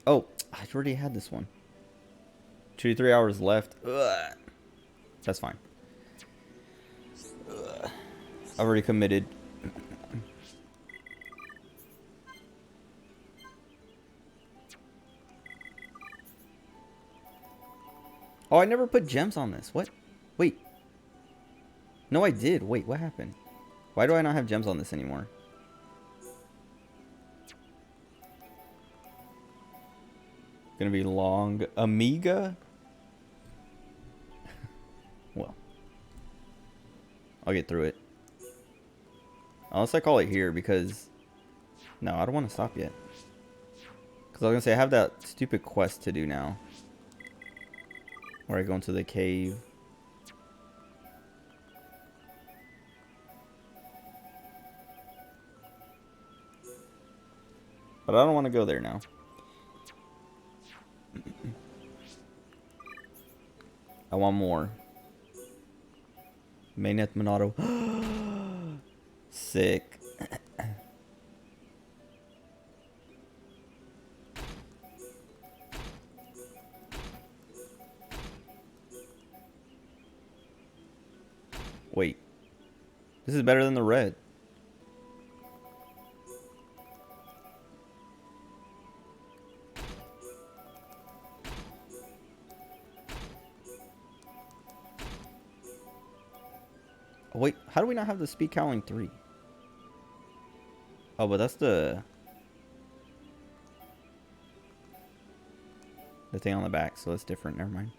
Oh, I already had this one. 2 to 3 hours left. Ugh. That's fine. Ugh. I've already committed. Oh, I never put gems on this. What? Wait. No, I did. Wait, what happened? Why do I not have gems on this anymore? Gonna be long. Amiga? Well. I'll get through it. Unless I call it here because... No, I don't want to stop yet. Because I was gonna say I have that stupid quest to do now. Where I go into the cave. But I don't want to go there now. I want more. Mayneth Monado. Sick. Wait. This is better than the red. Oh, wait, how do we not have the speed cowling 3? Oh, but that's the thing on the back, so that's different. Never mind.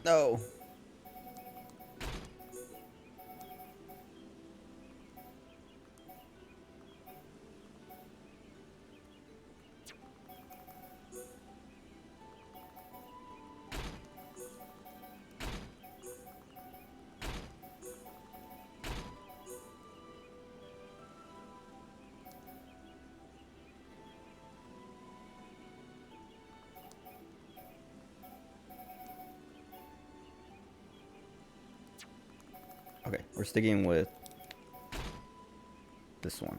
No. Okay, we're sticking with this one.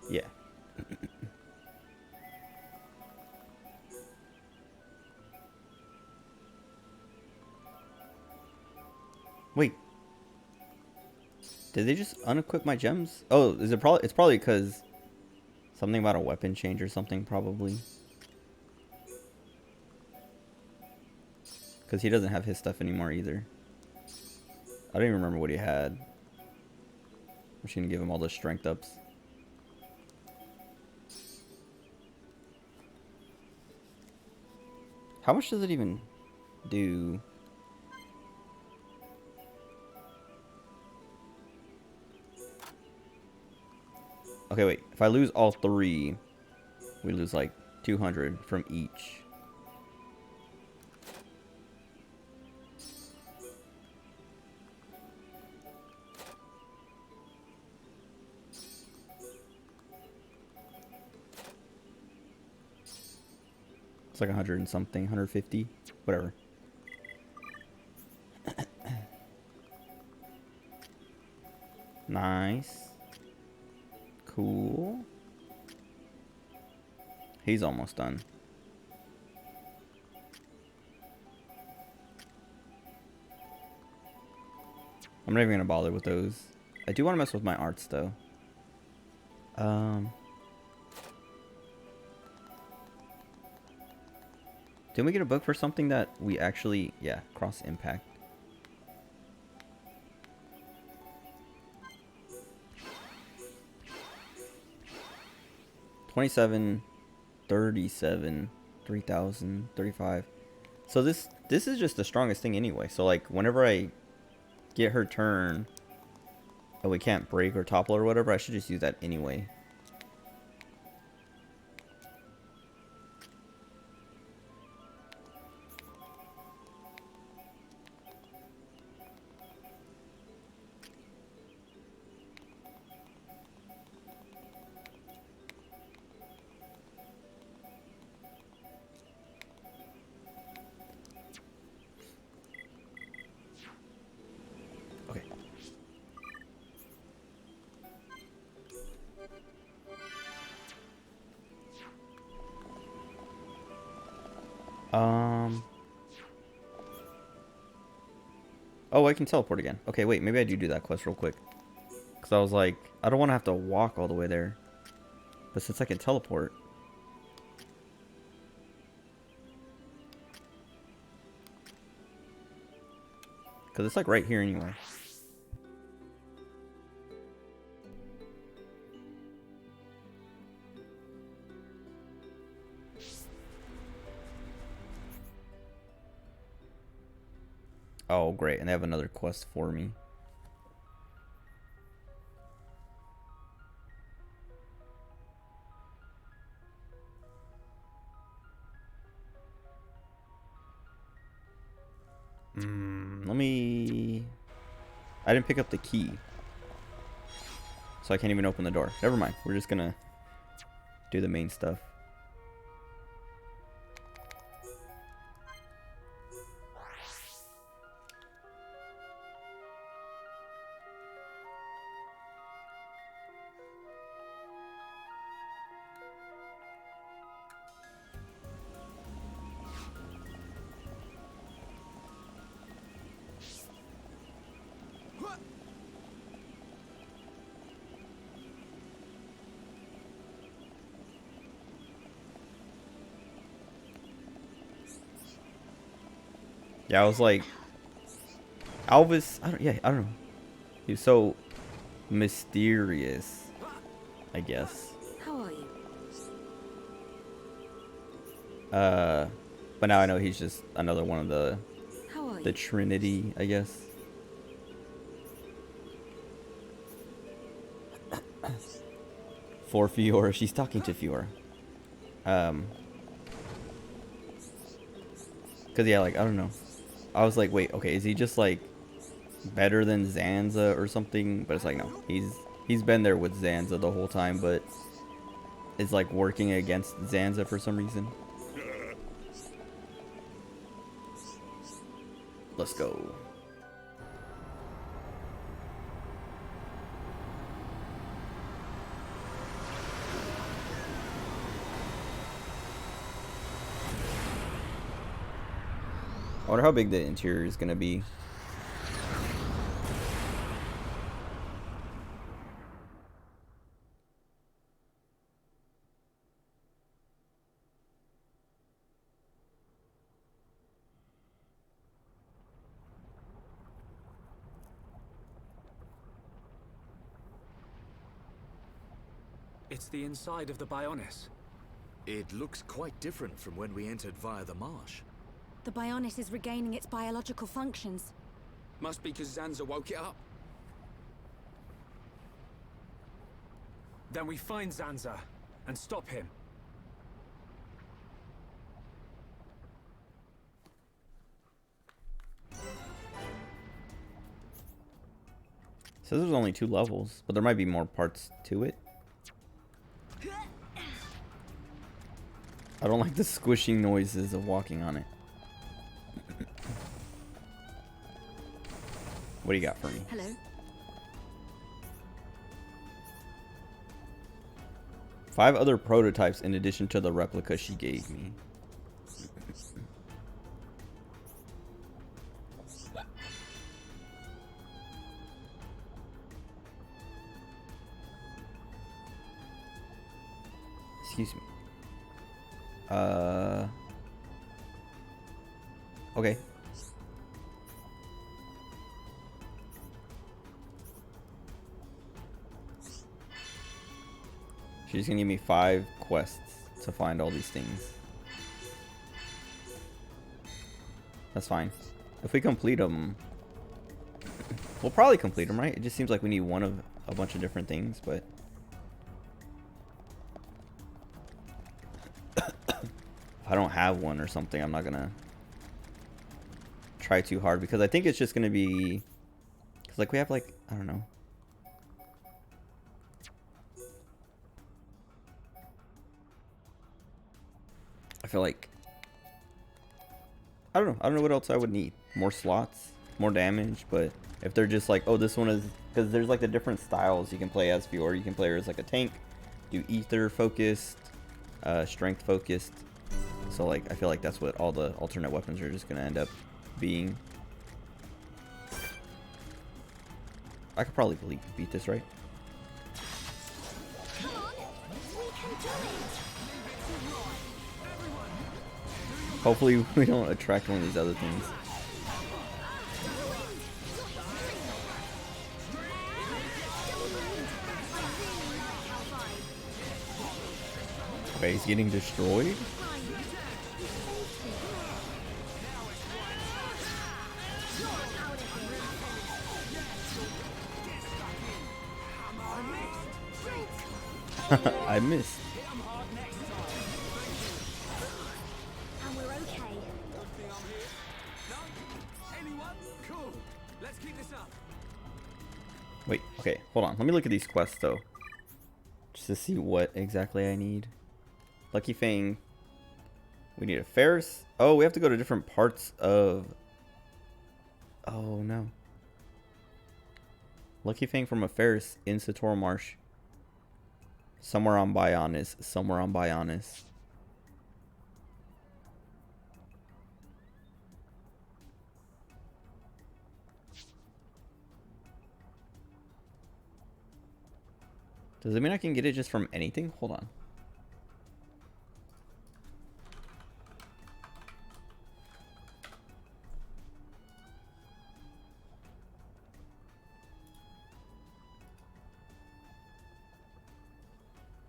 Yeah. Wait. Did they just unequip my gems? Oh, is it probably? It's probably because something about a weapon change or something, probably. Because he doesn't have his stuff anymore either. I don't even remember what he had. I'm just gonna give him all the strength ups. How much does it even do? Okay, wait. If I lose all 3, we lose like 200 from each. It's like 100 and something, 150, whatever. Nice. Cool. He's almost done. I'm not even gonna bother with those. I do want to mess with my arts though. Didn't we get a book for something that we actually, yeah, cross impact? $27, $37, $3,000, $35. So this is just the strongest thing anyway. So like whenever I get her turn, and we can't break or topple or whatever, I should just use that anyway. Oh, I can teleport again. Okay, wait, maybe I do that quest real quick. Because I was like, I don't want to have to walk all the way there. But since I can teleport... Because it's like right here anyway. Oh, great. And they have another quest for me. Let me... I didn't pick up the key. So I can't even open the door. Never mind. We're just gonna do the main stuff. Yeah, I was like, Alvis, I don't know. He was so mysterious, I guess. How are you? But now I know he's just another one of the you? Trinity, I guess. For Fiora, she's talking to Fiora. Cause yeah, like I don't know. I was like, wait, okay, is he just like better than Zanza or something? But it's like, no, he's been there with Zanza the whole time, but is like working against Zanza for some reason. Let's go. I wonder how big the interior is gonna be. It's the inside of the Bionis. It looks quite different from when we entered via the marsh. The Bionis is regaining its biological functions. Must be because Zanza woke it up. Then we find Zanza and stop him. Says there's only 2 levels, but there might be more parts to it. I don't like the squishing noises of walking on it. What do you got for me? Hello. 5 other prototypes in addition to the replica she gave me. Excuse me. Okay. She's gonna give me 5 quests to find all these things. That's fine. If we complete them, we'll probably complete them, right? It just seems like we need one of a bunch of different things, but if I don't have one or something, I'm not gonna try too hard, because I think it's just gonna be, because like we have like, I don't know, I feel like, I don't know what else I would need. More slots, more damage, but if they're just like, oh, this one is, because there's like the different styles you can play as Fiora. You can play her as like a tank, do ether focused, strength focused. So like I feel like that's what all the alternate weapons are just gonna end up being. I could probably beat this, right? Come on, we can do it. Hopefully we don't attract one of these other things. Okay, he's getting destroyed. I missed. And we're okay. Hold on, let me look at these quests though, just to see what exactly I need. Lucky Fang. We need a Ferris. Oh, we have to go to different parts of. Oh no. Lucky Fang from a Ferris in Sator Marsh. Somewhere on Bionis. Somewhere on Bionis. Does it mean I can get it just from anything? Hold on.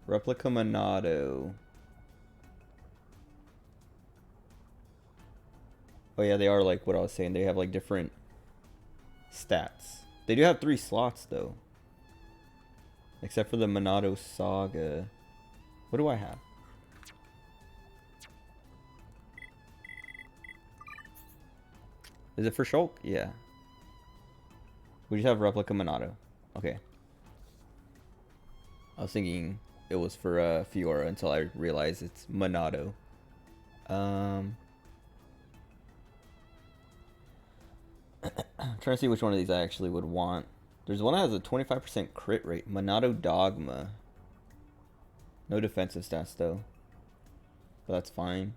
Replica Monado. Oh yeah, they are like what I was saying. They have like different stats. They do have 3 slots though. Except for the Monado Saga. What do I have? Is it for Shulk? Yeah. We just have Replica Monado. Okay. I was thinking it was for Fiora until I realized it's Monado. I'm trying to see which one of these I actually would want. There's one that has a 25% crit rate. Monado Dogma. No defensive stats though. But that's fine.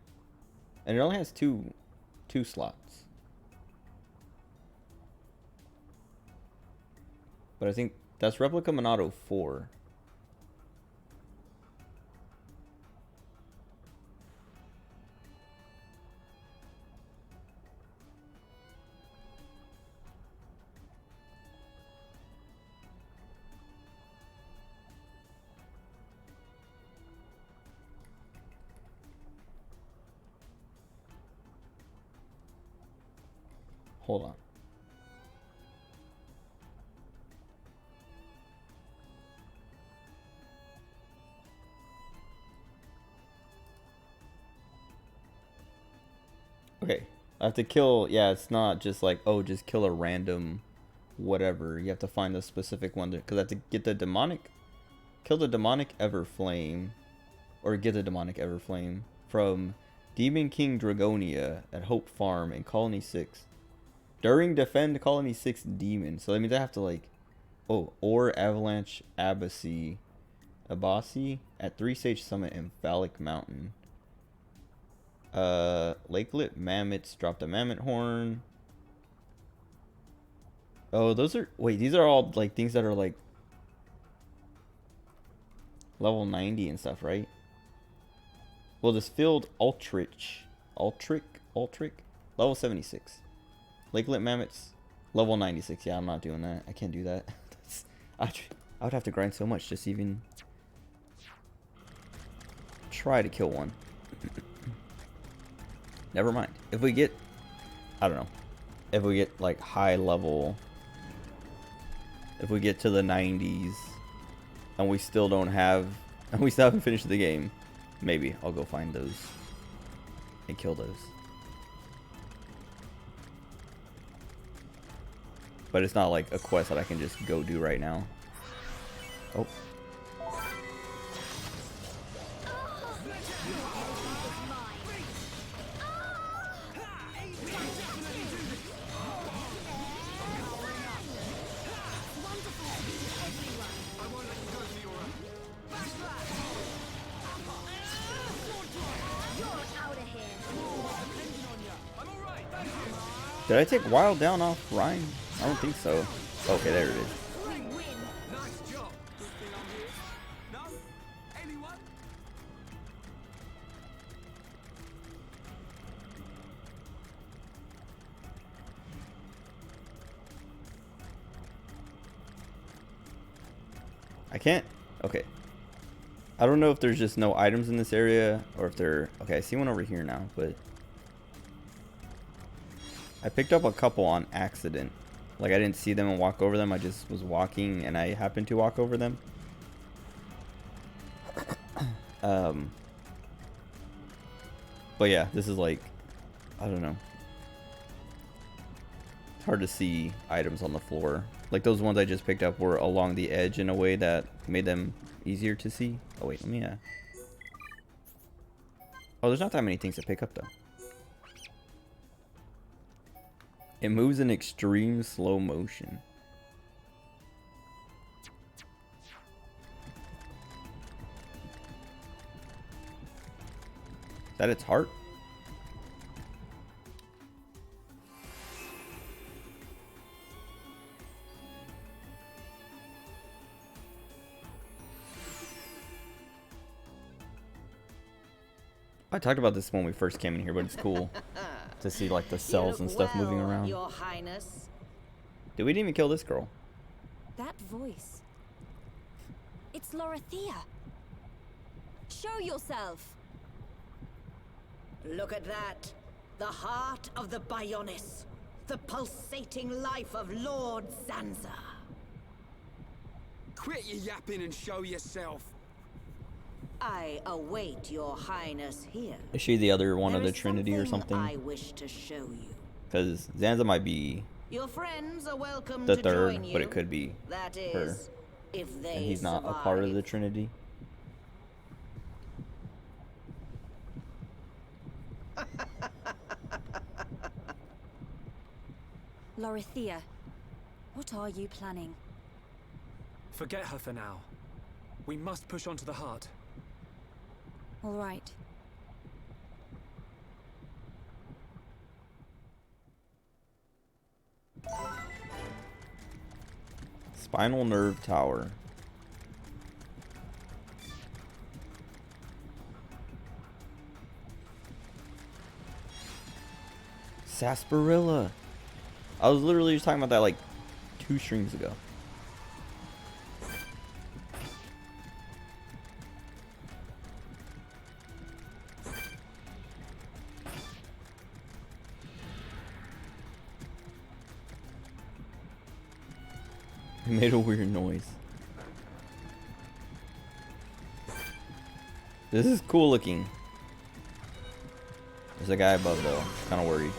And it only has two slots. But I think that's Replica Monado 4. Hold on. Okay. I have to kill, yeah, it's not just like, oh, just kill a random whatever. You have to find the specific one because I have to get the demonic, kill the demonic Everflame, or get the demonic Everflame from Demon King Dragonia at Hope Farm in Colony 6. During Defend Colony 6 Demon. So that means I have to like, oh, or Avalanche Abasi at 3 Sage Summit in Phallic Mountain. Lakelet Mammoths dropped a Mammoth Horn. Oh, those are, wait, these are all like things that are like level 90 and stuff, right? Well, this field Ultrich, level 76. Lakelet Mammoths, level 96. Yeah, I'm not doing that. I can't do that. I would have to grind so much just even try to kill one. Never mind. If we get, I don't know, if we get like high level, if we get to the 90s and we still don't have, and we still haven't finished the game, maybe I'll go find those and kill those. But it's not like a quest that I can just go do right now. Oh. Did I take Wild down off Ryan? I don't think so. Okay, there it is. I can't. Okay. I don't know if there's just no items in this area or if they're. Okay, I see one over here now, but I picked up a couple on accident. Like, I didn't see them and walk over them. I just was walking and I happened to walk over them. But yeah, this is like, I don't know. It's hard to see items on the floor. Like those ones I just picked up were along the edge in a way that made them easier to see. Oh wait, let me oh, there's not that many things to pick up though. It moves in extreme slow motion. Is that its heart? I talked about this when we first came in here, but it's cool to see like the cells and stuff moving around. Your Highness. Did we even kill this girl? That voice. It's Lorithia. Show yourself. Look at that. The heart of the Bionis. The pulsating life of Lord Zanza. Quit your yapping and show yourself. I await your Highness here. Is she the other one of the Trinity or something? I wish to show you. Because Zanza might be Your friends are welcome the to third, join you. but it could be That her. is, if they And he's not a survive. part of the Trinity. Lorithia, what are you planning? Forget her for now. We must push on to the heart. All right. Spinal nerve tower. Sarsaparilla. I was literally just talking about that like 2 streams ago. It made a weird noise. This is cool looking. There's a guy above though. Kind of worried.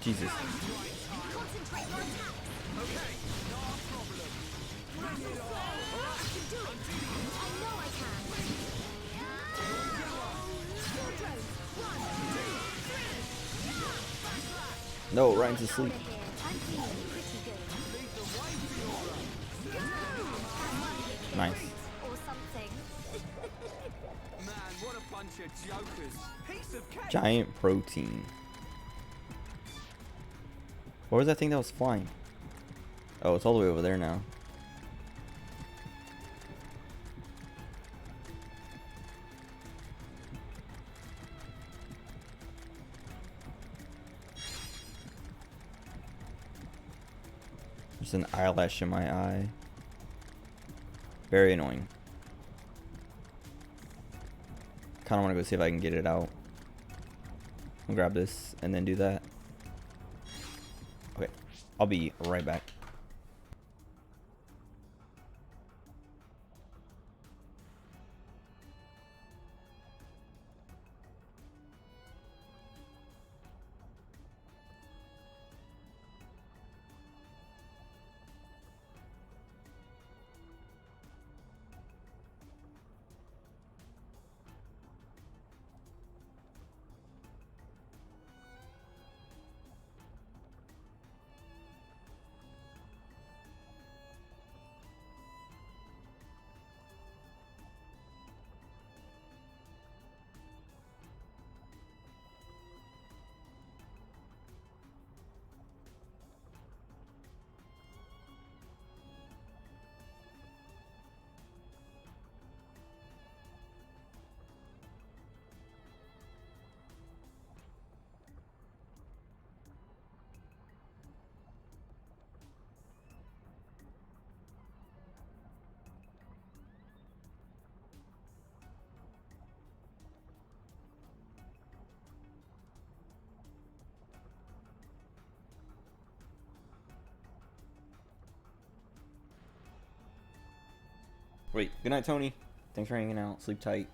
Jesus. No, Ryan's asleep. Nice. Or something. Man, what a bunch of jokers. Piece of cake. Giant protein. What was that thing that was flying? Oh, it's all the way over there now. There's an eyelash in my eye. Very annoying. Kind of want to go see if I can get it out. I'll grab this and then do that. Okay, I'll be right back. Wait, good night, Tony. Thanks for hanging out. Sleep tight.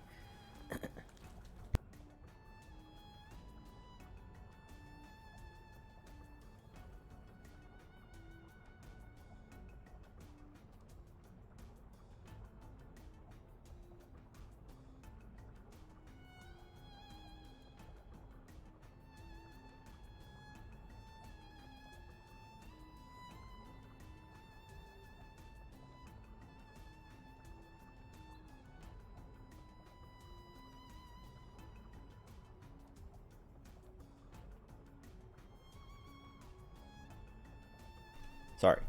Sorry.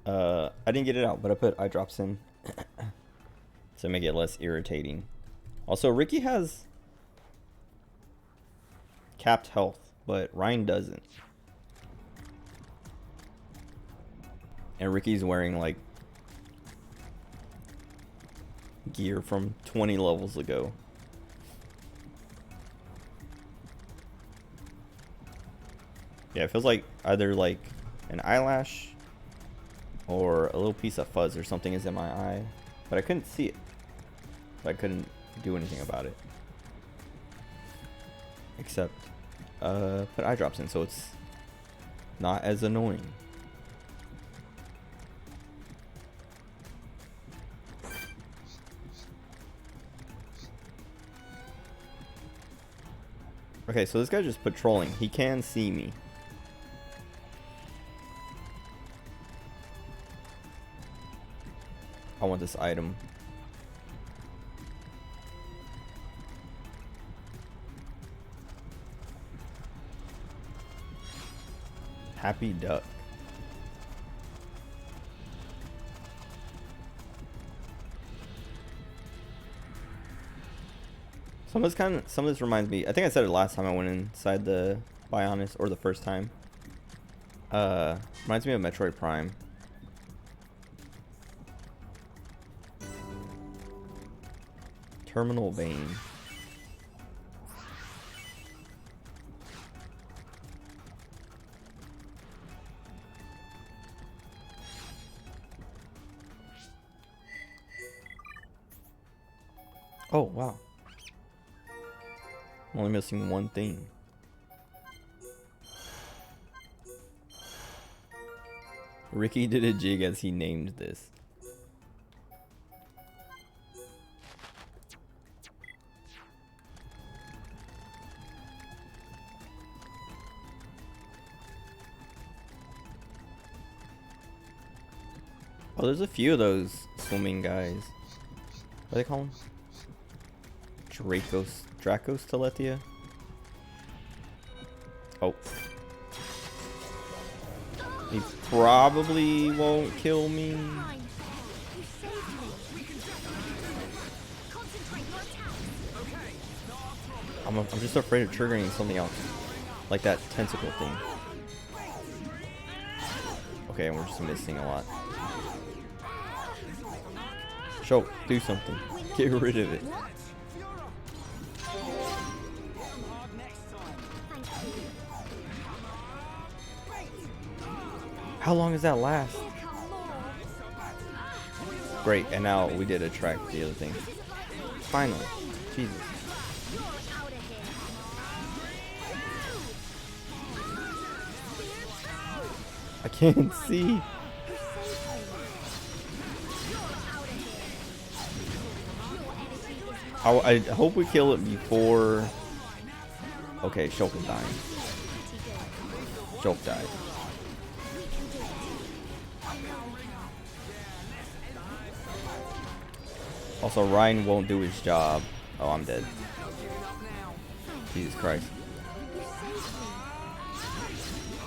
I didn't get it out, but I put eye drops in to make it less irritating. Also, Ricky has capped health, but Ryan doesn't. And Ricky's wearing like gear from 20 levels ago. Yeah, it feels like either like an eyelash or a little piece of fuzz or something is in my eye, but I couldn't see it. But I couldn't do anything about it. Except put eye drops in so it's not as annoying. Okay, so this guy's just patrolling. He can see me. I want this item. Happy duck. Some of this reminds me. I think I said it last time I went inside the Bionis, or the first time. Reminds me of Metroid Prime. Terminal vein. Oh wow. I'm only missing one thing. Ricky did a jig as he named this. Oh, there's a few of those swimming guys. What do they call them? Dracos Telethia? Oh. He probably won't kill me. I'm just afraid of triggering something else. Like that tentacle thing. Okay, and we're just missing a lot. Show, do something. Get rid of it. How long does that last? Great, and now we did attract the other thing. Finally. Jesus. I can't see. I hope we kill it before... Okay, Shulk is dying. Shulk died. Also, Ryan won't do his job. Oh, I'm dead. Jesus Christ.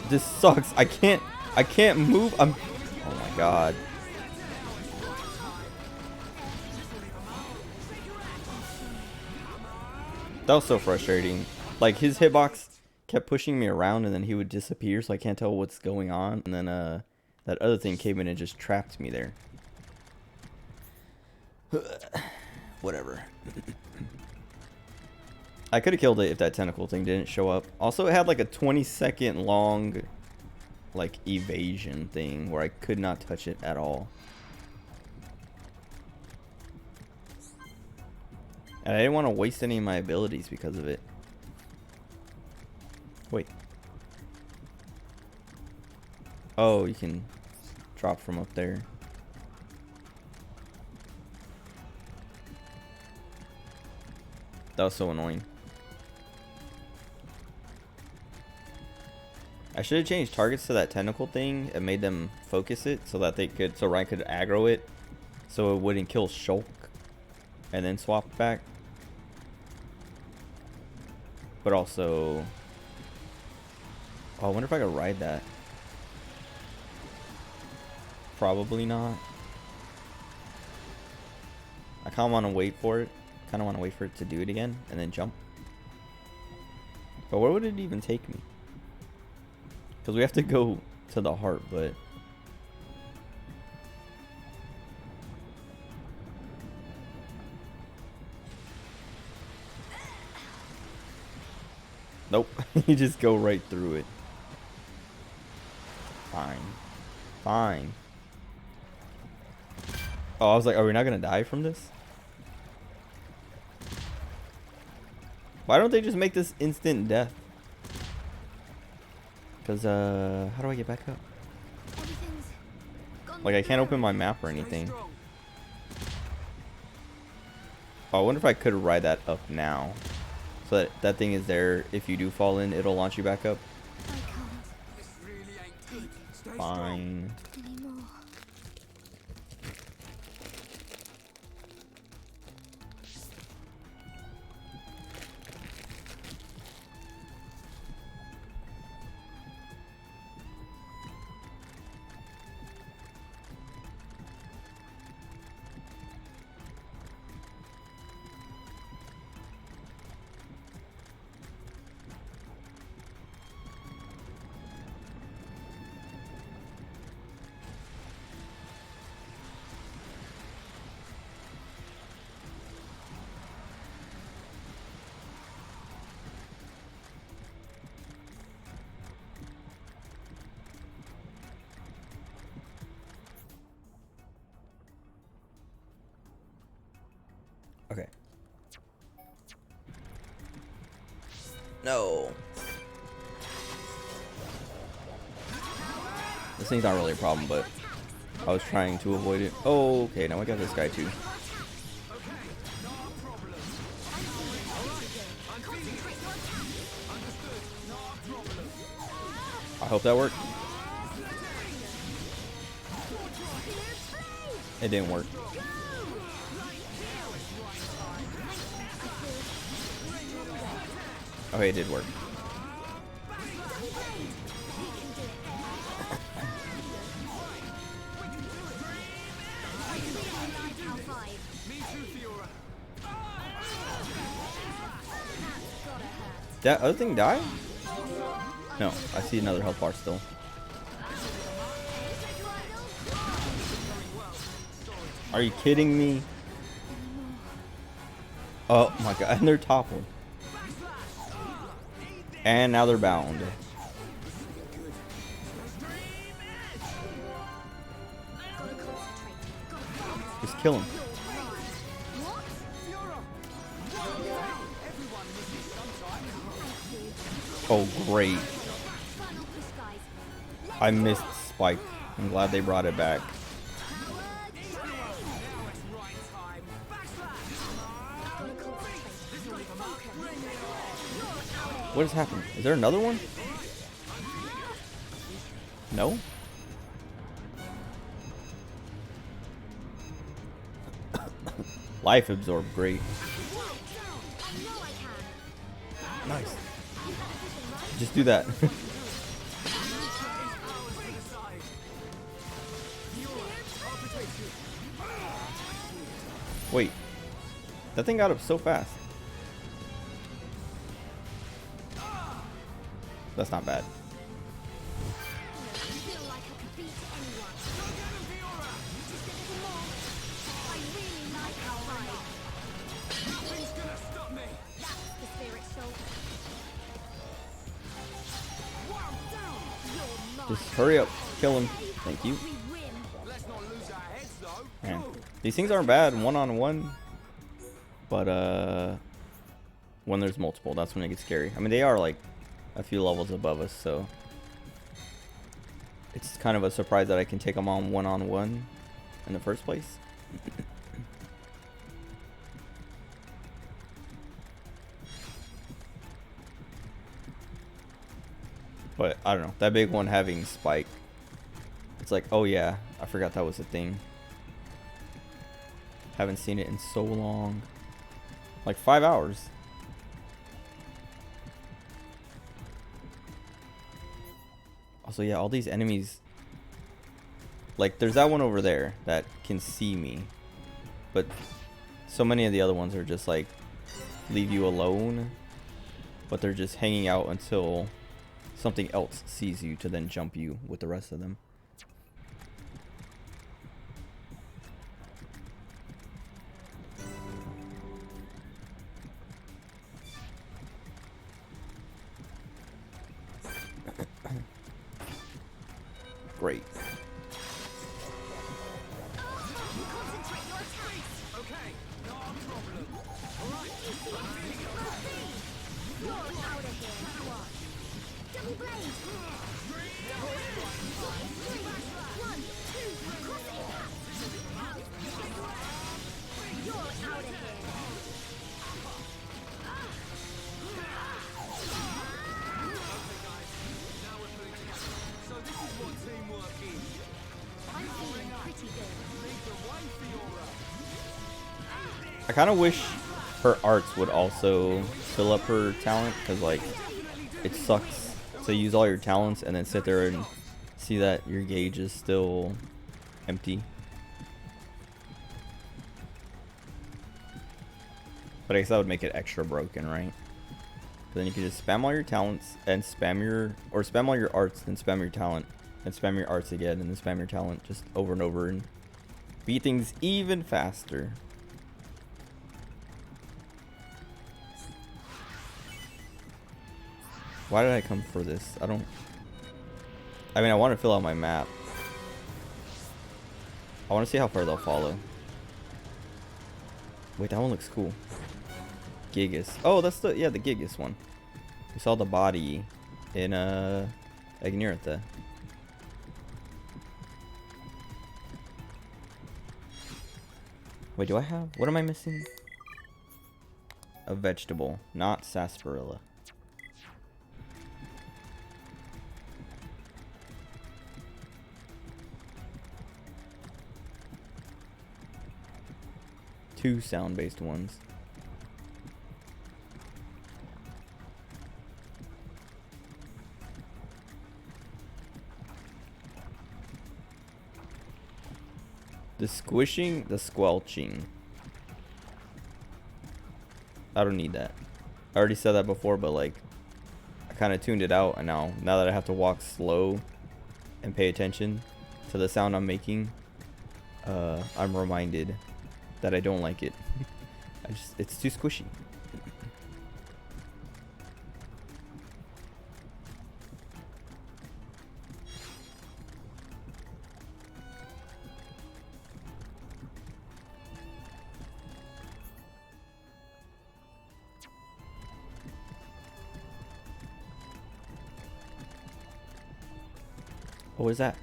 This sucks. I can't move. Oh my god. That was so frustrating. Like, his hitbox kept pushing me around and then he would disappear, so I can't tell what's going on. And then that other thing came in and just trapped me there. Whatever. I could have killed it if that tentacle thing didn't show up. Also, it had like a 20-second long like evasion thing where I could not touch it at all. And I didn't want to waste any of my abilities because of it. Wait. Oh, you can drop from up there. That was so annoying. I should have changed targets to that tentacle thing and made them focus it so that so Ryan could aggro it so it wouldn't kill Shulk and then swap back. But also... Oh, I wonder if I could ride that. Probably not. I kind of want to wait for it. Kind of want to wait for it to do it again and then jump. But where would it even take me? Because we have to go to the heart, but... Nope. You just go right through it. Fine. Fine. Oh, I was like, are we not going to die from this? Why don't they just make this instant death? Because, how do I get back up? Like, I can't open my map or anything. Oh, I wonder if I could ride that up now. So that that thing is there. If you do fall in, it'll launch you back up. Fine. Okay. No. This thing's not really a problem, but I was trying to avoid it. Oh, okay. Now I got this guy too. I hope that worked. It didn't work. Okay, it did work. That other thing die? No, I see another health bar still. Are you kidding me? Oh my god, and they're toppled. And now they're bound. Just kill him. Oh, great. I missed Spike. I'm glad they brought it back. What has happened? Is there another one? No? Life absorb, great. Nice. Just do that. Wait. That thing got up so fast. That's not bad. Just hurry up. Kill him. Thank you. Man, these things aren't bad one-on-one. But, when there's multiple, that's when it gets scary. I mean, they are, like, a few levels above us, so it's kind of a surprise that I can take them on one-on-one in the first place. But I don't know, that big one having Spike, it's like, oh yeah, I forgot that was a thing. Haven't seen it in so long, like 5 hours. Also, yeah, all these enemies Like, there's that one over there that can see me. But so many of the other ones are just like, leave you alone. But they're just hanging out until something else sees you to then jump you with the rest of them. Great. I kind of wish her arts would also fill up her talent, because like it sucks to use all your talents and then sit there and see that your gauge is still empty. But I guess that would make it extra broken, right? But then you can just spam all your talents and spam all your arts, then spam your talent, and spam your arts again, and then spam your talent just over and over and beat things even faster. Why did I come for this? I mean, I want to fill out my map. I want to see how far they'll follow. Wait, that one looks cool. Gigas. Oh, that's the Gigas one. We saw the body in Agneritha. Wait, do I have? What am I missing? A vegetable, not sarsaparilla. Two sound-based ones. The squishing, the squelching. I don't need that. I already said that before, but like, I kind of tuned it out, and now that I have to walk slow and pay attention to the sound I'm making, I'm reminded that I don't like it. It's too squishy. What was that?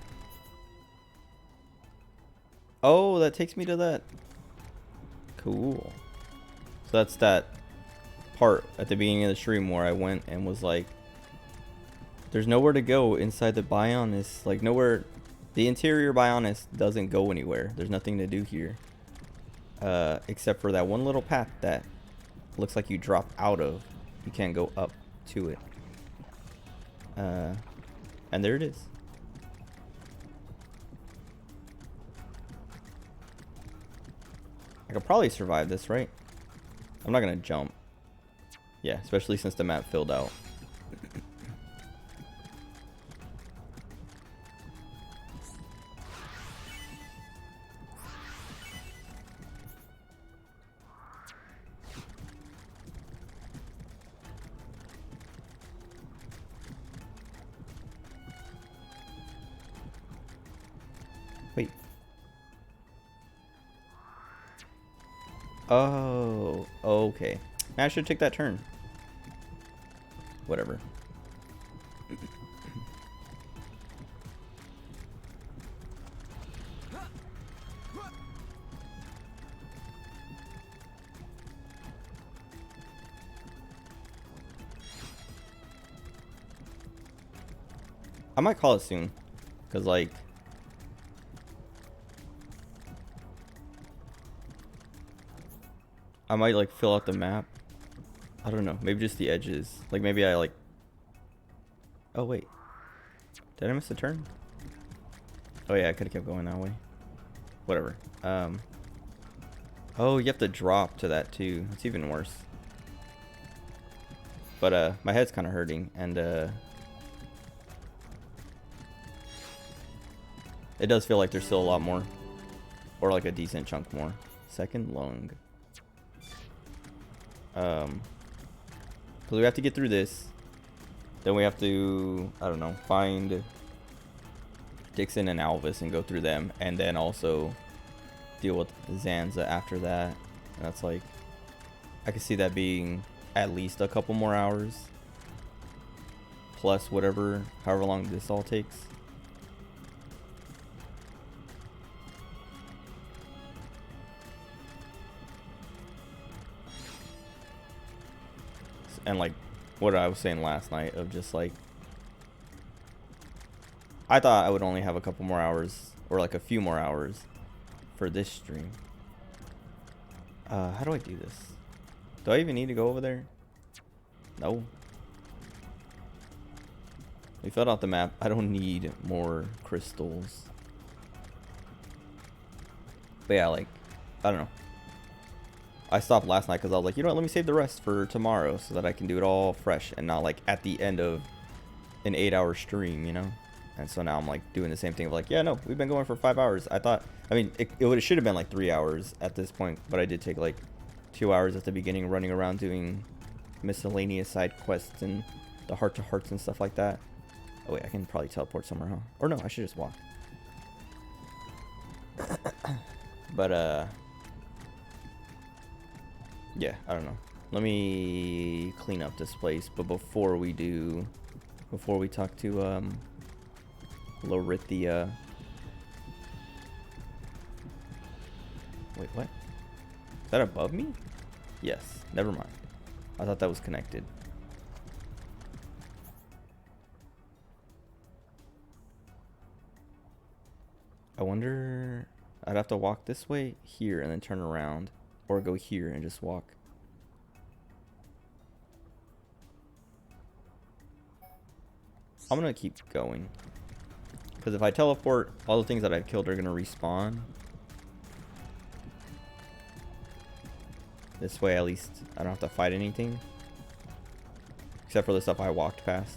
Oh, that takes me to that. Cool. So that's that part at the beginning of the stream where I went and was like, there's nowhere to go inside the Bionis. Like, nowhere. The interior Bionis doesn't go anywhere. There's nothing to do here. Except for that one little path that looks like you drop out of. You can't go up to it. And there it is. I could probably survive this, right? I'm not gonna jump. Yeah, especially since the map filled out. Wait. Oh, okay. I should take that turn. Whatever. I might call it soon, because like I might like fill out the map. I don't know, maybe just the edges. Like maybe I like, oh wait, did I miss a turn? Oh yeah, I could have kept going that way. Whatever. Oh, you have to drop to that too. It's even worse. But my head's kind of hurting, and it does feel like there's still a lot more, or like a decent chunk more. Second lung. Because we have to get through this. Then we have to, I don't know, find Dixon and Alvis and go through them, and then also deal with Zanza after that. And that's like, I could see that being at least a couple more hours, plus whatever, however long this all takes. And like what I was saying last night of just like, I thought I would only have a couple more hours, or like a few more hours for this stream. How do I do this? Do I even need to go over there? No. We filled out the map. I don't need more crystals. But yeah, like, I don't know. I stopped last night because I was like, you know what, let me save the rest for tomorrow so that I can do it all fresh and not like at the end of an 8-hour stream, you know? And so now I'm like doing the same thing of like, yeah, no, we've been going for 5 hours. I thought, I mean, it should have been like 3 hours at this point, but I did take like 2 hours at the beginning running around doing miscellaneous side quests and the heart-to-hearts and stuff like that. Oh wait, I can probably teleport somewhere, huh? Or no, I should just walk. But yeah, I don't know. Let me clean up this place, but before we talk to Lorithia. Wait, what? Is that above me? Yes, never mind. I thought that was connected. I wonder, I'd have to walk this way here and then turn around, or go here and just walk. I'm gonna keep going, because if I teleport, all the things that I've killed are gonna respawn. This way at least I don't have to fight anything, except for the stuff I walked past.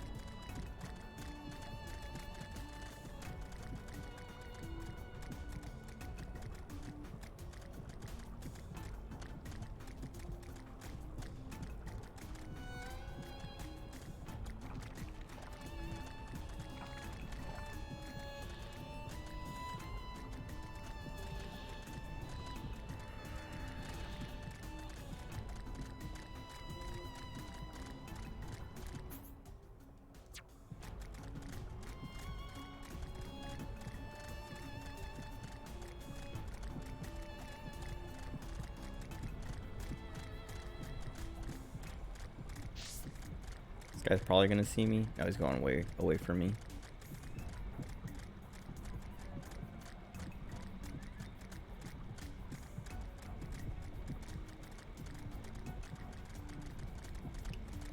This guy's probably gonna see me. No, he's going way away from me.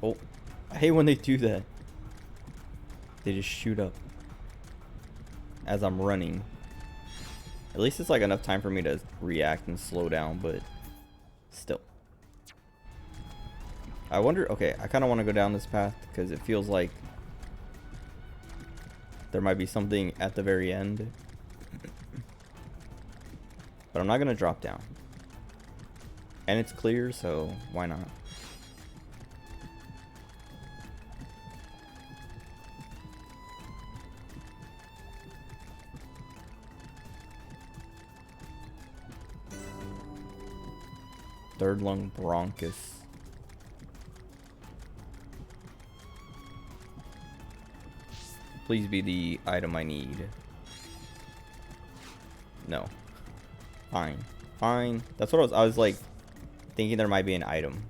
Oh, I hate when they do that. They just shoot up as I'm running. At least it's like enough time for me to react and slow down, but still. I wonder, okay, I kind of want to go down this path because it feels like there might be something at the very end. But I'm not going to drop down. And it's clear, so why not? Third lung bronchus. Please be the item I need. No. Fine. Fine. That's what I was like thinking there might be an item.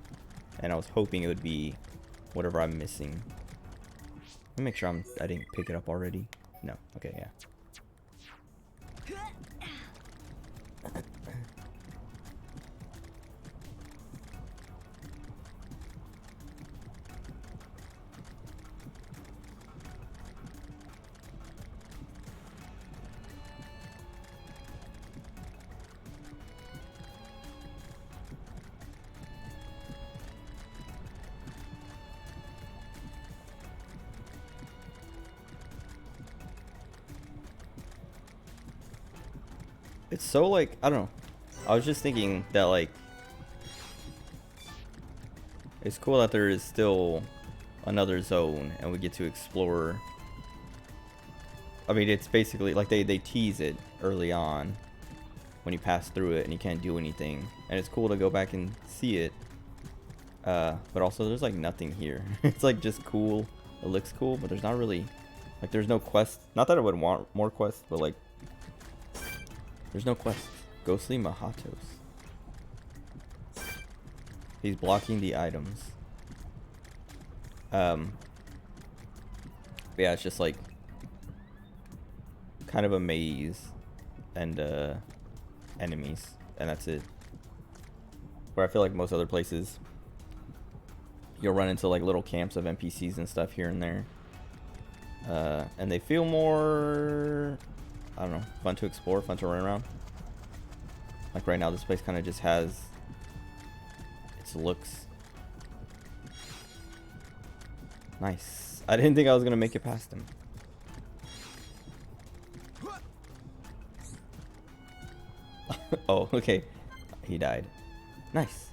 And I was hoping it would be whatever I'm missing. Let me make sure I didn't pick it up already. No. Okay, yeah. It's so like, I don't know. I was just thinking that like, it's cool that there is still another zone and we get to explore. I mean, it's basically like they tease it early on when you pass through it and you can't do anything. And it's cool to go back and see it. But also there's like nothing here. It's like just cool. It looks cool, but there's not really, like there's no quest. Not that I would want more quests, but like, there's no quest. Ghostly Mahatos. He's blocking the items. Yeah, it's just like kind of a maze and enemies, and that's it. Where I feel like most other places, you'll run into like little camps of NPCs and stuff here and there, and they feel more, I don't know, fun to explore, fun to run around. Like right now, this place kind of just has its looks. Nice. I didn't think I was gonna make it past him. Oh, okay. He died. Nice.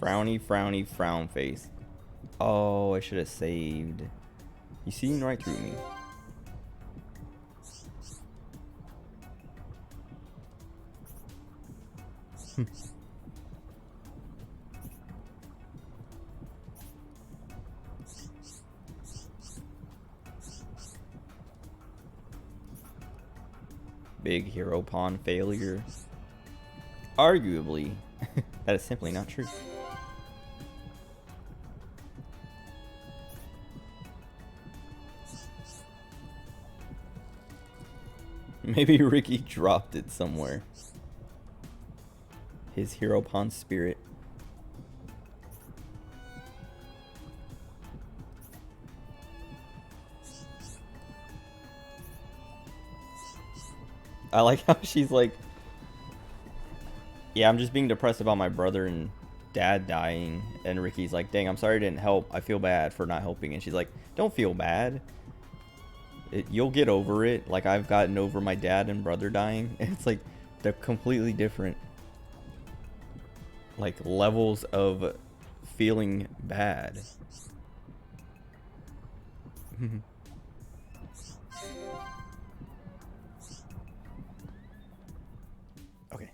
Frowny, frowny, frown face. Oh, I should have saved. You seen right through me. Big hero pawn failure. Arguably, that is simply not true. Maybe Ricky dropped it somewhere. His hero pawn spirit. I like how she's like, yeah, I'm just being depressed about my brother and dad dying. And Ricky's like, dang, I'm sorry I didn't help. I feel bad for not helping. And she's like, don't feel bad. You'll get over it. Like I've gotten over my dad and brother dying. And it's like they're completely different, like, levels of feeling bad. Okay.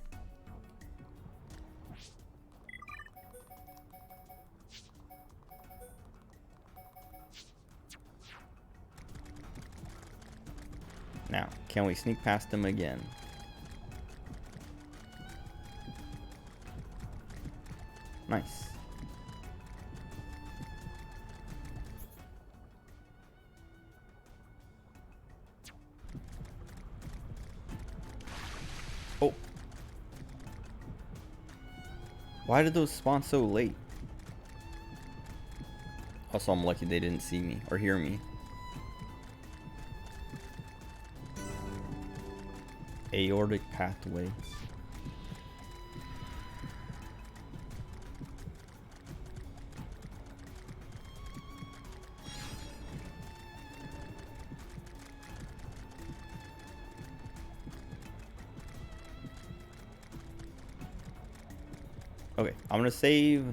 Now, can we sneak past them again? Nice. Oh. Why did those spawn so late? Also, I'm lucky they didn't see me or hear me. Aortic pathway. Okay, I'm gonna save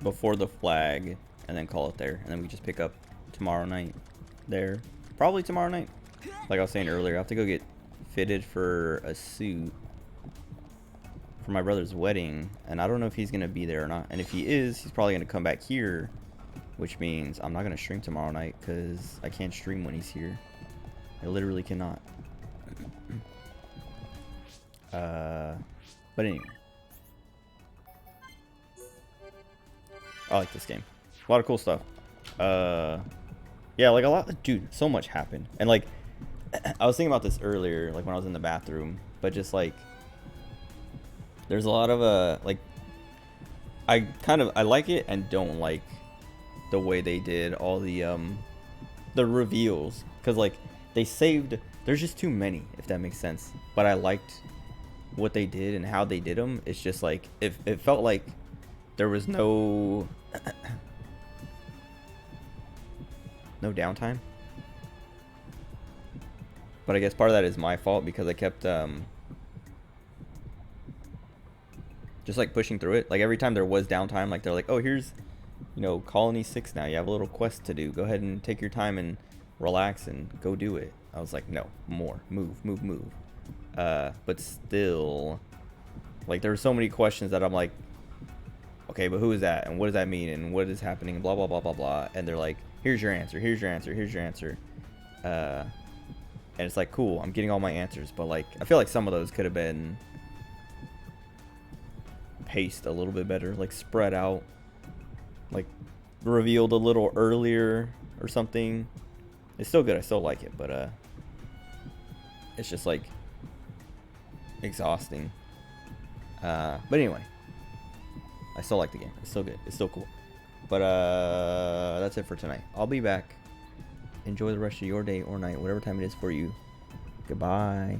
before the flag and then call it there, and then we just pick up tomorrow night there. Probably tomorrow night. Like I was saying earlier, I have to go get fitted for a suit for my brother's wedding, and I don't know if he's gonna be there or not. And if he is, he's probably gonna come back here, which means I'm not gonna stream tomorrow night because I can't stream when he's here. I literally cannot. But anyway, I like this game. A lot of cool stuff. Yeah, like a lot, dude, so much happened. And like, I was thinking about this earlier, like when I was in the bathroom, but just like, there's a lot of like, I like it and don't like the way they did all the reveals, because like they saved, there's just too many, if that makes sense. But I liked what they did and how they did them. It's just like it felt like there was no no downtime. But I guess part of that is my fault because I kept just like pushing through it. Like every time there was downtime, like they're like, oh, here's, you know, Colony 6 now. You have a little quest to do. Go ahead and take your time and relax and go do it. I was like, no, more. Move, move, move. But still, like there were so many questions that I'm like, okay, but who is that? And what does that mean? And what is happening? Blah, blah, blah, blah, blah. And they're like, here's your answer. Here's your answer. Here's your answer. And it's like, cool, I'm getting all my answers. But like, I feel like some of those could have been paced a little bit better, like spread out, like revealed a little earlier or something. It's still good, I still like it, but it's just like exhausting. But anyway, I still like the game. It's still good, it's still cool. But that's it for tonight. I'll be back. Enjoy the rest of your day or night, whatever time it is for you. Goodbye.